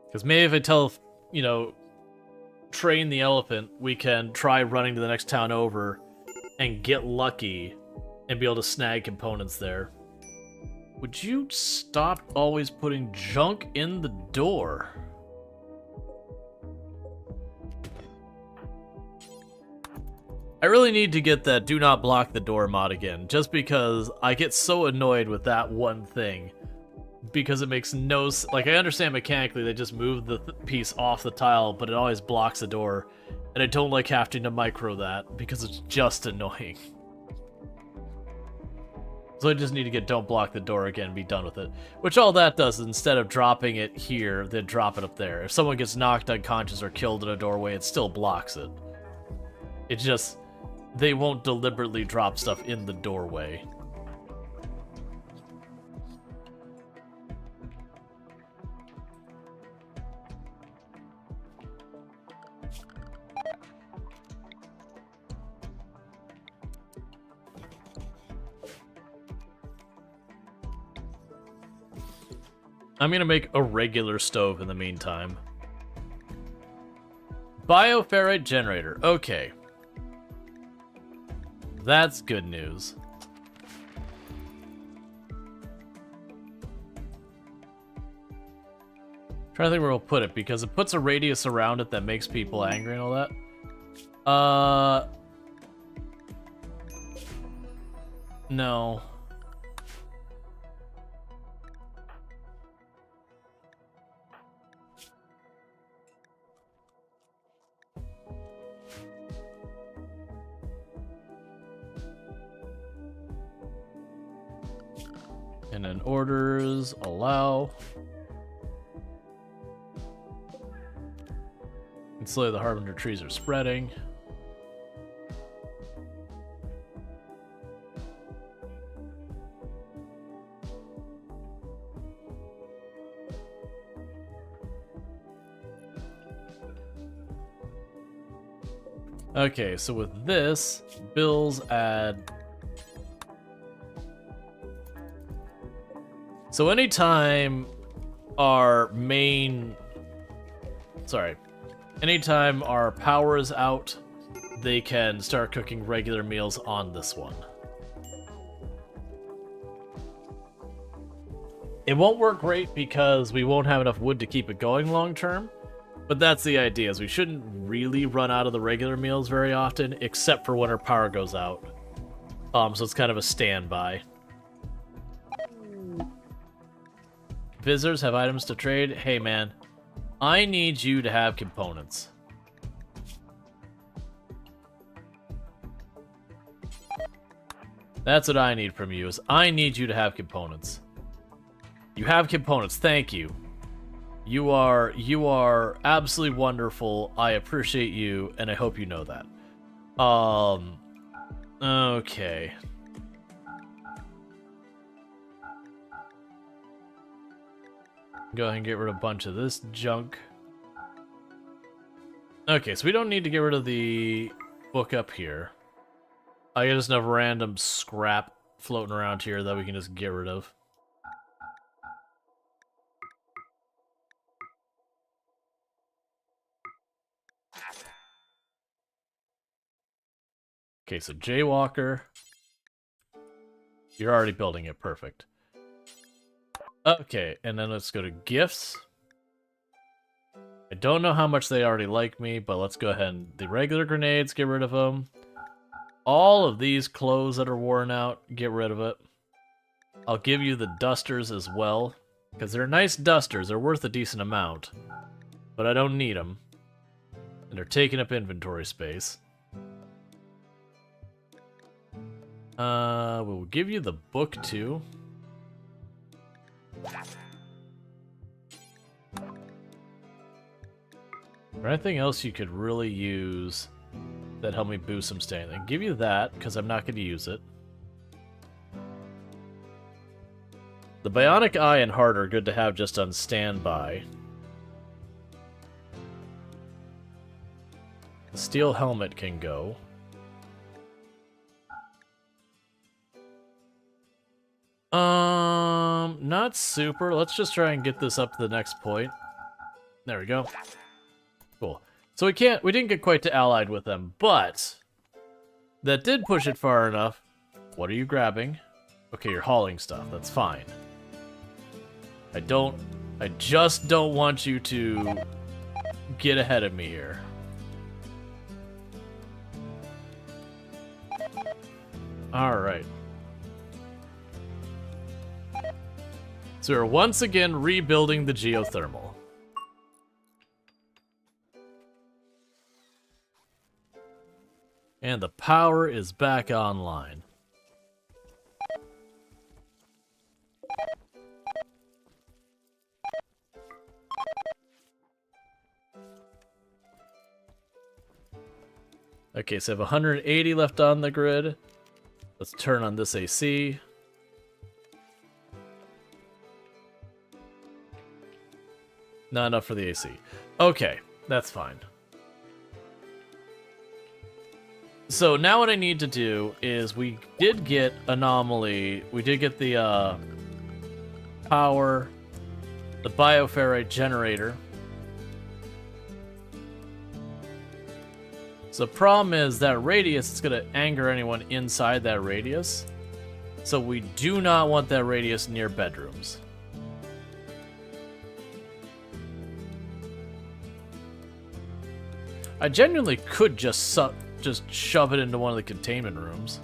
Because maybe if I tell, you know, train the elephant, we can try running to the next town over and get lucky and be able to snag components there. Would you stop always putting junk in the door? I really need to get that do not block the door mod again, just because I get so annoyed with that one thing. Because it makes no like, I understand mechanically they just move the piece off the tile, but it always blocks the door. And I don't like having to micro that, because it's just annoying. So I just need to get don't block the door again and be done with it. Which all that does is, instead of dropping it here, then drop it up there. If someone gets knocked unconscious or killed in a doorway, it still blocks it. It's just, they won't deliberately drop stuff in the doorway. I'm gonna make a regular stove in the meantime. Bioferrite generator. Okay. That's good news. Trying to think where we'll put it, because it puts a radius around it that makes people angry and all that. No. And then orders, allow. And slowly the Harbinger trees are spreading. Okay, so with this, bills add... So anytime our main... Sorry. Anytime our power is out, they can start cooking regular meals on this one. It won't work great because we won't have enough wood to keep it going long term, but that's the idea, is we shouldn't really run out of the regular meals very often, except for when our power goes out. So it's kind of a standby. Visitors have items to trade. Hey man, I need you to have components. That's what I need from you, is I need you to have components. You have components, thank you. You are absolutely wonderful. I appreciate you, and I hope you know that. Okay. Go ahead and get rid of a bunch of this junk. Okay, so we don't need to get rid of the book up here. I got just enough random scrap floating around here that we can just get rid of. Okay, so Jaywalker. You're already building it. Perfect. Okay, and then let's go to gifts. I don't know how much they already like me, but let's go ahead and... The regular grenades, get rid of them. All of these clothes that are worn out, get rid of it. I'll give you the dusters as well, because they're nice dusters. They're worth a decent amount, but I don't need them. And they're taking up inventory space. We'll give you the book too. Or anything else you could really use that help me boost some standing? Give you that, because I'm not going to use it. The Bionic Eye and Heart are good to have just on standby. The Steel Helmet can go. Not super. Let's just try and get this up to the next point. There we go. Cool. So we didn't get quite to allied with them, but that did push it far enough. What are you grabbing? Okay, you're hauling stuff. That's fine. I just don't want you to get ahead of me here. All right. So we're once again rebuilding the geothermal. And the power is back online. Okay, so I have 180 left on the grid. Let's turn on this AC. Not enough for the AC. Okay, that's fine. So now what I need to do is we did get anomaly. We did get the power, the bioferrite generator. So the problem is that radius is going to anger anyone inside that radius. So we do not want that radius near bedrooms. I genuinely could just shove it into one of the containment rooms.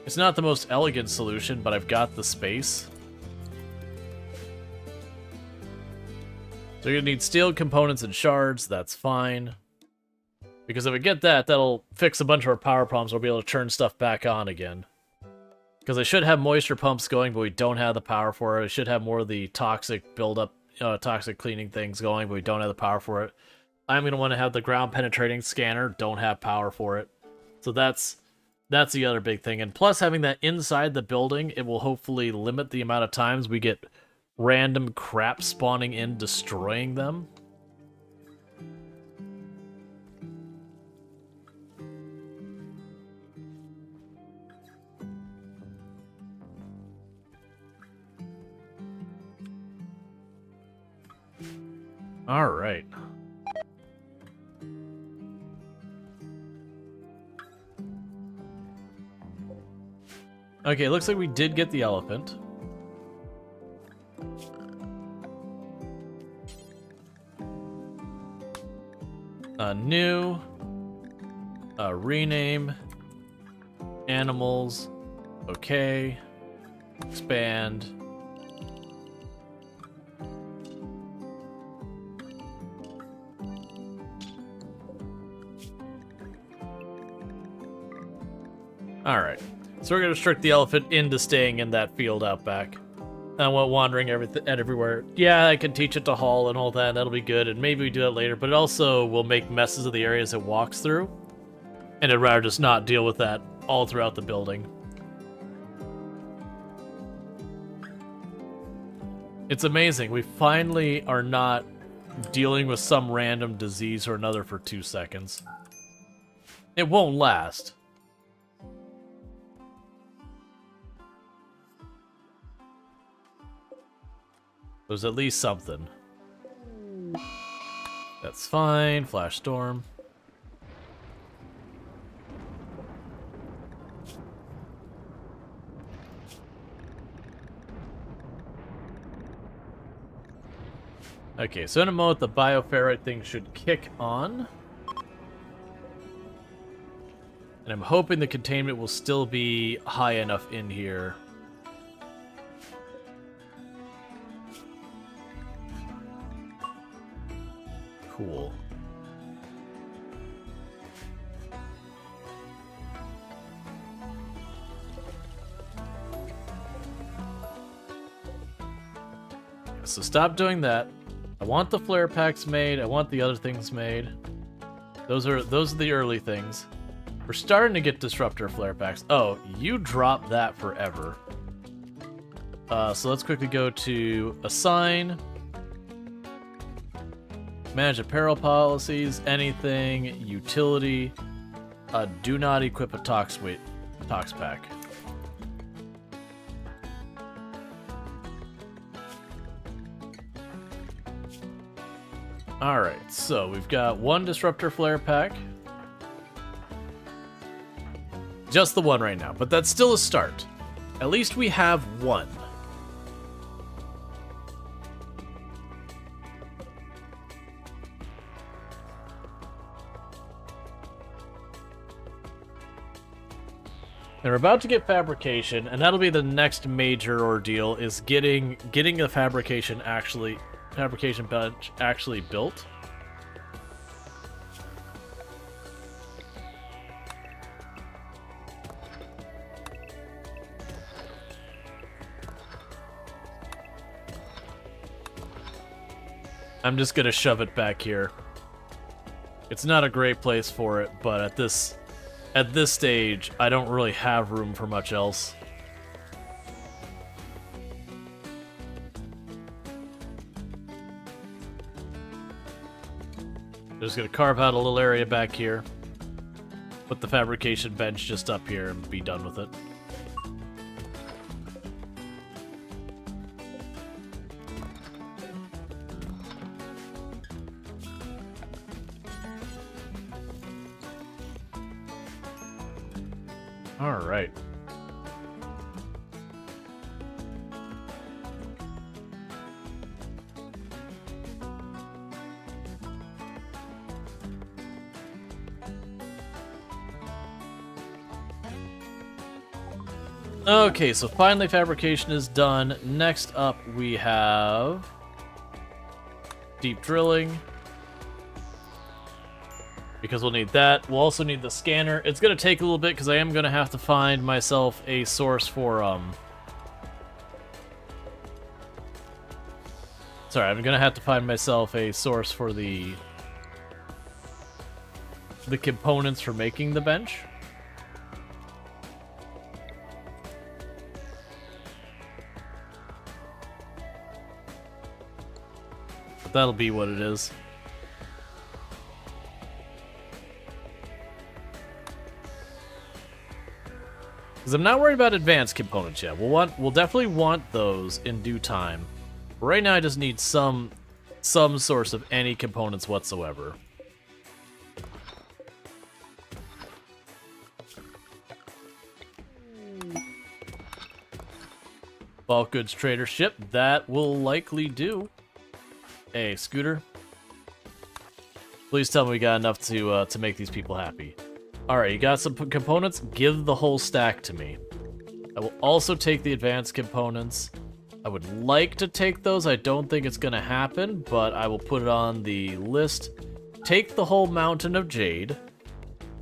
It's not the most elegant solution, but I've got the space. So you're gonna need steel components and shards, that's fine. Because if I get that, that'll fix a bunch of our power problems. We'll be able to turn stuff back on again. Because I should have moisture pumps going, but we don't have the power for it. I should have more of the toxic buildup, toxic cleaning things going, but we don't have the power for it. I'm going to want to have the ground penetrating scanner, don't have power for it. So that's the other big thing. And plus having that inside the building, it will hopefully limit the amount of times we get random crap spawning in, destroying them. All right. Okay, looks like we did get the elephant. New. Rename. Animals. Okay. Expand. Alright. So we're going to restrict the elephant into staying in that field out back. I want wandering everywhere. Yeah, I can teach it to haul and all that, and that'll be good, and maybe we do that later, but it also will make messes of the areas it walks through. And I'd rather just not deal with that all throughout the building. It's amazing. We finally are not dealing with some random disease or another for 2 seconds. It won't last. There's at least something. That's fine. Flash storm. Okay, so in a moment, the bioferrite thing should kick on. And I'm hoping the containment will still be high enough in here. Cool. So stop doing that. I want the flare packs made. I want the other things made. Those are the early things. We're starting to get disruptor flare packs. Oh, you drop that forever. So let's quickly go to assign. Manage apparel policies, anything, utility. Do not equip a tox pack. Alright, so we've got one disruptor flare pack. Just the one right now, but that's still a start. At least we have one. And we're about to get fabrication, and that'll be the next major ordeal, is getting the fabrication bench actually built. I'm just gonna shove it back here. It's not a great place for it, but at this stage, I don't really have room for much else. Just gonna carve out a little area back here, put the fabrication bench just up here, and be done with it. All right. Okay, so finally fabrication is done. Next up we have deep drilling, because we'll need that. We'll also need the scanner. It's going to take a little bit because I am going to have to find myself a source for sorry, I'm going to have to find myself a source for the components for making the bench. But that'll be what it is. Because I'm not worried about advanced components yet. We'll definitely want those in due time. But right now I just need some source of any components whatsoever. Bulk goods trader ship, that will likely do. Hey, Scooter. Please tell me we got enough to make these people happy. Alright, you got some components? Give the whole stack to me. I will also take the advanced components. I would like to take those. I don't think it's going to happen, but I will put it on the list. Take the whole mountain of jade.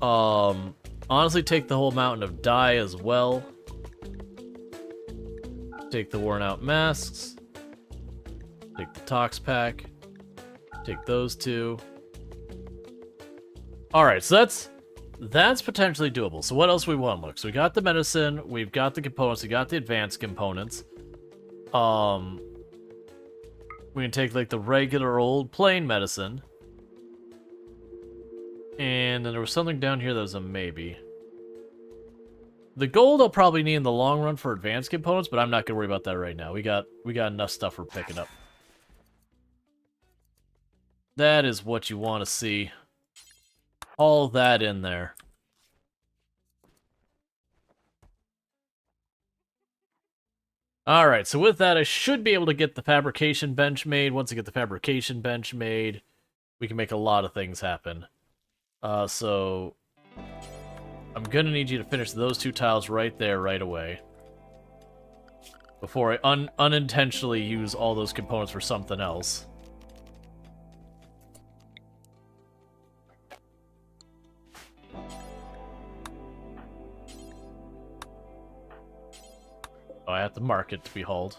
Honestly, take the whole mountain of dye as well. Take the worn out masks. Take the tox pack. Take those two. Alright, so that's potentially doable. So what else we want? Look, so we got the medicine, we've got the components, we got the advanced components. We can take like the regular old plain medicine. And then there was something down here that was a maybe. The gold I'll probably need in the long run for advanced components, but I'm not gonna worry about that right now. We got enough stuff we're picking up. That is what you want to see. All that in there. Alright, so with that, I should be able to get the fabrication bench made. Once I get the fabrication bench made, we can make a lot of things happen. So I'm gonna need you to finish those 2 tiles right there, right away. Before I unintentionally use all those components for something else. Oh, I have to mark it to be hauled.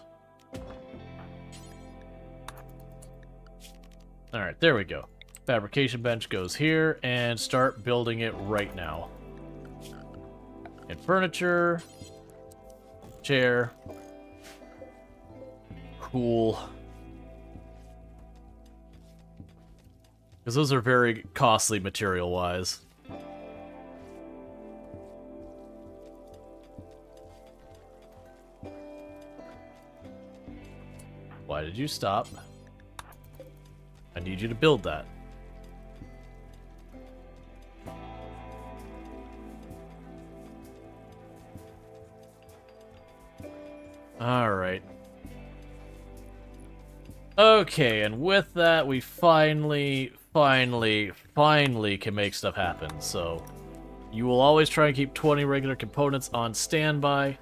Alright, there we go. Fabrication bench goes here, and start building it right now. And furniture. Chair. Cool. Because those are very costly material-wise. Why did you stop? I need you to build that. Alright. Okay, and with that, we finally can make stuff happen. So, you will always try and keep 20 regular components on standby.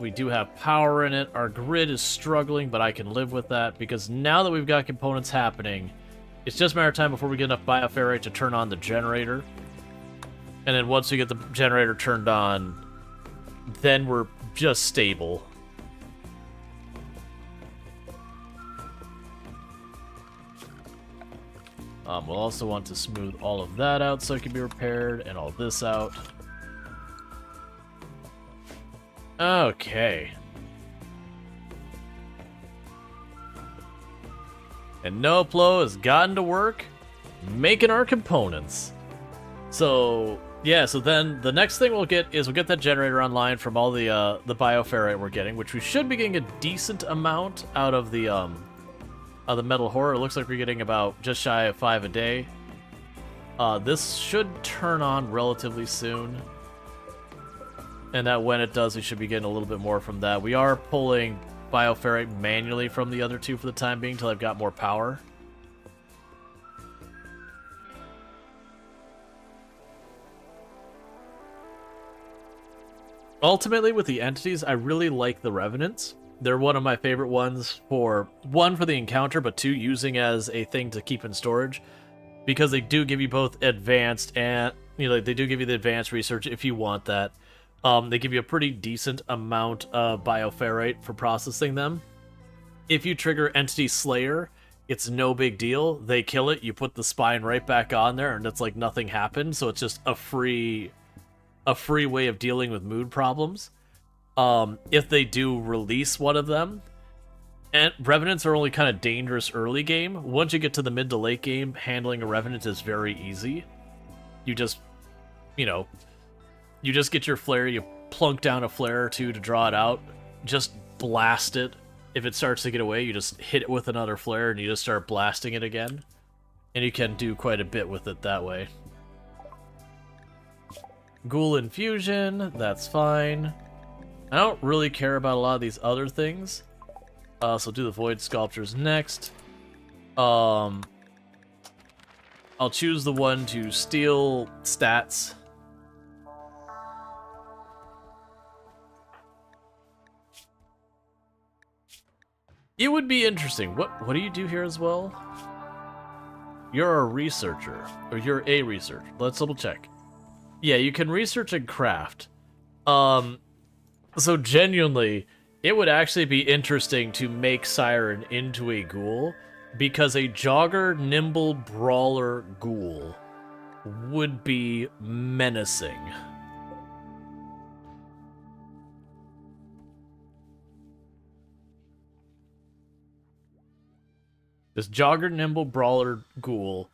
We do have power in it. Our grid is struggling, but I can live with that, because now that we've got components happening, it's just a matter of time before we get enough bioferrite to turn on the generator. And then once we get the generator turned on, then we're just stable. We'll also want to smooth all of that out so it can be repaired, and all this out. Okay. And Noplo has gotten to work making our components. So, yeah, so then the next thing we'll get that generator online from all the bioferrite we're getting, which we should be getting a decent amount out of the metal horror. It looks like we're getting about just shy of 5 a day. This should turn on relatively soon. And that when it does, we should be getting a little bit more from that. We are pulling bioferrite manually from the other 2 for the time being, till I've got more power. Ultimately, with the entities, I really like the Revenants. They're one of my favorite ones for, 1, for the encounter, but 2, using as a thing to keep in storage. Because they do give you both advanced and, they do give you the advanced research if you want that. They give you a pretty decent amount of bioferrite for processing them. If you trigger Entity Slayer, it's no big deal. They kill it, you put the spine right back on there, and it's like nothing happened, so it's just a free way of dealing with mood problems. If they do release one of them, and Revenants are only kind of dangerous early game. Once you get to the mid to late game, handling a Revenant is very easy. You just, you just get your flare, you plunk down a flare or 2 to draw it out, just blast it. If it starts to get away, you just hit it with another flare and you just start blasting it again. And you can do quite a bit with it that way. Ghoul Infusion, that's fine. I don't really care about a lot of these other things. So do the Void Sculptures next. I'll choose the one to steal stats. It would be interesting. What do you do here as well? You're a researcher. Or you're a researcher. Let's double check. Yeah, you can research and craft. So genuinely, it would actually be interesting to make Siren into a ghoul, because a jogger, nimble, brawler ghoul would be menacing. This jogger, nimble, brawler ghoul,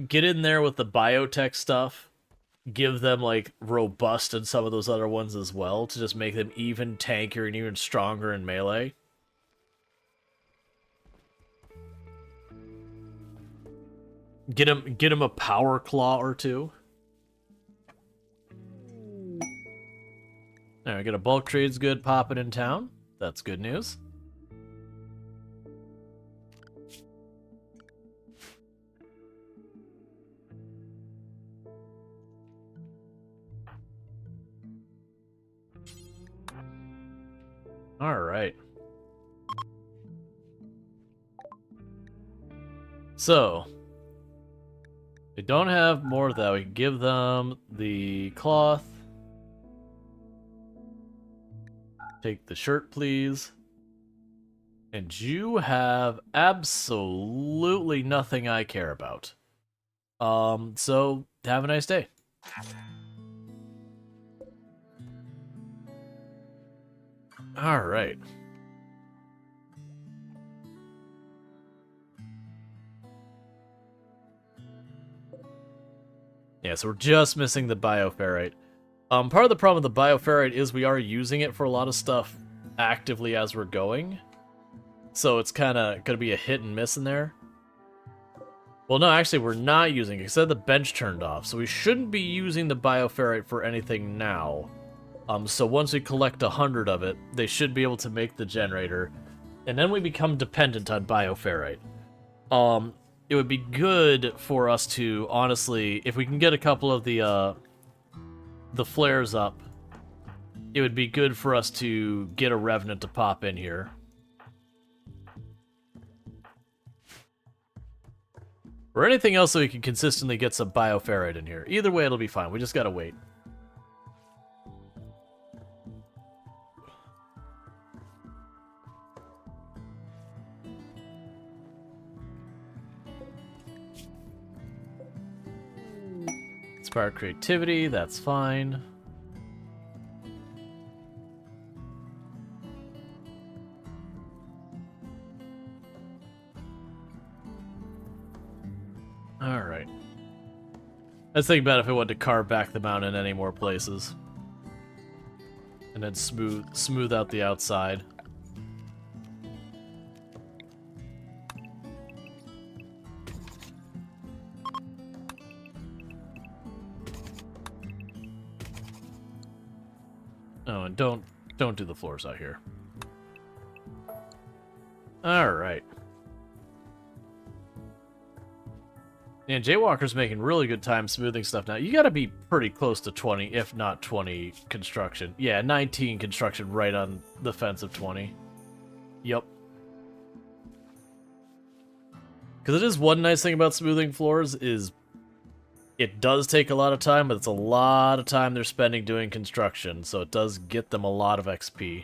get in there with the biotech stuff. Give them, like, robust and some of those other ones as well, to just make them even tankier and even stronger in melee. Get him a power claw or 2. There, we got a bulk trades good popping in town. That's good news. All right. So, they don't have more of that. We can give them the cloth. Take the shirt, please. And you have absolutely nothing I care about. So have a nice day. All right. Yeah, so we're just missing the bioferrite. Part of the problem with the bioferrite is we are using it for a lot of stuff actively as we're going. So it's kind of going to be a hit and miss in there. Well, no, actually, we're not using it. Because I had the bench turned off. So we shouldn't be using the bioferrite for anything now. So once we collect 100 of it, they should be able to make the generator. And then we become dependent on bioferrite. It would be good for us to, honestly, if we can get a couple of the flares up, it would be good for us to get a revenant to pop in here. Or anything else so we can consistently get some bioferrite in here. Either way, it'll be fine. We just gotta wait. Inspire creativity, that's fine. Alright. Let's think about if I wanted to carve back the mountain any more places. And then smooth out the outside. Oh, and don't do the floors out here. Alright. And Jaywalker's making really good time smoothing stuff now. You gotta be pretty close to 20, if not 20 construction. Yeah, 19 construction right on the fence of 20. Yep. Because it is one nice thing about smoothing floors is it does take a lot of time, but it's a lot of time they're spending doing construction, so it does get them a lot of XP.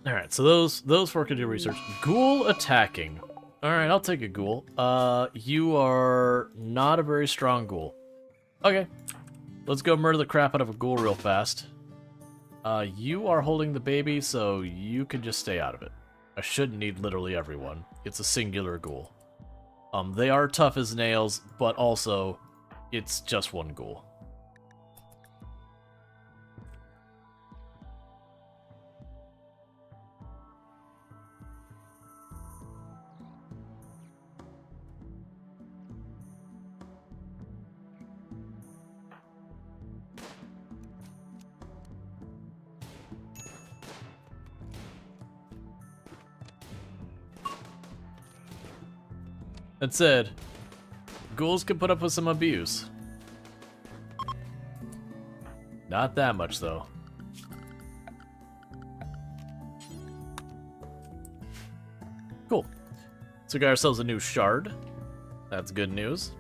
Alright, so those four can do research. Ghoul attacking. Alright, I'll take a ghoul. You are not a very strong ghoul. Okay. Let's go murder the crap out of a ghoul real fast. You are holding the baby, so you can just stay out of it. I shouldn't need literally everyone. It's a singular ghoul. They are tough as nails, but also, it's just one ghoul. That said, ghouls can put up with some abuse. Not that much, though. Cool. So we got ourselves a new shard. That's good news.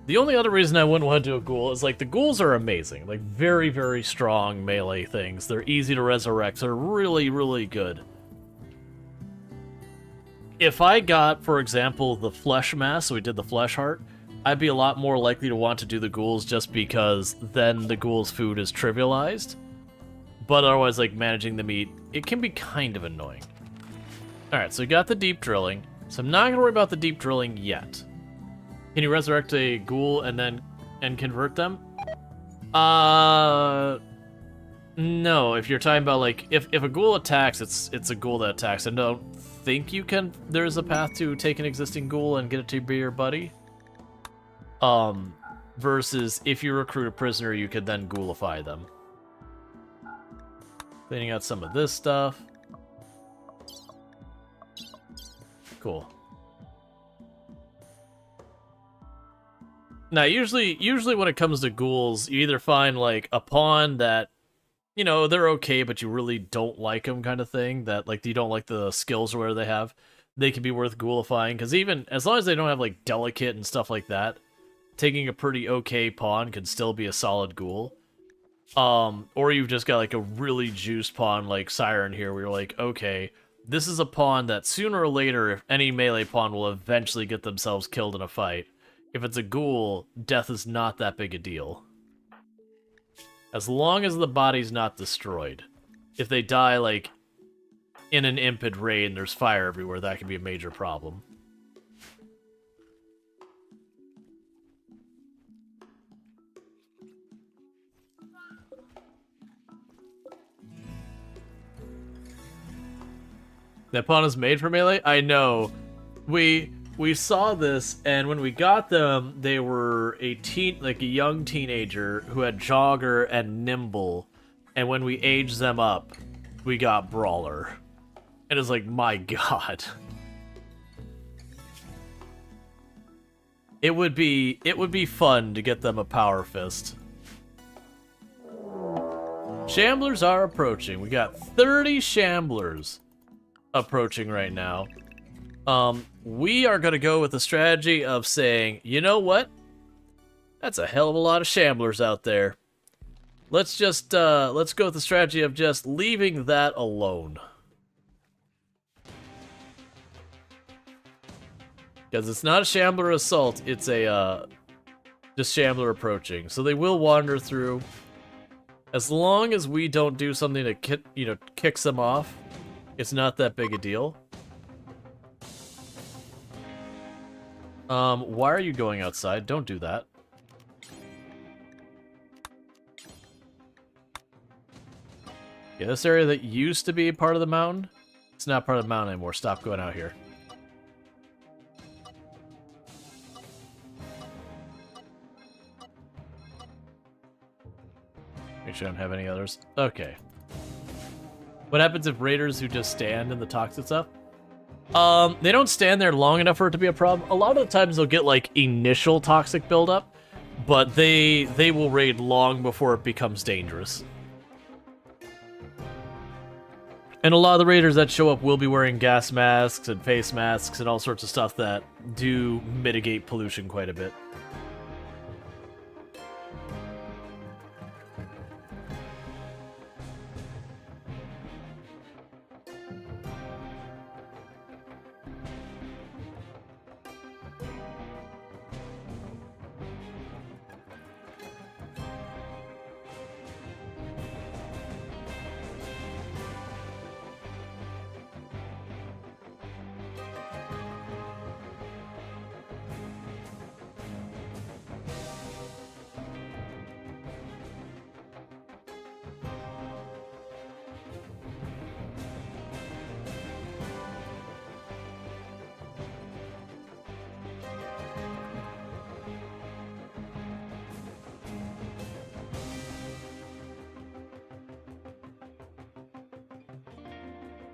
The only other reason I wouldn't want to do a ghoul is, like, the ghouls are amazing. Like, very, very strong melee things. They're easy to resurrect. They're really, really good. If I got, for example, the flesh mass, so we did the flesh heart, I'd be a lot more likely to want to do the ghouls just because then the ghouls' food is trivialized. But otherwise, like, managing the meat, it can be kind of annoying. Alright, so we got the deep drilling. So I'm not going to worry about the deep drilling yet. Can you resurrect a ghoul and convert them? No, if you're talking about, like, if a ghoul attacks, it's a ghoul that attacks. I don't think you can. There's a path to take an existing ghoul and get it to be your buddy. Versus if you recruit a prisoner, you could then ghoulify them. Cleaning out some of this stuff. Cool. Now, usually when it comes to ghouls, you either find, like, a pawn that, you know, they're okay, but you really don't like them kind of thing, that, like, you don't like the skills or whatever they have. They can be worth ghoulifying, because even, as long as they don't have, like, delicate and stuff like that, taking a pretty okay pawn can still be a solid ghoul. Or you've just got, like, a really juiced pawn like Siren here, where you're like, okay, this is a pawn that sooner or later, any melee pawn will eventually get themselves killed in a fight. If it's a ghoul, death is not that big a deal. As long as the body's not destroyed. If they die, like, in an impid raid and there's fire everywhere, that can be a major problem. That pawn is made for melee? I know. We saw this, and when we got them, they were a young teenager who had Jogger and Nimble, and when we aged them up, we got Brawler. And it's like, my god. It would be fun to get them a Power Fist. Shamblers are approaching. We got 30 Shamblers approaching right now. We are going to go with the strategy of saying, you know what? That's a hell of a lot of Shamblers out there. Let's just, let's go with the strategy of just leaving that alone. Because it's not a Shambler assault, it's a, just Shambler approaching. So they will wander through. As long as we don't do something that, kicks them off, it's not that big a deal. Why are you going outside? Don't do that. Yeah, this area that used to be part of the mountain, it's not part of the mountain anymore. Stop going out here. Make sure I don't have any others. Okay. What happens if raiders who just stand in the toxic stuff? They don't stand there long enough for it to be a problem. A lot of the times they'll get, like, initial toxic buildup, but they will raid long before it becomes dangerous. And a lot of the raiders that show up will be wearing gas masks and face masks and all sorts of stuff that do mitigate pollution quite a bit.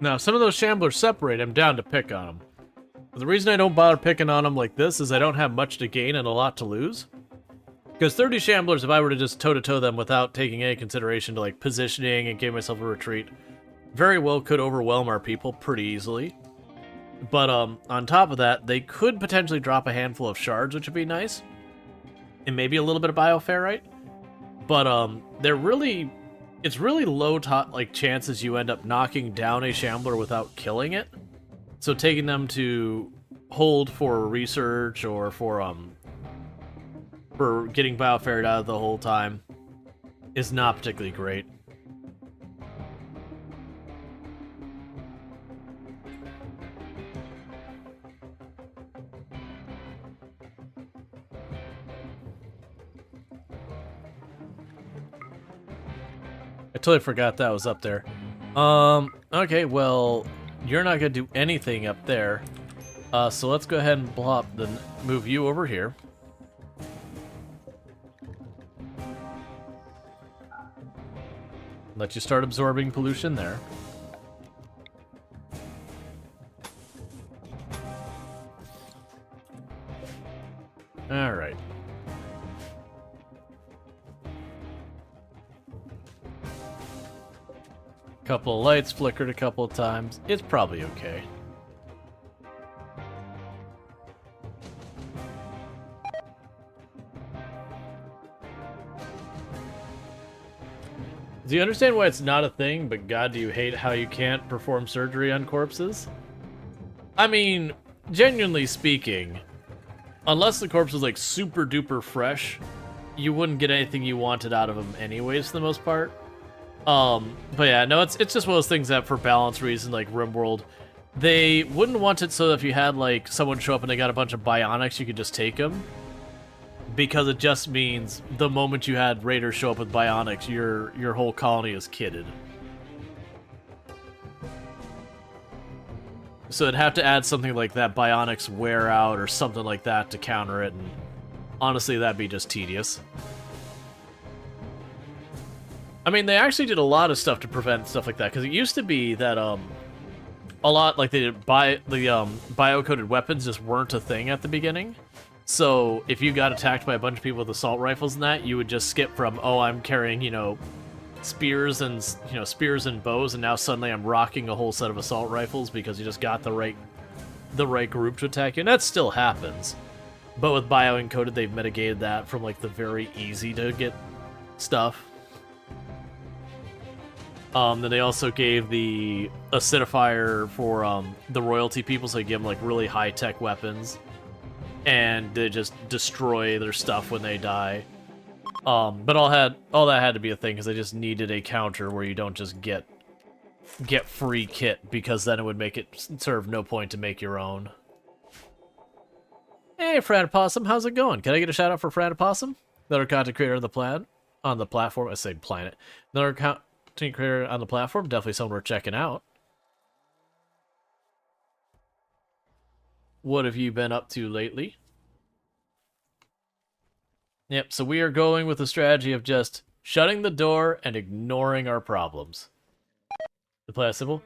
Now, some of those Shamblers separate, I'm down to pick on them. But the reason I don't bother picking on them like this is I don't have much to gain and a lot to lose. Because 30 Shamblers, if I were to just toe-to-toe them without taking any consideration to, like, positioning and give myself a retreat, very well could overwhelm our people pretty easily. But, on top of that, they could potentially drop a handful of shards, which would be nice. And maybe a little bit of bioferrite. But, it's really low chances you end up knocking down a Shambler without killing it. So taking them to hold for research or for getting bioferrite out of the whole time is not particularly great. I totally forgot that was up there. Okay, well, You're not gonna do anything up there. So let's go ahead and move you over here. Let you start absorbing pollution there. All right. Couple of lights flickered a couple of times. It's probably okay. Do you understand why it's not a thing, but God, do you hate how you can't perform surgery on corpses? I mean, genuinely speaking, unless the corpse was like super duper fresh, you wouldn't get anything you wanted out of them anyways for the most part. But yeah, no, it's just one of those things that for balance reasons, like RimWorld, they wouldn't want it so that if you had like someone show up and they got a bunch of bionics, you could just take them. Because it just means the moment you had raiders show up with bionics, your whole colony is kitted. So it'd have to add something like that bionics wear out or something like that to counter it, and honestly, that'd be just tedious. I mean, they actually did a lot of stuff to prevent stuff like that, because it used to be that a lot like they did bio-coded weapons just weren't a thing at the beginning. So if you got attacked by a bunch of people with assault rifles and that, you would just skip from, oh, I'm carrying, you know, spears and bows, and now suddenly I'm rocking a whole set of assault rifles because you just got the right group to attack you. And that still happens. But with bio-encoded, they've mitigated that from like the very easy to get stuff. Then they also gave the acidifier for the royalty people, so they give them like really high-tech weapons. And they just destroy their stuff when they die. But all that had to be a thing because they just needed a counter where you don't just get free kit, because then it would make it serve no point to make your own. Hey, Fratapossum, how's it going? Can I get a shout out for Fratapossum? Another content creator on the platform. I say planet. Another content creator on the platform. Definitely someone we're checking out. What have you been up to lately? Yep, so we are going with the strategy of just shutting the door and ignoring our problems. To play simple,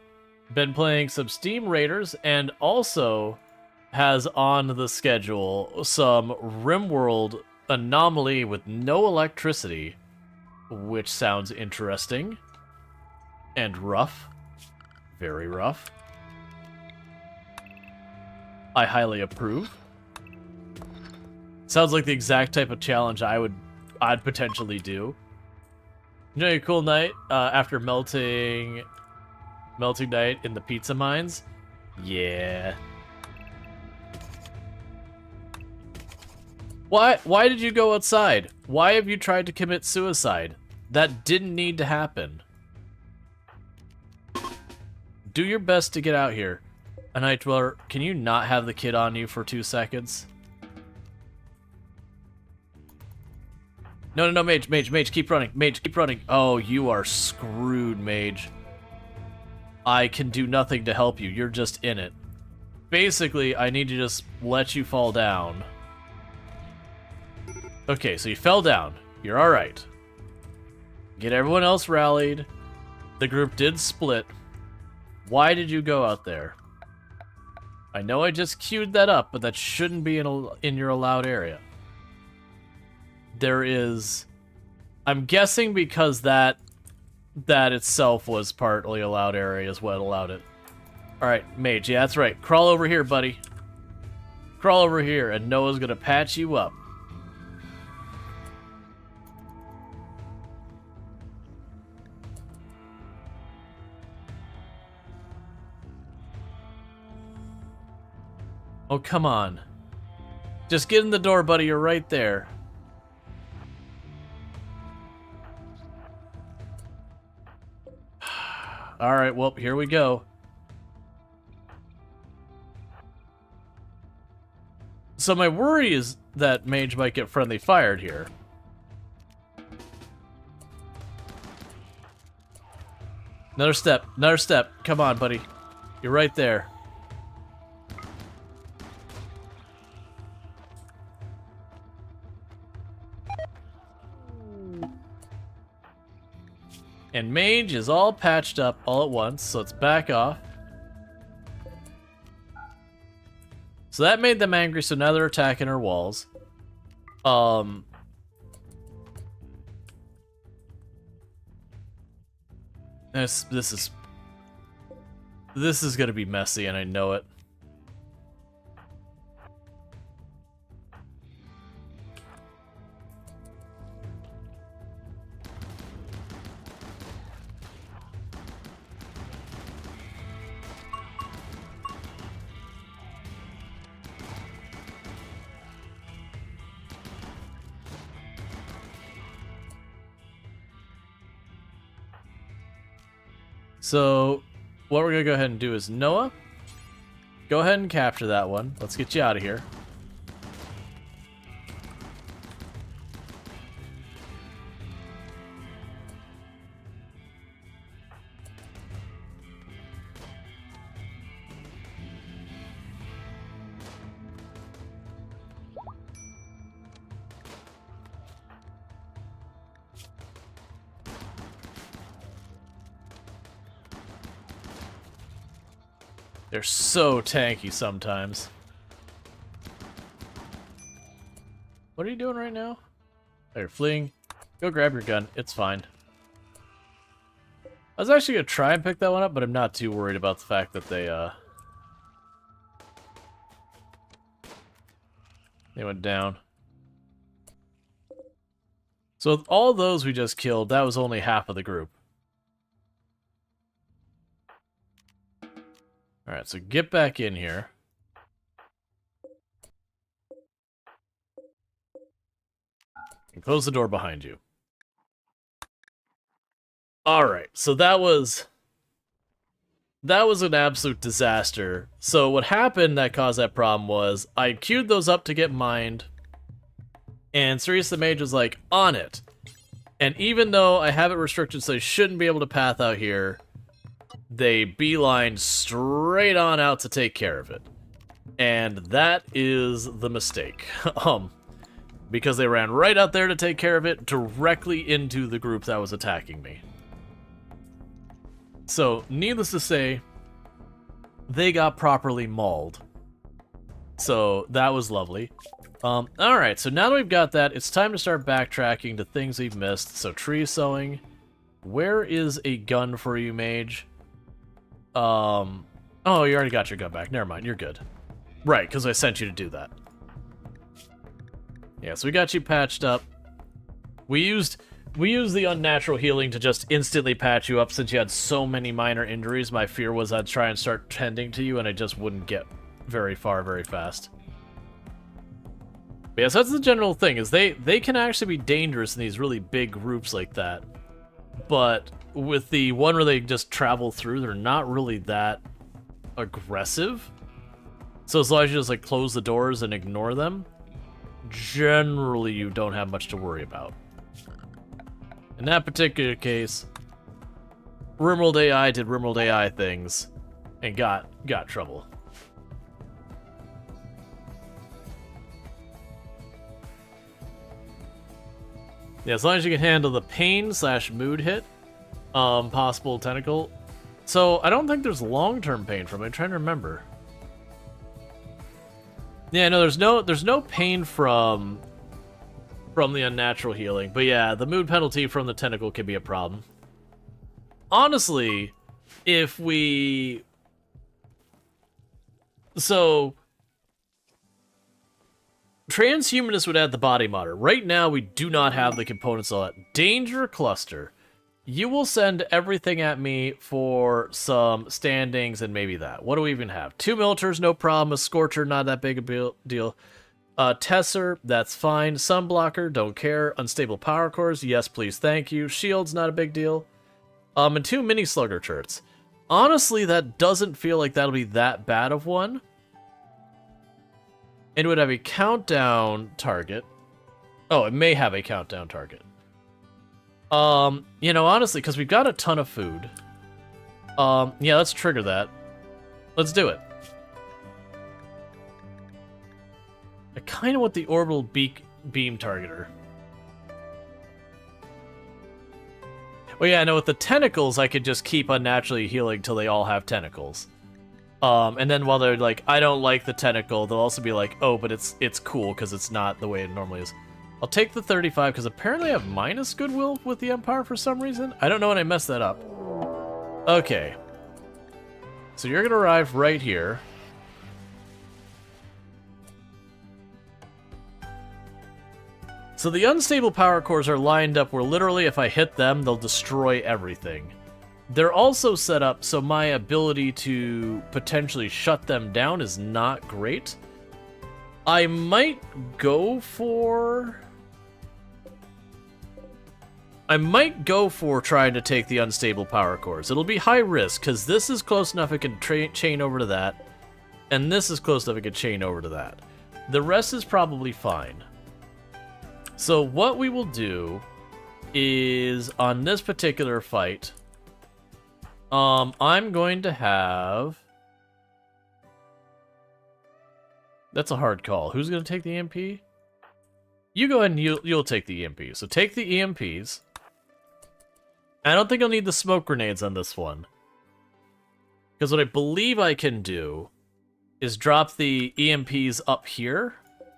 been playing some Steam Raiders, and also has on the schedule some RimWorld Anomaly with no electricity, which sounds interesting. And rough. Very rough. I highly approve. Sounds like the exact type of challenge I'd potentially do. You know, a cool night after melting night in the pizza mines. Yeah. Why did you go outside? Why have you tried to commit suicide? That didn't need to happen. Do your best to get out here. A Night Dweller, can you not have the kid on you for 2 seconds? No, Mage, keep running. Mage, keep running. Oh, you are screwed, Mage. I can do nothing to help you. You're just in it. Basically, I need to just let you fall down. Okay, so you fell down. You're alright. Get everyone else rallied. The group did split. Why did you go out there? I know I just queued that up, but that shouldn't be in your allowed area. There is... I'm guessing because that itself was partly allowed area is what allowed it. Alright, Mage, yeah, that's right. Crawl over here, buddy. Crawl over here, and Noah's gonna patch you up. Oh, come on. Just get in the door, buddy. You're right there. Alright, well, here we go. So my worry is that Mage might get friendly fired here. Another step. Come on, buddy. You're right there. And Mage is all patched up all at once, so let's back off. So that made them angry, so now they're attacking our walls. This is gonna be messy, and I know it. So, what we're gonna go ahead and do is, Noah, go ahead and capture that one. Let's get you out of here. They're so tanky sometimes. What are you doing right now? Oh, you're fleeing. Go grab your gun. It's fine. I was actually gonna try and pick that one up, but I'm not too worried about the fact that they went down. So with all those we just killed, that was only half of the group. Alright, so get back in here. And close the door behind you. Alright, so that was an absolute disaster. So what happened that caused that problem was I queued those up to get mined, and Sirius the Mage was like, on it. And even though I have it restricted so I shouldn't be able to path out here, they beeline straight on out to take care of it. And that is the mistake. Because they ran right out there to take care of it, directly into the group that was attacking me. So, needless to say, they got properly mauled. So, that was lovely. Alright, so now that we've got that, it's time to start backtracking to things we've missed. So, tree sowing. Where is a gun for you, Mage? Oh, you already got your gun back. Never mind, you're good. Right, because I sent you to do that. Yeah, so we got you patched up. We used the unnatural healing to just instantly patch you up since you had so many minor injuries. My fear was I'd try and start tending to you and I just wouldn't get very far very fast. But yeah, so that's the general thing, is they can actually be dangerous in these really big groups like that. But with the one where they just travel through, they're not really that aggressive. So as long as you just like close the doors and ignore them, generally you don't have much to worry about. In that particular case, RimWorld AI did RimWorld AI things and got trouble. Yeah, as long as you can handle the pain/mood hit, possible tentacle. So I don't think there's long-term pain from it. I'm trying to remember. Yeah, no, there's no pain from the unnatural healing, but yeah, the mood penalty from the tentacle can be a problem. Honestly, if we... So... Transhumanists would add the body modder. Right now, we do not have the components of that. Danger Cluster. You will send everything at me for some standings and maybe that. What do we even have? 2 Militars, no problem. A Scorcher, not that big a deal. Tesser, that's fine. Sunblocker, don't care. Unstable Power Cores, yes please, thank you. Shields, not a big deal. And 2 Mini Slugger turrets. Honestly, that doesn't feel like that'll be that bad of one. It would have a countdown target. Oh, it may have a countdown target. You know, honestly, because we've got a ton of food. Yeah, let's trigger that. Let's do it. I kind of want the orbital beam targeter. Well, yeah, no, with the tentacles, I could just keep unnaturally healing till they all have tentacles. And then while they're like, I don't like the tentacle, they'll also be like, oh, but it's cool because it's not the way it normally is. I'll take the 35 because apparently I have minus goodwill with the Empire for some reason. I don't know when I messed that up. Okay. So you're going to arrive right here. So the unstable power cores are lined up where literally if I hit them, they'll destroy everything. They're also set up so my ability to potentially shut them down is not great. I might go for trying to take the unstable power cores. It'll be high risk, because this is close enough it can chain over to that, and this is close enough it can chain over to that. The rest is probably fine. So what we will do is, on this particular fight, I'm going to have... That's a hard call. Who's going to take the EMP? You go ahead and you'll take the EMP. So take the EMPs. I don't think I'll need the smoke grenades on this one. Because what I believe I can do is drop the EMPs up here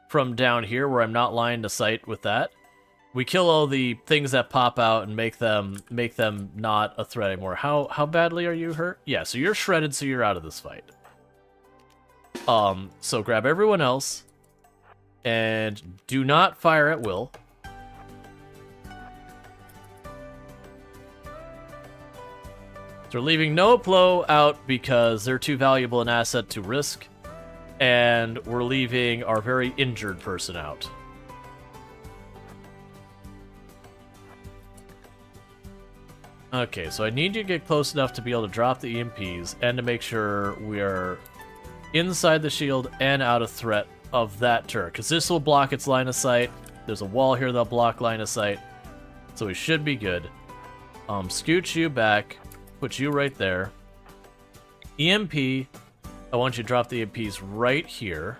from down here where I'm not lying to sight with that. We kill all the things that pop out and make them not a threat anymore. How badly are you hurt? Yeah, so you're shredded, so you're out of this fight. So grab everyone else and do not fire at will. So we're leaving Noah Plo out because they're too valuable an asset to risk, and we're leaving our very injured person out. Okay, so I need you to get close enough to be able to drop the EMPs and to make sure we are inside the shield and out of threat of that turret, because this will block its line of sight. There's a wall here that'll block line of sight, so we should be good. Scooch you back, put you right there. EMP, I want you to drop the EMPs right here.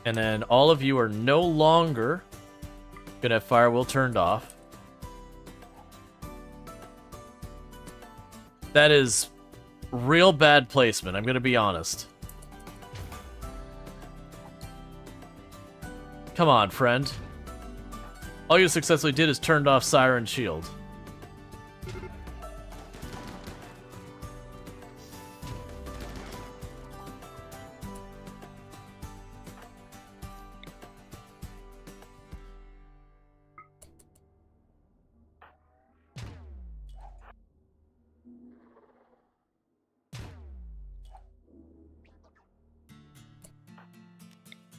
And then all of you are no longer gonna have firewall turned off. That is real bad placement, I'm gonna be honest. Come on, friend. All you successfully did is turned off Siren's shield.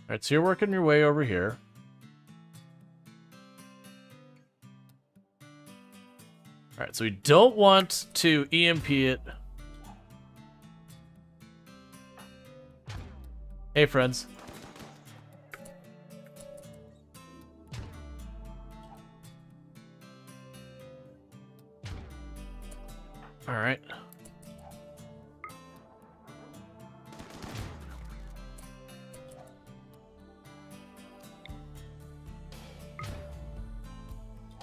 Alright, so you're working your way over here. Alright, so we don't want to EMP it. Hey, friends. Alright.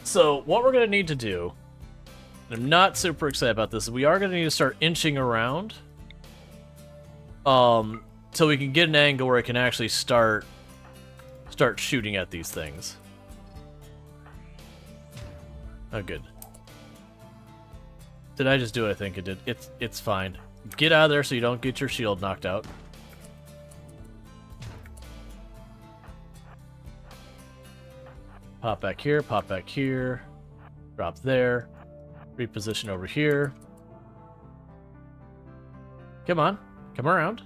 So, what we're going to need to do, and I'm not super excited about this, we are going to need to start inching around so we can get an angle where I can actually start shooting at these things. Oh, good. Did I just do what I think it did? It's fine. Get out of there so you don't get your shield knocked out. Pop back here, drop there, reposition over here. Come on, come around.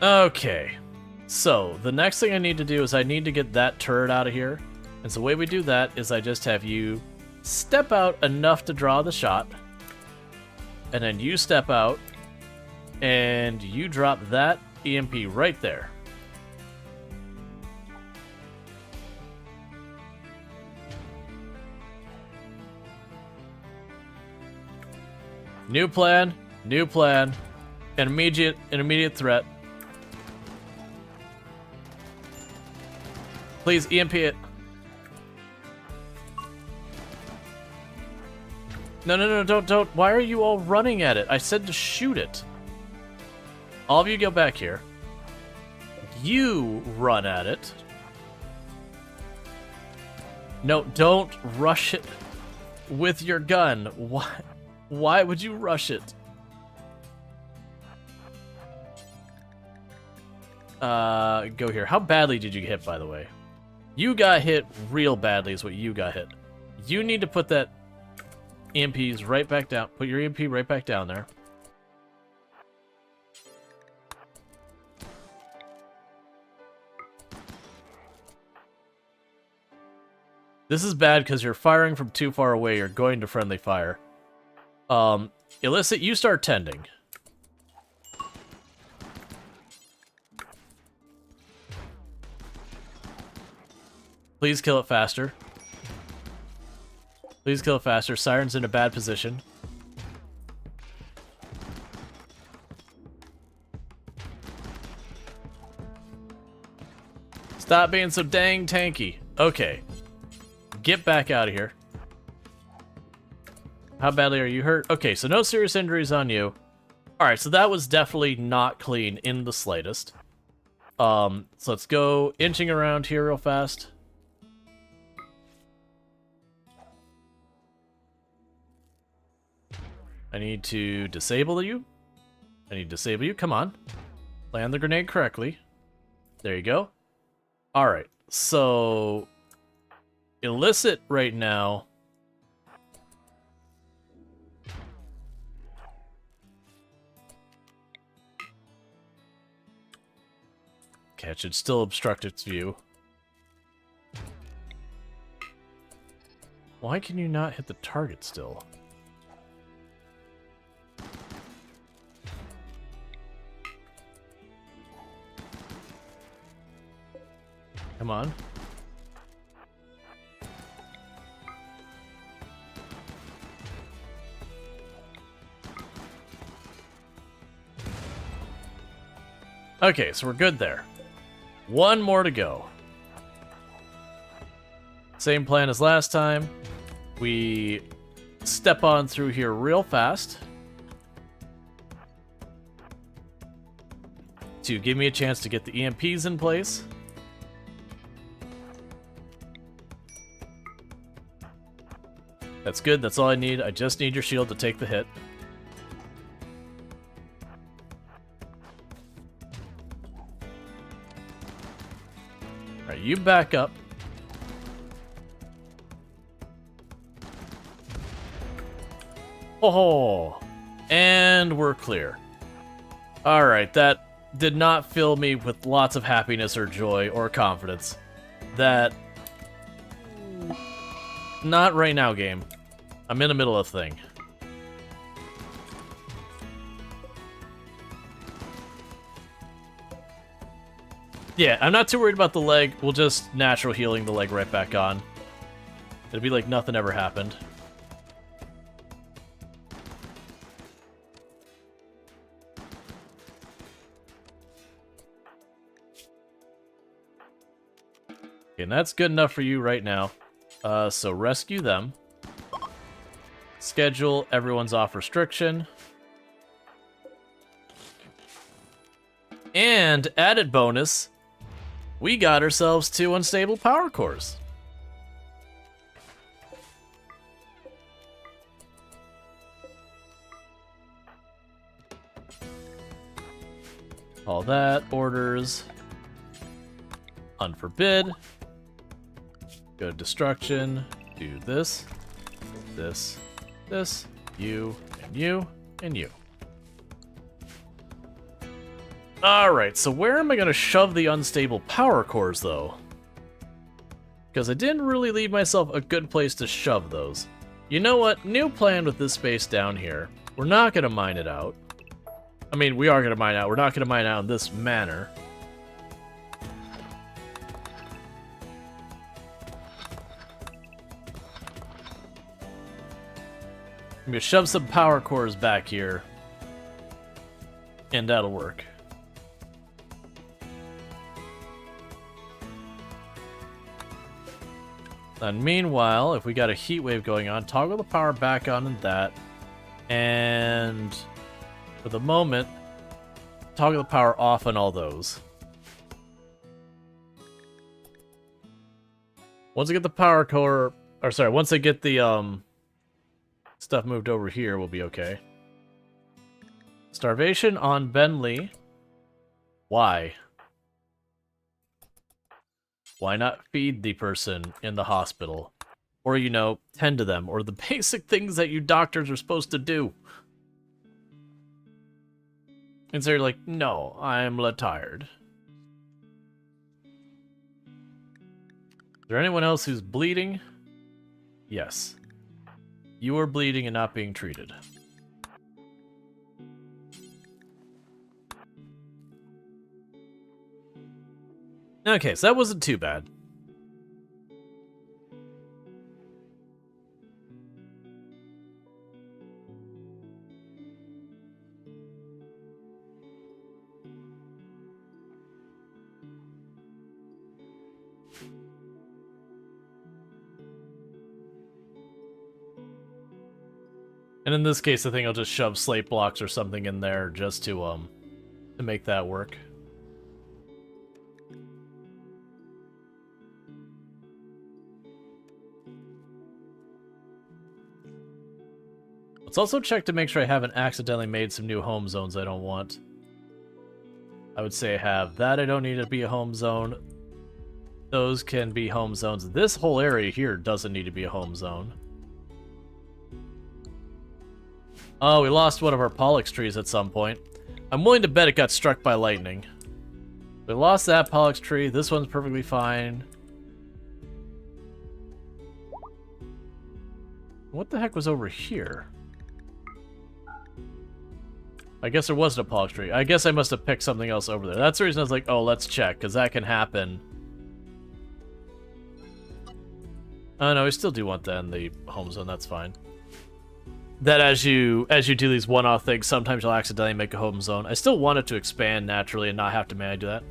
Okay, so the next thing I need to do is I need to get that turret out of here. And so the way we do that is I just have you step out enough to draw the shot, and then you step out, and you drop that EMP right there. New plan. New plan. An immediate threat. Please EMP it. No, don't. Why are you all running at it? I said to shoot it. All of you go back here. You run at it. No, don't rush it with your gun. Why would you rush it? Go here. How badly did you get hit, by the way? You got hit real badly is what you got hit. You need to put that EMPs right back down. Put your EMP right back down there. This is bad because you're firing from too far away. You're going to friendly fire. Illicit, you start tending. Please kill it faster. Please kill it faster. Siren's in a bad position. Stop being so dang tanky. Okay. Get back out of here. How badly are you hurt? Okay, so no serious injuries on you. Alright, so that was definitely not clean in the slightest. So let's go inching around here real fast. I need to disable you. I need to disable you. Come on. Land the grenade correctly. There you go. Alright, so illicit right now. Okay, it should still obstruct its view. Why can you not hit the target still? Come on. Okay, so we're good there. One more to go. Same plan as last time. We step on through here real fast to give me a chance to get the EMPs in place. That's good, that's all I need. I just need your shield to take the hit. Alright, you back up. Oh, and we're clear. Alright, that did not fill me with lots of happiness or joy or confidence. That... Not right now, game. I'm in the middle of a thing. Yeah, I'm not too worried about the leg. We'll just natural healing the leg right back on. It'll be like nothing ever happened. Okay, and that's good enough for you right now. So rescue them. Schedule, everyone's off restriction. And added bonus, we got ourselves 2 unstable power cores. All that, orders, unforbid, go to destruction, do this, this, this, you, and you, and you. Alright, so where am I going to shove the unstable power cores, though? Because I didn't really leave myself a good place to shove those. You know what? New plan with this space down here. We're not going to mine it out. I mean, we are going to mine out. We're not going to mine out in this manner. I'm gonna shove some power cores back here. And that'll work. And meanwhile, if we got a heat wave going on, toggle the power back on and that. And for the moment, toggle the power off on all those. Once I get the power core, or sorry, once I get the stuff moved over here, we'll be okay. Starvation on Bentley. Why? Why not feed the person in the hospital? Or, you know, tend to them, or the basic things that you doctors are supposed to do. And so you're like, no, I'm tired. Is there anyone else who's bleeding? Yes. You are bleeding and not being treated. Okay, so that wasn't too bad. And in this case, I think I'll just shove slate blocks or something in there just to make that work. Let's also check to make sure I haven't accidentally made some new home zones I don't want. I would say I have. That I don't need to be a home zone. Those can be home zones. This whole area here doesn't need to be a home zone. Oh, we lost one of our Pollux trees at some point. I'm willing to bet it got struck by lightning. We lost that Pollux tree. This one's perfectly fine. What the heck was over here? I guess there wasn't a Pollux tree. I guess I must have picked something else over there. That's the reason I was like, oh, let's check, because that can happen. Oh, no, we still do want that in the home zone. That's fine. That as you do these one-off things, sometimes you'll accidentally make a home zone. I still want it to expand naturally and not have to manually do that.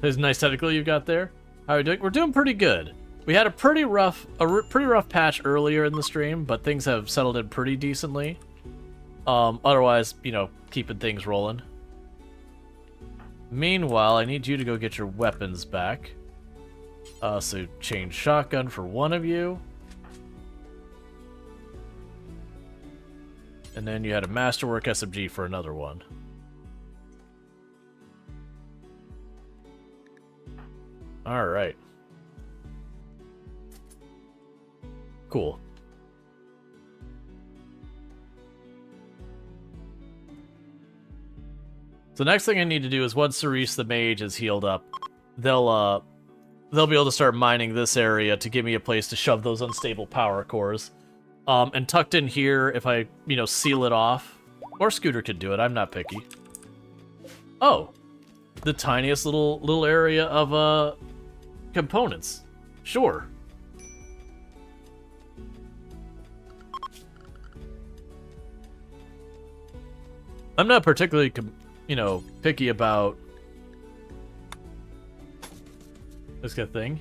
There's a nice tentacle you've got there. How are we doing? We're doing pretty good. We had a pretty rough patch earlier in the stream, but things have settled in pretty decently. Otherwise, you know, keeping things rolling. Meanwhile, I need you to go get your weapons back. So change shotgun for one of you. And then you had a Masterwork SMG for another one. Alright. Cool. So the next thing I need to do is once Cerise the Mage is healed up, they'll be able to start mining this area to give me a place to shove those unstable power cores. And tucked in here, if I, you know, seal it off, or Scooter could do it, I'm not picky. Oh, the tiniest little area of, components. Sure. I'm not particularly, you know, picky about this kind of thing.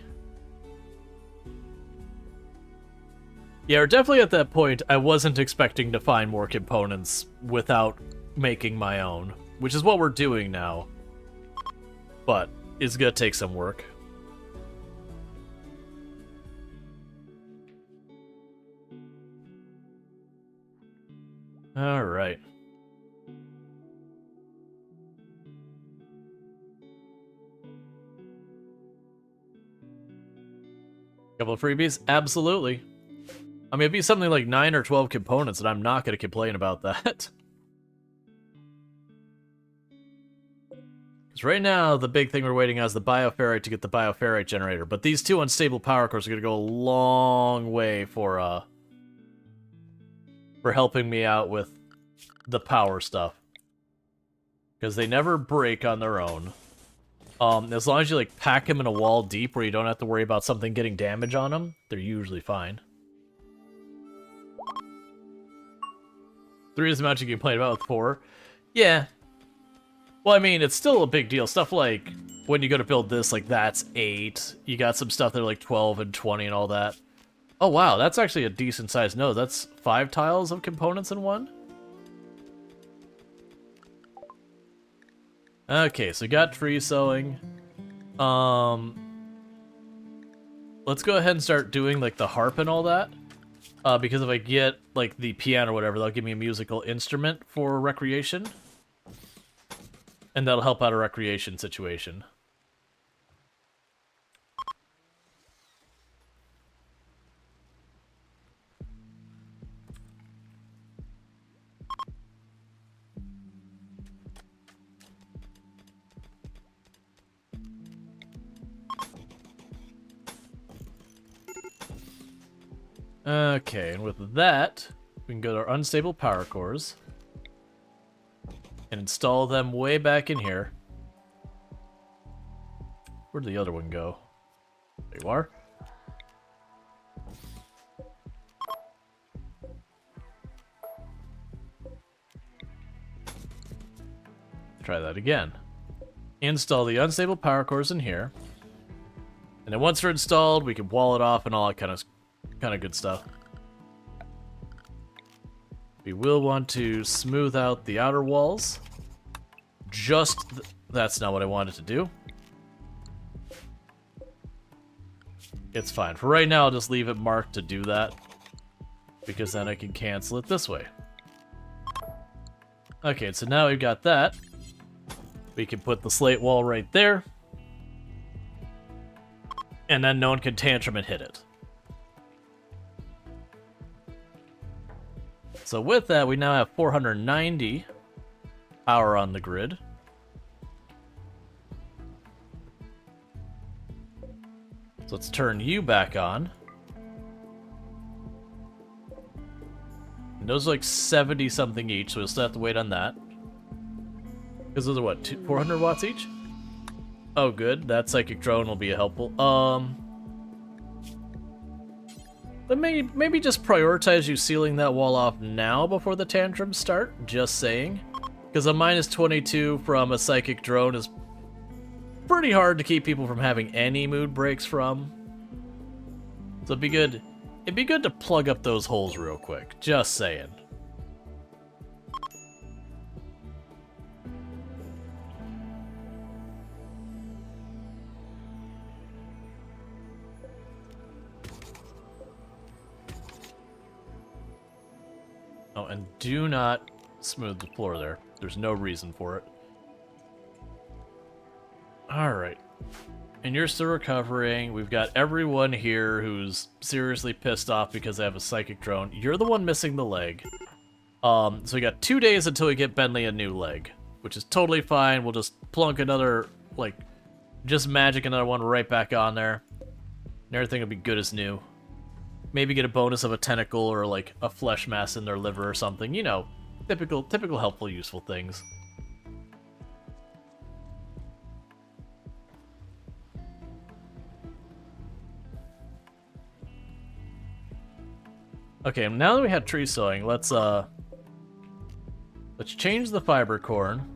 Yeah, we're definitely at that point. I wasn't expecting to find more components without making my own, which is what we're doing now. But it's gonna take some work. All right. Couple of freebies? Absolutely. I mean, it'd be something like 9 or 12 components, and I'm not going to complain about that. Because right now, the big thing we're waiting on is the bioferrite to get the bioferrite generator. But these two unstable power cores are going to go a long way for helping me out with the power stuff. Because they never break on their own. As long as you, like, pack them in a wall deep where you don't have to worry about something getting damage on them, they're usually fine. 3 is the amount you complain about with 4. Yeah. Well, I mean, it's still a big deal. Stuff like, when you go to build this, like, that's 8. You got some stuff that are like 12 and 20 and all that. Oh, wow, that's actually a decent-sized node. That's 5 tiles of components in one? Okay, so we got tree sewing. Let's go ahead and start doing, like, the harp and all that. Because if I get, like, the piano or whatever, that'll give me a musical instrument for recreation. And that'll help out a recreation situation. Okay, and with that, we can go to our unstable power cores and install them way back in here. Where'd the other one go? There you are. Try that again. Install the unstable power cores in here. And then once they're installed, we can wall it off and all that kind of good stuff. We will want to smooth out the outer walls. That's not what I wanted to do. It's fine. For right now, I'll just leave it marked to do that, because then I can cancel it this way. Okay, so now we've got that. We can put the slate wall right there. And then no one can tantrum and hit it. So with that, we now have 490 power on the grid. So let's turn you back on. And those are like 70 something each, so we'll still have to wait on that. Because those are what, 400 watts each? Oh good, that psychic drone will be helpful. But maybe just prioritize you sealing that wall off now before the tantrums start, just saying. Because a minus 22 from a psychic drone is pretty hard to keep people from having any mood breaks from. So it'd be good to plug up those holes real quick, just saying. Oh, and do not smooth the floor there. There's no reason for it. Alright. And you're still recovering. We've got everyone here who's seriously pissed off because they have a psychic drone. You're the one missing the leg. So we got 2 days until we get Bentley a new leg, which is totally fine. We'll just plunk another, like, just magic another one right back on there. And everything will be good as new. Maybe get a bonus of a tentacle or like a flesh mass in their liver or something. You know, typical helpful, useful things. Okay, now that we had tree sewing, let's change the fiber corn.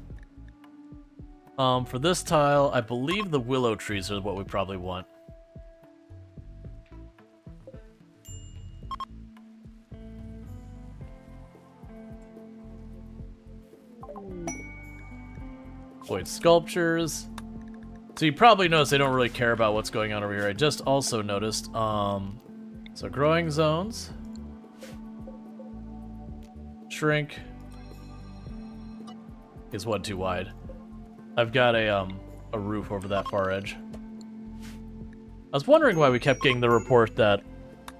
For this tile, I believe the willow trees are what we probably want. Void sculptures. So you probably noticed they don't really care about what's going on over here. I just also noticed, so growing zones. Shrink is one too wide. I've got a roof over that far edge. I was wondering why we kept getting the report that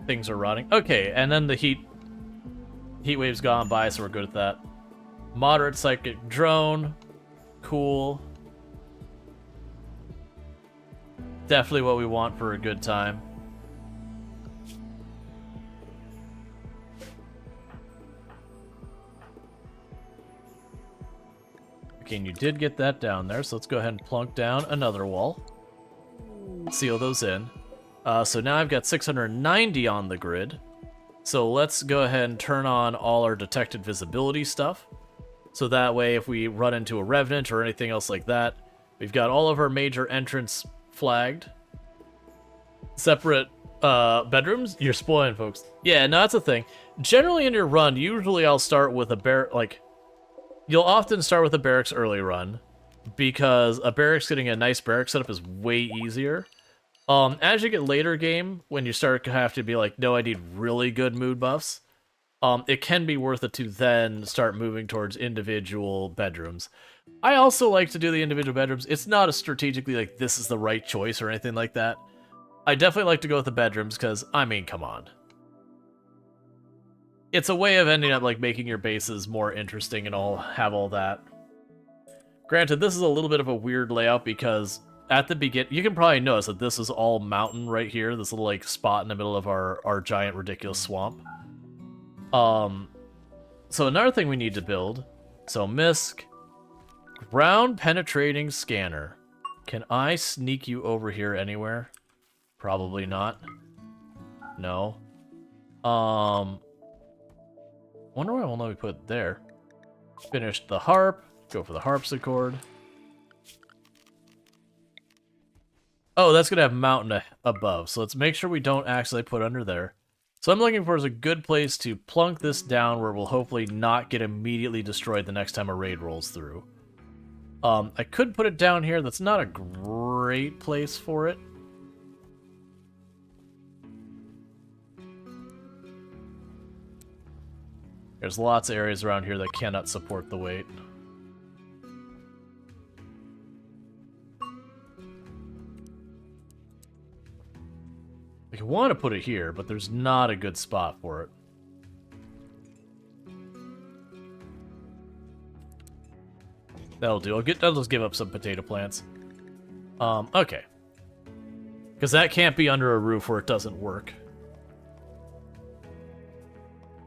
things are rotting. Okay, and then the heat wave's gone by, so we're good at that. Moderate psychic drone. Cool. Definitely what we want for a good time. Okay, and you did get that down there, so let's go ahead and plunk down another wall. Seal those in. So now I've got 690 on the grid. So let's go ahead and turn on all our detected visibility stuff. So that way, if we run into a revenant or anything else like that, we've got all of our major entrants flagged. Separate bedrooms? You're spoiling, folks. Yeah, no, that's a thing. Generally in your run, usually I'll start with a you'll often start with a barracks early run, because a barracks getting a nice barracks setup is way easier. As you get later game, when you start to have to be like, no, I need really good mood buffs, it can be worth it to then start moving towards individual bedrooms. I also like to do the individual bedrooms. It's not a strategically like this is the right choice or anything like that. I definitely like to go with the bedrooms because, I mean, come on. It's a way of ending up like making your bases more interesting and have all that. Granted, this is a little bit of a weird layout because at the beginning, you can probably notice that this is all mountain right here, this little like spot in the middle of our giant ridiculous swamp. So another thing we need to build, so MISC, ground penetrating scanner. Can I sneak you over here anywhere? Probably not. No. Wonder why I won't let me put it there. Finished the harp. Go for the harpsichord. Oh, that's gonna have mountain above, so let's make sure we don't accidentally put under there. So I'm looking for is a good place to plunk this down where we'll hopefully not get immediately destroyed the next time a raid rolls through. I could put it down here. That's not a great place for it. There's lots of areas around here that cannot support the weight. I want to put it here, but there's not a good spot for it. That'll do. I'll just give up some potato plants. Okay. Because that can't be under a roof where it doesn't work.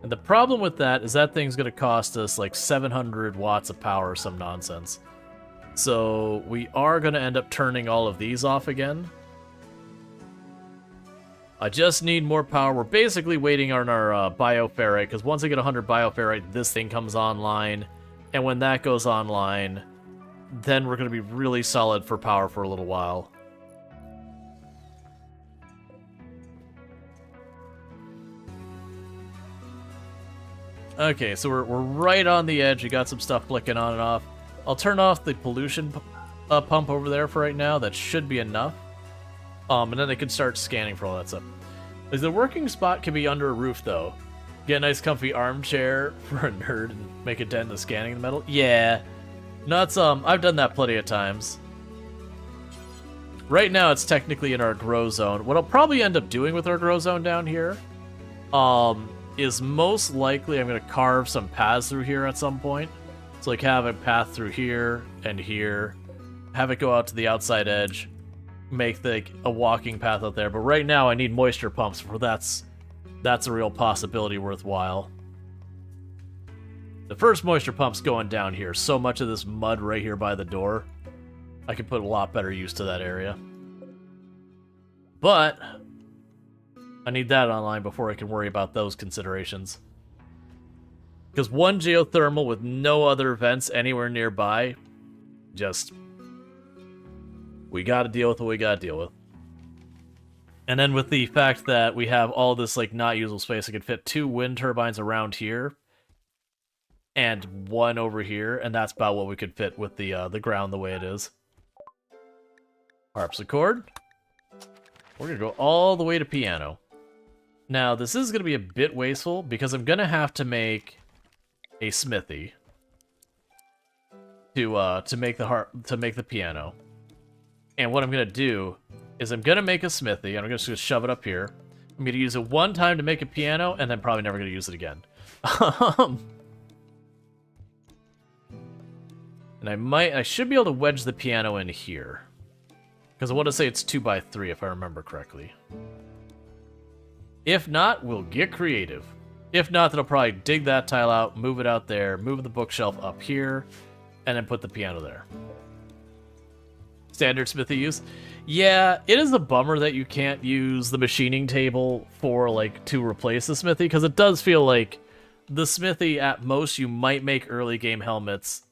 And the problem with that is that thing's going to cost us like 700 watts of power or some nonsense. So we are going to end up turning all of these off again. I just need more power. We're basically waiting on our bioferrite, because once I get 100 bioferrite, this thing comes online. And when that goes online, then we're going to be really solid for power for a little while. Okay, so we're right on the edge. We got some stuff flicking on and off. I'll turn off the pollution pump over there for right now. That should be enough. And then they can start scanning for all that stuff. Like, the working spot can be under a roof, though. Get a nice comfy armchair for a nerd and make a dent in the scanning in the metal. Yeah. Nuts, I've done that plenty of times. Right now, it's technically in our grow zone. What I'll probably end up doing with our grow zone down here, is most likely I'm going to carve some paths through here at some point. So, like, have a path through here and here. Have it go out to the outside edge. Make a walking path out there. But right now, I need moisture pumps for that's a real possibility worthwhile. The first moisture pump's going down here. So much of this mud right here by the door. I could put a lot better use to that area. But I need that online before I can worry about those considerations. Because one geothermal with no other vents anywhere nearby, just... we gotta deal with what we gotta deal with. And then with the fact that we have all this, like, not usable space, I could fit 2 wind turbines around here. And 1 over here, and that's about what we could fit with the ground the way it is. Harpsichord. We're gonna go all the way to piano. Now, this is gonna be a bit wasteful, because I'm gonna have to make a smithy to make the piano. And what I'm gonna do is I'm gonna make a smithy, and I'm just gonna shove it up here. I'm gonna use it one time to make a piano, and then probably never gonna use it again. And I should be able to wedge the piano in here. Because I want to say it's 2x3 if I remember correctly. If not, we'll get creative. If not, then I'll probably dig that tile out, move it out there, move the bookshelf up here, and then put the piano there. Standard smithy use. Yeah, it is a bummer that you can't use the machining table for, like, to replace the smithy, because it does feel like the smithy, at most, you might make early game helmets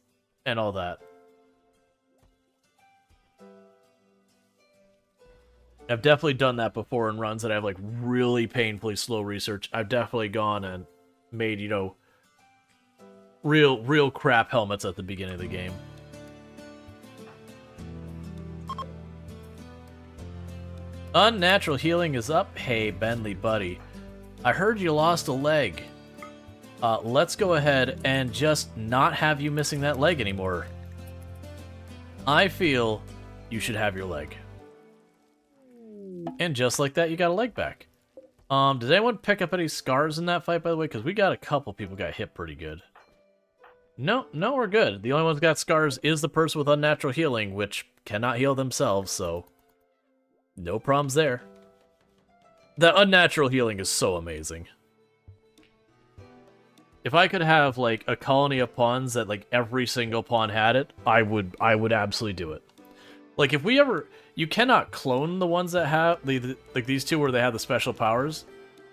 and all that. I've definitely done that before in runs that I have, like, really painfully slow research. I've definitely gone and made, you know, real crap helmets at the beginning of the game. Unnatural healing is up. Hey, Bentley, buddy. I heard you lost a leg. Let's go ahead and just not have you missing that leg anymore. I feel you should have your leg. And just like that, you got a leg back. Did anyone pick up any scars in that fight, by the way? Because we got a couple people got hit pretty good. No, we're good. The only one who got scars is the person with unnatural healing, which cannot heal themselves, so no problems there. That unnatural healing is so amazing. If I could have, like, a colony of pawns that, like, every single pawn had it, I would absolutely do it. Like, if we ever... You cannot clone the ones that have... like, these two where they have the special powers.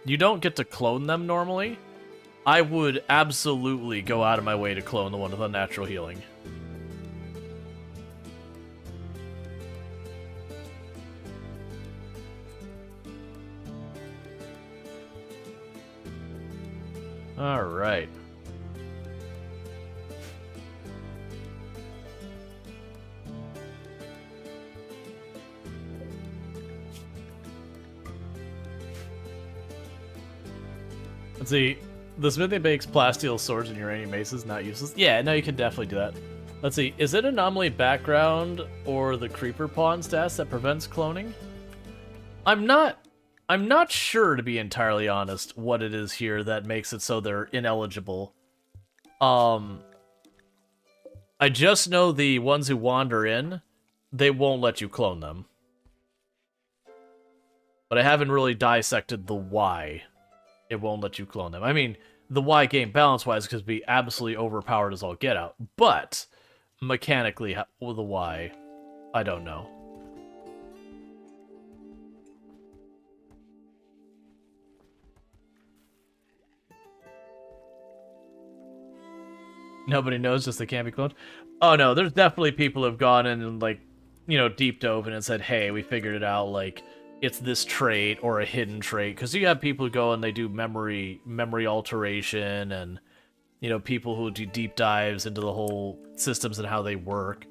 You don't get to clone them normally. I would absolutely go out of my way to clone the one with unnatural healing. Alright. Let's see. The smithy makes plasteel swords and uranium maces, not useless. Yeah, no, you can definitely do that. Let's see. Is it anomaly background or the creeper pawn stats that prevents cloning? I'm not sure, to be entirely honest, what it is here that makes it so they're ineligible. I just know the ones who wander in, they won't let you clone them. But I haven't really dissected the why it won't let you clone them. I mean, the why game balance-wise could be absolutely overpowered as all get out, but mechanically, the why, I don't know. Nobody knows, just they can't be cloned. Oh no, there's definitely people who've gone in and, like, you know, deep dove in and said, hey, we figured it out, like, it's this trait or a hidden trait. Because you have people who go and they do memory alteration, and, you know, people who do deep dives into the whole systems and how they work.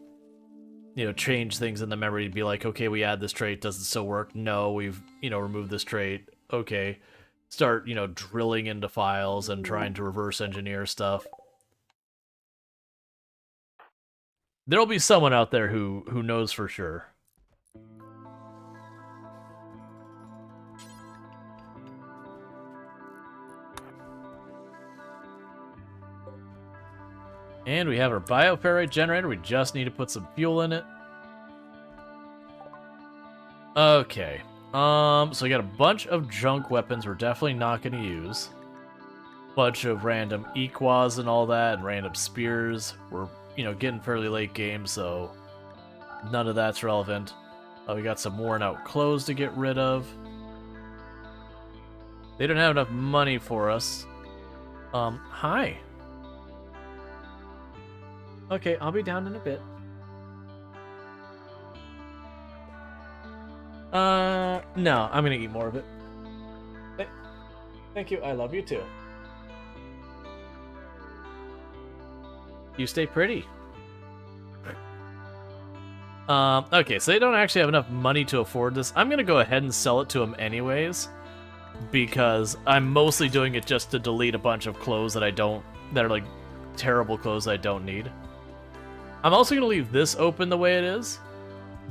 You know, change things in the memory to be like, okay, we add this trait, does it still work? No, we've, you know, removed this trait. Okay. Start, you know, drilling into files and trying to reverse engineer stuff. There'll be someone out there who knows for sure. And we have our bioferrite generator. We just need to put some fuel in it. Okay. So we got a bunch of junk weapons we're definitely not going to use. Bunch of random equas and all that, and random spears. We're, you know, getting fairly late game, so none of that's relevant. We got some worn out clothes to get rid of. They don't have enough money for us. Hi. Okay, I'll be down in a bit. No, I'm gonna eat more of it. Thank you, I love you too. You stay pretty. Okay, so they don't actually have enough money to afford this. I'm gonna go ahead and sell it to them anyways, because I'm mostly doing it just to delete a bunch of clothes that are like terrible clothes I don't need. I'm also gonna leave this open the way it is,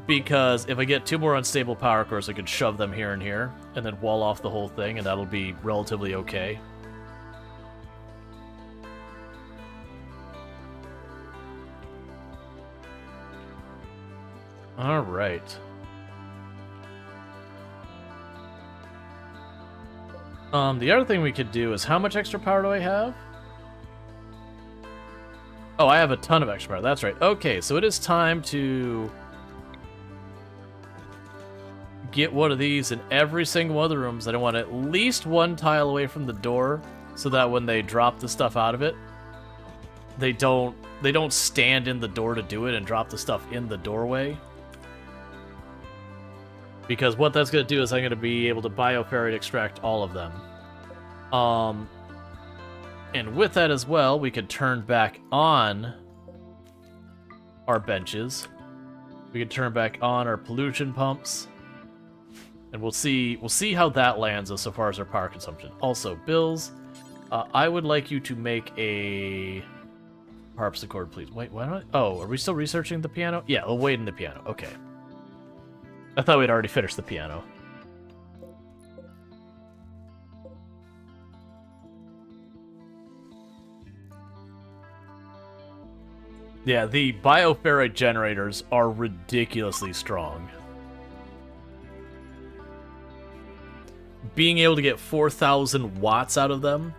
because if I get 2 more unstable power cores, I could shove them here and here, and then wall off the whole thing, and that'll be relatively okay. Alright. The other thing we could do is, how much extra power do I have? Oh, I have a ton of extra power, that's right. Okay, so it is time to get one of these in every single one of the rooms. I want at least one tile away from the door, so that when they drop the stuff out of it, they don't stand in the door to do it and drop the stuff in the doorway. Because what that's going to do is I'm going to be able to bioferrite extract all of them. And with that as well, we could turn back on our benches. We can turn back on our pollution pumps. And we'll see how that lands us so far as our power consumption. Also, Bills, I would like you to make a harpsichord, please. Wait, why don't I... Oh, are we still researching the piano? Yeah, we'll wait in the piano. Okay. I thought we'd already finished the piano. Yeah, the bioferrite generators are ridiculously strong. Being able to get 4,000 watts out of them,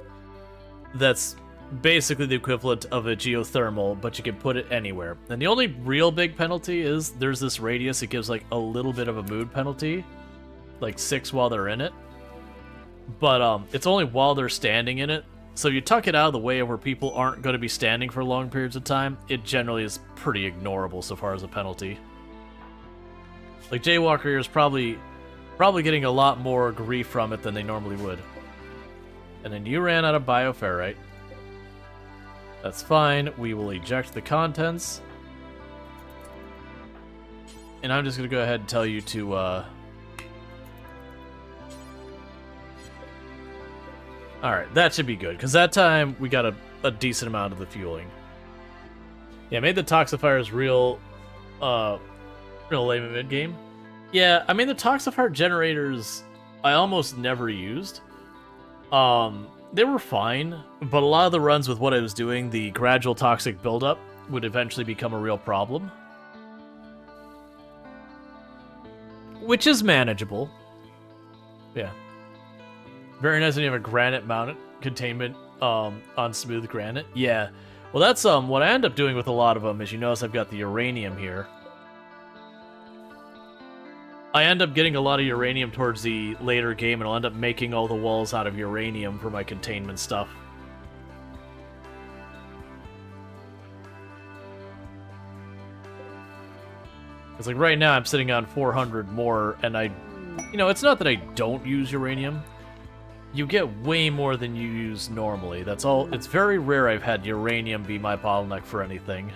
that's basically the equivalent of a geothermal, but you can put it anywhere. And the only real big penalty is there's this radius. It gives like a little bit of a mood penalty, like 6 while they're in it. But it's only while they're standing in it. So you tuck it out of the way where people aren't going to be standing for long periods of time, it generally is pretty ignorable so far as a penalty. Like, Jaywalker here is probably getting a lot more grief from it than they normally would. And then you ran out of bioferrite. That's fine. We will eject the contents. And I'm just going to go ahead and tell you to... Alright, that should be good, because that time we got a decent amount of the fueling. Yeah, made the toxifiers real lame mid-game. Yeah, I mean, the toxifier generators I almost never used. They were fine, but a lot of the runs with what I was doing, the gradual toxic buildup would eventually become a real problem. Which is manageable. Yeah. Very nice when you have a granite mounted containment on smooth granite. Yeah. Well, that's what I end up doing with a lot of them. As you notice, I've got the uranium here. I end up getting a lot of uranium towards the later game, and I'll end up making all the walls out of uranium for my containment stuff. It's like right now I'm sitting on 400 more, and it's not that I don't use uranium. You get way more than you use normally. That's all. It's very rare I've had uranium be my bottleneck for anything.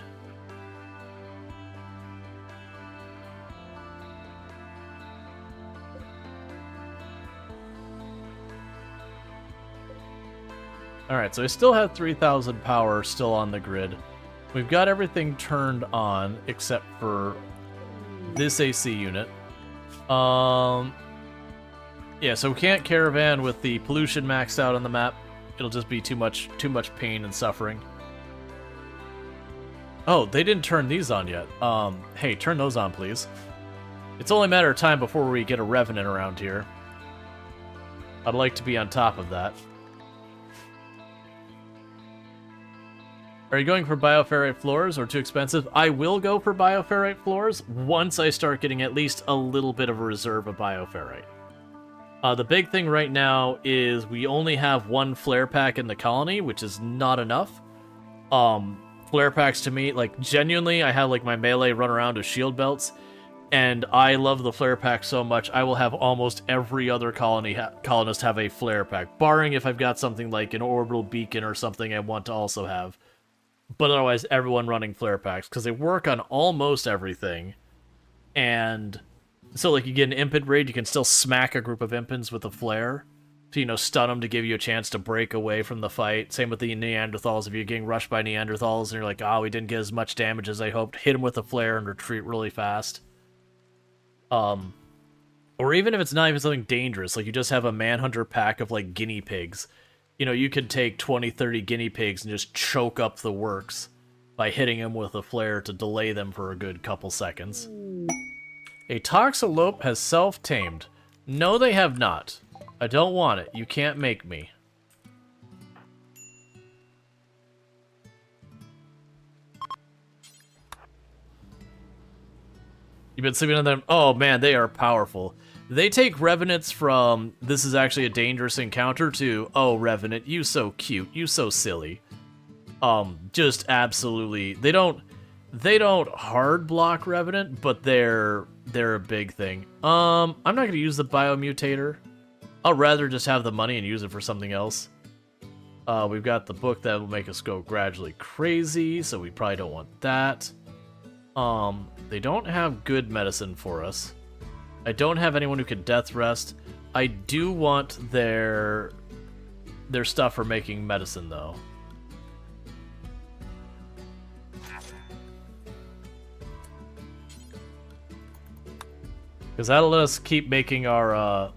Alright, so I still have 3,000 power still on the grid. We've got everything turned on except for this AC unit. Yeah, so we can't caravan with the pollution maxed out on the map. It'll just be too much pain and suffering. Oh, they didn't turn these on yet. Hey, turn those on, please. It's only a matter of time before we get a Revenant around here. I'd like to be on top of that. Are you going for bioferrite floors or too expensive? I will go for bioferrite floors once I start getting at least a little bit of a reserve of bioferrite. The big thing right now is we only have one flare pack in the colony, which is not enough. Flare packs to me, like, genuinely, I have like my melee run around with shield belts, and I love the flare pack so much, I will have almost every other colonist have a flare pack, barring if I've got something like an orbital beacon or something I want to also have. But otherwise, everyone running flare packs, because they work on almost everything, and... So, like, you get an Impid raid, you can still smack a group of Impins with a flare to, stun them to give you a chance to break away from the fight. Same with the Neanderthals. If you're getting rushed by Neanderthals and you're like, oh, we didn't get as much damage as I hoped, hit them with a flare and retreat really fast. Or even if it's not even something dangerous, like you just have a Manhunter pack of, like, guinea pigs. You could take 20, 30 guinea pigs and just choke up the works by hitting them with a flare to delay them for a good couple seconds. A Toxalope has self-tamed. No, they have not. I don't want it. You can't make me. You've been sleeping on them? Oh, man, they are powerful. They take revenants from this is actually a dangerous encounter to, oh, revenant, you so cute, you so silly. Just absolutely, they don't hard block revenant, but they're a big thing. I'm not gonna use the biomutator. I'll rather just have the money and use it for something else. We've got the book that will make us go gradually crazy, so we probably don't want that. They don't have good medicine for us. I don't have anyone who can death rest. I do want their stuff for making medicine, though. Because that'll let us keep making our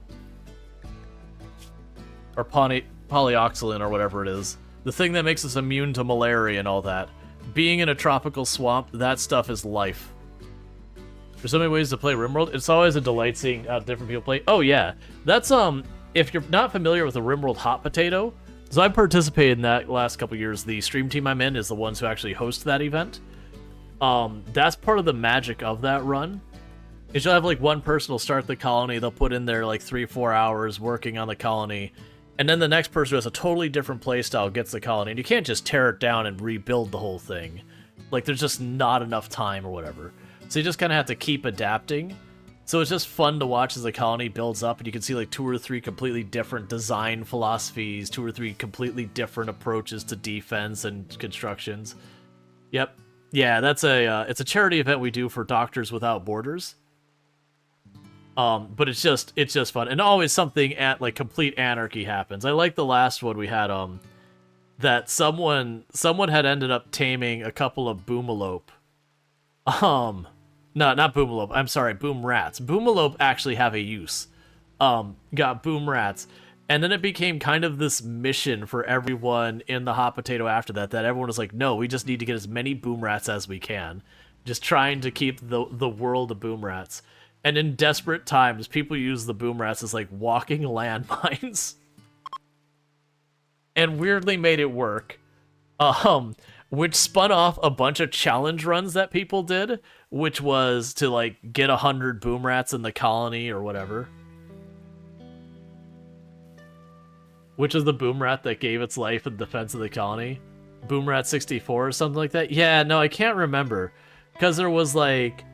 polyoxylin or whatever it is. The thing that makes us immune to malaria and all that. Being in a tropical swamp, that stuff is life. There's so many ways to play RimWorld. It's always a delight seeing how different people play. Oh yeah, that's if you're not familiar with the RimWorld Hot Potato, so I participated in that last couple years. The stream team I'm in is the ones who actually host that event. That's part of the magic of that run. Is you'll have like one person will start the colony, they'll put in their like 3-4 hours working on the colony, and then the next person who has a totally different playstyle gets the colony, and you can't just tear it down and rebuild the whole thing. Like there's just not enough time or whatever. So you just kind of have to keep adapting. So it's just fun to watch as the colony builds up, and you can see like 2 or 3 completely different design philosophies, 2 or 3 completely different approaches to defense and constructions. Yep. Yeah, that's it's a charity event we do for Doctors Without Borders. But it's just fun, and always something at like complete anarchy happens. I like the last one we had that someone had ended up taming a couple of boomalope. No, not boomalope. I'm sorry, boom rats. Boomalope actually have a use. Got boom rats, and then it became kind of this mission for everyone in the Hot Potato after that. That everyone was like, no, we just need to get as many boom rats as we can, just trying to keep the world of boom rats. And in desperate times, people use the boom rats as like walking landmines, and weirdly made it work. Which spun off a bunch of challenge runs that people did, which was to like get 100 boom rats in the colony or whatever. Which is the boom rat that gave its life in defense of the colony? Boom Rat 64 or something like that? Yeah, no, I can't remember. Because there was like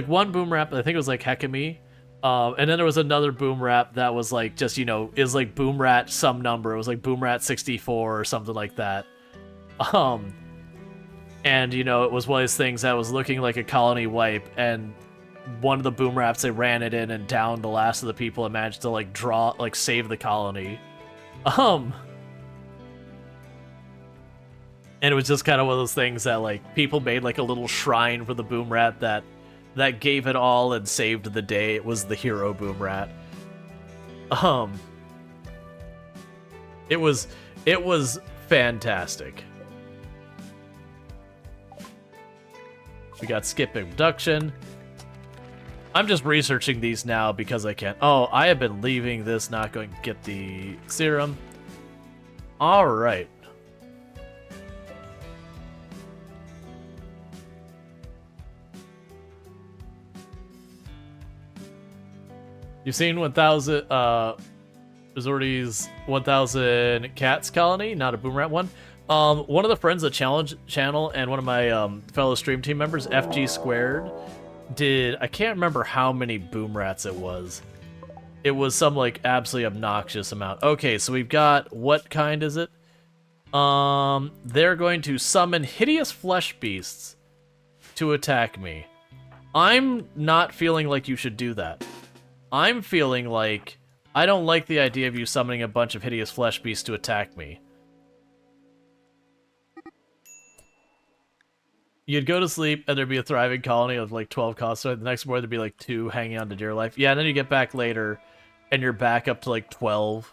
one boom rat, I think it was like Hekami. And then there was another boom rat that was like just, is like boom rat some number. It was like boom rat 64 or something like that. And it was one of those things that was looking like a colony wipe, and one of the boom rats, they ran it in and downed the last of the people and managed to like save the colony. And it was just kind of one of those things that like people made like a little shrine for the boom rat that gave it all and saved the day. It was the hero boom rat. It was fantastic. We got skip abduction. I'm just researching these now because I can. Oh, I have been leaving this, not going to get the serum. All right. You've seen 1,000 Resorty's 1,000 Cats Colony, not a boom rat one. One of the friends of the challenge channel and one of my fellow stream team members, FG Squared, did, I can't remember how many boom rats it was. It was some like absolutely obnoxious amount. Okay, so we've got, what kind is it? They're going to summon hideous flesh beasts to attack me. I'm not feeling like you should do that. I'm feeling like I don't like the idea of you summoning a bunch of hideous flesh beasts to attack me. You'd go to sleep, and there'd be a thriving colony of like 12 colonies. So the next morning, there'd be like 2 hanging on to dear life. Yeah, and then you get back later, and you're back up to like 12.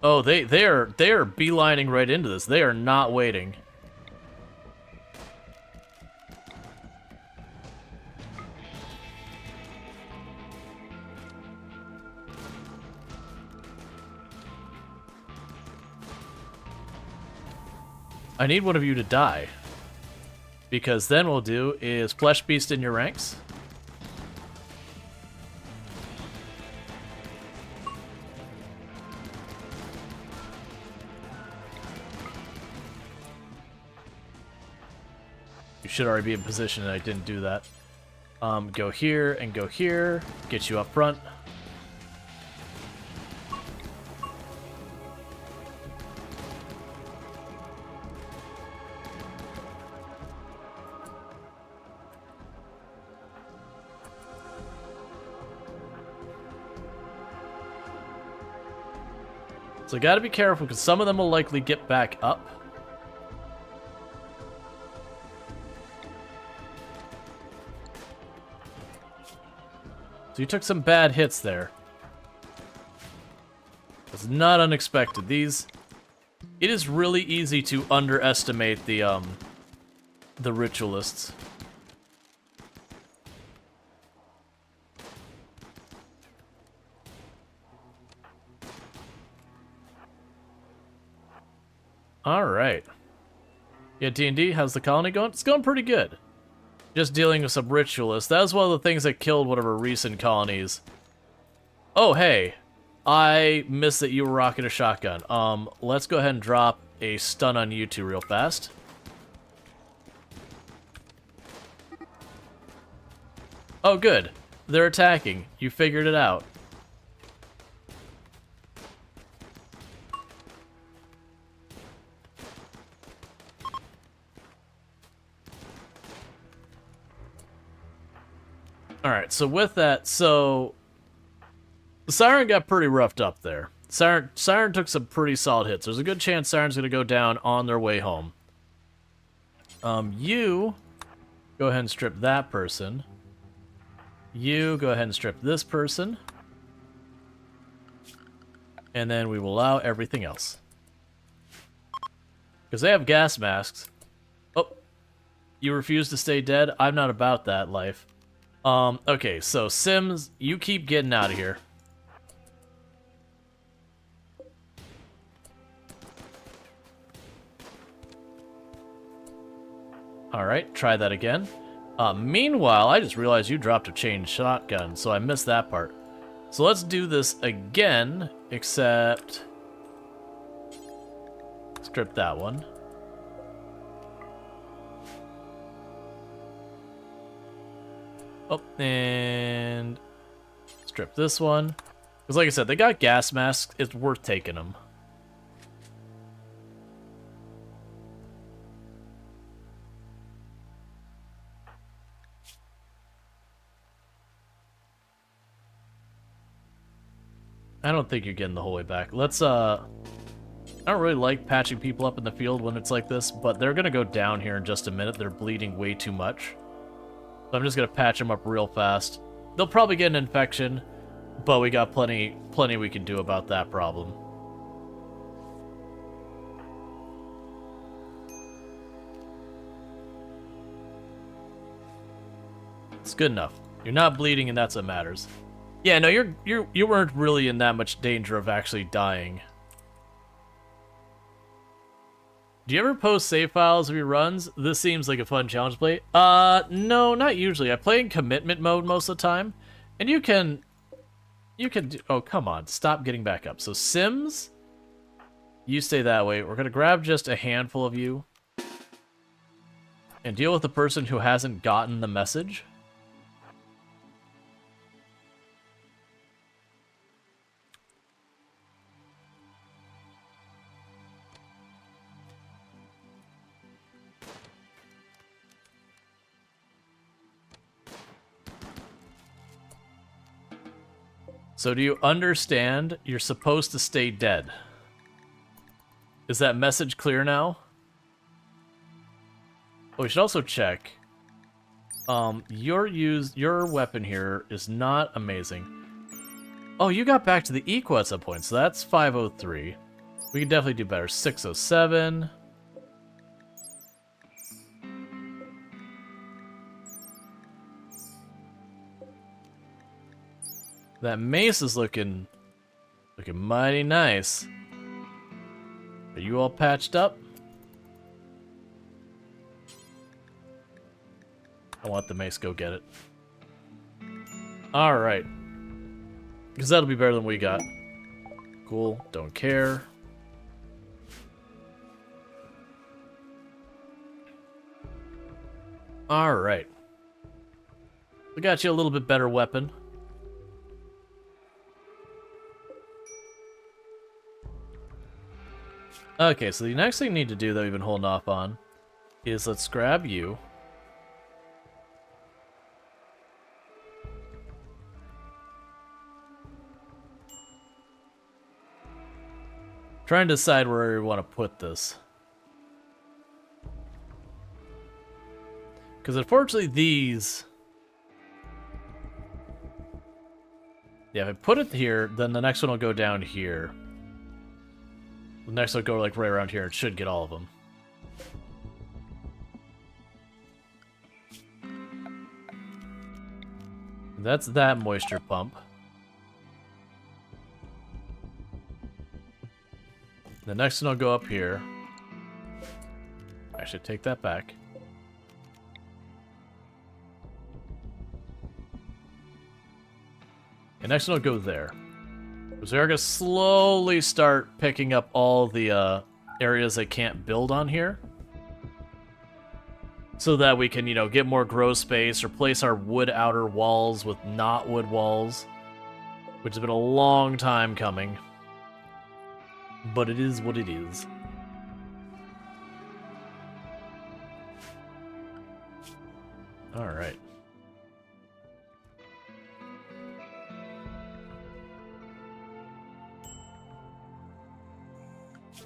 Oh, they are beelining right into this. They are not waiting. I need one of you to die. Because then we'll do is Flesh Beast in your ranks. You should already be in position and I didn't do that. Go here and go here. Get you up front. So you gotta be careful because some of them will likely get back up. So you took some bad hits there. It's not unexpected. It is really easy to underestimate the ritualists. All right. Yeah, D&D, how's the colony going? It's going pretty good. Just dealing with some ritualists. That was one of the things that killed one of our recent colonies. Oh, hey. I missed that you were rocking a shotgun. Let's go ahead and drop a stun on you two real fast. Oh, good. They're attacking. You figured it out. Alright, so with that, the Siren got pretty roughed up there. Siren took some pretty solid hits. There's a good chance Siren's going to go down on their way home. You go ahead and strip that person. You go ahead and strip this person. And then we will allow everything else. Because they have gas masks. Oh, you refuse to stay dead? I'm not about that life. Okay, so Sims, you keep getting out of here. Alright, try that again. Meanwhile, I just realized you dropped a chain shotgun, so I missed that part. So let's do this again, except... strip that one. Oh, and strip this one. Because like I said, they got gas masks. It's worth taking them. I don't think you're getting the whole way back. Let's, I don't really like patching people up in the field when it's like this, but they're going to go down here in just a minute. They're bleeding way too much. So I'm just going to patch them up real fast. They'll probably get an infection, but we got plenty we can do about that problem. It's good enough. You're not bleeding, and that's what matters. Yeah, no, you weren't really in that much danger of actually dying. Do you ever post save files of your runs? This seems like a fun challenge to play. No, not usually. I play in commitment mode most of the time. And you can do, oh, come on. Stop getting back up. So Sims, you stay that way. We're going to grab just a handful of you and deal with the person who hasn't gotten the message. So do you understand you're supposed to stay dead? Is that message clear now? Oh, we should also check. Your weapon here is not amazing. Oh, you got back to the eco at some point, so that's 503. We can definitely do better. 607. That mace is looking mighty nice. Are you all patched up? I'll let the mace go get it. Alright. Because that'll be better than we got. Cool. Don't care. Alright. We got you a little bit better weapon. Okay, so the next thing we need to do that we've been holding off on is let's grab you. Trying to decide where we want to put this. Because unfortunately these... Yeah, if I put it here, then the next one will go down here. The next one will go like right around here. It should get all of them. That's that moisture pump. The next one will go up here. I should take that back. The next one will go there. So we're going to slowly start picking up all the areas they can't build on here. So that we can, you know, get more grow space, replace our wood outer walls with not wood walls. Which has been a long time coming. But it is what it is. Alright.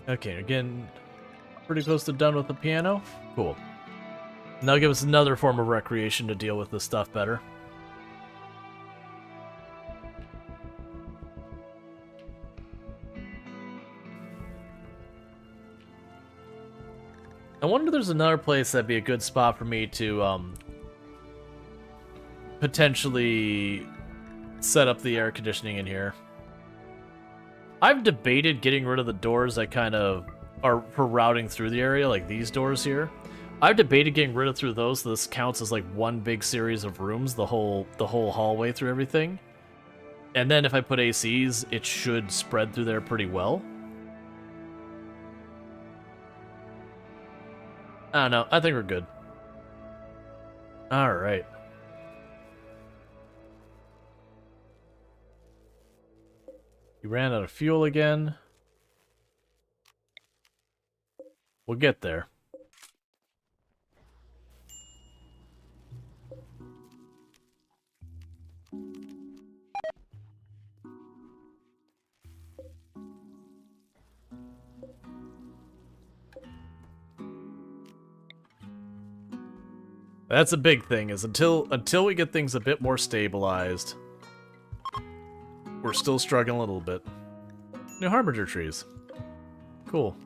Okay, again, pretty close to done with the piano. Cool. And that'll give us another form of recreation to deal with this stuff better. I wonder if there's another place that'd be a good spot for me to potentially set up the air conditioning in here. I've debated getting rid of the doors that kind of are for routing through the area, like these doors here. I've debated getting rid of through those, so this counts as like one big series of rooms, the whole hallway through everything. And then if I put ACs, it should spread through there pretty well. I don't know. I think we're good. Alright. You ran out of fuel again. We'll get there. That's a big thing, is until we get things a bit more stabilized, we're still struggling a little bit. New Harbinger trees. Cool.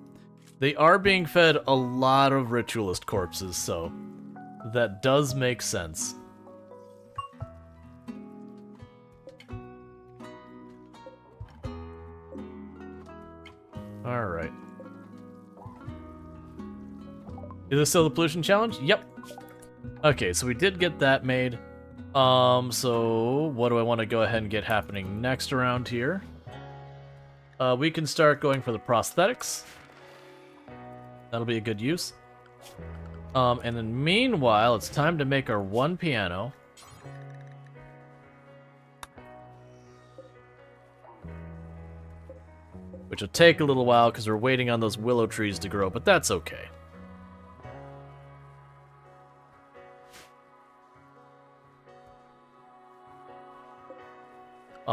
They are being fed a lot of ritualist corpses, so that does make sense. Alright. Is this still the pollution challenge? Yep. Okay, so we did get that made. So what do I want to go ahead and get happening next around here? We can start going for the prosthetics. That'll be a good use. And then meanwhile, it's time to make our one piano. Which will take a little while because we're waiting on those willow trees to grow, but that's okay.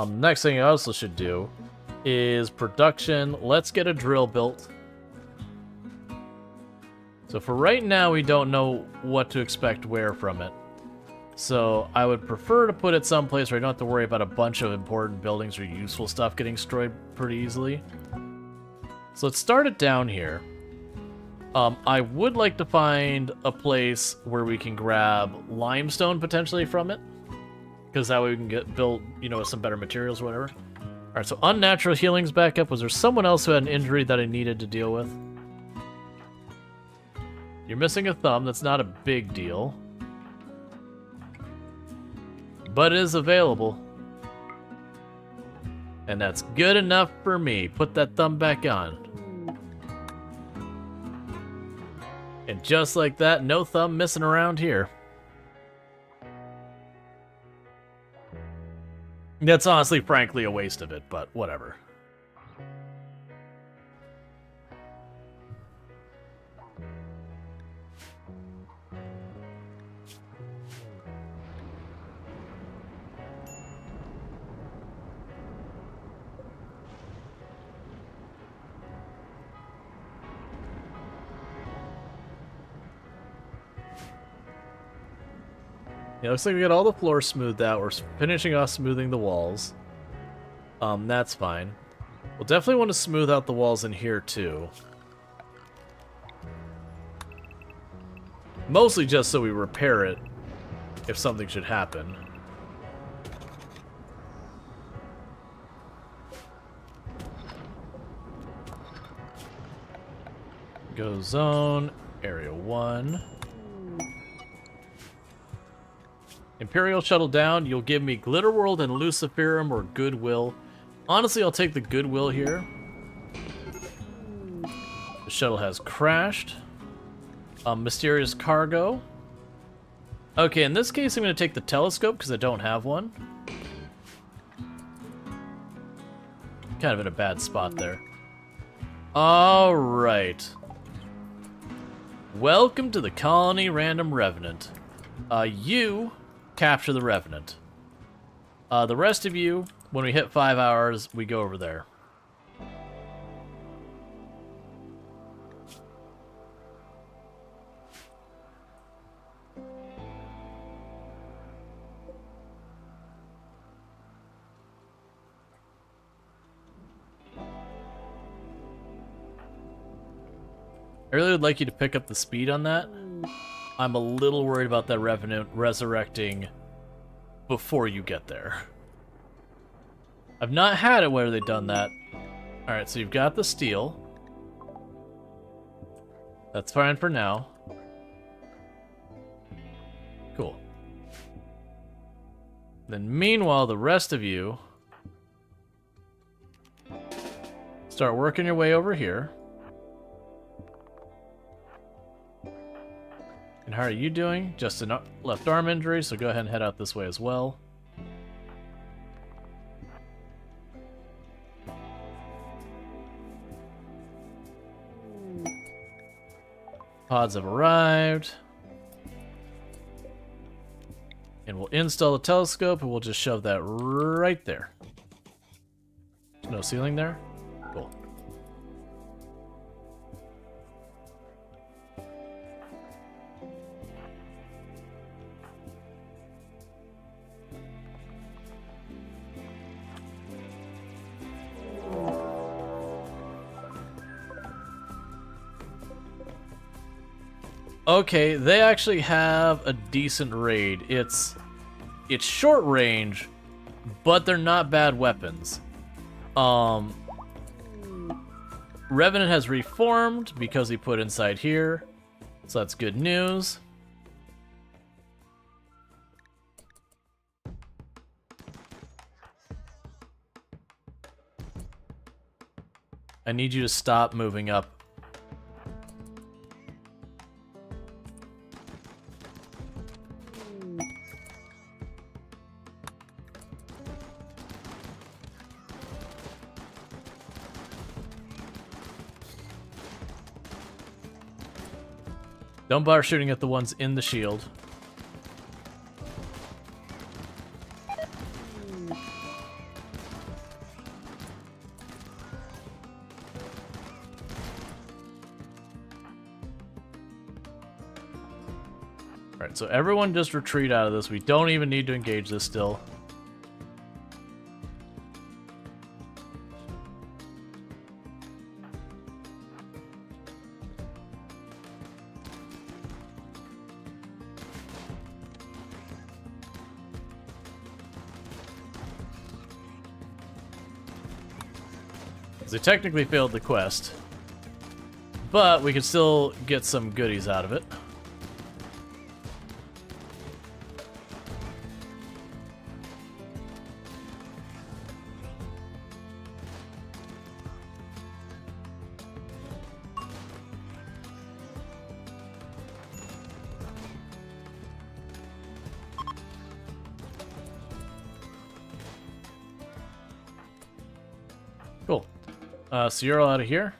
Next thing I also should do is production. Let's get a drill built. So for right now, we don't know what to expect where from it. So I would prefer to put it someplace where I don't have to worry about a bunch of important buildings or useful stuff getting destroyed pretty easily. So let's start it down here. I would like to find a place where we can grab limestone potentially from it. Because that way we can get built, you know, with some better materials or whatever. Alright, so unnatural healing's back up. Was there someone else who had an injury that I needed to deal with? You're missing a thumb. That's not a big deal. but it is available. And that's good enough for me. Put that thumb back on. And just like that, no thumb missing around here. That's honestly, frankly, a waste of it, but whatever. Yeah, looks like we got all the floors smoothed out. We're finishing off smoothing the walls. That's fine. We'll definitely want to smooth out the walls in here, too. Mostly just so we repair it if something should happen. Go zone, area 1. Imperial shuttle down, you'll give me Glitterworld and Luciferum or Goodwill. Honestly, I'll take the Goodwill here. The shuttle has crashed. Mysterious cargo. Okay, in this case, I'm going to take the telescope because I don't have one. Kind of in a bad spot there. Alright. Welcome to the Colony Random Revenant. You capture the Revenant. The rest of you, when we hit 5 hours, we go over there. I really would like you to pick up the speed on that. I'm a little worried about that Revenant resurrecting before you get there. I've not had it where they've done that. Alright, so you've got the steel. That's fine for now. Cool. Then meanwhile, the rest of you start working your way over here. And how are you doing? Just a left arm injury, so go ahead and head out this way as well. Pods have arrived. And we'll install the telescope, and we'll just shove that right there. No ceiling there? Cool. Okay, they actually have a decent raid. It's short range, but they're not bad weapons. Revenant has reformed because he put inside here, so that's good news. I need you to stop moving up. Don't bother shooting at the ones in the shield. Alright, so everyone just retreat out of this. We don't even need to engage this still. They technically failed the quest, but we could still get some goodies out of it. So you're all out of here.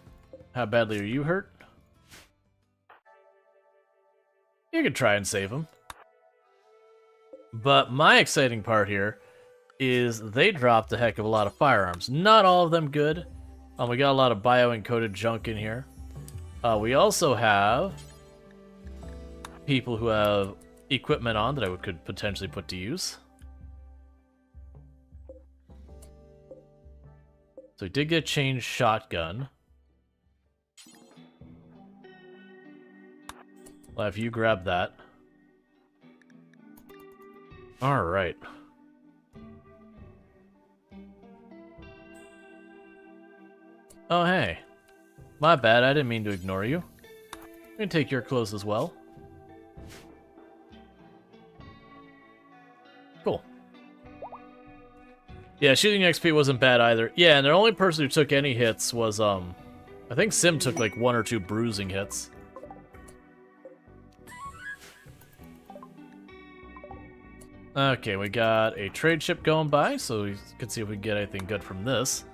How badly are you hurt? You could try and save him. But my exciting part here is they dropped a heck of a lot of firearms. Not all of them good. We got a lot of bio-encoded junk in here. We also have people who have equipment on that I could potentially put to use. So we did get a changed shotgun. I'll have you grab that. Alright. Oh, hey. My bad, I didn't mean to ignore you. I'm gonna take your clothes as well. Cool. Yeah, shooting XP wasn't bad either. Yeah, and the only person who took any hits was, I think Sim took like 1 or 2 bruising hits. Okay, we got a trade ship going by, so we can see if we can get anything good from this.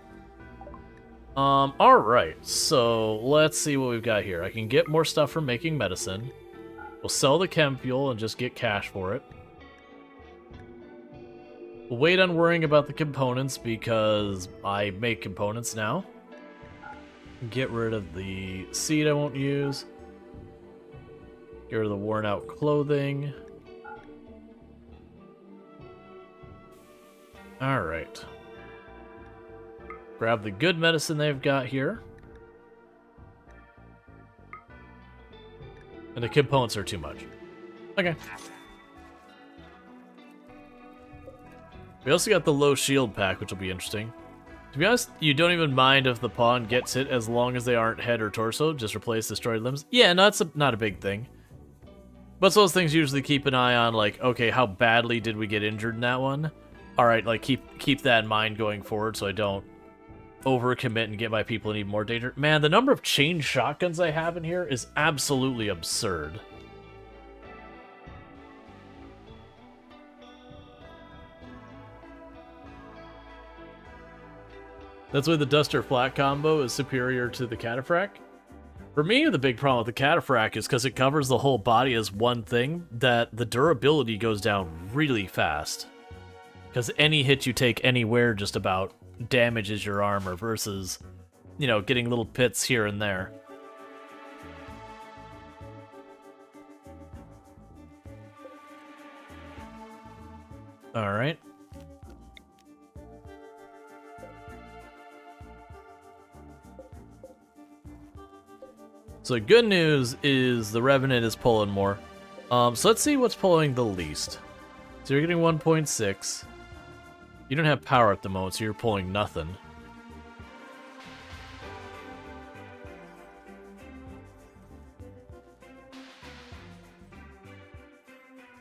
Alright, so let's see what we've got here. I can get more stuff from making medicine. We'll sell the chem fuel and just get cash for it. We'll wait on worrying about the components because I make components now. Get rid of the seed I won't use. Get rid of the worn out clothing. Alright. Grab the good medicine they've got here. And the components are too much. Okay. We also got the low shield pack, which will be interesting. To be honest, you don't even mind if the pawn gets hit as long as they aren't head or torso. Just replace destroyed limbs. Yeah, no, it's not a big thing. But those things usually keep an eye on, like, okay, how badly did we get injured in that one? Alright, like, keep that in mind going forward so I don't overcommit and get my people in even more danger. Man, the number of chain shotguns I have in here is absolutely absurd. That's why the Duster Flat combo is superior to the Cataphract. For me, the big problem with the Cataphract is because it covers the whole body as one thing, that the durability goes down really fast. Because any hit you take anywhere just about damages your armor versus, you know, getting little pits here and there. Alright. So the good news is the Revenant is pulling more. So let's see what's pulling the least. So you're getting 1.6. You don't have power at the moment, so you're pulling nothing.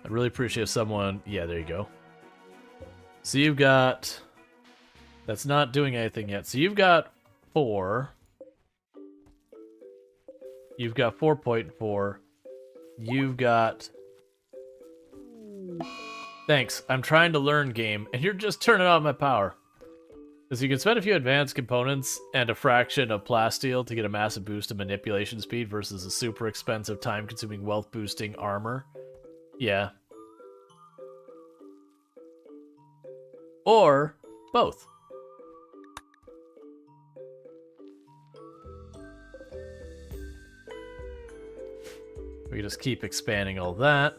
I'd really appreciate someone... Yeah, there you go. So you've got... That's not doing anything yet. So you've got 4. You've got 4.4. You've got... Thanks, I'm trying to learn game, and you're just turning off my power. Because you can spend a few advanced components and a fraction of plasteel to get a massive boost in manipulation speed versus a super expensive time-consuming wealth-boosting armor. Yeah. Or both. We just keep expanding all that.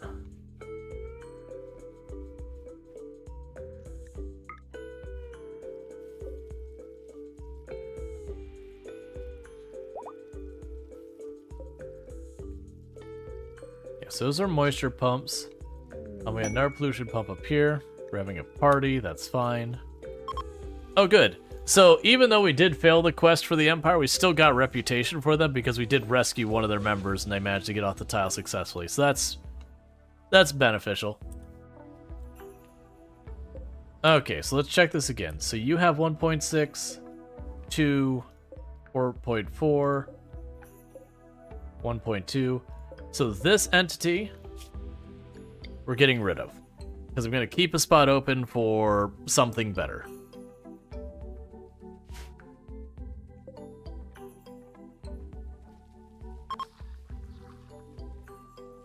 So those are moisture pumps. We had another pollution pump up here. We're having a party, that's fine. Oh, good. So even though we did fail the quest for the Empire, we still got reputation for them because we did rescue one of their members and they managed to get off the tile successfully. So that's beneficial. Okay, so let's check this again. So you have 1.6, 2, 4.4, 1.2. So this entity, we're getting rid of. Because I'm going to keep a spot open for something better.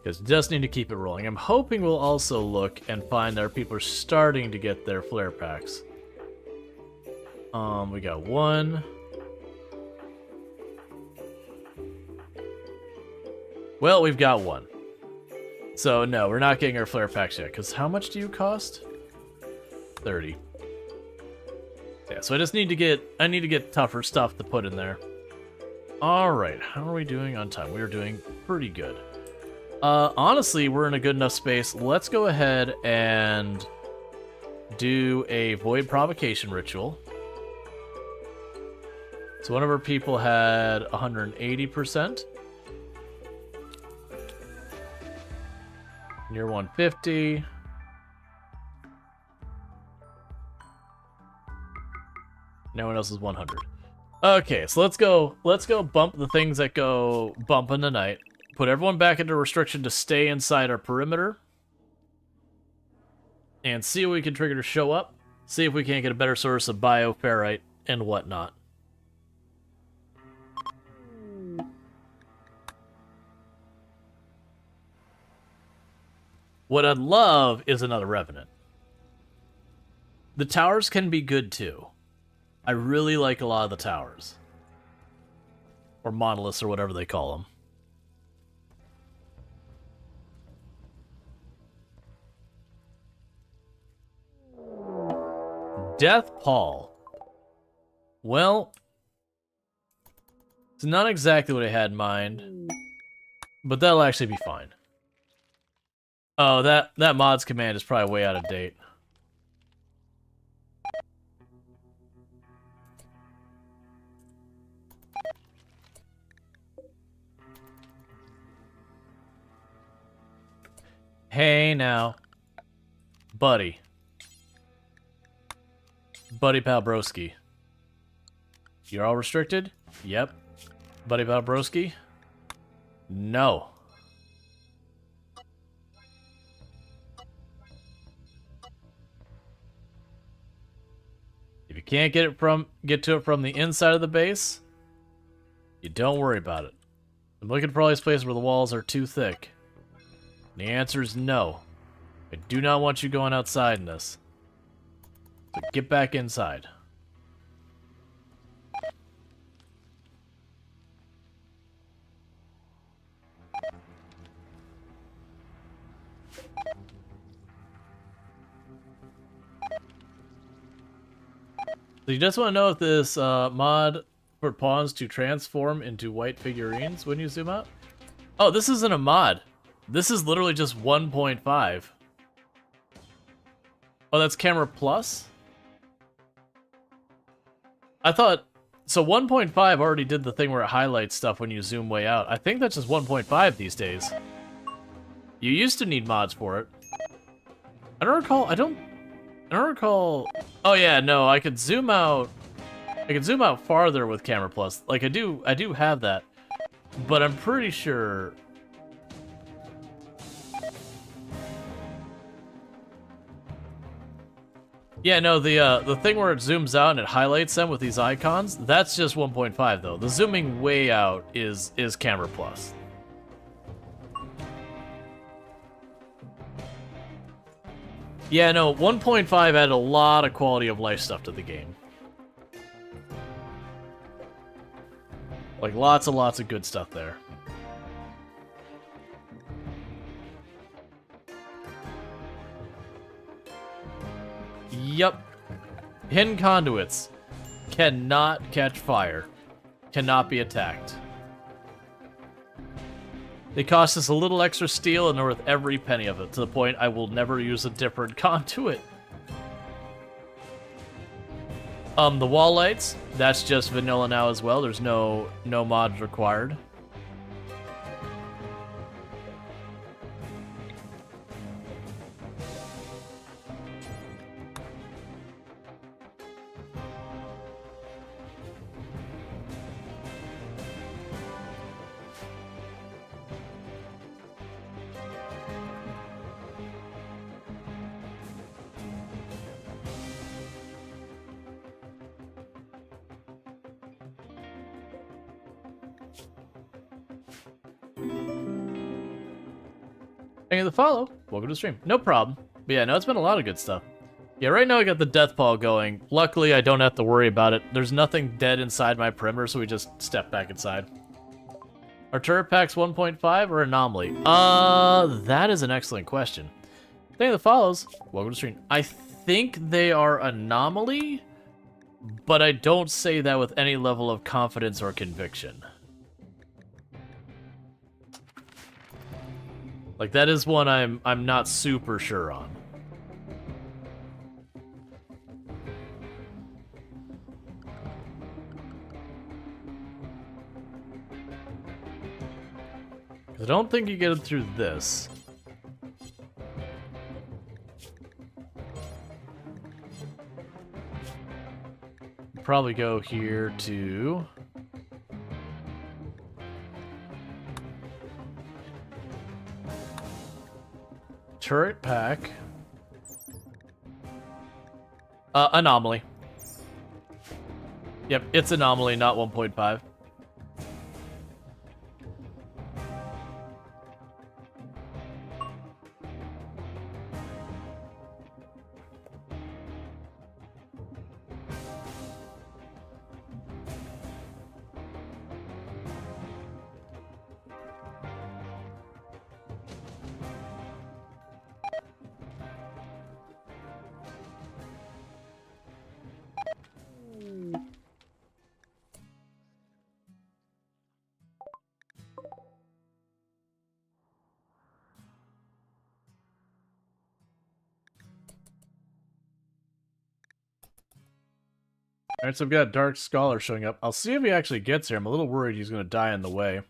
Because just need to keep it rolling. I'm hoping we'll also look and find that our people are starting to get their flare packs. We got one. Well, we've got one. So no, we're not getting our flare packs yet. Because how much do you cost? 30. Yeah, so I just need to get tougher stuff to put in there. Alright, how are we doing on time? We are doing pretty good. Honestly, we're in a good enough space. Let's go ahead and do a void provocation ritual. So one of our people had 180%. Near 150. No one else is 100. Okay, so let's go bump the things that go bumping tonight. Put everyone back into restriction to stay inside our perimeter. And see what we can trigger to show up. See if we can't get a better source of bioferrite and whatnot. What I'd love is another Revenant. The towers can be good too. I really like a lot of the towers. Or monoliths or whatever they call them. Death Pall. Well, it's not exactly what I had in mind, but that'll actually be fine. Oh, that mods command is probably way out of date. Hey now, buddy. Buddy Pal Broski. You're all restricted? Yep. Buddy Pal Broski? No. If you can't get to it from the inside of the base, you don't worry about it. I'm looking for all these places where the walls are too thick. And the answer is no. I do not want you going outside in this. So get back inside. So you just want to know if this mod for pawns to transform into white figurines when you zoom out? Oh, this isn't a mod. This is literally just 1.5. Oh, that's camera plus? I thought... So 1.5 already did the thing where it highlights stuff when you zoom way out. I think that's just 1.5 these days. You used to need mods for it. I don't recall... Oh yeah, no, I could zoom out... I could zoom out farther with camera plus. Like, I do have that. But I'm pretty sure... Yeah, no, the thing where it zooms out and it highlights them with these icons, that's just 1.5 though. The zooming way out is camera plus. Yeah, no, 1.5 added a lot of quality of life stuff to the game. Like, lots and lots of good stuff there. Yup. Hidden conduits cannot catch fire. Cannot be attacked. They cost us a little extra steel and they're worth every penny of it, to the point I will never use a different conduit. The wall lights, that's just vanilla now as well. There's no mods required. Thank you for the follow. Welcome to the stream. No problem. But yeah, no, it's been a lot of good stuff. Yeah, right now I got the death ball going. Luckily, I don't have to worry about it. There's nothing dead inside my perimeter, so we just step back inside. Are turret packs 1.5 or anomaly? That is an excellent question. Thank you that follows. Welcome to the stream. I think they are anomaly, but I don't say that with any level of confidence or conviction. Like, that is one I'm not super sure on. I don't think you get it through this. Probably go here to... turret pack. Anomaly. Yep, it's anomaly, not 1.5. Alright, so I've got Dark Scholar showing up. I'll see if he actually gets here. I'm a little worried he's going to die in the way.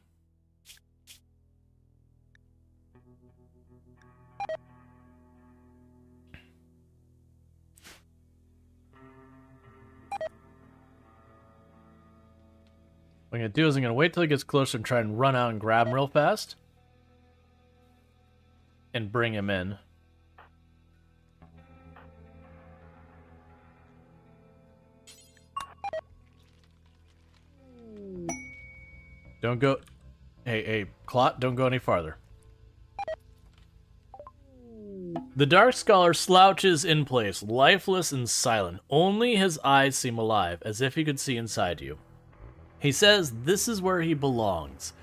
What I'm going to do is I'm going to wait till he gets closer and try and run out and grab him real fast. And bring him in. Don't go... Hey, Clot, don't go any farther. The Dark Scholar slouches in place, lifeless and silent. Only his eyes seem alive, as if he could see inside you. He says this is where he belongs,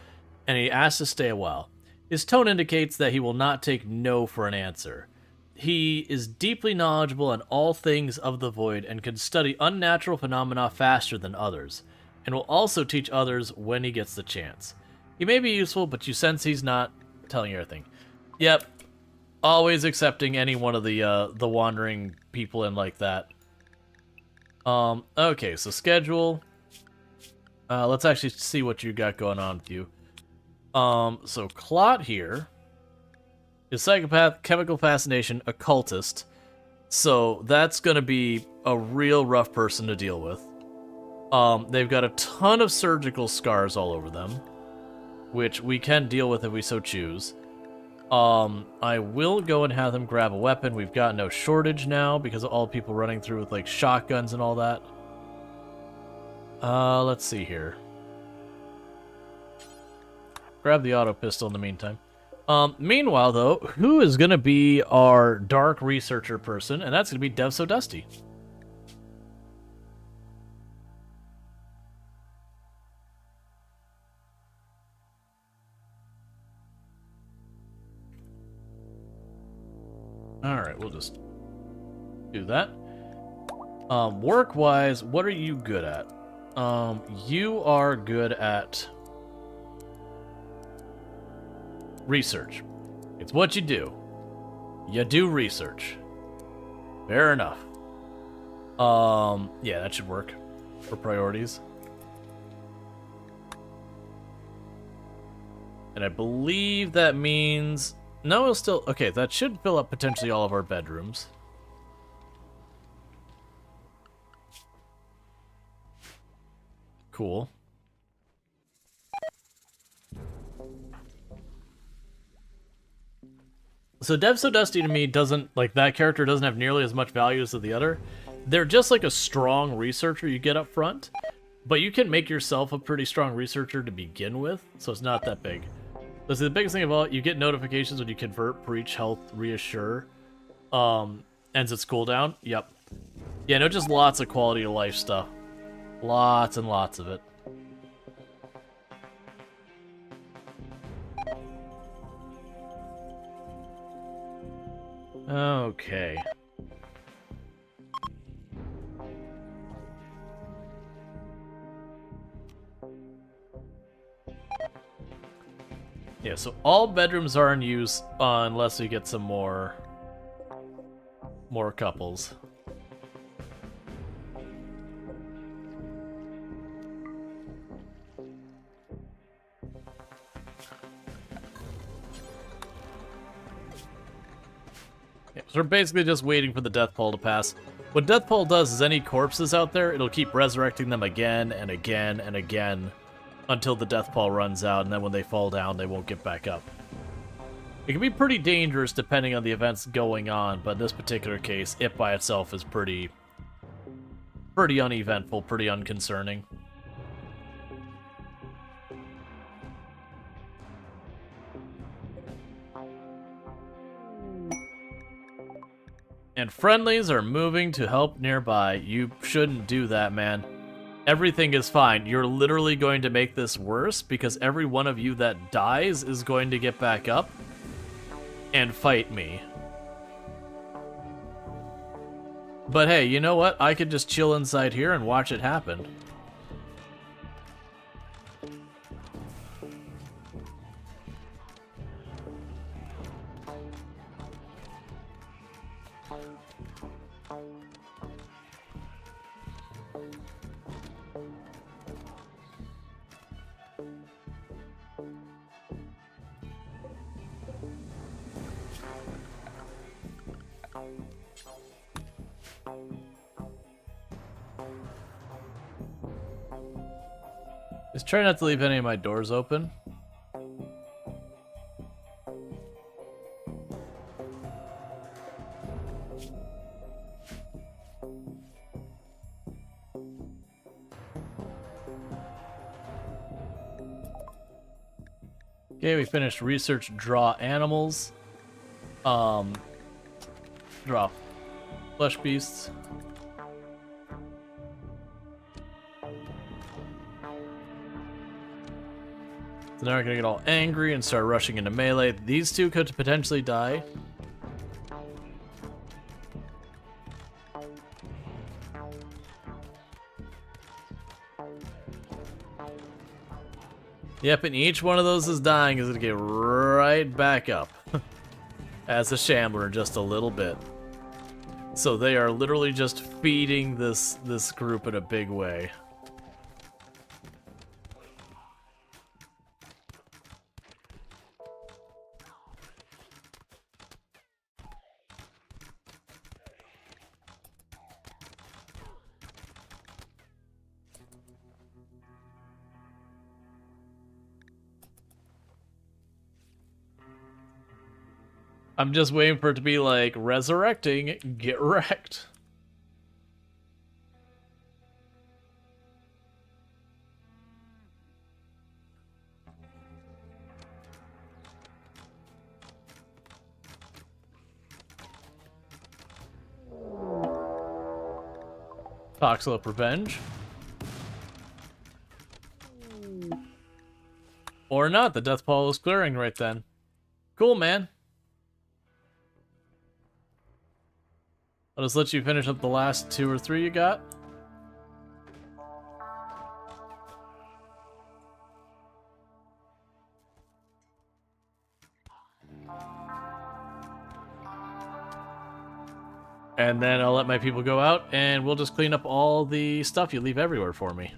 and he asks to stay a while. His tone indicates that he will not take no for an answer. He is deeply knowledgeable on all things of the void and can study unnatural phenomena faster than others, and will also teach others when he gets the chance. He may be useful, but you sense he's not telling you everything. Yep, always accepting any one of the wandering people in like that. Okay, so schedule. Let's actually see what you got going on with you. So Clot here is psychopath, chemical fascination, occultist. So that's gonna be a real rough person to deal with. They've got a ton of surgical scars all over them, which we can deal with if we so choose. I will go and have them grab a weapon. We've got no shortage now because of all people running through with like shotguns and all that. Let's see here. Grab the auto pistol in the meantime. Meanwhile, though, who is going to be our dark researcher person? And that's going to be Dev So Dusty. Alright, we'll just do that. Work-wise, what are you good at? You are good at research. It's what you do. You do research. Fair enough. Yeah, that should work for priorities. And I believe that means... No, it'll still... Okay, that should fill up potentially all of our bedrooms. Cool. So Dev So Dusty to me doesn't... Like, that character doesn't have nearly as much value as the other. They're just like a strong researcher you get up front. But you can make yourself a pretty strong researcher to begin with, so it's not that big. This is the biggest thing of all. You get notifications when you convert Breach Health Reassure. Ends its cooldown. Yep. Yeah, no, just lots of quality of life stuff. Lots and lots of it. Okay. Yeah, so all bedrooms are in use unless we get some more couples. Yeah, so we're basically just waiting for the death pole to pass. What death pole does is any corpses out there, it'll keep resurrecting them again and again and again until the death pole runs out, and then when they fall down, they won't get back up. It can be pretty dangerous depending on the events going on, but in this particular case, it by itself is pretty uneventful, pretty unconcerning. And friendlies are moving to help nearby. You shouldn't do that, man. Everything is fine. You're literally going to make this worse because every one of you that dies is going to get back up and fight me. But hey, you know what? I could just chill inside here and watch it happen. Just try not to leave any of my doors open. Okay, we finished research draw animals. Draw flesh beasts. So now we're gonna get all angry and start rushing into melee. These two could potentially die. Yep, and each one of those is dying is gonna get right back up as a shambler in just a little bit. So they are literally just feeding this group in a big way. I'm just waiting for it to be like, resurrecting, get wrecked. Toxlope Revenge. Or not, the death pole is clearing right then. Cool, man. I'll just let you finish up the last 2 or 3 you got. And then I'll let my people go out, and we'll just clean up all the stuff you leave everywhere for me.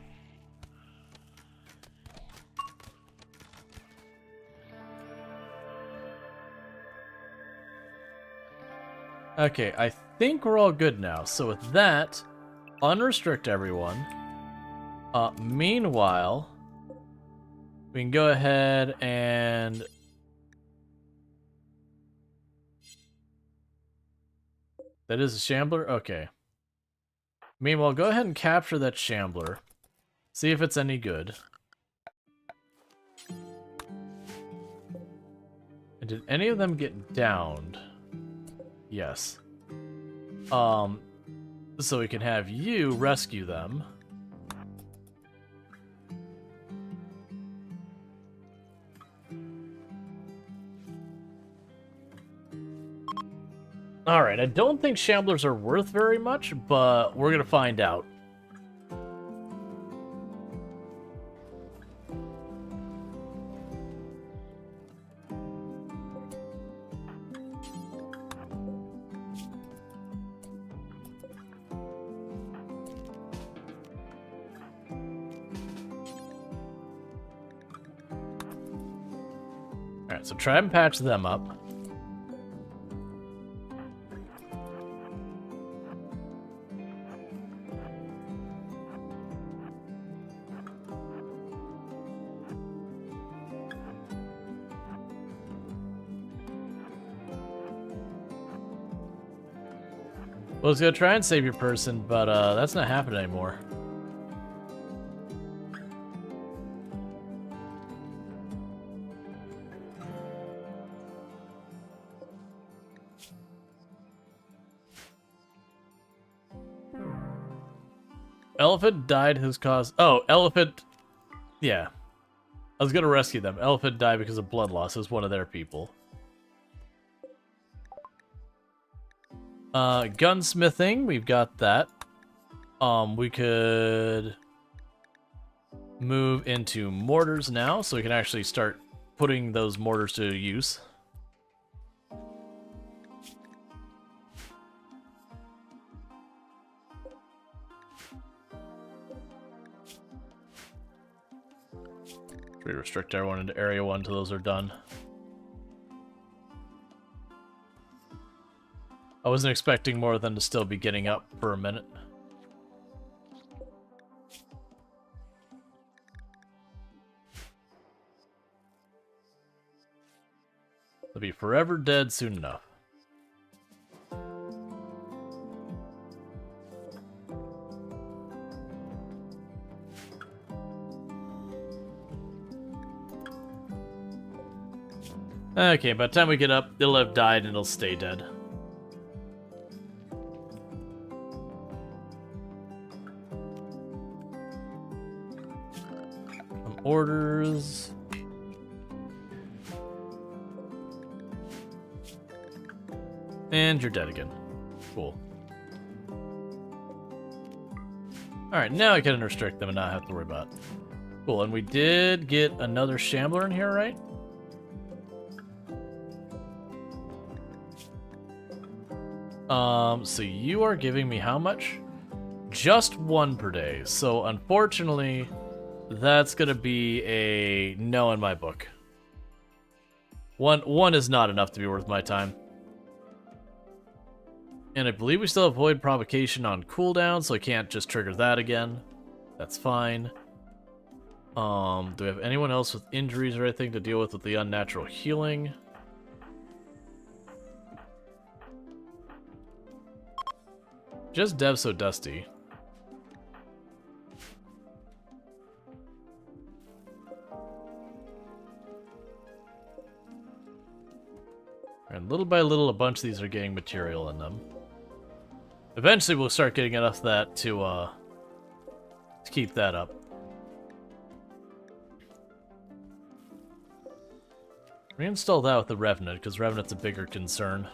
Okay, I think we're all good now. So with that, unrestrict everyone. Meanwhile, we can go ahead and... That is a shambler? Okay. Meanwhile, go ahead and capture that shambler. See if it's any good. And did any of them get downed? Yes. So we can have you rescue them. Alright, I don't think Shamblers are worth very much, but we're gonna find out. Alright, so try and patch them up. Well, I was gonna try and save your person, but that's not happening anymore. Elephant died his cause. Oh, Elephant. Yeah. I was gonna rescue them. Elephant died because of blood loss. It was one of their people. Gunsmithing, we've got that. We could move into mortars now, so we can actually start putting those mortars to use. We restrict everyone into Area 1 until those are done. I wasn't expecting more than to still be getting up for a minute. They'll be forever dead soon enough. Okay, by the time we get up, they'll have died and it'll stay dead. Orders. And you're dead again. Cool. Alright, now I can restrict them and not have to worry about it. Cool, and we did get another Shambler in here, right? So you are giving me how much? Just 1 per day. So unfortunately, that's gonna be a no in my book. One is not enough to be worth my time. And I believe we still have Void Provocation on cooldown, so I can't just trigger that again. That's fine. Do we have anyone else with injuries or anything to deal with the unnatural healing? Just Dev So Dusty. And little by little, a bunch of these are getting material in them. Eventually, we'll start getting enough of that to keep that up. Reinstall that with the Revenant, because Revenant's a bigger concern.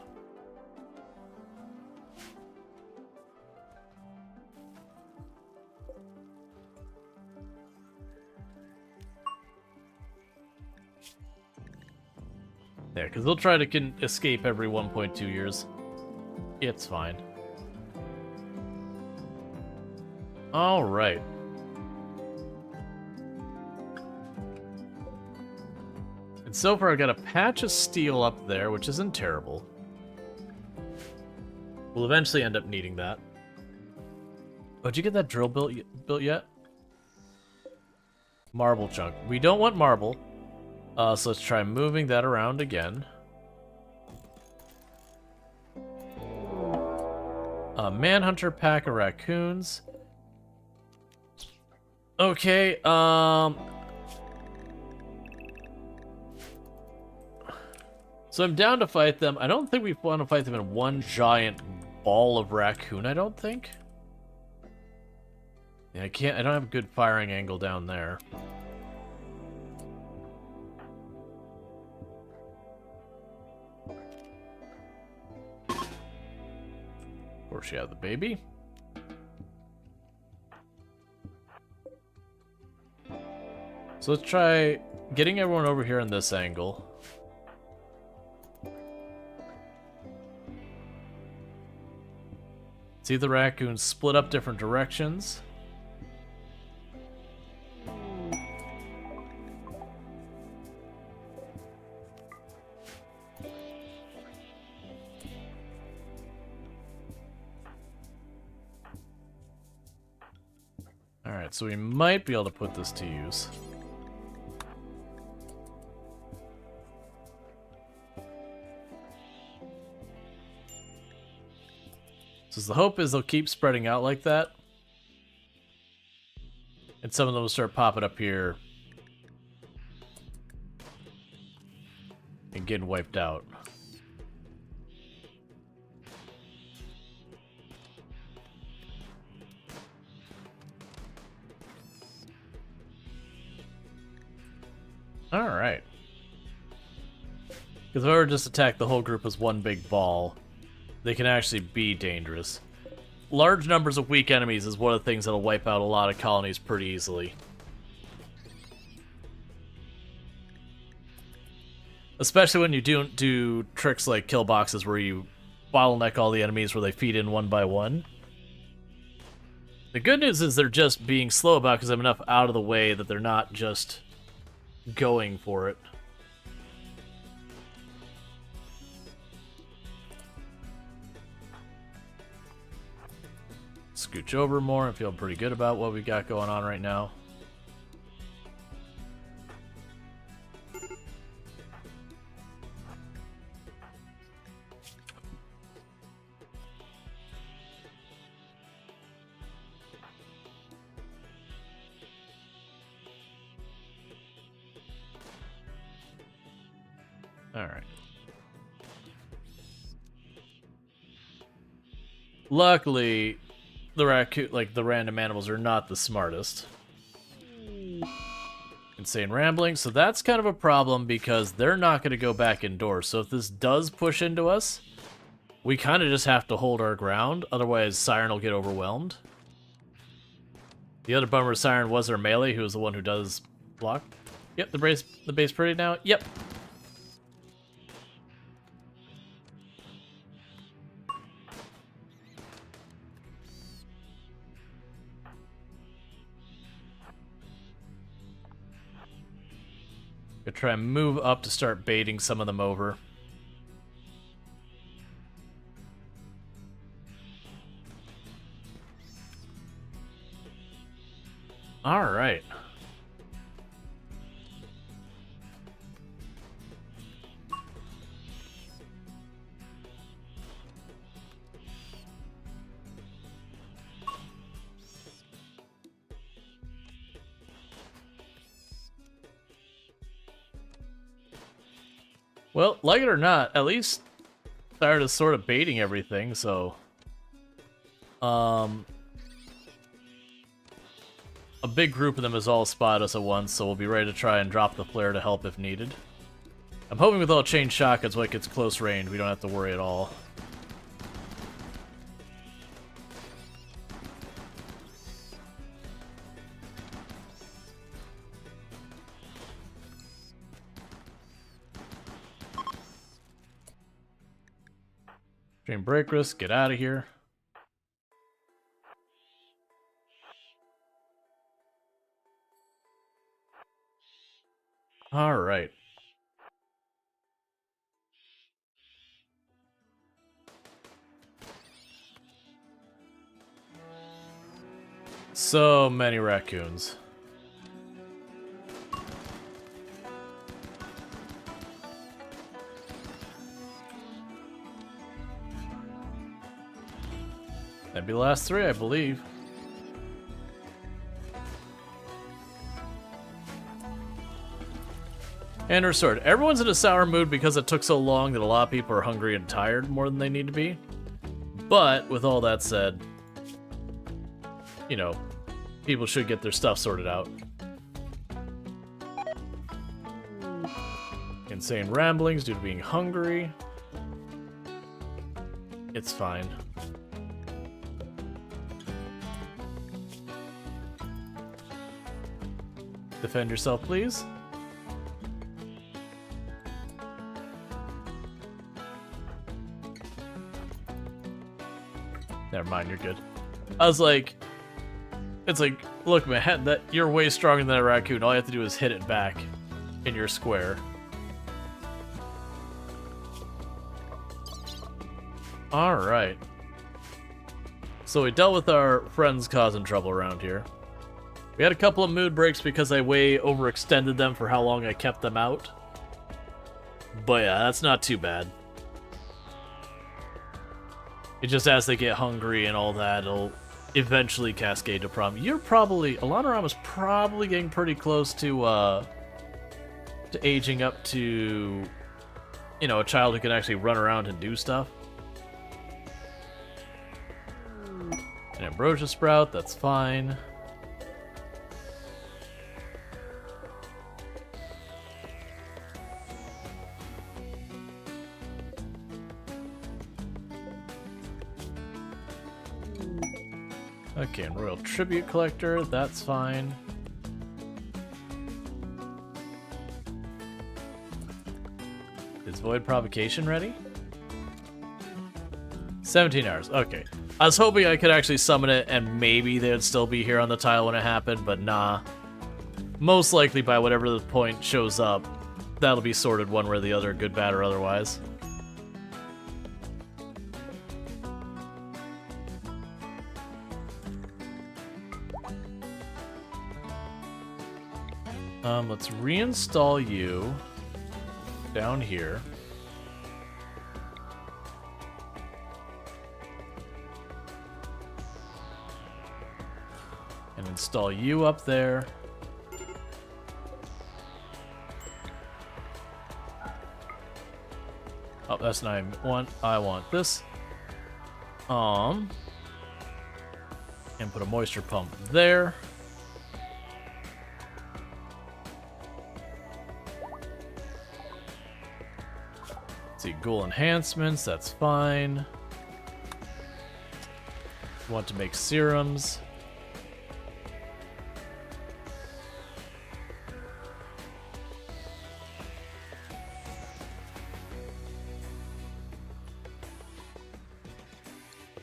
Yeah, because they'll try to escape every 1.2 years. It's fine. Alright. And so far I've got a patch of steel up there, which isn't terrible. We'll eventually end up needing that. Oh, did you get that drill built yet? Marble chunk. We don't want marble. So let's try moving that around again. Manhunter pack of raccoons. Okay, So I'm down to fight them. I don't think we want to fight them in one giant ball of raccoon, I don't think. Yeah, I don't have a good firing angle down there. Of course you have the baby. So let's try getting everyone over here in this angle. See the raccoons split up different directions. Alright, so we might be able to put this to use. So the hope is they'll keep spreading out like that. And some of them will start popping up here. And getting wiped out. Alright. Because if I were to just attack the whole group as one big ball, they can actually be dangerous. Large numbers of weak enemies is one of the things that'll wipe out a lot of colonies pretty easily. Especially when you don't do tricks like kill boxes where you bottleneck all the enemies where they feed in one by one. The good news is they're just being slow about it because I'm enough out of the way that they're not just going for it. Scooch over more and feel pretty good about what we got going on right now. Alright. Luckily, the raccoon, like the random animals, are not the smartest. Insane rambling, so that's kind of a problem because they're not going to go back indoors. So if this does push into us, we kind of just have to hold our ground, otherwise Siren will get overwhelmed. The other bummer Siren was our melee, who is the one who does block. Yep, the base pretty now. Yep. Gonna try and move up to start baiting some of them over. All right. Well, like it or not, at least Siren is sort of baiting everything, so... a big group of them has all spotted us at once, so we'll be ready to try and drop the flare to help if needed. I'm hoping with all chain shotguns when it gets close range, we don't have to worry at all. Chain break risk, get out of here. All right. So many raccoons. That'd be the last three, I believe. And restored. Everyone's in a sour mood because it took so long that a lot of people are hungry and tired more than they need to be. But, with all that said, you know, people should get their stuff sorted out. Insane ramblings due to being hungry. It's fine. Defend yourself, please. Never mind, you're good. I was like, it's like, look, man, that you're way stronger than a raccoon. All you have to do is hit it back in your square. Alright. So we dealt with our friends causing trouble around here. We had a couple of mood breaks because I way overextended them for how long I kept them out. But yeah, that's not too bad. It just as they get hungry and all that, it'll eventually cascade to problem. You're probably... Alanarama's probably getting pretty close to aging up to, you know, a child who can actually run around and do stuff. An ambrosia sprout, that's fine. Okay, and Royal Tribute Collector, that's fine. Is Void Provocation ready? 17 hours, okay. I was hoping I could actually summon it and maybe they'd still be here on the tile when it happened, but nah. Most likely by whatever the point shows up, that'll be sorted one way or the other, good, bad, or otherwise. Let's reinstall you down here. And install you up there. Oh, that's not even one. I want this. And put a moisture pump there. Let's see, ghoul enhancements, that's fine. Want to make serums.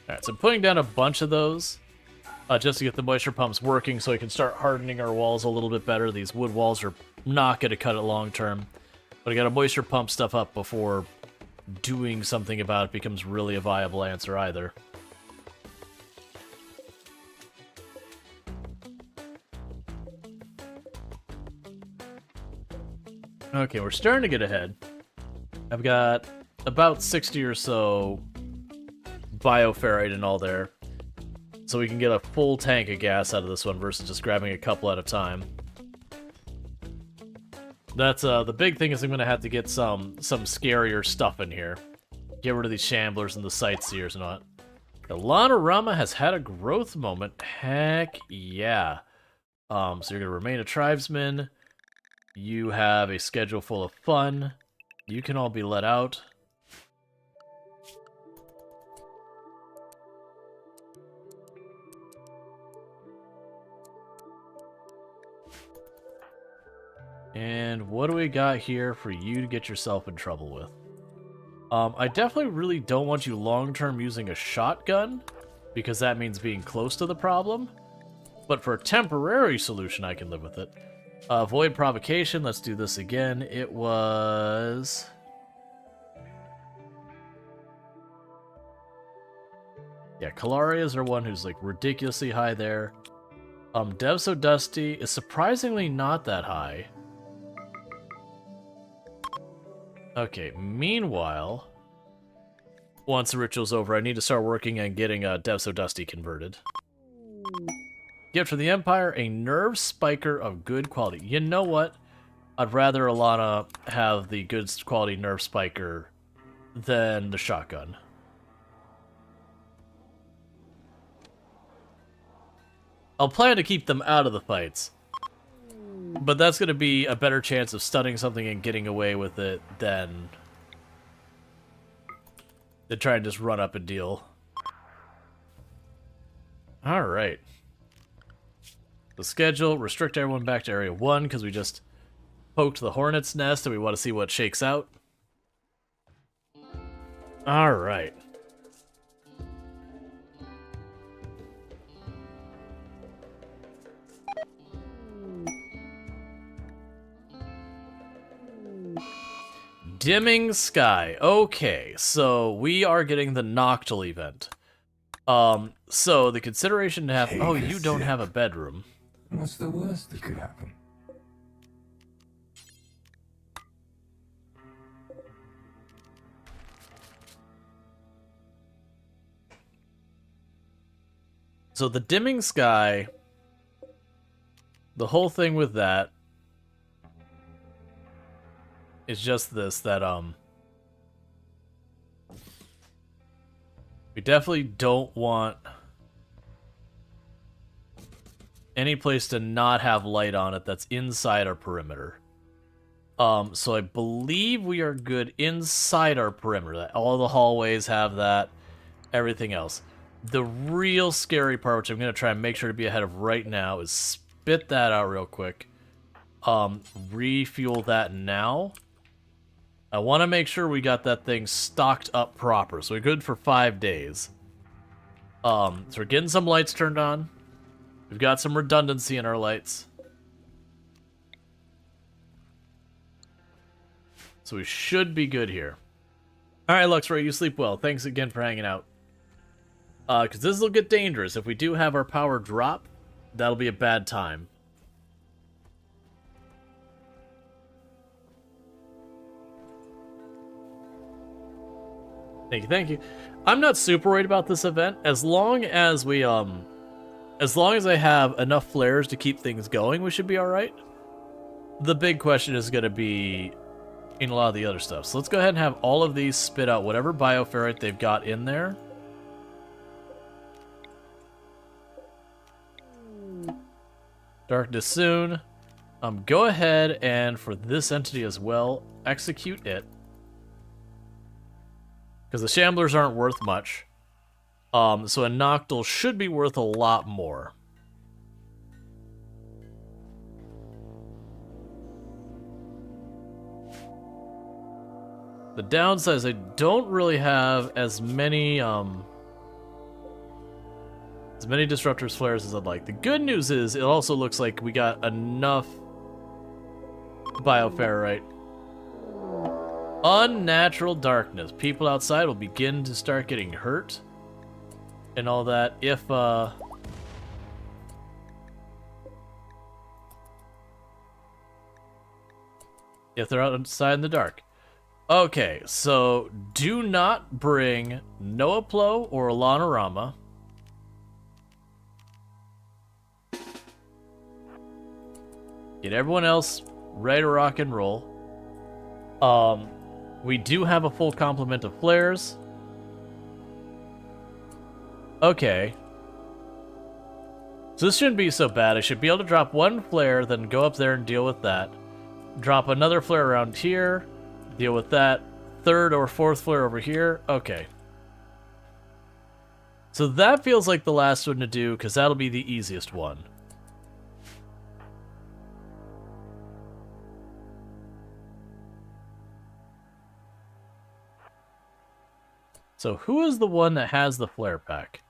Alright, so I'm putting down a bunch of those just to get the moisture pumps working so we can start hardening our walls a little bit better. These wood walls are not going to cut it long term. But I got to moisture pump stuff up before doing something about it becomes really a viable answer either. Okay, we're starting to get ahead. I've got about 60 or so bioferrite and all there. So we can get a full tank of gas out of this one versus just grabbing a couple at a time. That's the big thing is I'm gonna have to get some scarier stuff in here. Get rid of these shamblers and the sightseers and all that. Alanarama has had a growth moment. Heck yeah. So you're gonna remain a tribesman. You have a schedule full of fun. You can all be let out. And what do we got here for you to get yourself in trouble with? I definitely really don't want you long-term using a shotgun, because that means being close to the problem. But for a temporary solution, I can live with it. Void Provocation, let's do this again. It was... yeah, Kalaria's our one who's like ridiculously high there. Dev So Dusty is surprisingly not that high. Okay, meanwhile, once the ritual's over, I need to start working on getting Dev So Dusty converted. Gift for the Empire, a nerve spiker of good quality. You know what? I'd rather Alana have the good quality Nerf Spiker than the shotgun. I'll plan to keep them out of the fights, but that's going to be a better chance of stunning something and getting away with it than try and just run up and deal. Alright. The schedule, restrict everyone back to Area 1 because we just poked the hornet's nest and we want to see what shakes out. Alright. Dimming sky. Okay, so we are getting the Noctil event. So the consideration to have... Oh, you don't have a bedroom. What's the worst that could happen? So the dimming sky, the whole thing with that is just this, that, we definitely don't want any place to not have light on it that's inside our perimeter. So I believe we are good inside our perimeter. That all the hallways have that, everything else. The real scary part, which I'm going to try and make sure to be ahead of right now, is spit that out real quick. Refuel that now. I want to make sure we got that thing stocked up proper, so we're good for 5 days. So we're getting some lights turned on. We've got some redundancy in our lights. So we should be good here. Alright, Luxray, you sleep well. Thanks again for hanging out. Because this will get dangerous. If we do have our power drop, that'll be a bad time. Thank you, thank you. I'm not super worried about this event. As long as we, as long as I have enough flares to keep things going, we should be alright. The big question is going to be in a lot of the other stuff. So let's go ahead and have all of these spit out whatever bioferrite they've got in there. Darkness soon. Go ahead and for this entity as well, execute it. Because the Shamblers aren't worth much. So a Noctil should be worth a lot more. The downside is I don't really have as many disruptors flares as I'd like. The good news is it also looks like we got enough bioferrite. Unnatural darkness. People outside will begin to start getting hurt and all that if they're outside in the dark. Okay, so do not bring Noaplo or Alanorama. Get everyone else ready to rock and roll. We do have a full complement of flares. Okay. So this shouldn't be so bad. I should be able to drop one flare, then go up there and deal with that. Drop another flare around here, deal with that. Third or fourth flare over here. Okay. So that feels like the last one to do, because that'll be the easiest one. So who is the one that has the flare pack?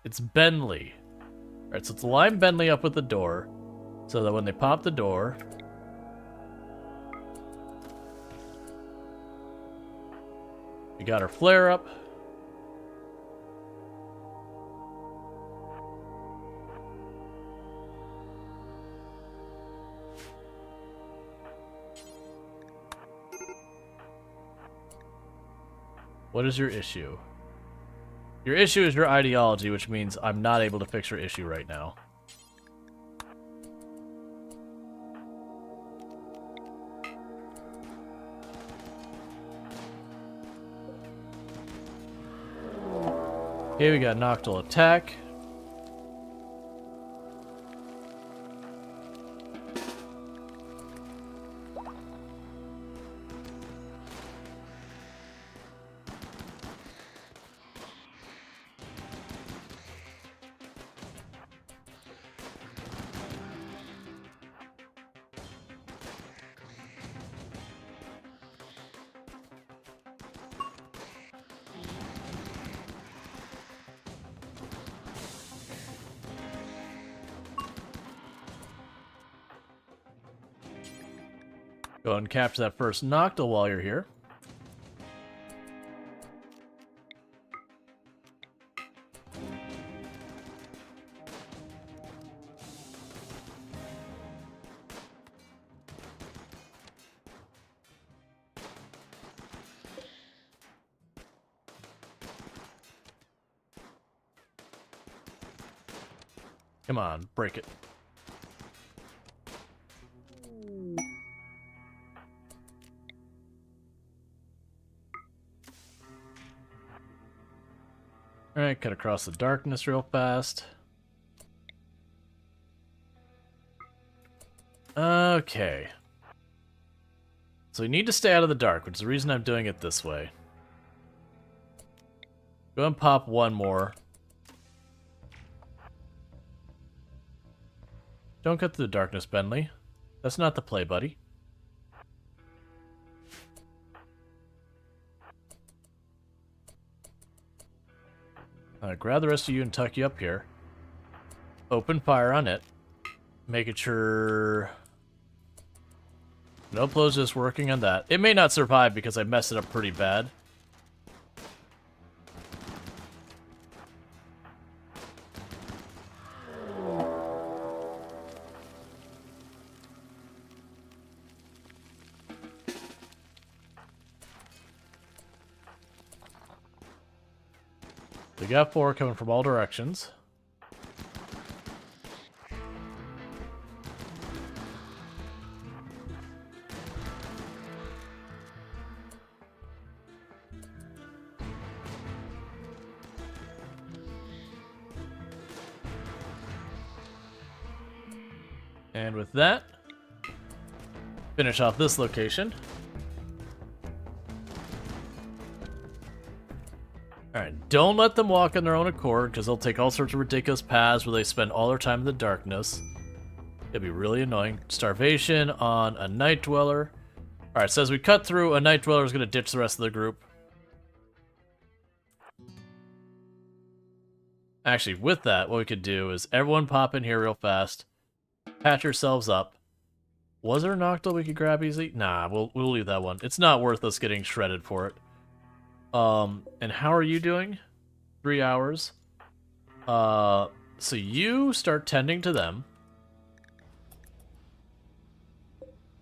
It's Bentley. Alright, so let's line Bentley up with the door, so that when they pop the door... we got our flare up. What is your issue? Your issue is your ideology, which means I'm not able to fix your issue right now. Okay, we got Noctil attack. Go ahead and capture that first Noctil while you're here. Come on, break it. Alright, cut across the darkness real fast. Okay. So we need to stay out of the dark, which is the reason I'm doing it this way. Go and pop one more. Don't cut through the darkness, Bentley. That's not the play, buddy. Grab the rest of you and tuck you up here. Open fire on it. Making sure... No blows, just working on that. It may not survive because I messed it up pretty bad. We got 4 coming from all directions. And with that, finish off this location. Alright, don't let them walk on their own accord, because they'll take all sorts of ridiculous paths where they spend all their time in the darkness. It'll be really annoying. Starvation on a Night Dweller. Alright, so as we cut through, a Night Dweller is going to ditch the rest of the group. Actually, with that, what we could do is everyone pop in here real fast. Patch yourselves up. Was there a Noctil we could grab easily? Nah, we'll leave that one. It's not worth us getting shredded for it. And how are you doing? 3 hours. So you start tending to them.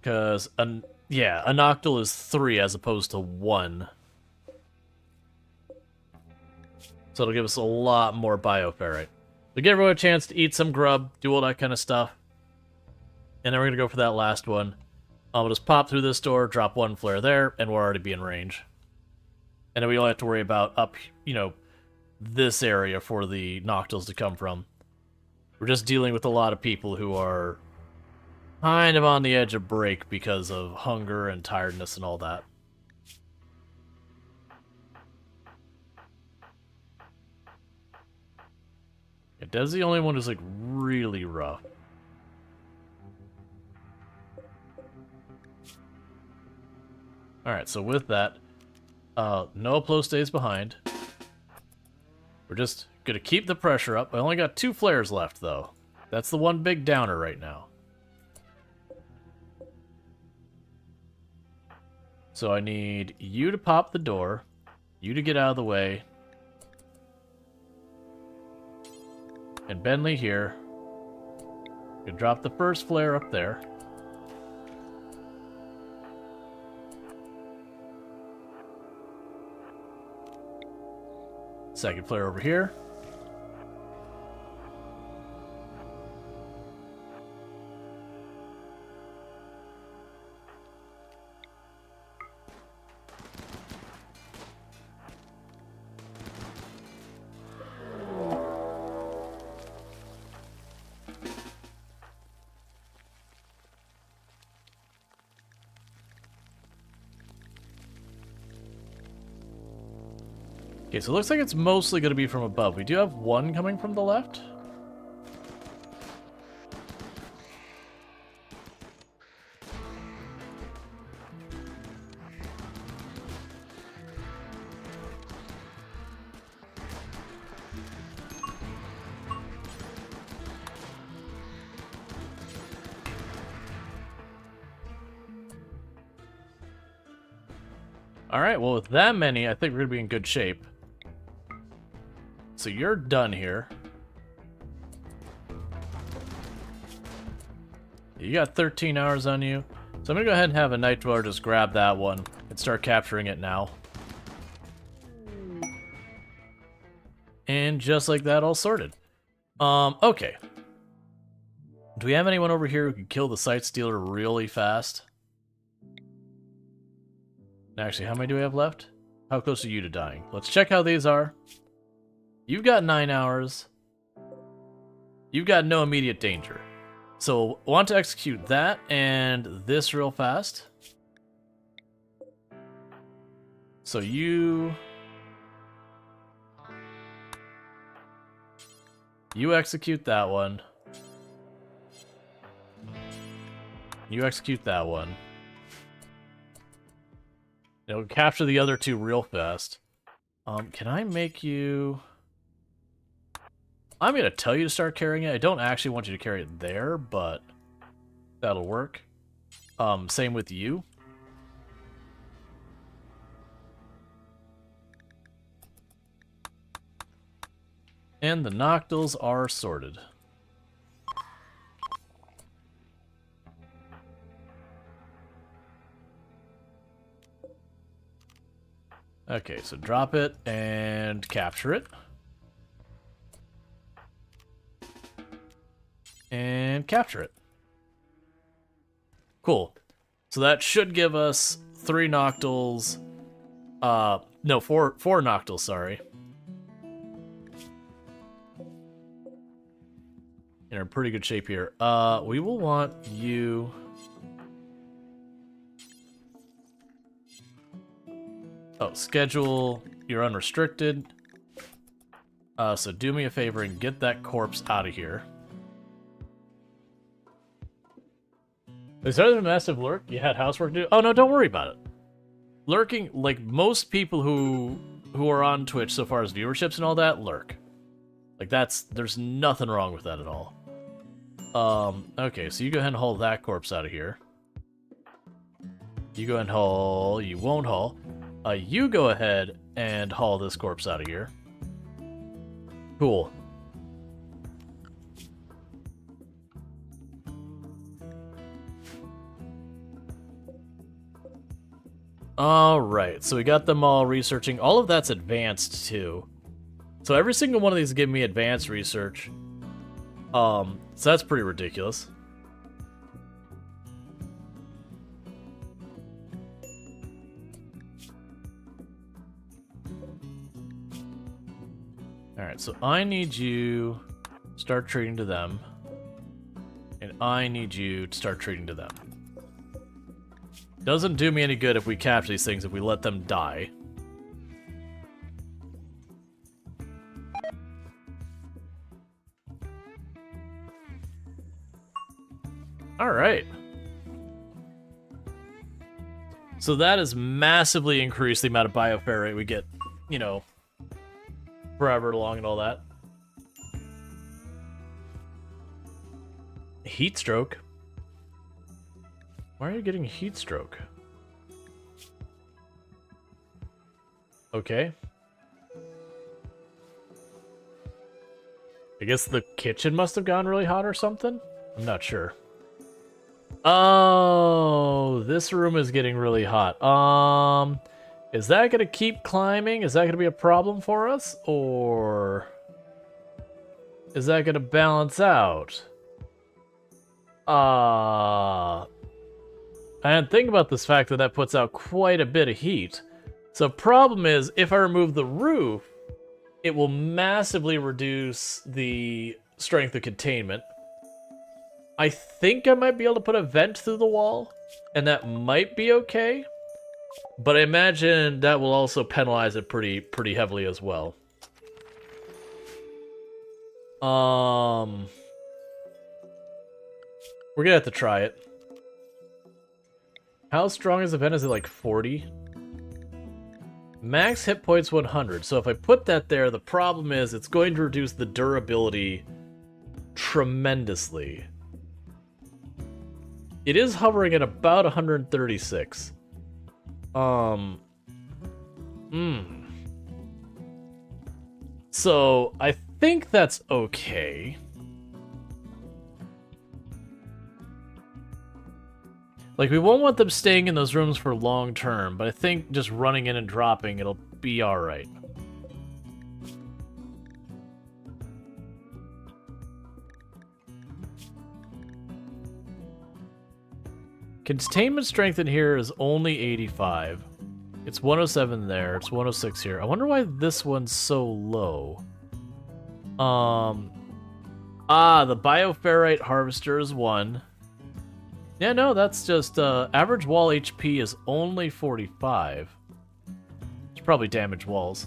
Because, yeah, a Noctil is 3 as opposed to 1. So it'll give us a lot more bioferrite. So give everyone a chance to eat some grub, do all that kind of stuff. And then we're going to go for that last one. We'll just pop through this door, drop 1 flare there, and we'll already be in range. And then we only have to worry about up, you know, this area for the Noctils to come from. We're just dealing with a lot of people who are kind of on the edge of break because of hunger and tiredness and all that. Yeah, Dev's the only one who's, like, really rough. Alright, so with that, no Plo stays behind. We're just gonna keep the pressure up. I only got 2 flares left, though. That's the one big downer right now. So I need you to pop the door, you to get out of the way, and Bentley here. You can drop the first flare up there. Second flare over here. Okay, so it looks like it's mostly going to be from above. We do have one coming from the left. Alright, well with that many, I think we're going to be in good shape. So you're done here. You got 13 hours on you. So I'm going to go ahead and have a Night Dweller just grab that one and start capturing it now. And just like that, all sorted. Okay. Do we have anyone over here who can kill the Sight Stealer really fast? Actually, how many do we have left? How close are you to dying? Let's check how these are. You've got 9 hours. You've got no immediate danger. So, want to execute that and this real fast. So you execute that one. You execute that one. It'll capture the other two real fast. Can I make you... I'm going to tell you to start carrying it. I don't actually want you to carry it there, but that'll work. Same with you. And the Noctils are sorted. Okay, so drop it and capture it. And capture it. Cool. So that should give us 3 Noctils. No, 4 Noctils, sorry. In pretty good shape here. We will want you... Oh, schedule, you're unrestricted. So do me a favor and get that corpse out of here. Is there a massive lurk? You had housework to do? Oh no, don't worry about it. Lurking, like most people who are on Twitch so far as viewerships and all that, lurk. Like there's nothing wrong with that at all. Okay, so you go ahead and haul that corpse out of here. You go ahead and haul, you won't haul. You go ahead and haul this corpse out of here. Cool. Alright, so we got them all researching. All of that's advanced, too. So every single one of these is giving me advanced research. So that's pretty ridiculous. Alright, so I need you to start trading to them. And I need you to start trading to them. Doesn't do me any good if we capture these things if we let them die. Alright. So that has massively increased the amount of biofair rate we get, you know, forever long and all that. Heat stroke? Why are you getting heat stroke? Okay. I guess the kitchen must have gone really hot or something? I'm not sure. Oh, this room is getting really hot. Is that gonna keep climbing? Is that gonna be a problem for us? Or is that gonna balance out? I didn't think about this fact that that puts out quite a bit of heat. So problem is, if I remove the roof, it will massively reduce the strength of containment. I think I might be able to put a vent through the wall, and that might be okay. But I imagine that will also penalize it pretty heavily as well. We're gonna have to try it. How strong is the vent? Is it like 40? Max hit points 100. So if I put that there, the problem is it's going to reduce the durability tremendously. It is hovering at about 136. So I think that's okay. Like, we won't want them staying in those rooms for long term, but I think just running in and dropping, it'll be alright. Containment strength in here is only 85. It's 107 there, it's 106 here. I wonder why this one's so low. The bioferrite harvester is 1. Yeah, no, that's just, average wall HP is only 45. It's probably damaged walls.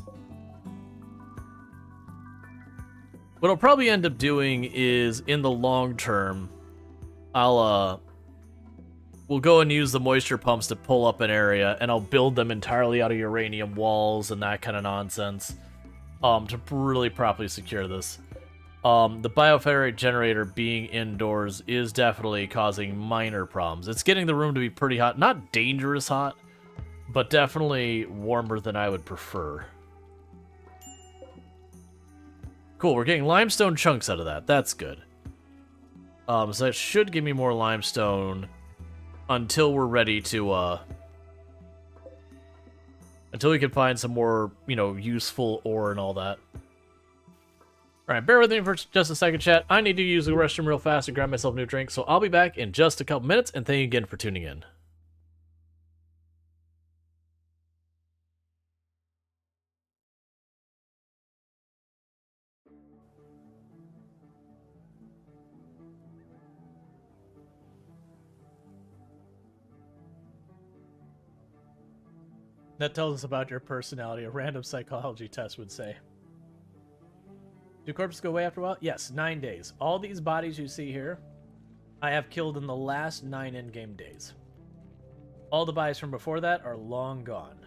What I'll probably end up doing is, in the long term, we'll go and use the moisture pumps to pull up an area, and I'll build them entirely out of uranium walls and that kind of nonsense, to really properly secure this. The bioferrite generator being indoors is definitely causing minor problems. It's getting the room to be pretty hot. Not dangerous hot, but definitely warmer than I would prefer. Cool, we're getting limestone chunks out of that. That's good. So that should give me more limestone until we're ready to, until we can find some more, you know, useful ore and all that. Alright, bear with me for just a second, chat. I need to use the restroom real fast and grab myself a new drink, so I'll be back in just a couple minutes, and thank you again for tuning in. That tells us about your personality, a random psychology test would say. Do corpses go away after a while? Yes, 9 days. All these bodies you see here, I have killed in the last 9 in-game days. All the bodies from before that are long gone.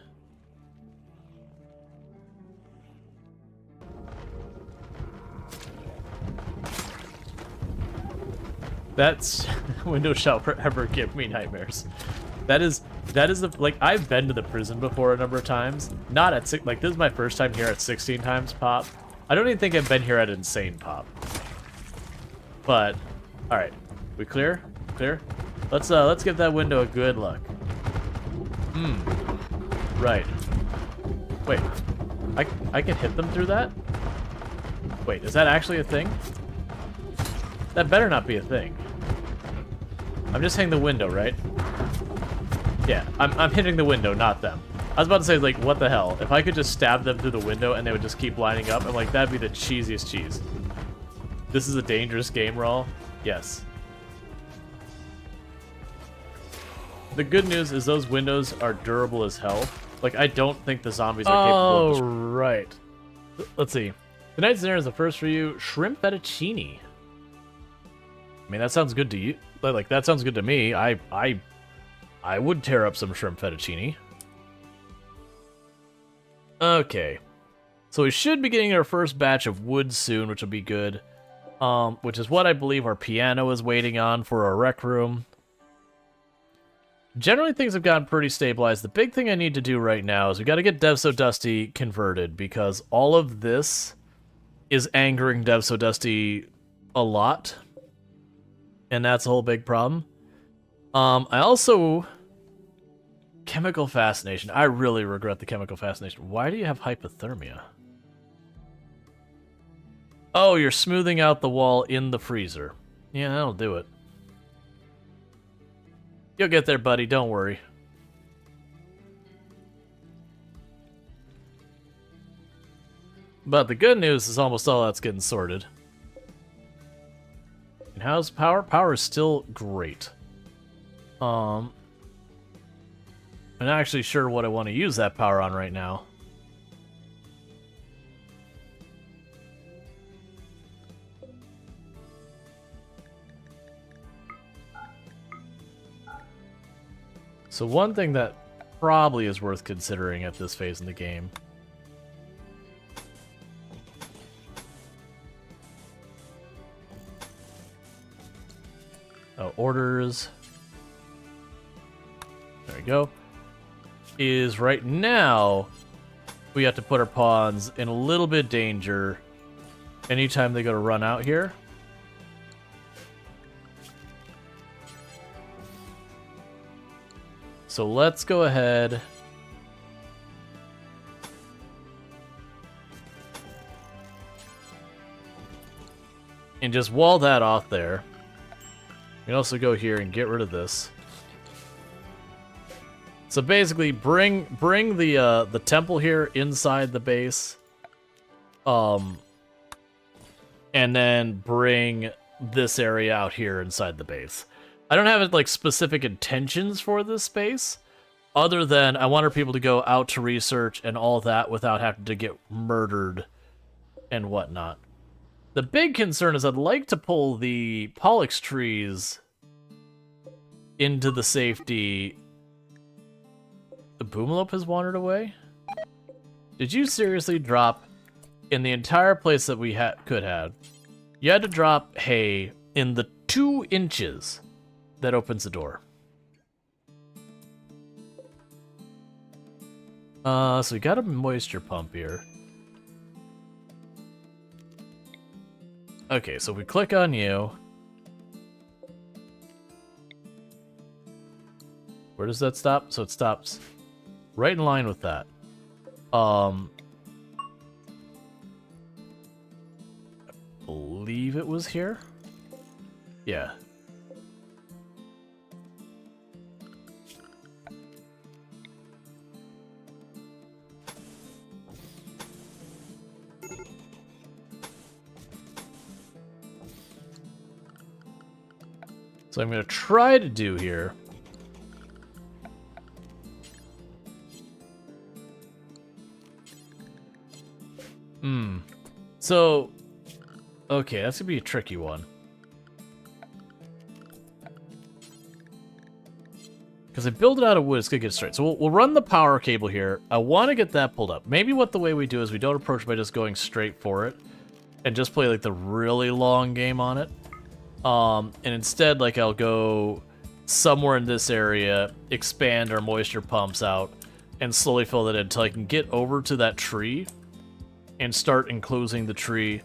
That's Windows shall forever give me nightmares. That is the, like, I've been to the prison before a number of times. Not at like, this is my first time here at 16 times pop. I don't even think I've been here at insane pop. But all right, we clear? Clear? Let's give that window a good look. Right. Wait. I can hit them through that? Wait, is that actually a thing? That better not be a thing. I'm just hitting the window, right? Yeah, I'm hitting the window, not them. I was about to say, like, what the hell? If I could just stab them through the window and they would just keep lining up, I'm like, that'd be the cheesiest cheese. This is a dangerous game, Rual. Yes. The good news is those windows are durable as hell. Like, I don't think the zombies are capable of... Oh, right. Let's see. Tonight's dinner is the first for you. Shrimp fettuccine. I mean, that sounds good to you. Like, that sounds good to me. I would tear up some shrimp fettuccine. Okay. So we should be getting our first batch of wood soon, which will be good. Which is what I believe our piano is waiting on for our rec room. Generally, things have gotten pretty stabilized. The big thing I need to do right now is we got to get Dev So Dusty converted, because all of this is angering Dev So Dusty a lot. And that's a whole big problem. I also... Chemical fascination. I really regret the chemical fascination. Why do you have hypothermia? Oh, you're smoothing out the wall in the freezer. Yeah, that'll do it. You'll get there, buddy. Don't worry. But the good news is almost all that's getting sorted. And how's power? Power is still great. I'm not actually sure what I want to use that power on right now. So one thing that probably is worth considering at this phase in the game. Oh, orders. There we go. Is right now we have to put our pawns in a little bit of danger anytime they go to run out here. So let's go ahead and just wall that off there. We can also go here and get rid of this. So basically, bring the temple here inside the base, and then bring this area out here inside the base. I don't have like specific intentions for this space, other than I want our people to go out to research and all that without having to get murdered and whatnot. The big concern is I'd like to pull the Pollux trees into the safety. The Boomalope has wandered away? Did you seriously drop in the entire place that we could have? You had to drop hay in the 2 inches that opens the door. So we got a moisture pump here. Okay, so if we click on you. Where does that stop? So it stops right in line with that. I believe it was here. Yeah. So I'm going to try to do here. So, okay, that's going to be a tricky one. Because I build it out of wood, it's going to get straight. So we'll run the power cable here. I want to get that pulled up. Maybe what the way we do is we don't approach by just going straight for it. And just play like the really long game on it. And instead, like, I'll go somewhere in this area, expand our moisture pumps out, and slowly fill that in until I can get over to that tree and start enclosing the tree.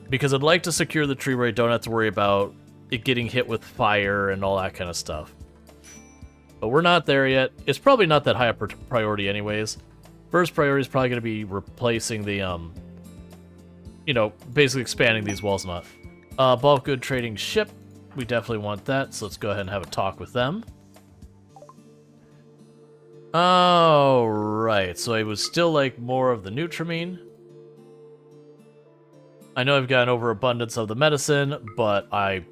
Because I'd like to secure the tree where I don't have to worry about it getting hit with fire and all that kind of stuff. But we're not there yet. It's probably not that high a priority anyways. First priority is probably going to be replacing the, you know, basically expanding these walls and all. Bulk good trading ship. We definitely want that, so let's go ahead and have a talk with them. Alright, so I would still like more of the Nutrimine. I know I've got an overabundance of the medicine, but I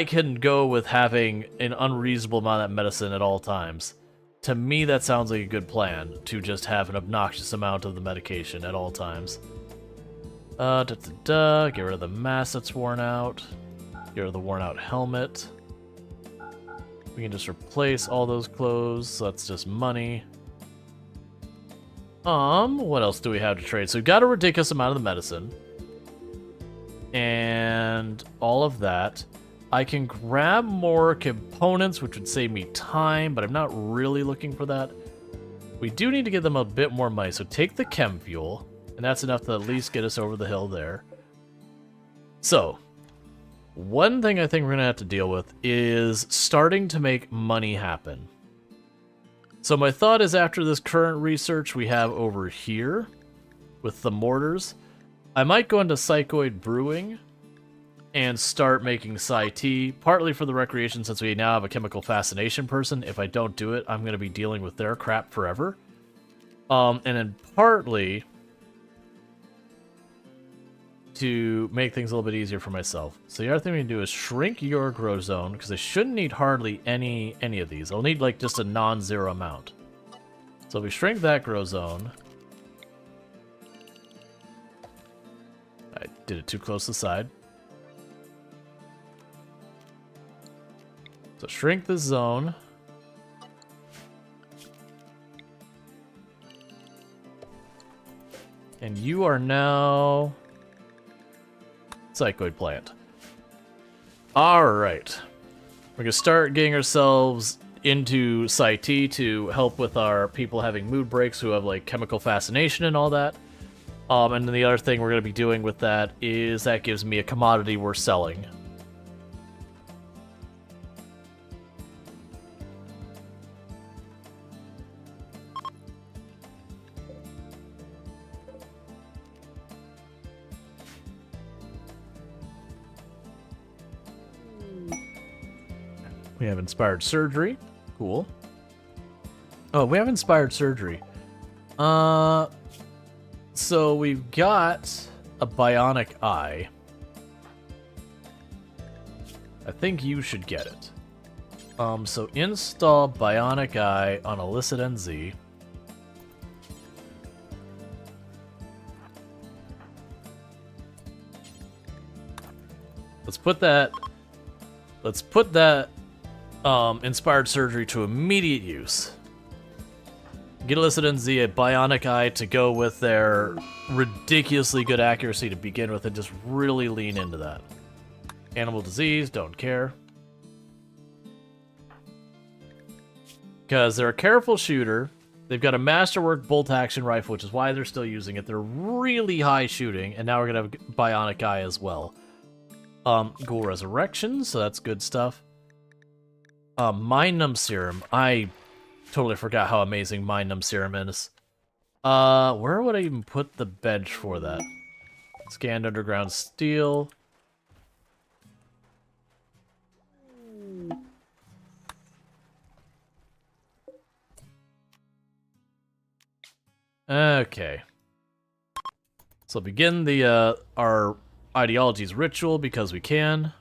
can go with having an unreasonable amount of that medicine at all times. To me, that sounds like a good plan, to just have an obnoxious amount of the medication at all times. Get rid of the mask that's worn out. Get rid of the worn out helmet. We can just replace all those clothes, so that's just money. What else do we have to trade? So we've got a ridiculous amount of the medicine. And all of that. I can grab more components, which would save me time, but I'm not really looking for that. We do need to give them a bit more money, so take the chem fuel. And that's enough to at least get us over the hill there. So, one thing I think we're going to have to deal with is starting to make money happen. So my thought is after this current research we have over here with the mortars, I might go into Psychoid Brewing and start making Psi Tea, partly for the recreation since we now have a chemical fascination person. If I don't do it, I'm going to be dealing with their crap forever. And then partly to make things a little bit easier for myself. So the other thing we can do is shrink your grow zone, because I shouldn't need hardly any of these. I'll need like just a non-zero amount. So if we shrink that grow zone. I did it too close to the side. So shrink the zone. And you are now Psychoid plant. Alright. We're gonna start getting ourselves into Psi-T to help with our people having mood breaks who have like chemical fascination and all that. And then the other thing we're gonna be doing with that is that gives me a commodity we're selling. We have inspired surgery. Cool. Oh, we have inspired surgery. So we've got a bionic eye. I think you should get it. So install bionic eye on illicit NZ. Let's put that inspired surgery to immediate use. Get illicit NZ a bionic eye to go with their ridiculously good accuracy to begin with, and just really lean into that. Animal disease, don't care. Because they're a careful shooter. They've got a masterwork bolt action rifle, which is why they're still using it. They're really high shooting, and now we're gonna have bionic eye as well. Ghoul resurrection, so that's good stuff. Mind Numb Serum. I totally forgot how amazing Mind Numb Serum is. Where would I even put the bench for that? Scanned underground steel. Okay. So begin the our ideology's ritual because we can.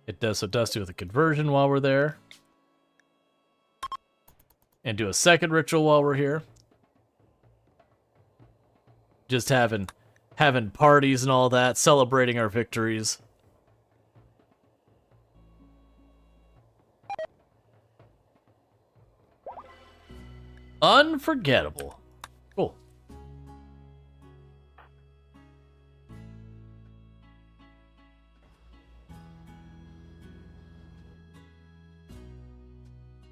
It does do with a conversion while we're there. And do a second ritual while we're here. Just having parties and all that, celebrating our victories. Unforgettable. Cool.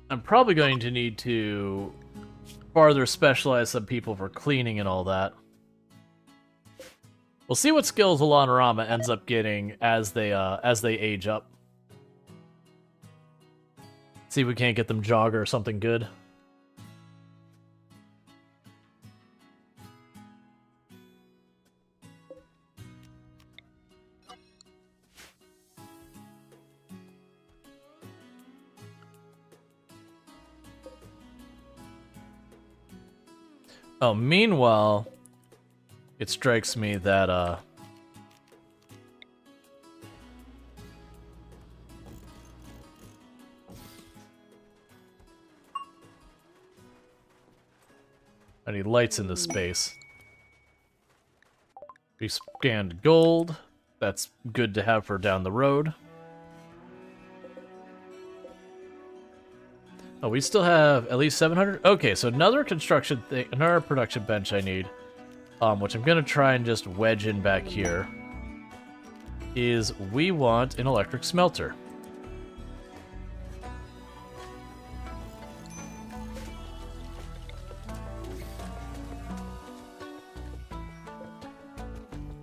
I'm probably going to need to farther specialize some people for cleaning and all that. We'll see what skills Alanorama ends up getting as they age up. See if we can't get them jogger or something good. Oh, meanwhile, it strikes me that, I need lights in this space. We scanned gold. That's good to have for down the road. Oh, we still have at least 700? Okay, so another construction thing, another production bench I need, which I'm gonna try and just wedge in back here, is we want an electric smelter.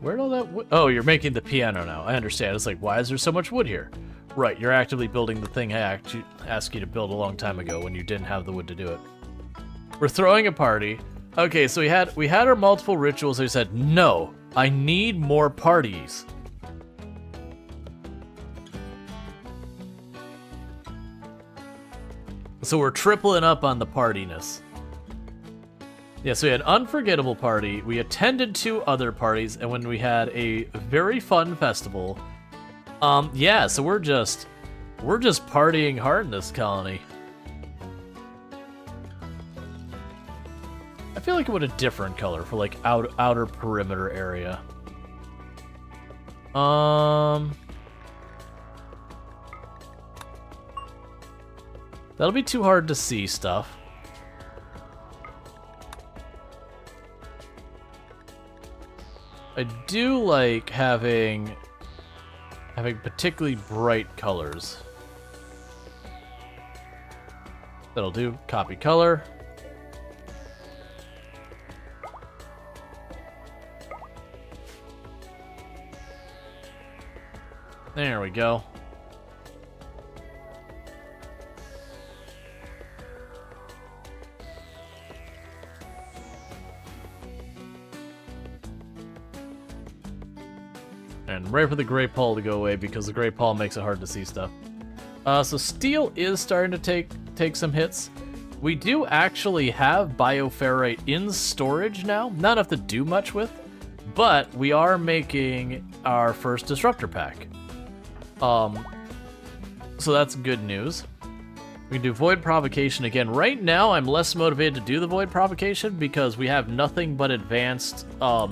Where'd all that wood? Oh, you're making the piano now. I understand. It's like, why is there so much wood here? Right, you're actively building the thing I asked you to build a long time ago when you didn't have the wood to do it. We're throwing a party. Okay, so we had our multiple rituals. We said, no, I need more parties. So we're tripling up on the partiness. Yeah, so we had Unforgettable Party, we attended 2 other parties, and when we had a very fun festival. Yeah, so we're just partying hard in this colony. I feel like it would a different color for like outer perimeter area. That'll be too hard to see stuff. I do like having particularly bright colors. That'll do. Copy color. There we go. And right for the gray pall to go away because the gray pall makes it hard to see stuff. So steel is starting to take some hits. We do actually have bioferrite in storage now. Not enough to do much with, but we are making our first disruptor pack. So that's good news. We can do void provocation again. Right now, I'm less motivated to do the void provocation because we have nothing but advanced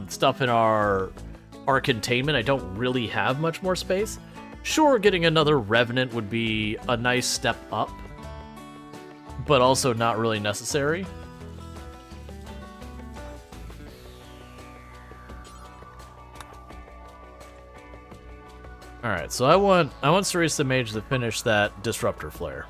stuff in our containment. I don't really have much more space. Sure, getting another revenant would be a nice step up, but also not really necessary. All right, so I want Cerisa Mage to finish that disruptor flare.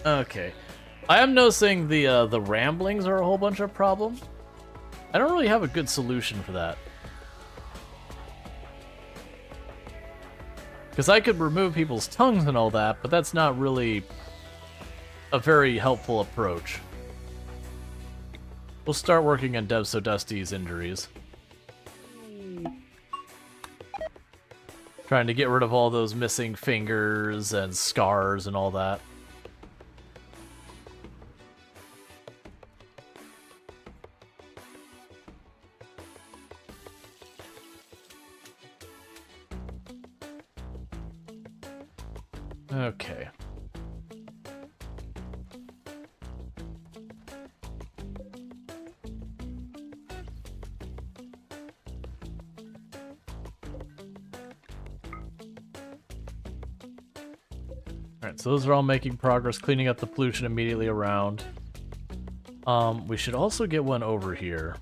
Okay, I am noticing the ramblings are a whole bunch of problem. I don't really have a good solution for that. Because I could remove people's tongues and all that, but that's not really a very helpful approach. We'll start working on Dev So Dusty's injuries. Trying to get rid of all those missing fingers and scars and all that. Okay. Alright, so those are all making progress, cleaning up the pollution immediately around. We should also get one over here.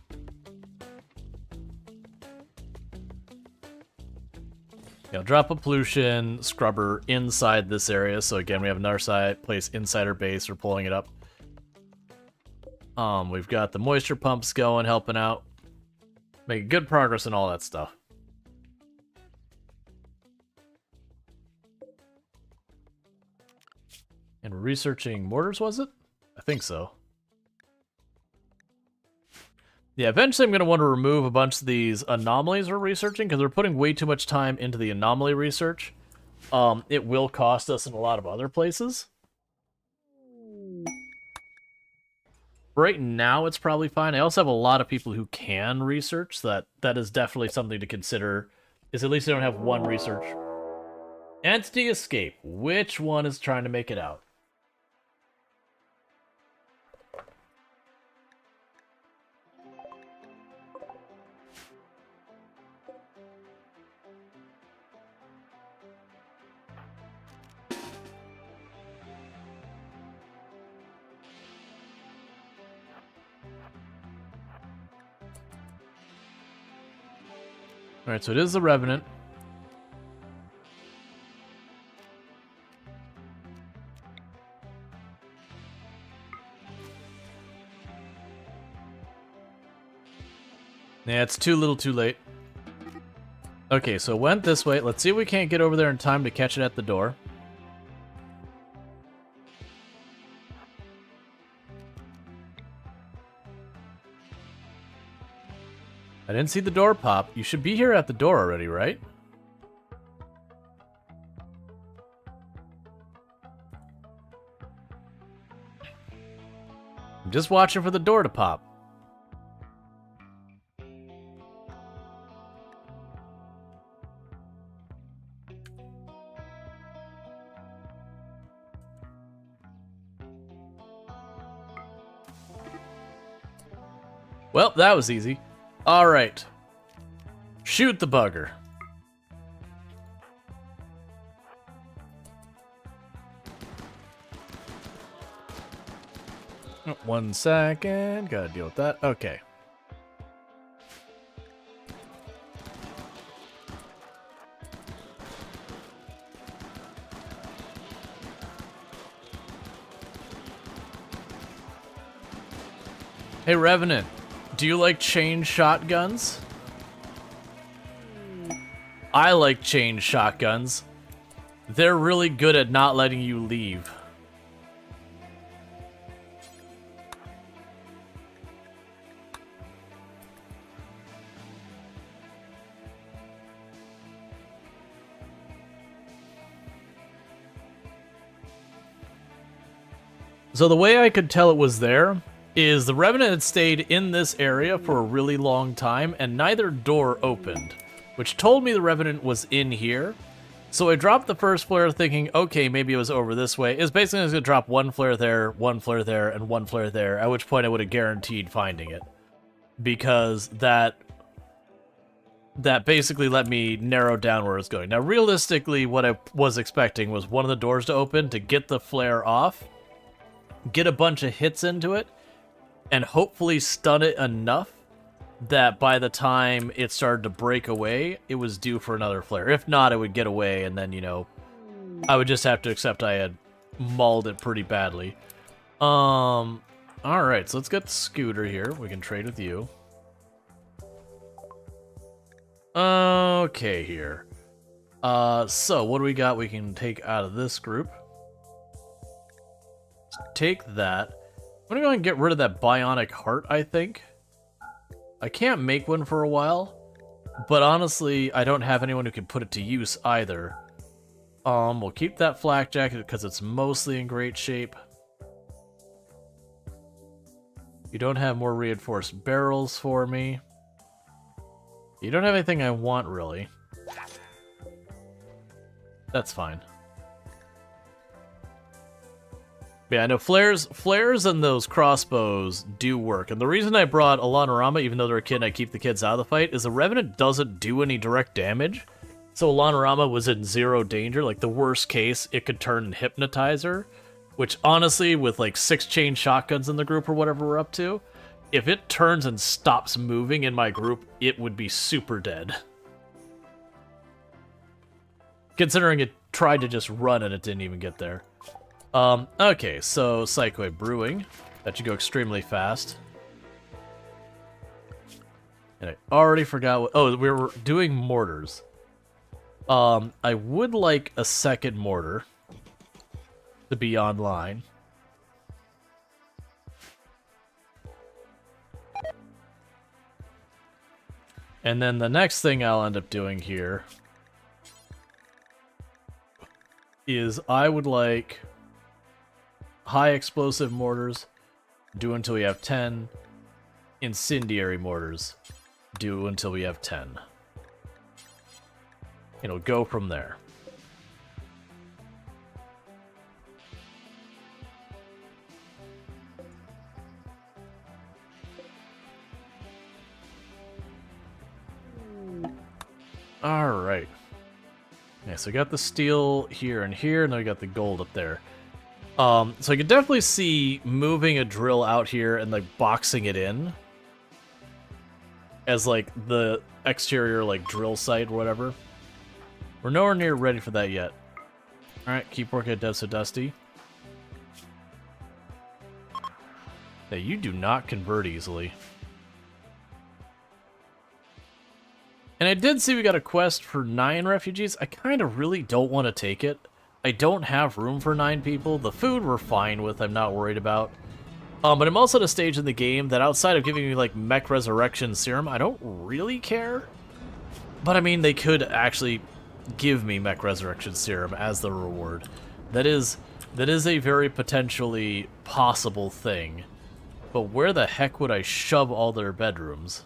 Drop a pollution scrubber inside this area. So again, we have another place inside our base. We're pulling it up. We've got the moisture pumps going, helping out. Making good progress in all that stuff. And we're researching mortars, was it? I think so. Yeah, eventually I'm going to want to remove a bunch of these anomalies we're researching because we're putting way too much time into the anomaly research. It will cost us in a lot of other places. Right now it's probably fine. I also have a lot of people who can research, so that is definitely something to consider, is at least they don't have one research. Entity escape. Which one is trying to make it out? Alright, so it is the Revenant. Yeah, it's too little too late. Okay, so it went this way. Let's see if we can't get over there in time to catch it at the door. I didn't see the door pop. You should be here at the door already, right? I'm just watching for the door to pop. Well, that was easy. All right. Shoot the bugger. Oh, 1 second. Gotta deal with that. Okay. Hey, Revenant. Do you like chain shotguns? I like chain shotguns. They're really good at not letting you leave. So the way I could tell it was there is the Revenant had stayed in this area for a really long time, and neither door opened, which told me the Revenant was in here. So I dropped the first flare thinking, okay, maybe it was over this way. It's basically going to drop 1 flare there, 1 flare there, and 1 flare there, at which point I would have guaranteed finding it. Because that basically let me narrow down where it's going. Now, realistically, what I was expecting was one of the doors to open to get the flare off, get a bunch of hits into it, and hopefully stun it enough that by the time it started to break away, it was due for another flare. If not, it would get away, and then, you know, I would just have to accept I had mauled it pretty badly. Alright, so let's get Scooter here. We can trade with you. Okay, here. So, what do we got we can take out of this group? Take that. I'm gonna go ahead and get rid of that bionic heart, I think. I can't make one for a while, but honestly, I don't have anyone who can put it to use either. We'll keep that flak jacket because it's mostly in great shape. You don't have more reinforced barrels for me. You don't have anything I want, really. That's fine. Yeah, I know flares and those crossbows do work. And the reason I brought Alanorama, even though they're a kid and I keep the kids out of the fight, is the Revenant doesn't do any direct damage. So Alanorama was in 0 danger. Like, the worst case, it could turn and hypnotize her. Which, honestly, with like 6 chain shotguns in the group or whatever we're up to, if it turns and stops moving in my group, it would be super dead. Considering it tried to just run and it didn't even get there. Okay, so Psychoid Brewing. That should go extremely fast. And I already forgot what... Oh, we were doing mortars. I would like a second mortar to be online. And then the next thing I'll end up doing here is I would like high explosive mortars, do until we have 10. Incendiary mortars, do until we have 10. It'll go from there. Alright. Yeah, so we got the steel here and here, and then we got the gold up there. So I could definitely see moving a drill out here and, like, boxing it in as, like, the exterior, like, drill site or whatever. We're nowhere near ready for that yet. Alright, keep working at Dev So Dusty. Yeah, you do not convert easily. And I did see we got a quest for 9 refugees. I kind of really don't want to take it. I don't have room for 9 people. The food we're fine with, I'm not worried about. But I'm also at a stage in the game that outside of giving me, like, Mech Resurrection Serum, I don't really care. But, I mean, they could actually give me Mech Resurrection Serum as the reward. That is a very potentially possible thing. But where the heck would I shove all their bedrooms?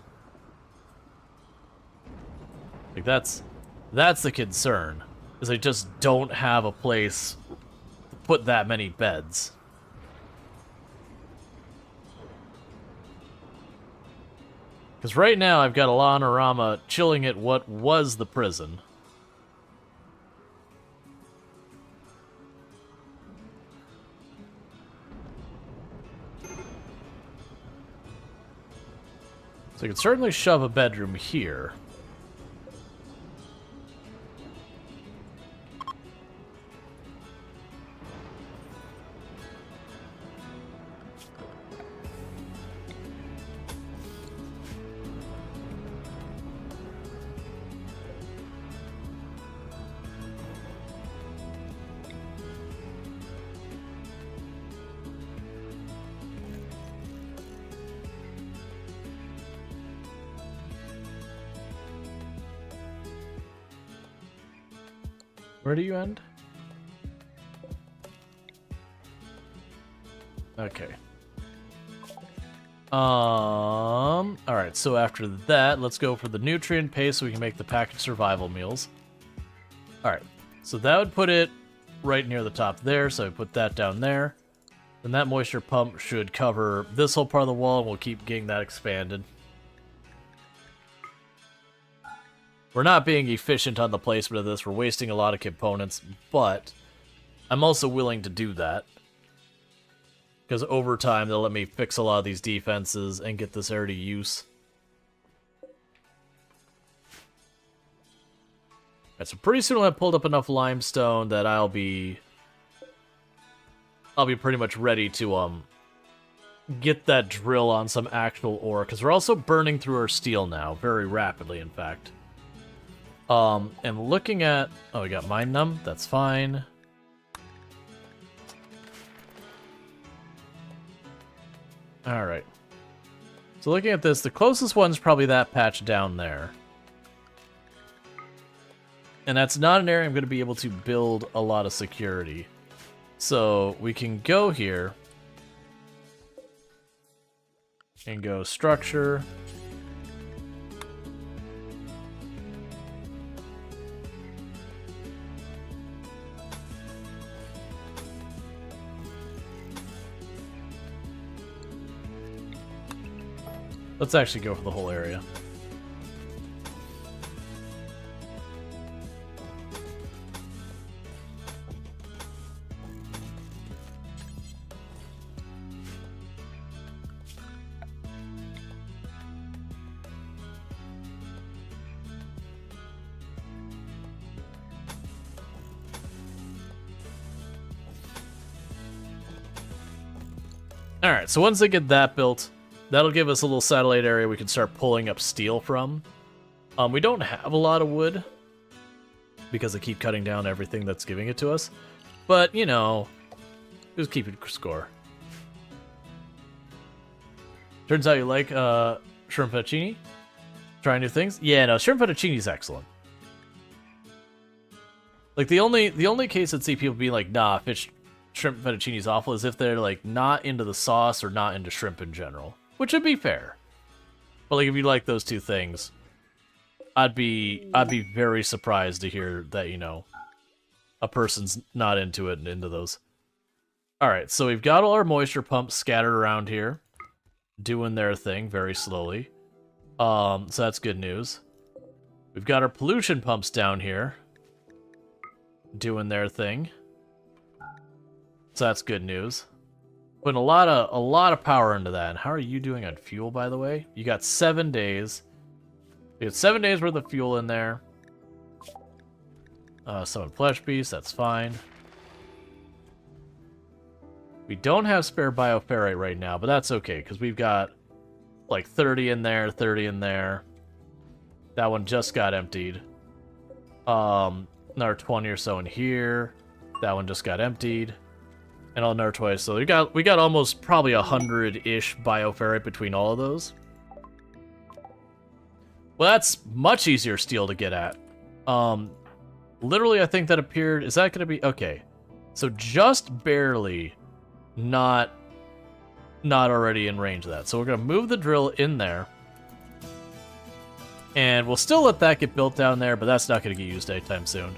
Like, that's the concern, is I just don't have a place to put that many beds. Because right now I've got Alanorama chilling at what was the prison. So I could certainly shove a bedroom here. Where do you end? Okay. Alright, so after that, let's go for the nutrient paste so we can make the packaged survival meals. Alright, so that would put it right near the top there, so I put that down there. Then that moisture pump should cover this whole part of the wall, and we'll keep getting that expanded. We're not being efficient on the placement of this. We're wasting a lot of components, but I'm also willing to do that. Because over time, they'll let me fix a lot of these defenses and get this area to use. Alright, so pretty soon I'll have pulled up enough limestone that I'll be pretty much ready to get that drill on some actual ore. Because we're also burning through our steel now, very rapidly, in fact. And looking at... Oh, we got Mind Numb. That's fine. Alright. So looking at this, the closest one's probably that patch down there. And that's not an area I'm going to be able to build a lot of security. So we can go here. And go structure. Let's actually go for the whole area. Alright, so once I get that built, that'll give us a little satellite area we can start pulling up steel from. We don't have a lot of wood, because I keep cutting down everything that's giving it to us. But, you know, just keep it score. Turns out you like shrimp fettuccine? Trying new things? Yeah, no, shrimp fettuccine is excellent. Like, the only case I'd see people being like, nah, shrimp fettuccine is awful, is if they're, like, not into the sauce or not into shrimp in general. Which would be fair. But, like, if you like those two things, I'd be very surprised to hear that, you know, a person's not into it and into those. Alright, so we've got all our moisture pumps scattered around here, doing their thing very slowly. So that's good news. We've got our pollution pumps down here, doing their thing. So that's good news. Putting a lot of power into that. And how are you doing on fuel, by the way? You got 7 days. You got 7 days worth of fuel in there. Summon flesh beast, that's fine. We don't have spare bioferrite right now, but that's okay, because we've got like 30 in there, 30 in there. That one just got emptied. Another 20 or so in here. That one just got emptied. And another 20. So we got almost probably 100-ish bioferrite between all of those. Well, that's much easier steel to get at. Literally, I think that appeared... Is that going to be... Okay. So just barely not already in range of that. So we're going to move the drill in there. And we'll still let that get built down there, but that's not going to get used anytime soon.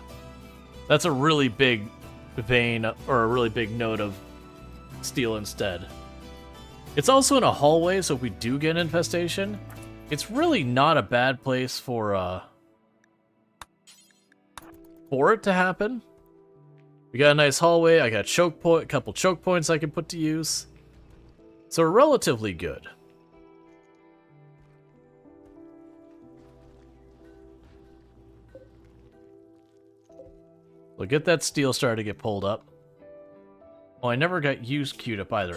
That's a really big vein, or a really big node of steel instead. It's also in a hallway, so if we do get an infestation, it's really not a bad place for it to happen. We got a nice hallway. I got a couple choke points I can put to use. So we're relatively good. We'll get that steel started to get pulled up. Oh, I never got used queued up either.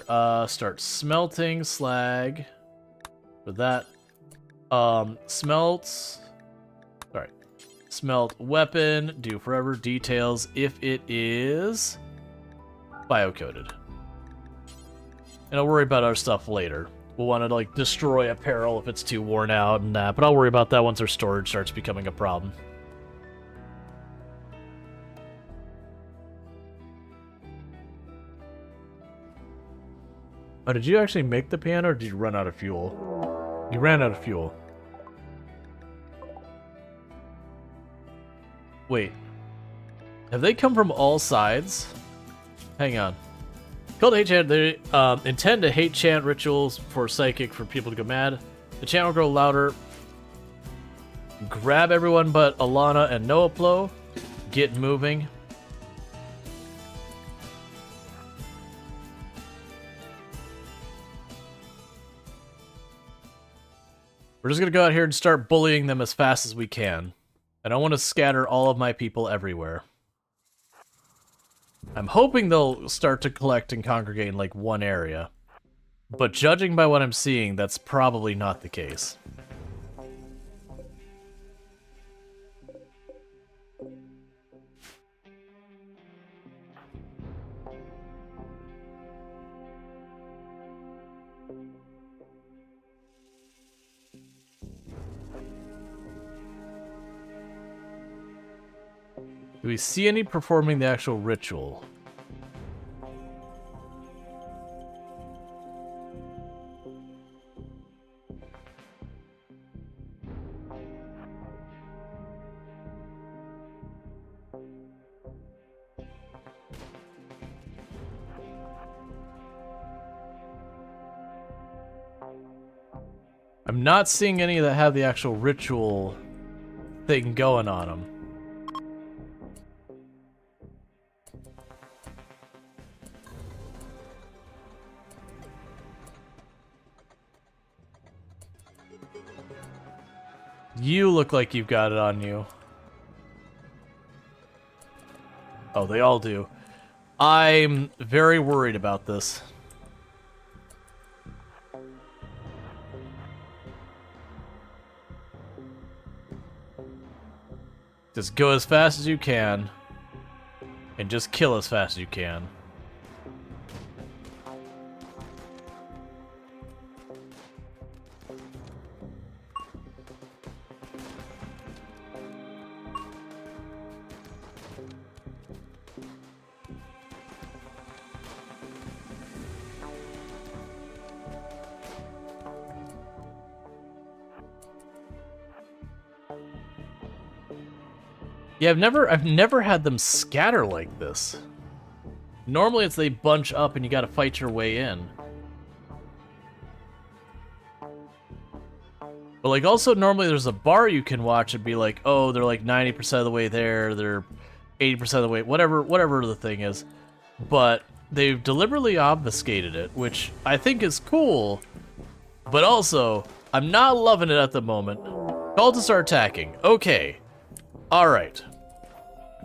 Start smelting slag. For that. Smelt weapon, do forever details if it is bio-coated. And I'll worry about our stuff later. We'll want to, like, destroy apparel if it's too worn out and that, but I'll worry about that once our storage starts becoming a problem. Oh, did you actually make the piano, or did you run out of fuel? You ran out of fuel. Wait. Have they come from all sides? Hang on. Called hate chant. They intend to hate chant rituals for psychic for people to go mad. The chant will grow louder. Grab everyone but Alana and Noaplo. Get moving. We're just going to go out here and start bullying them as fast as we can. And I want to scatter all of my people everywhere. I'm hoping they'll start to collect and congregate in, like, one area. But judging by what I'm seeing, that's probably not the case. Do we see any performing the actual ritual? I'm not seeing any that have the actual ritual thing going on them. You look like you've got it on you. Oh, they all do. I'm very worried about this. Just go as fast as you can. And just kill as fast as you can. Yeah, I've never had them scatter like this. Normally it's they bunch up and you gotta fight your way in. But like also normally there's a bar you can watch and be like, oh, they're like 90% of the way there, they're 80% of the way, whatever the thing is. But they've deliberately obfuscated it, which I think is cool. But also, I'm not loving it at the moment. Cultists are attacking. Okay. Alright.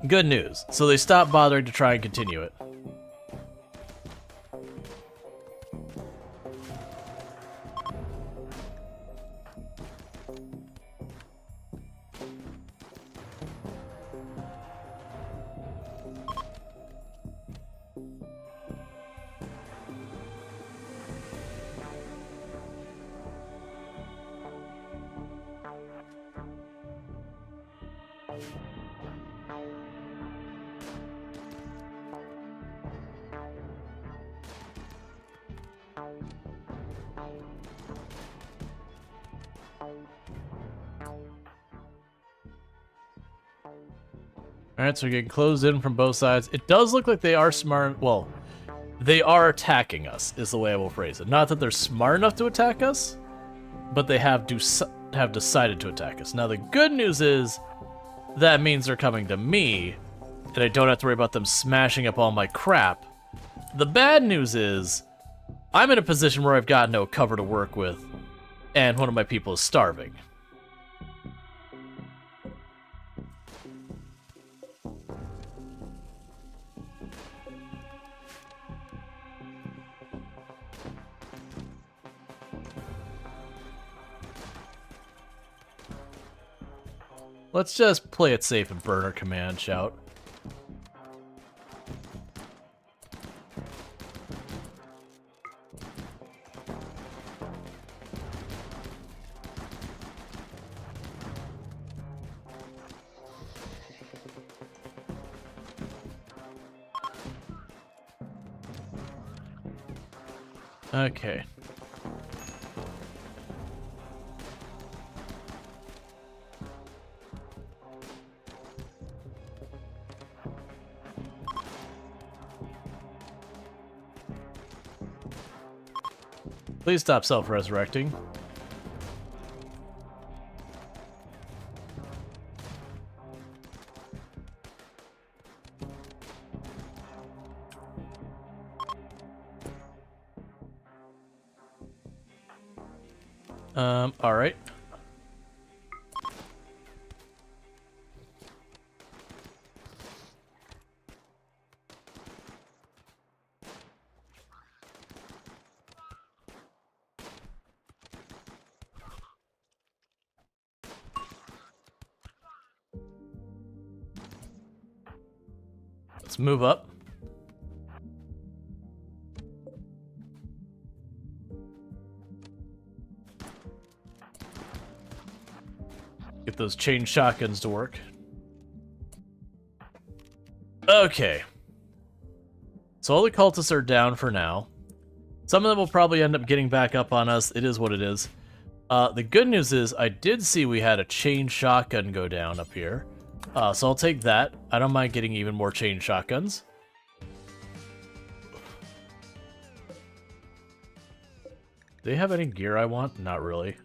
Good news. So they stopped bothering to try and continue it. Alright, so we're getting closed in from both sides. It does look like they are smart. Well, they are attacking us, is the way I will phrase it. Not that they're smart enough to attack us, but they have decided to attack us. Now, the good news is that means they're coming to me, and I don't have to worry about them smashing up all my crap. The bad news is I'm in a position where I've got no cover to work with, and one of my people is starving. Let's just play it safe and burn our command shout. Okay. Please stop self-resurrecting. All right. Let's move up. Get those chain shotguns to work. Okay. So all the cultists are down for now. Some of them will probably end up getting back up on us. It is what it is. The good news is I did see we had a chain shotgun go down up here. So I'll take that. I don't mind getting even more chain shotguns. Do they have any gear I want? Not really.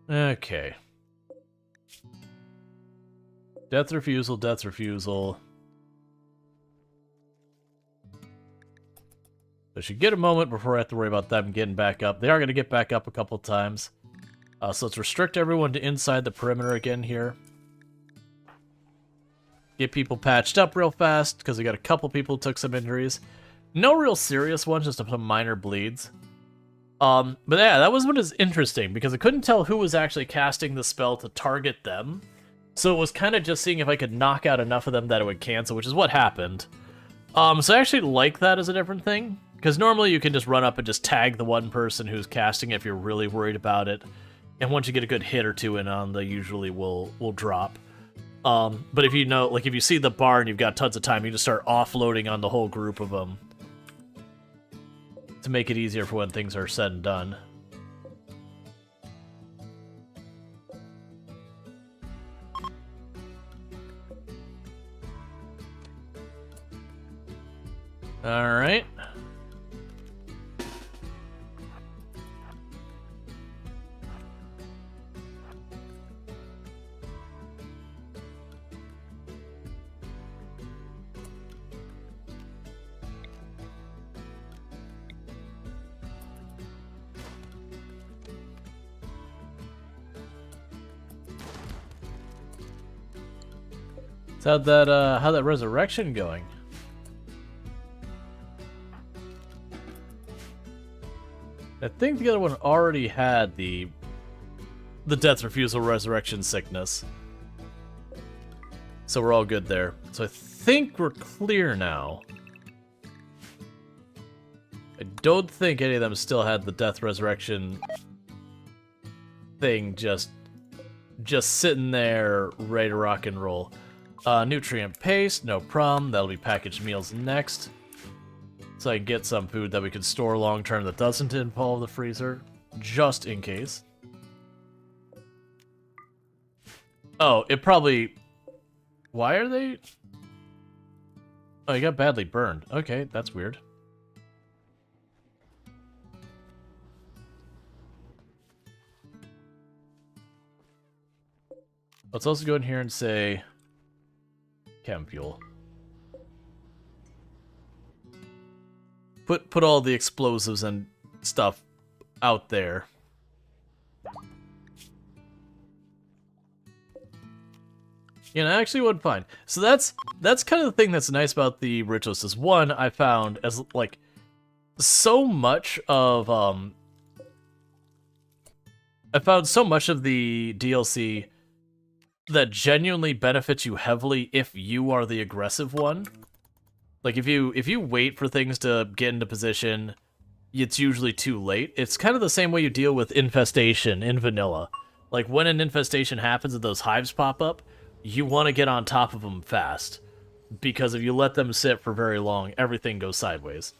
Okay. Death refusal, death refusal. I should get a moment before I have to worry about them getting back up. They are going to get back up a couple times. So let's restrict everyone to inside the perimeter again here. Get people patched up real fast, because we got a couple people who took some injuries. No real serious ones, just some minor bleeds. But yeah, that was what is interesting, because I couldn't tell who was actually casting the spell to target them. So it was kind of just seeing if I could knock out enough of them that it would cancel, which is what happened. So I actually like that as a different thing, because normally you can just run up and just tag the one person who's casting if you're really worried about it. And once you get a good hit or two in on, they usually will drop. But if you know, like if you see the bar and you've got tons of time, you just start offloading on the whole group of them. To make it easier for when things are said and done. Alright. How'd that resurrection going? I think the other one already had the death refusal resurrection sickness. So we're all good there. So I think we're clear now. I don't think any of them still had the Death Resurrection thing just sitting there ready to rock and roll. Nutrient paste, no problem. That'll be packaged meals next. So I can get some food that we can store long term that doesn't involve the freezer, just in case. Oh, it probably... Why are they... Oh, you got badly burned. Okay, that's weird. Let's also go in here and say... Chem fuel. Put all the explosives and stuff out there. You know, actually would fine. So that's kind of the thing that's nice about the rituals. Is one, I found as like so much of I found so much of the DLC that genuinely benefits you heavily if you are the aggressive one. Like if you wait for things to get into position, it's usually too late. It's kind of the same way you deal with infestation in vanilla. Like when an infestation happens and those hives pop up, you want to get on top of them fast, because if you let them sit for very long, everything goes sideways.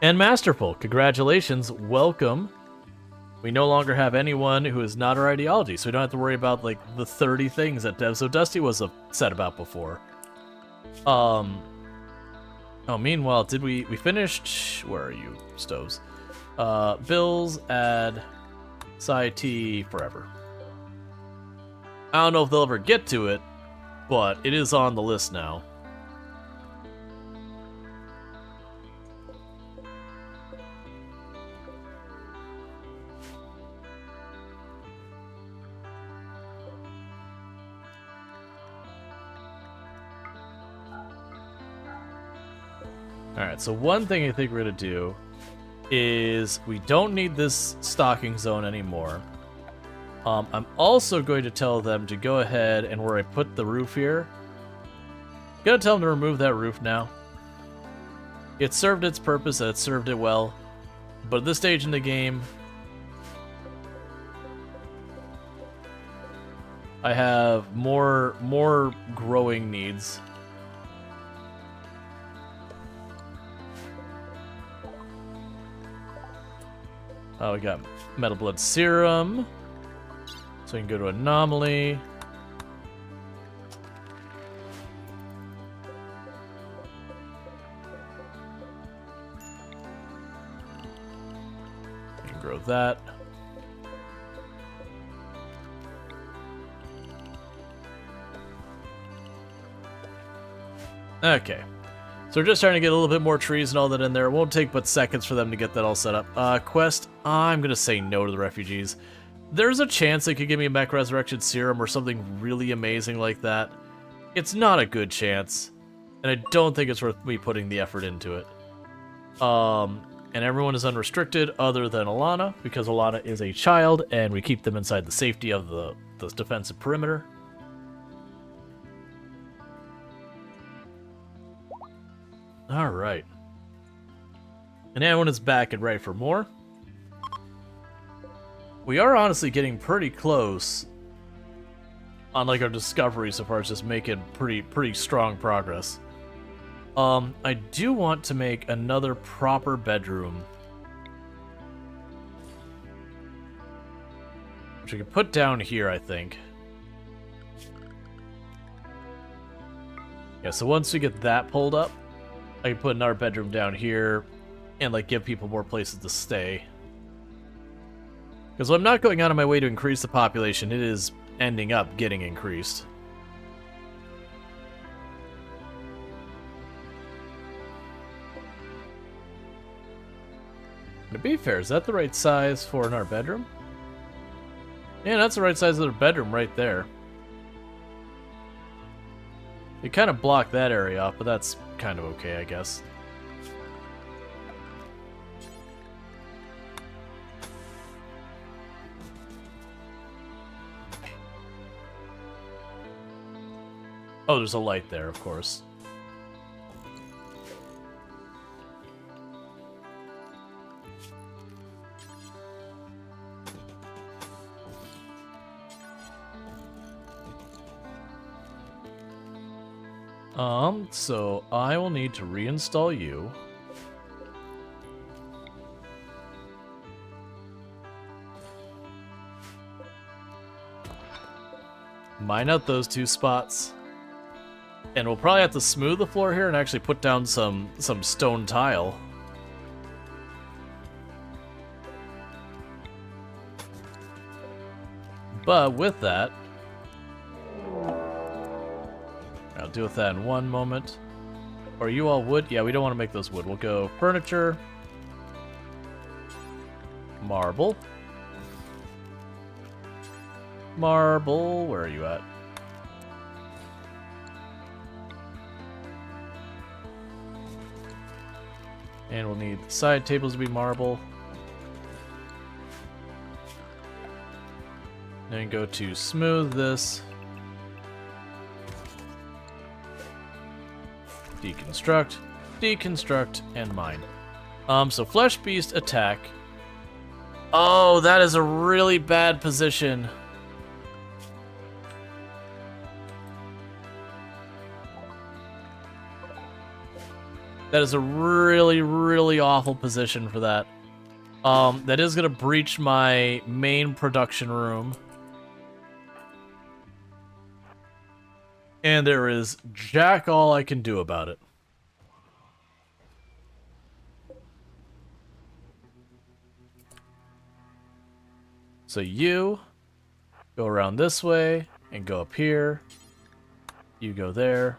And Masterful, congratulations, welcome. We no longer have anyone who is not our ideology, so we don't have to worry about like the 30 things that Dev So Dusty was upset about before. Oh, meanwhile, did we finished? Where are you, Stoves? Bills, add, Sci-T, forever. I don't know if they'll ever get to it, but it is on the list now. Alright, so one thing I think we're going to do is we don't need this stocking zone anymore. I'm also going to tell them to go ahead and where I put the roof here, I'm going to tell them to remove that roof now. It served its purpose and it served it well, but at this stage in the game, I have more growing needs. Oh, we got Metal Blood Serum. So we can go to Anomaly. We can grow that. Okay. So we're just trying to get a little bit more trees and all that in there. It won't take but seconds for them to get that all set up. Quest, I'm going to say no to the refugees. There's a chance they could give me a Mech Resurrection Serum or something really amazing like that. It's not a good chance, and I don't think it's worth me putting the effort into it. And everyone is unrestricted other than Alana, because Alana is a child, and we keep them inside the safety of the defensive perimeter. Alright. And everyone is back and ready for more. We are honestly getting pretty close on like our discovery so far as just making pretty strong progress. I do want to make another proper bedroom, which we can put down here, I think. Yeah, so once we get that pulled up, I can put another bedroom down here and like give people more places to stay. Because I'm not going out of my way to increase the population, it is ending up getting increased. To be fair, is that the right size for our bedroom? Yeah, that's the right size of the bedroom right there. It kind of blocked that area off, but that's kind of okay, I guess. Oh, there's a light there, of course. So I will need to reinstall you. Mine out those 2 spots. And we'll probably have to smooth the floor here and actually put down some stone tile. But with that, I'll deal with that in one moment. Are you all wood? Yeah, we don't want to make those wood. We'll go furniture, marble, marble. Where are you at? And we'll need side tables to be marble. Then go to smooth this. Deconstruct, deconstruct, and mine. So Flesh Beast attack. Oh, that is a really bad position. That is a really, really awful position for that. That is gonna breach my main production room. And there is jack all I can do about it. So you go around this way and go up here. You go there.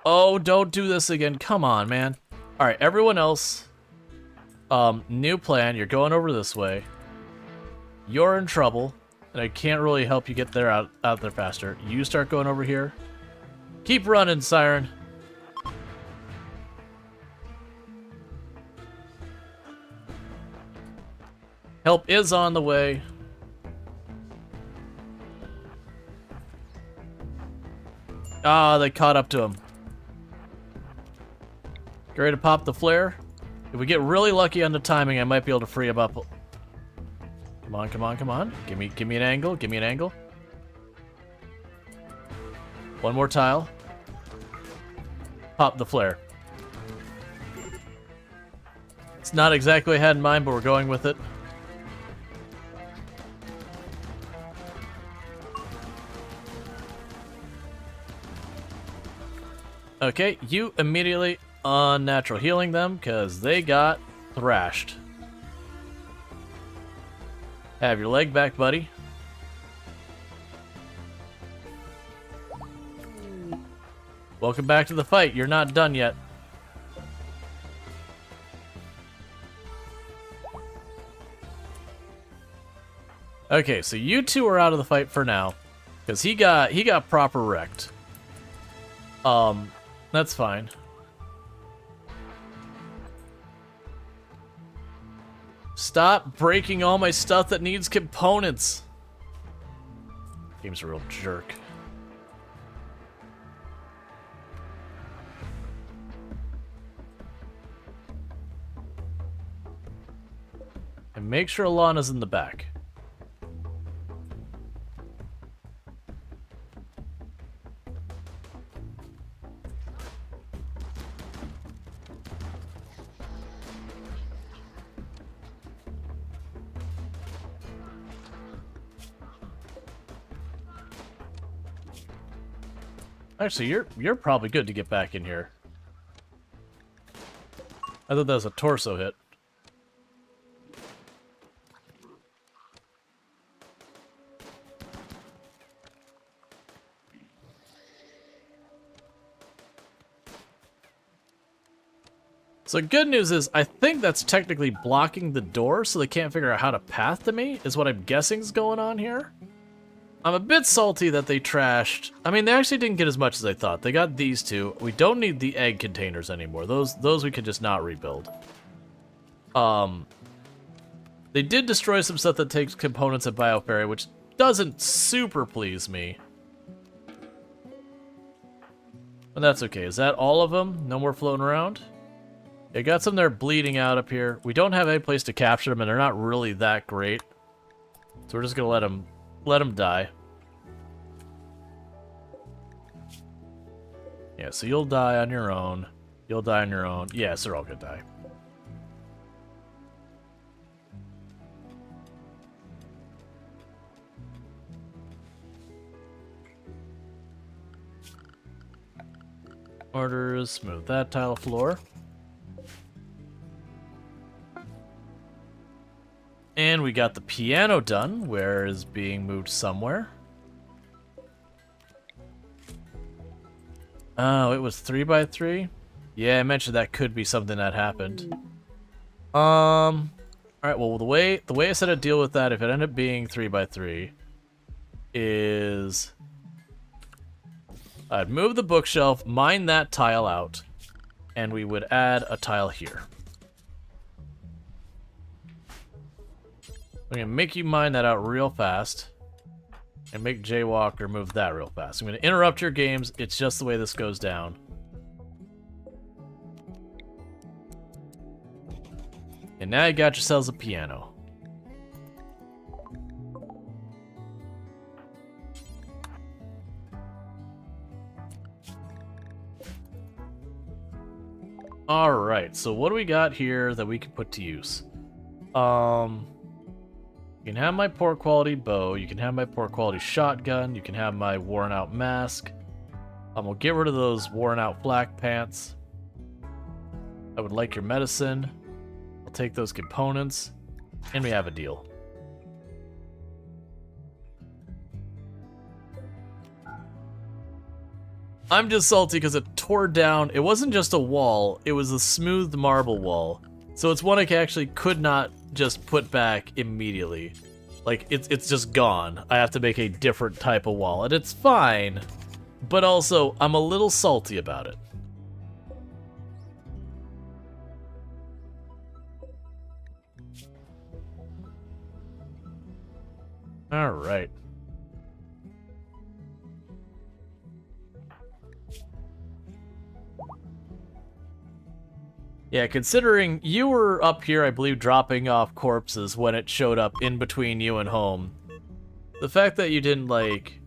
Oh, don't do this again. Come on, man. All right, everyone else. New plan. You're going over this way. You're in trouble. And I can't really help you get there out there faster. You start going over here. Keep running, Siren. Help is on the way. Ah, they caught up to him. Get ready to pop the flare. If we get really lucky on the timing, I might be able to free him up. Come on, come on, come on. Give me an angle, give me an angle. One more tile. Pop the flare. It's not exactly what I had in mind, but we're going with it. Okay, you immediately unnatural healing them because they got thrashed. Have your leg back, buddy. Welcome back to the fight. You're not done yet. Okay, so you two are out of the fight for now, because he got proper wrecked. That's fine. Stop breaking all my stuff that needs components. Game's a real jerk. And make sure Alana's in the back. Actually, you're probably good to get back in here. I thought that was a torso hit. So good news is, I think that's technically blocking the door, so they can't figure out how to path to me, is what I'm guessing is going on here. I'm a bit salty that they trashed. I mean, they actually didn't get as much as I thought. They got these two. We don't need the egg containers anymore. Those we can just not rebuild. They did destroy some stuff that takes components of Biofairy, which doesn't super please me. But that's okay. Is that all of them? No more floating around? I got some there bleeding out up here. We don't have any place to capture them, and they're not really that great. So we're just gonna let them die. Yeah, so you'll die on your own. You'll die on your own. Yes, they're all gonna die. Orders, smooth that tile floor. And we got the piano done, where is being moved somewhere. Oh, it was 3x3? Yeah, I mentioned that could be something that happened. Alright, well the way I said I'd deal with that if it ended up being 3x3 is I'd move the bookshelf, mine that tile out, and we would add a tile here. I'm gonna make you mine that out real fast. And make Jaywalker move that real fast. I'm gonna interrupt your games. It's just the way this goes down. And now you got yourselves a piano. Alright, so what do we got here that we can put to use? You can have my poor quality bow, you can have my poor quality shotgun, you can have my worn out mask. We'll get rid of those worn out black pants. I would like your medicine. I'll take those components, and we have a deal. I'm just salty because it tore down. It wasn't just a wall, it was a smooth marble wall. So it's one I actually could not just put back immediately. Like, it's just gone. I have to make a different type of wall, and it's fine. But also, I'm a little salty about it. Alright. Yeah, considering you were up here, I believe, dropping off corpses when it showed up in between you and home. The fact that you didn't, like,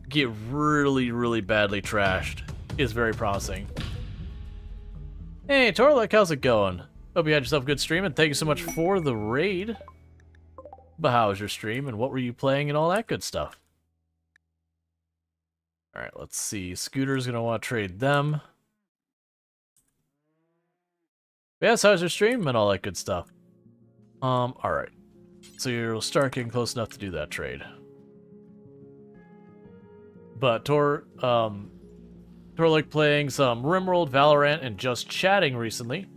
get really, really badly trashed is very promising. Hey, Torlek, how's it going? Hope you had yourself a good stream, and thank you so much for the raid. But how was your stream, and what were you playing, and all that good stuff? Alright, let's see. Scooter's gonna want to trade them. Yes, how's your stream and all that good stuff? Alright. So you'll start getting close enough to do that trade. But like playing some RimWorld, Valorant, and just chatting recently.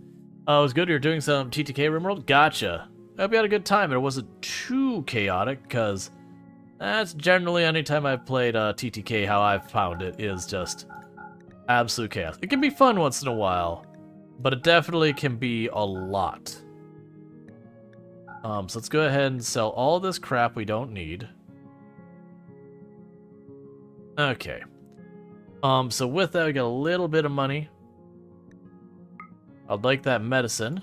It was good, you're doing some TTK RimWorld? Gotcha. I hope you had a good time, and it wasn't too chaotic, because that's generally any time I've played TTK, how I've found it is just absolute chaos. It can be fun once in a while, but it definitely can be a lot. So let's go ahead and sell all this crap we don't need. Okay. So with that, we got a little bit of money. I'd like that medicine.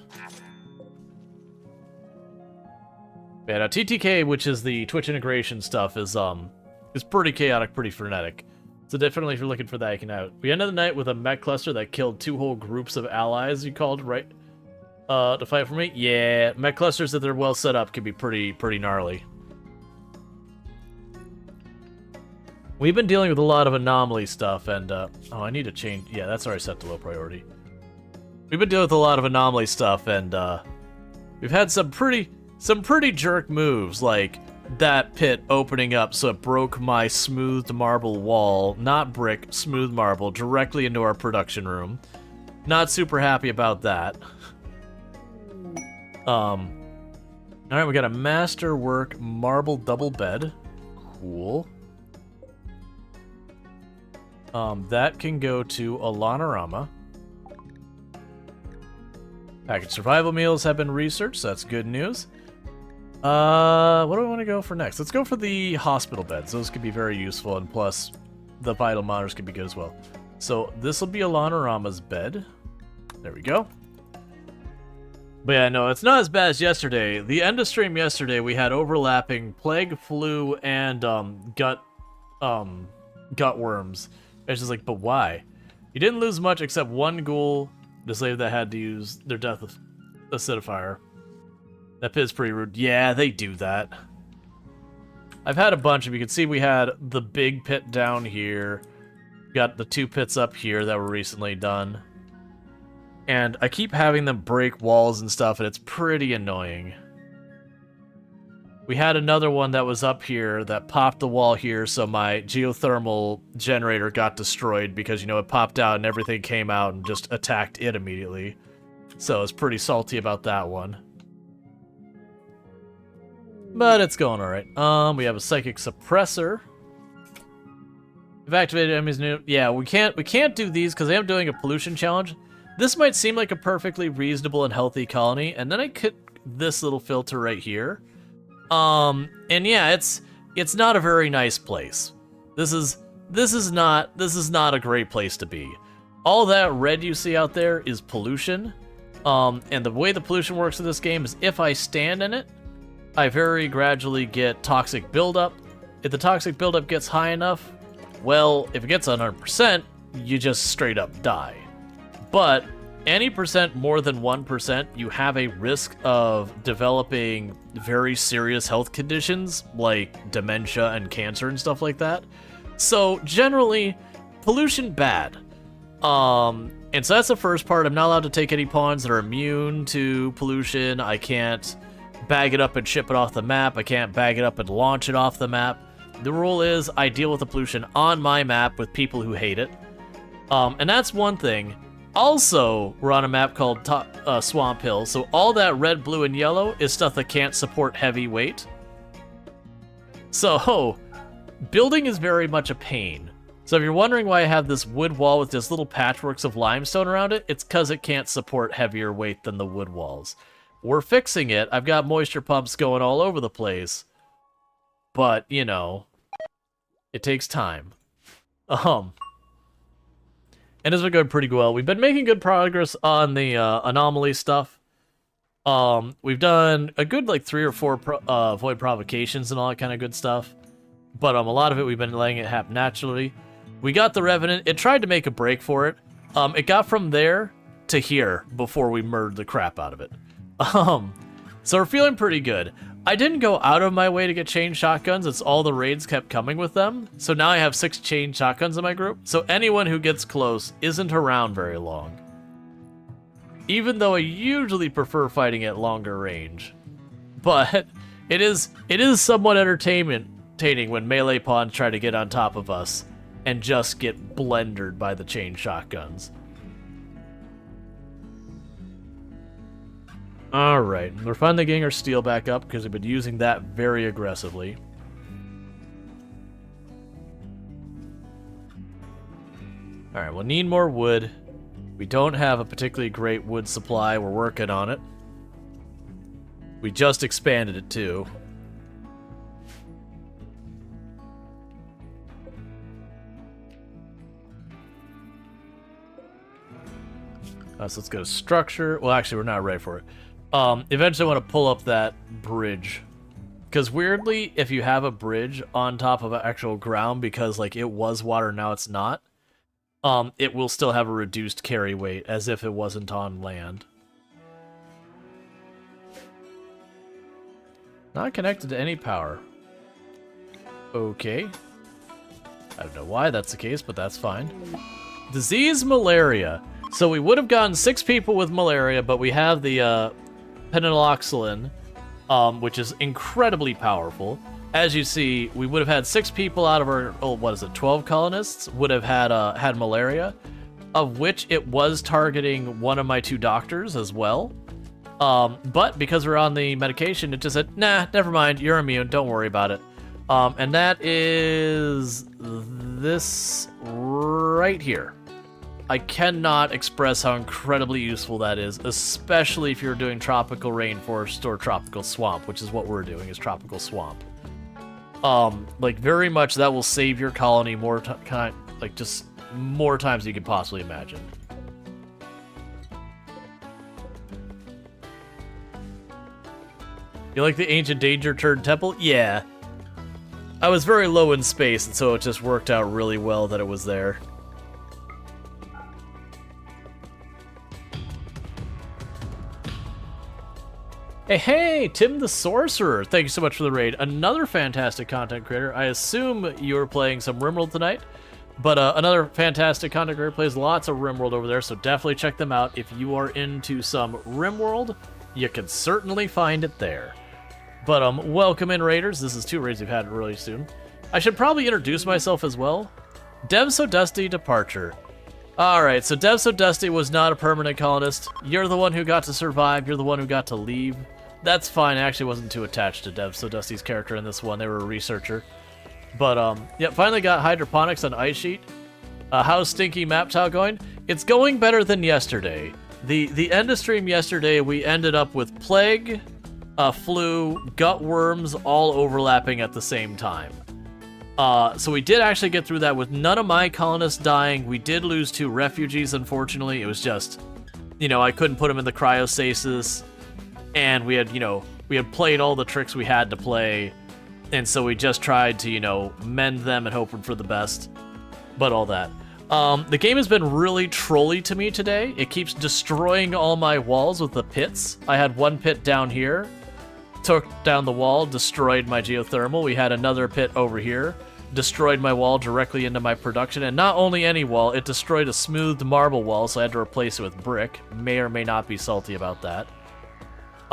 Yeah, now TTK, which is the Twitch integration stuff, is pretty chaotic, pretty frenetic. So definitely, if you're looking for that, you can out. We ended the night with a mech cluster that killed 2 whole groups of allies. You called, right? To fight for me. Yeah, mech clusters, if they're well set up, can be pretty gnarly. We've been dealing with a lot of anomaly stuff, and oh, I need to change. Yeah, that's already set to low priority. We've been dealing with a lot of anomaly stuff, and we've had some pretty jerk moves, like that pit opening up so it broke my smoothed marble wall, not brick, smooth marble, directly into our production room. Not super happy about that. Alright, we got a masterwork marble double bed. Cool. That can go to Alanorama. Packaged survival meals have been researched, so that's good news. What do we want to go for next? Let's go for the hospital beds. Those could be very useful, and plus, the vital monitors could be good as well. So, this will be Alanorama's bed. There we go. But yeah, no, it's not as bad as yesterday. The end of stream yesterday, we had overlapping plague, flu, and gut worms. It's just like, but why? You didn't lose much except one ghoul, the slave that had to use their death acidifier. That pit's pretty rude. Yeah, they do that. I've had a bunch of, you can see we had the big pit down here. Got the 2 pits up here that were recently done. And I keep having them break walls and stuff, and it's pretty annoying. We had another one that was up here that popped the wall here, so my geothermal generator got destroyed because, you know, it popped out and everything came out and just attacked it immediately. So I was pretty salty about that one. But it's going alright. We have a psychic suppressor. We've activated enemies new. Yeah, we can't do these because I am doing a pollution challenge. This might seem like a perfectly reasonable and healthy colony, and then I hit this little filter right here. And yeah, it's not a very nice place. This is not a great place to be. All that red you see out there is pollution. And the way the pollution works in this game is if I stand in it, I very gradually get toxic buildup. If the toxic buildup gets high enough, well, if it gets 100%, you just straight up die. But any percent more than 1%, you have a risk of developing very serious health conditions like dementia and cancer and stuff like that. So generally, pollution bad. And so that's the first part. I'm not allowed to take any pawns that are immune to pollution. I can't bag it up and ship it off the map. I can't bag it up and launch it off the map. The rule is I deal with the pollution on my map with people who hate it. And that's one thing. Also, we're on a map called Swamp Hill, so all that red, blue, and yellow is stuff that can't support heavy weight. So, building is very much a pain. So if you're wondering why I have this wood wall with just little patchworks of limestone around it, it's because it can't support heavier weight than the wood walls. We're fixing it. I've got moisture pumps going all over the place. But, you know, it takes time. And it's been going pretty well. We've been making good progress on the anomaly stuff. We've done a good, like, 3 or 4 void provocations and all that kind of good stuff. But a lot of it, we've been letting it happen naturally. We got the Revenant. It tried to make a break for it. It got from there to here before we murdered the crap out of it. So we're feeling pretty good. I didn't go out of my way to get chain shotguns. It's all the raids kept coming with them. So now I have 6 chain shotguns in my group. So anyone who gets close isn't around very long. Even though I usually prefer fighting at longer range. But it is somewhat entertaining when melee pawns try to get on top of us and just get blendered by the chain shotguns. Alright, we're finally getting our steel back up because we've been using that very aggressively. Alright, we'll need more wood. We don't have a particularly great wood supply. We're working on it. We just expanded it too. So let's go to structure. Well, actually, we're not ready for it. Eventually I want to pull up that bridge. Because weirdly, if you have a bridge on top of actual ground, because like it was water, now it's not, it will still have a reduced carry weight, as if it wasn't on land. Not connected to any power. Okay. I don't know why that's the case, but that's fine. Disease malaria. So we would have gotten 6 people with malaria, but we have the pennyloxylin, which is incredibly powerful. As you see, we would have had 6 people out of our, 12 colonists would have had malaria, of which it was targeting one of my 2 doctors as well. But because we're on the medication, it just said, nah, never mind, you're immune, don't worry about it. And that is this right here. I cannot express how incredibly useful that is, especially if you're doing tropical rainforest or tropical swamp, which is what we're doing, is tropical swamp. Like very much that will save your colony more just more times than you could possibly imagine. You like the Ancient Danger Turd Temple? Yeah. I was very low in space, and so it just worked out really well that it was there. Hey, Tim the Sorcerer. Thank you so much for the raid. Another fantastic content creator. I assume you were playing some RimWorld tonight, but another fantastic content creator plays lots of RimWorld over there, so definitely check them out. If you are into some RimWorld, you can certainly find it there. But welcome in, raiders. This is 2 raids we've had really soon. I should probably introduce myself as well. Dev So Dusty departure. Alright, so Dev So Dusty was not a permanent colonist. You're the one who got to survive. You're the one who got to leave. That's fine. I actually wasn't too attached to Dev So Dusty's character in this one. They were a researcher. But, yeah, finally got hydroponics on Ice Sheet. How's Stinky Map Tile going? It's going better than yesterday. The end of stream yesterday, we ended up with Plague, Flu, Gut Worms all overlapping at the same time. So we did actually get through that with none of my colonists dying. We did lose 2 refugees, unfortunately. It was just, I couldn't put them in the cryostasis. And we had, we had played all the tricks we had to play. And so we just tried to, mend them and hoping for the best. But all that. The game has been really trolly to me today. It keeps destroying all my walls with the pits. I had 1 pit down here. Took down the wall, destroyed my geothermal. We had another pit over here. Destroyed my wall directly into my production. And not only any wall, it destroyed a smoothed marble wall, so I had to replace it with brick. May or may not be salty about that.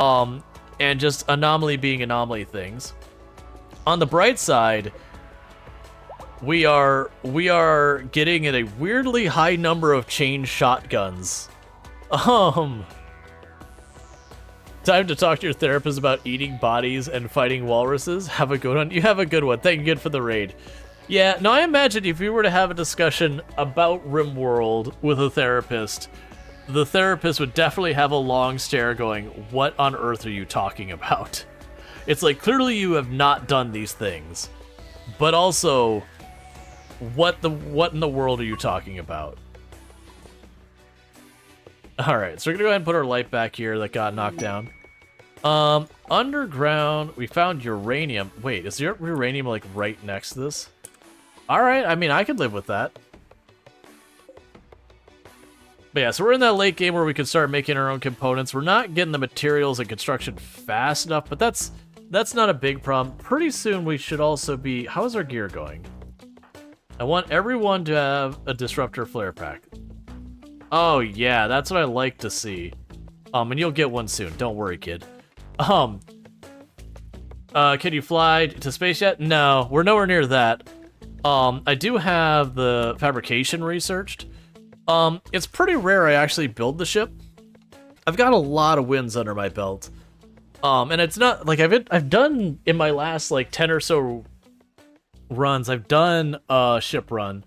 And just anomaly being anomaly things. On the bright side, we are getting at a weirdly high number of chain shotguns. Time to talk to your therapist about eating bodies and fighting walruses. Have a good one. You have a good one. Thank you good for the raid. Yeah, no, I imagine if you were to have a discussion about RimWorld with a therapist, the therapist would definitely have a long stare going, what on earth are you talking about? It's like, clearly you have not done these things. But also, what in the world are you talking about? Alright, so we're gonna go ahead and put our light back here that got knocked down. Underground, we found uranium. Wait, is there uranium like right next to this? Alright, I mean, I could live with that. But yeah, so we're in that late game where we can start making our own components. We're not getting the materials and construction fast enough, but that's not a big problem. Pretty soon we should also be... How's our gear going? I want everyone to have a disruptor flare pack. Oh yeah, that's what I like to see. And you'll get one soon. Don't worry, kid. Can you fly to space yet? No, we're nowhere near that. I do have the fabrication researched. It's pretty rare I actually build the ship. I've got a lot of wins under my belt. And it's not like I've done in my last like 10 or so runs, I've done a ship run.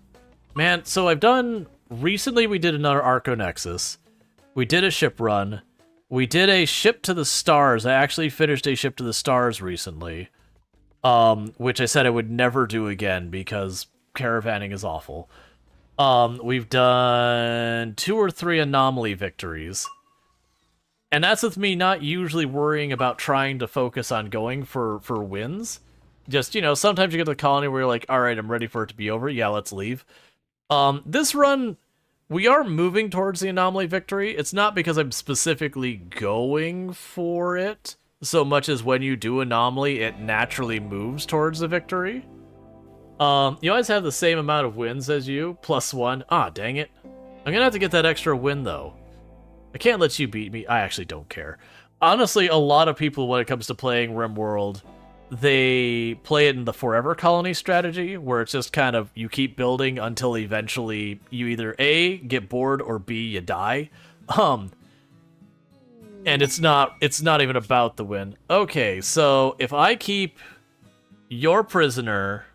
Man, so I've done recently we did another Arco Nexus. We did a ship run. We did a ship to the stars. I actually finished a ship to the stars recently. Which I said I would never do again because caravanning is awful. We've done 2 or 3 anomaly victories. And that's with me not usually worrying about trying to focus on going for wins. Just, sometimes you get to the colony where you're like, alright, I'm ready for it to be over. Yeah, let's leave. This run, we are moving towards the anomaly victory. It's not because I'm specifically going for it, so much as when you do anomaly, it naturally moves towards the victory. You always have the same amount of wins as you, +1. Ah, dang it. I'm gonna have to get that extra win, though. I can't let you beat me. I actually don't care. Honestly, a lot of people, when it comes to playing RimWorld, they play it in the forever colony strategy, where it's just kind of, you keep building until eventually you either A, get bored, or B, you die. And it's not even about the win. Okay, so if I keep your prisoner...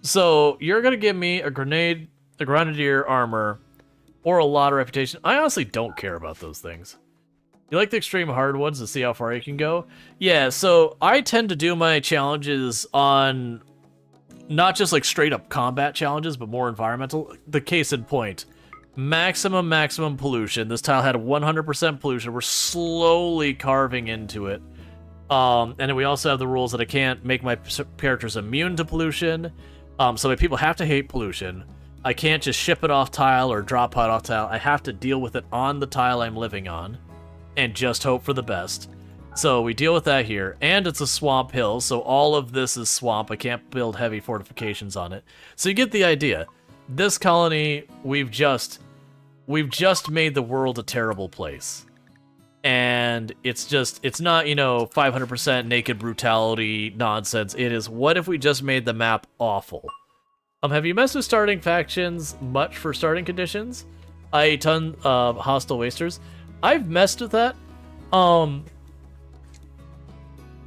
So, you're gonna give me a grenadier armor, or a lot of reputation. I honestly don't care about those things. You like the extreme hard ones to see how far you can go? Yeah, so I tend to do my challenges on not just like straight up combat challenges, but more environmental. The case in point, maximum pollution. This tile had 100% pollution. We're slowly carving into it. And then we also have the rules that I can't make my characters immune to pollution. So my people have to hate pollution. I can't just ship it off tile or drop it off tile. I have to deal with it on the tile I'm living on. and just hope for the best. So we deal with that here, and it's a swamp hill, so all of this is swamp. I can't build heavy fortifications on it. So you get the idea. This colony, we've just made the world a terrible place. And it's not, 500% naked brutality nonsense. It is, what if we just made the map awful? Have you messed with starting factions much for starting conditions? A ton of hostile wasters. I've messed with that.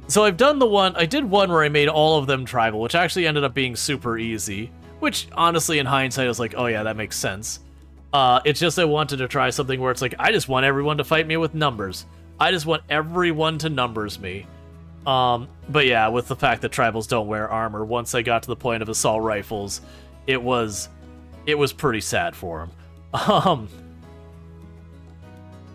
So I did one where I made all of them tribal, which actually ended up being super easy. Which, honestly, in hindsight, I was like, oh yeah, that makes sense. It's just I wanted to try something where it's like, I just want everyone to fight me with numbers. I just want everyone to numbers me. But yeah, with the fact that tribals don't wear armor, once I got to the point of assault rifles, it was pretty sad for them.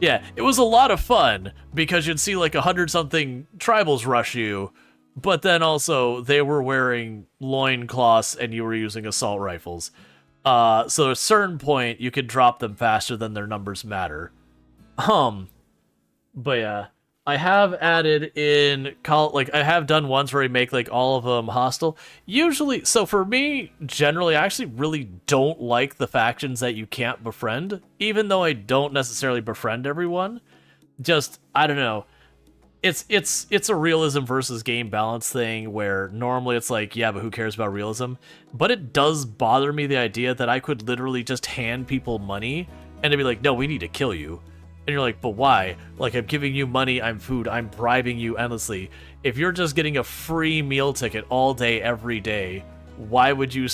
Yeah, it was a lot of fun, because you'd see like 100-something tribals rush you, but then also they were wearing loincloths and you were using assault rifles. So at a certain point, you could drop them faster than their numbers matter. But yeah, I have added in, I have done ones where I make like all of them hostile. Usually, so for me, generally, I actually really don't like the factions that you can't befriend, even though I don't necessarily befriend everyone. Just, I don't know. It's a realism versus game balance thing where normally it's like, yeah, but who cares about realism? But it does bother me the idea that I could literally just hand people money and they'd be like, no, we need to kill you. And you're like, but why? Like, I'm giving you money, I'm food, I'm bribing you endlessly. If you're just getting a free meal ticket all day, every day, why would you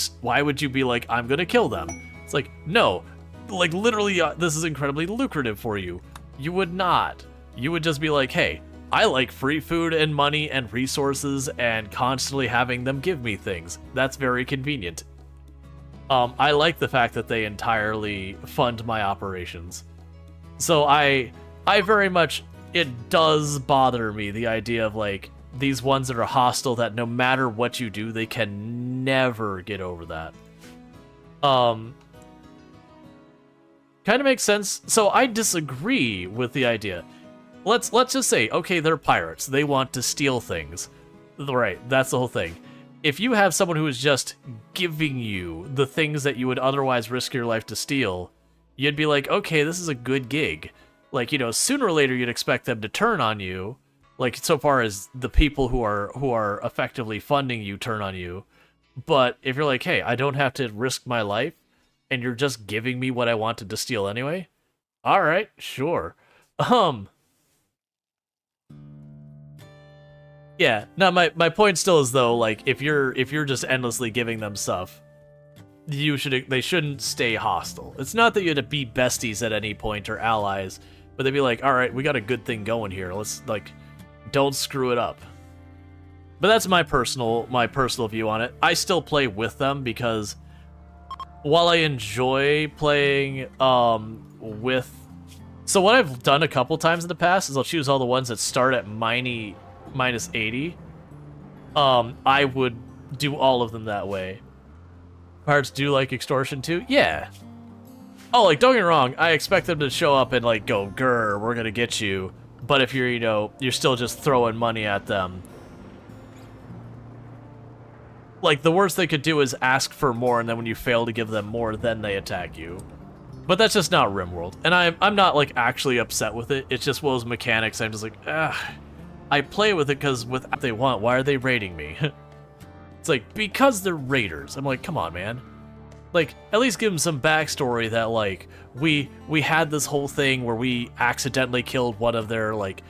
be like, I'm gonna kill them? It's like, no, like literally, this is incredibly lucrative for you. You would not. You would just be like, hey, I like free food and money and resources and constantly having them give me things. That's very convenient. I like the fact that they entirely fund my operations. So I very much, it does bother me, the idea of like, these ones that are hostile that no matter what you do, they can never get over that. Kind of makes sense. So I disagree with the idea. Let's just say, okay, they're pirates. They want to steal things. Right, that's the whole thing. If you have someone who is just giving you the things that you would otherwise risk your life to steal, you'd be like, okay, this is a good gig. Like, sooner or later you'd expect them to turn on you, like so far as the people who are effectively funding you turn on you. But if you're like, hey, I don't have to risk my life, and you're just giving me what I wanted to steal anyway, all right, sure. Yeah, no, my point still is though, like, if you're just endlessly giving them stuff, they shouldn't stay hostile. It's not that you had to be besties at any point or allies, but they'd be like, all right, we got a good thing going here. Let's, like, don't screw it up. But that's my personal view on it. I still play with them because while I enjoy playing with, so what I've done a couple times in the past is I'll choose all the ones that start at minus 80. I would do all of them that way. Pirates do like extortion too? Yeah. Oh, like, don't get me wrong, I expect them to show up and, like, go, grr, we're gonna get you. But if you're, you're still just throwing money at them. Like, the worst they could do is ask for more, and then when you fail to give them more, then they attack you. But that's just not RimWorld. And I'm not, like, actually upset with it. It's just one of those mechanics, I'm just like, ugh. I play with it because with what they want, why are they raiding me? It's like, because they're raiders. I'm like, come on, man. Like, at least give them some backstory that, like, we had this whole thing where we accidentally killed one of their, like,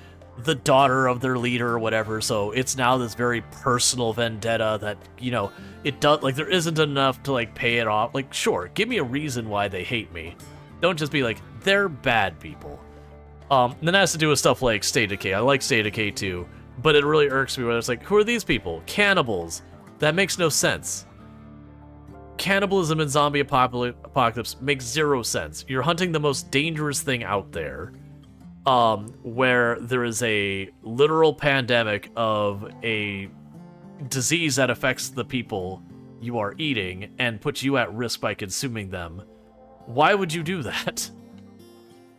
the daughter of their leader or whatever, so it's now this very personal vendetta that, it does, like, there isn't enough to, like, pay it off. Like, sure, give me a reason why they hate me. Don't just be like, they're bad people. And then it has to do with stuff like State Decay. I like State Decay too, but it really irks me when it's like, who are these people? Cannibals. That makes no sense. Cannibalism in zombie apocalypse makes zero sense. You're hunting the most dangerous thing out there, where there is a literal pandemic of a disease that affects the people you are eating and puts you at risk by consuming them. Why would you do that?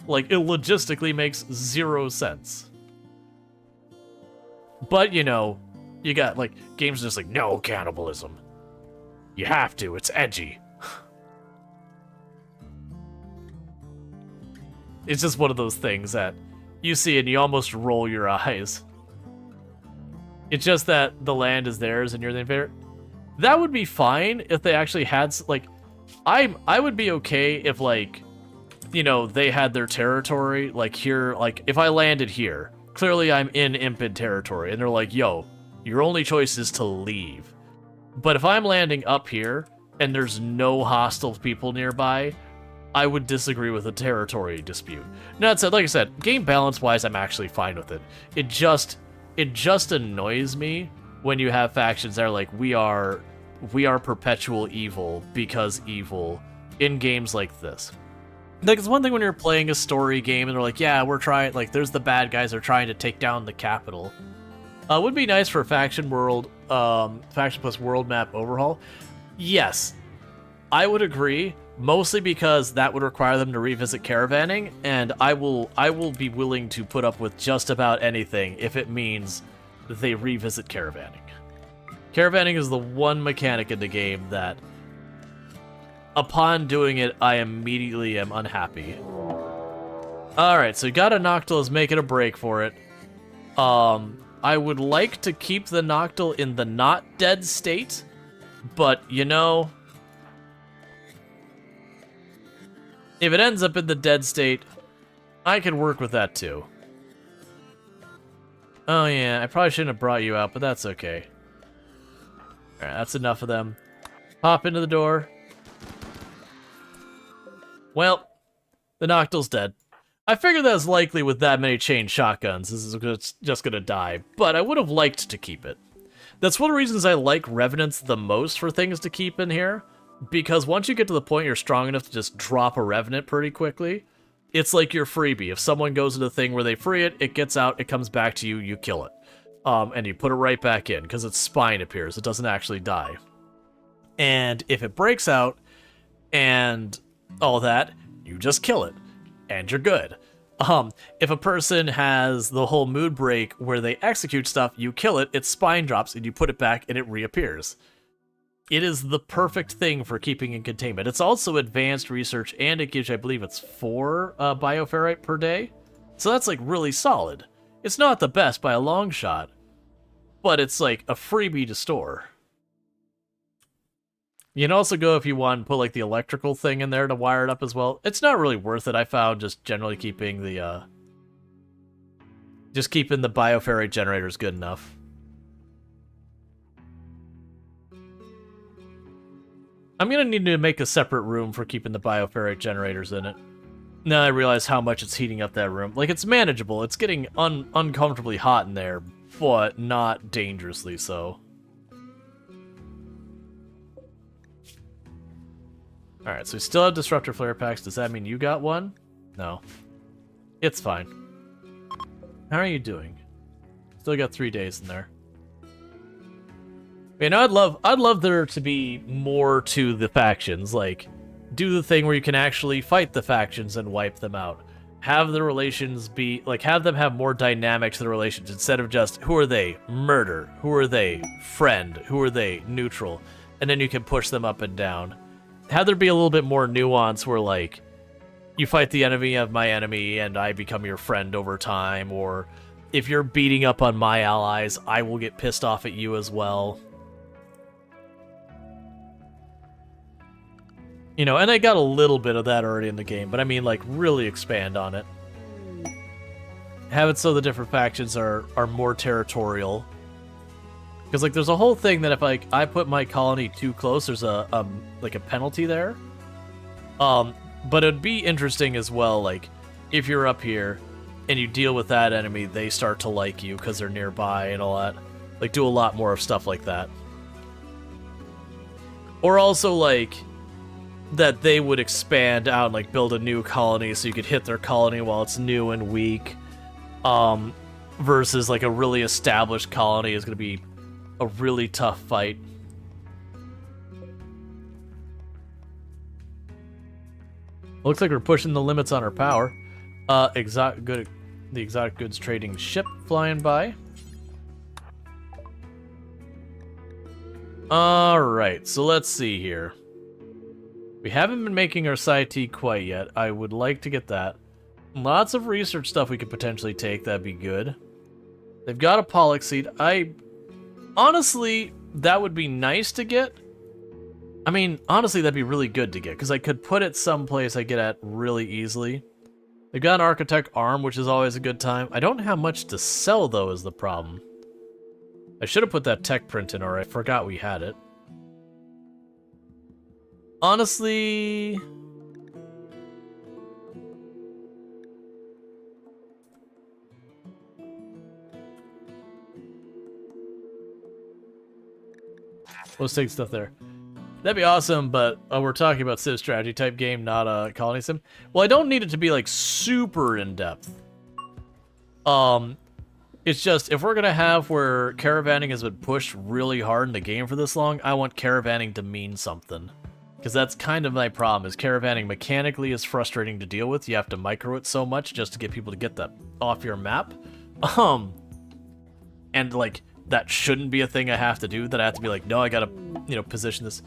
Like, it logistically makes 0 sense. But, you know, you got, like, games just like, no cannibalism. You have to, it's edgy. It's just one of those things that you see and you almost roll your eyes. It's just that the land is theirs and you're the invader. That would be fine if they actually had, like, I would be okay if, like, you know, they had their territory, like, here, like, if I landed here, clearly I'm in Impid territory, and they're like, yo, your only choice is to leave. But if I'm landing up here, and there's no hostile people nearby, I would disagree with a territory dispute. Now, that said, like I said, game balance-wise, I'm actually fine with it. It just annoys me when you have factions that are like, we are perpetual evil because evil in games like this. Like, it's one thing when you're playing a story game and they're like, yeah, we're trying, like, there's the bad guys are trying to take down the capital. Would be nice for a faction plus world map overhaul. Yes, I would agree, mostly because that would require them to revisit caravanning, and I will be willing to put up with just about anything if it means they revisit caravanning. Caravanning is the one mechanic in the game that, upon doing it, I immediately am unhappy. Alright, so you got a Noctil making a break for it. I would like to keep the Noctil in the not dead state, but, you know, if it ends up in the dead state, I can work with that too. Oh yeah, I probably shouldn't have brought you out, but that's okay. Alright, that's enough of them. Pop into the door. Well, the Noctil's dead. I figured that was likely with that many chain shotguns. This is just gonna die, but I would have liked to keep it. That's one of the reasons I like Revenants the most for things to keep in here, because once you get to the point you're strong enough to just drop a Revenant pretty quickly, it's like your freebie. If someone goes to the thing where they free it, it gets out, it comes back to you, you kill it. And you put it right back in, because its spine appears. It doesn't actually die. And if it breaks out, and all that, you just kill it, and you're good. If a person has the whole mood break where they execute stuff, you kill it, its spine drops, and you put it back, and it reappears. It is the perfect thing for keeping in containment. It's also advanced research, and it gives you, I believe it's 4 bioferrite per day. So that's, like, really solid. It's not the best by a long shot, but it's, like, a freebie to store. You can also go, if you want, and put, like, the electrical thing in there to wire it up as well. It's not really worth it, I found, just generally keeping the, keeping the bioferrite generators good enough. I'm gonna need to make a separate room for keeping the bioferrite generators in it. Now I realize how much it's heating up that room. Like, it's manageable. It's getting uncomfortably hot in there, but not dangerously so. Alright, so we still have Disruptor Flare Packs. Does that mean you got one? No. It's fine. How are you doing? Still got 3 days in there. You know, I'd love there to be more to the factions, like, do the thing where you can actually fight the factions and wipe them out. Have the relations be, like, have them have more dynamic to the relations, instead of just, who are they? Murder. Who are they? Friend. Who are they? Neutral. And then you can push them up and down. Have there be a little bit more nuance where, like, you fight the enemy of my enemy and I become your friend over time, or if you're beating up on my allies, I will get pissed off at you as well. You know, and I got a little bit of that already in the game, but I mean, like, really expand on it. Have it so the different factions are more territorial. Because, like, there's a whole thing that if, like, I put my colony too close, there's a penalty there. But it'd be interesting as well, like, if you're up here and you deal with that enemy, they start to like you because they're nearby and all that. Like, do a lot more of stuff like that. Or also, like, that they would expand out and, like, build a new colony so you could hit their colony while it's new and weak. Versus, like, a really established colony is going to be a really tough fight. Looks like we're pushing the limits on our power. The exotic goods trading ship flying by. Alright, so let's see here. We haven't been making our Psi Tea quite yet. I would like to get that. Lots of research stuff we could potentially take. That'd be good. They've got a pollock seed. Honestly, that would be nice to get. I mean, honestly, that'd be really good to get, because I could put it someplace I get at really easily. They've got an architect arm, which is always a good time. I don't have much to sell, though, is the problem. I should have put that tech print in, or I forgot we had it. Honestly... let's take stuff there. That'd be awesome, but we're talking about Civ strategy type game, not a colony sim. Well, I don't need it to be like super in depth. It's just if we're gonna have where caravanning has been pushed really hard in the game for this long, I want caravanning to mean something, because that's kind of my problem. Is caravanning mechanically is frustrating to deal with. You have to micro it so much just to get people to get that off your map. And like. That shouldn't be a thing I have to do, that I have to be like, no, I gotta, position this.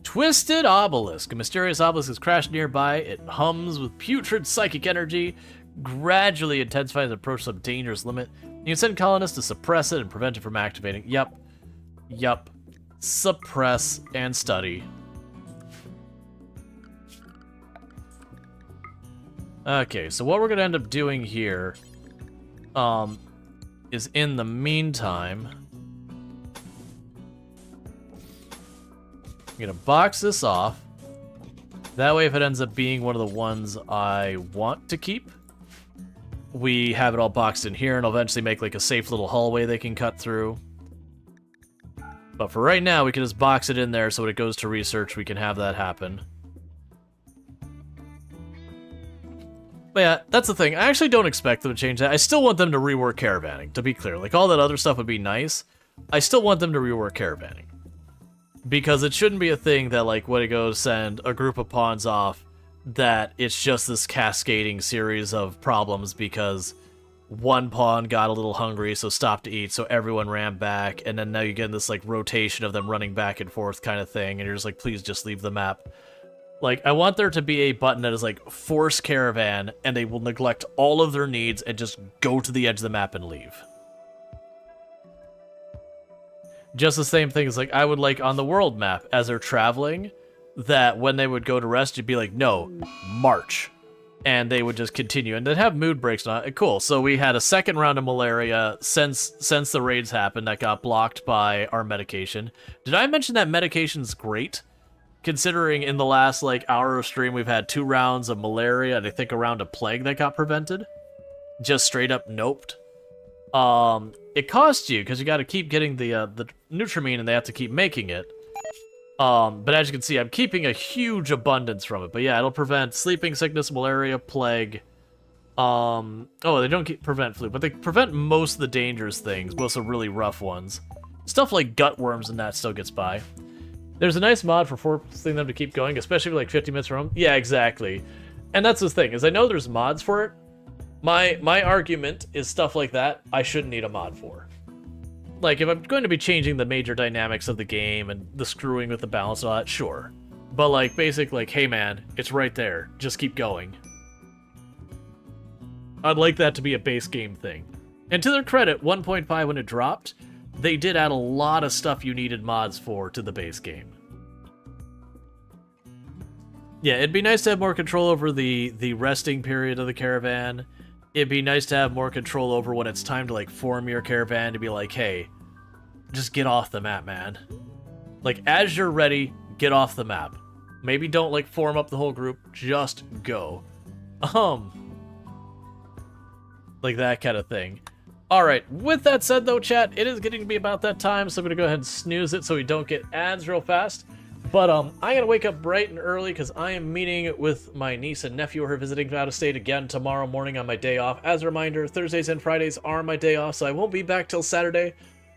Twisted Obelisk. A mysterious obelisk has crashed nearby. It hums with putrid psychic energy, gradually intensifies and approaches some dangerous limit. You can send colonists to suppress it and prevent it from activating. Yup. Suppress and study. Okay, so what we're gonna end up doing here, is in the meantime... I'm gonna box this off. That way, if it ends up being one of the ones I want to keep, we have it all boxed in here, and I'll eventually make like a safe little hallway they can cut through. But for right now, we can just box it in there so when it goes to research, we can have that happen. But yeah, that's the thing. I actually don't expect them to change that. I still want them to rework caravanning, to be clear. Like, all that other stuff would be nice. I still want them to rework caravanning. Because it shouldn't be a thing that, like, when it goes send a group of pawns off, that it's just this cascading series of problems because one pawn got a little hungry, so stopped to eat, so everyone ran back, and then now you get this, like, rotation of them running back and forth kind of thing, and you're just like, please just leave the map. Like, I want there to be a button that is like, force caravan, and they will neglect all of their needs and just go to the edge of the map and leave. Just the same thing as, like, I would like on the world map, as they're traveling, that when they would go to rest, you'd be like, no, march. And they would just continue, and they'd have mood breaks. Cool, so we had a second round of malaria since the raids happened that got blocked by our medication. Did I mention that medication's great? Considering in the last, like, hour of stream, we've had 2 rounds of malaria, and I think a round of plague that got prevented. Just straight up noped. It costs you, because you gotta keep getting the Nutrimine, and they have to keep making it. But as you can see, I'm keeping a huge abundance from it. But yeah, it'll prevent sleeping sickness, malaria, plague. Oh, they don't prevent flu, but they prevent most of the dangerous things, most of the really rough ones. Stuff like gut worms and that still gets by. There's a nice mod for forcing them to keep going, especially for like 50 minutes from home. Yeah, exactly. And that's the thing, is I know there's mods for it. My argument is stuff like that I shouldn't need a mod for. Like, if I'm going to be changing the major dynamics of the game and the screwing with the balance and all that, sure. But, like, basic, like, hey man, it's right there. Just keep going. I'd like that to be a base game thing. And to their credit, 1.5 when it dropped, they did add a lot of stuff you needed mods for to the base game. Yeah, it'd be nice to have more control over the resting period of the caravan. It'd be nice to have more control over when it's time to, like, form your caravan, to be like, hey, just get off the map, man. Like, as you're ready, get off the map. Maybe don't, like, form up the whole group, just go. Like that kind of thing. Alright, with that said, though, chat, it is getting to be about that time, so I'm gonna go ahead and snooze it so we don't get ads real fast. But I gotta wake up bright and early because I am meeting with my niece and nephew who are visiting out of state again tomorrow morning on my day off. As a reminder, Thursdays and Fridays are my day off, so I won't be back till Saturday.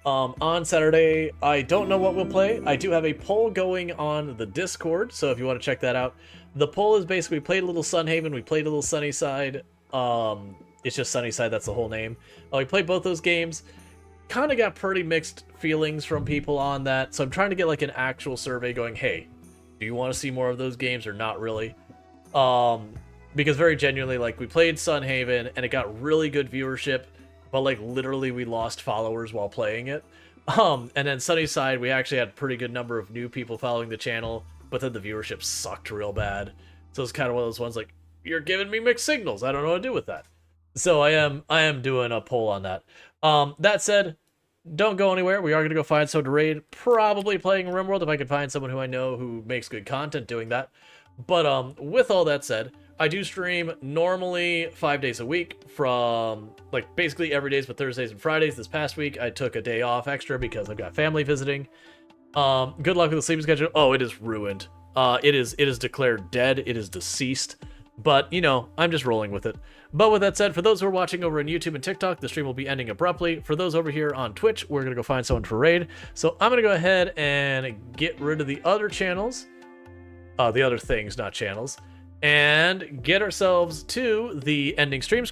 On Saturday, I don't know what we'll play. I do have a poll going on the Discord, so if you want to check that out. The poll is basically, we played a little Sunhaven, we played a little Sunnyside. It's just Sunnyside, that's the whole name. We played both those games. Kind of got pretty mixed feelings from people on that, so I'm trying to get like an actual survey going, hey, do you want to see more of those games or not really? Because very genuinely, like, we played Sunhaven and it got really good viewership, but like literally we lost followers while playing it. And then Sunnyside, we actually had a pretty good number of new people following the channel, but then the viewership sucked real bad. So it's kind of one of those ones like, you're giving me mixed signals. I don't know what to do with that. So I am doing a poll on that. That said, don't go anywhere. We are going to go find someone to raid. Probably playing RimWorld if I can find someone who I know who makes good content doing that. But with all that said, I do stream normally 5 days a week from, like, basically every day but Thursdays and Fridays. This past week, I took a day off extra because I've got family visiting. Good luck with the sleeping schedule. Oh, it is ruined. It is declared dead. It is deceased. But, you know, I'm just rolling with it. But with that said, for those who are watching over on YouTube and TikTok, the stream will be ending abruptly. For those over here on Twitch, we're going to go find someone for raid. So I'm going to go ahead and get rid of the other channels. The other things, not channels. And get ourselves to the ending stream screen.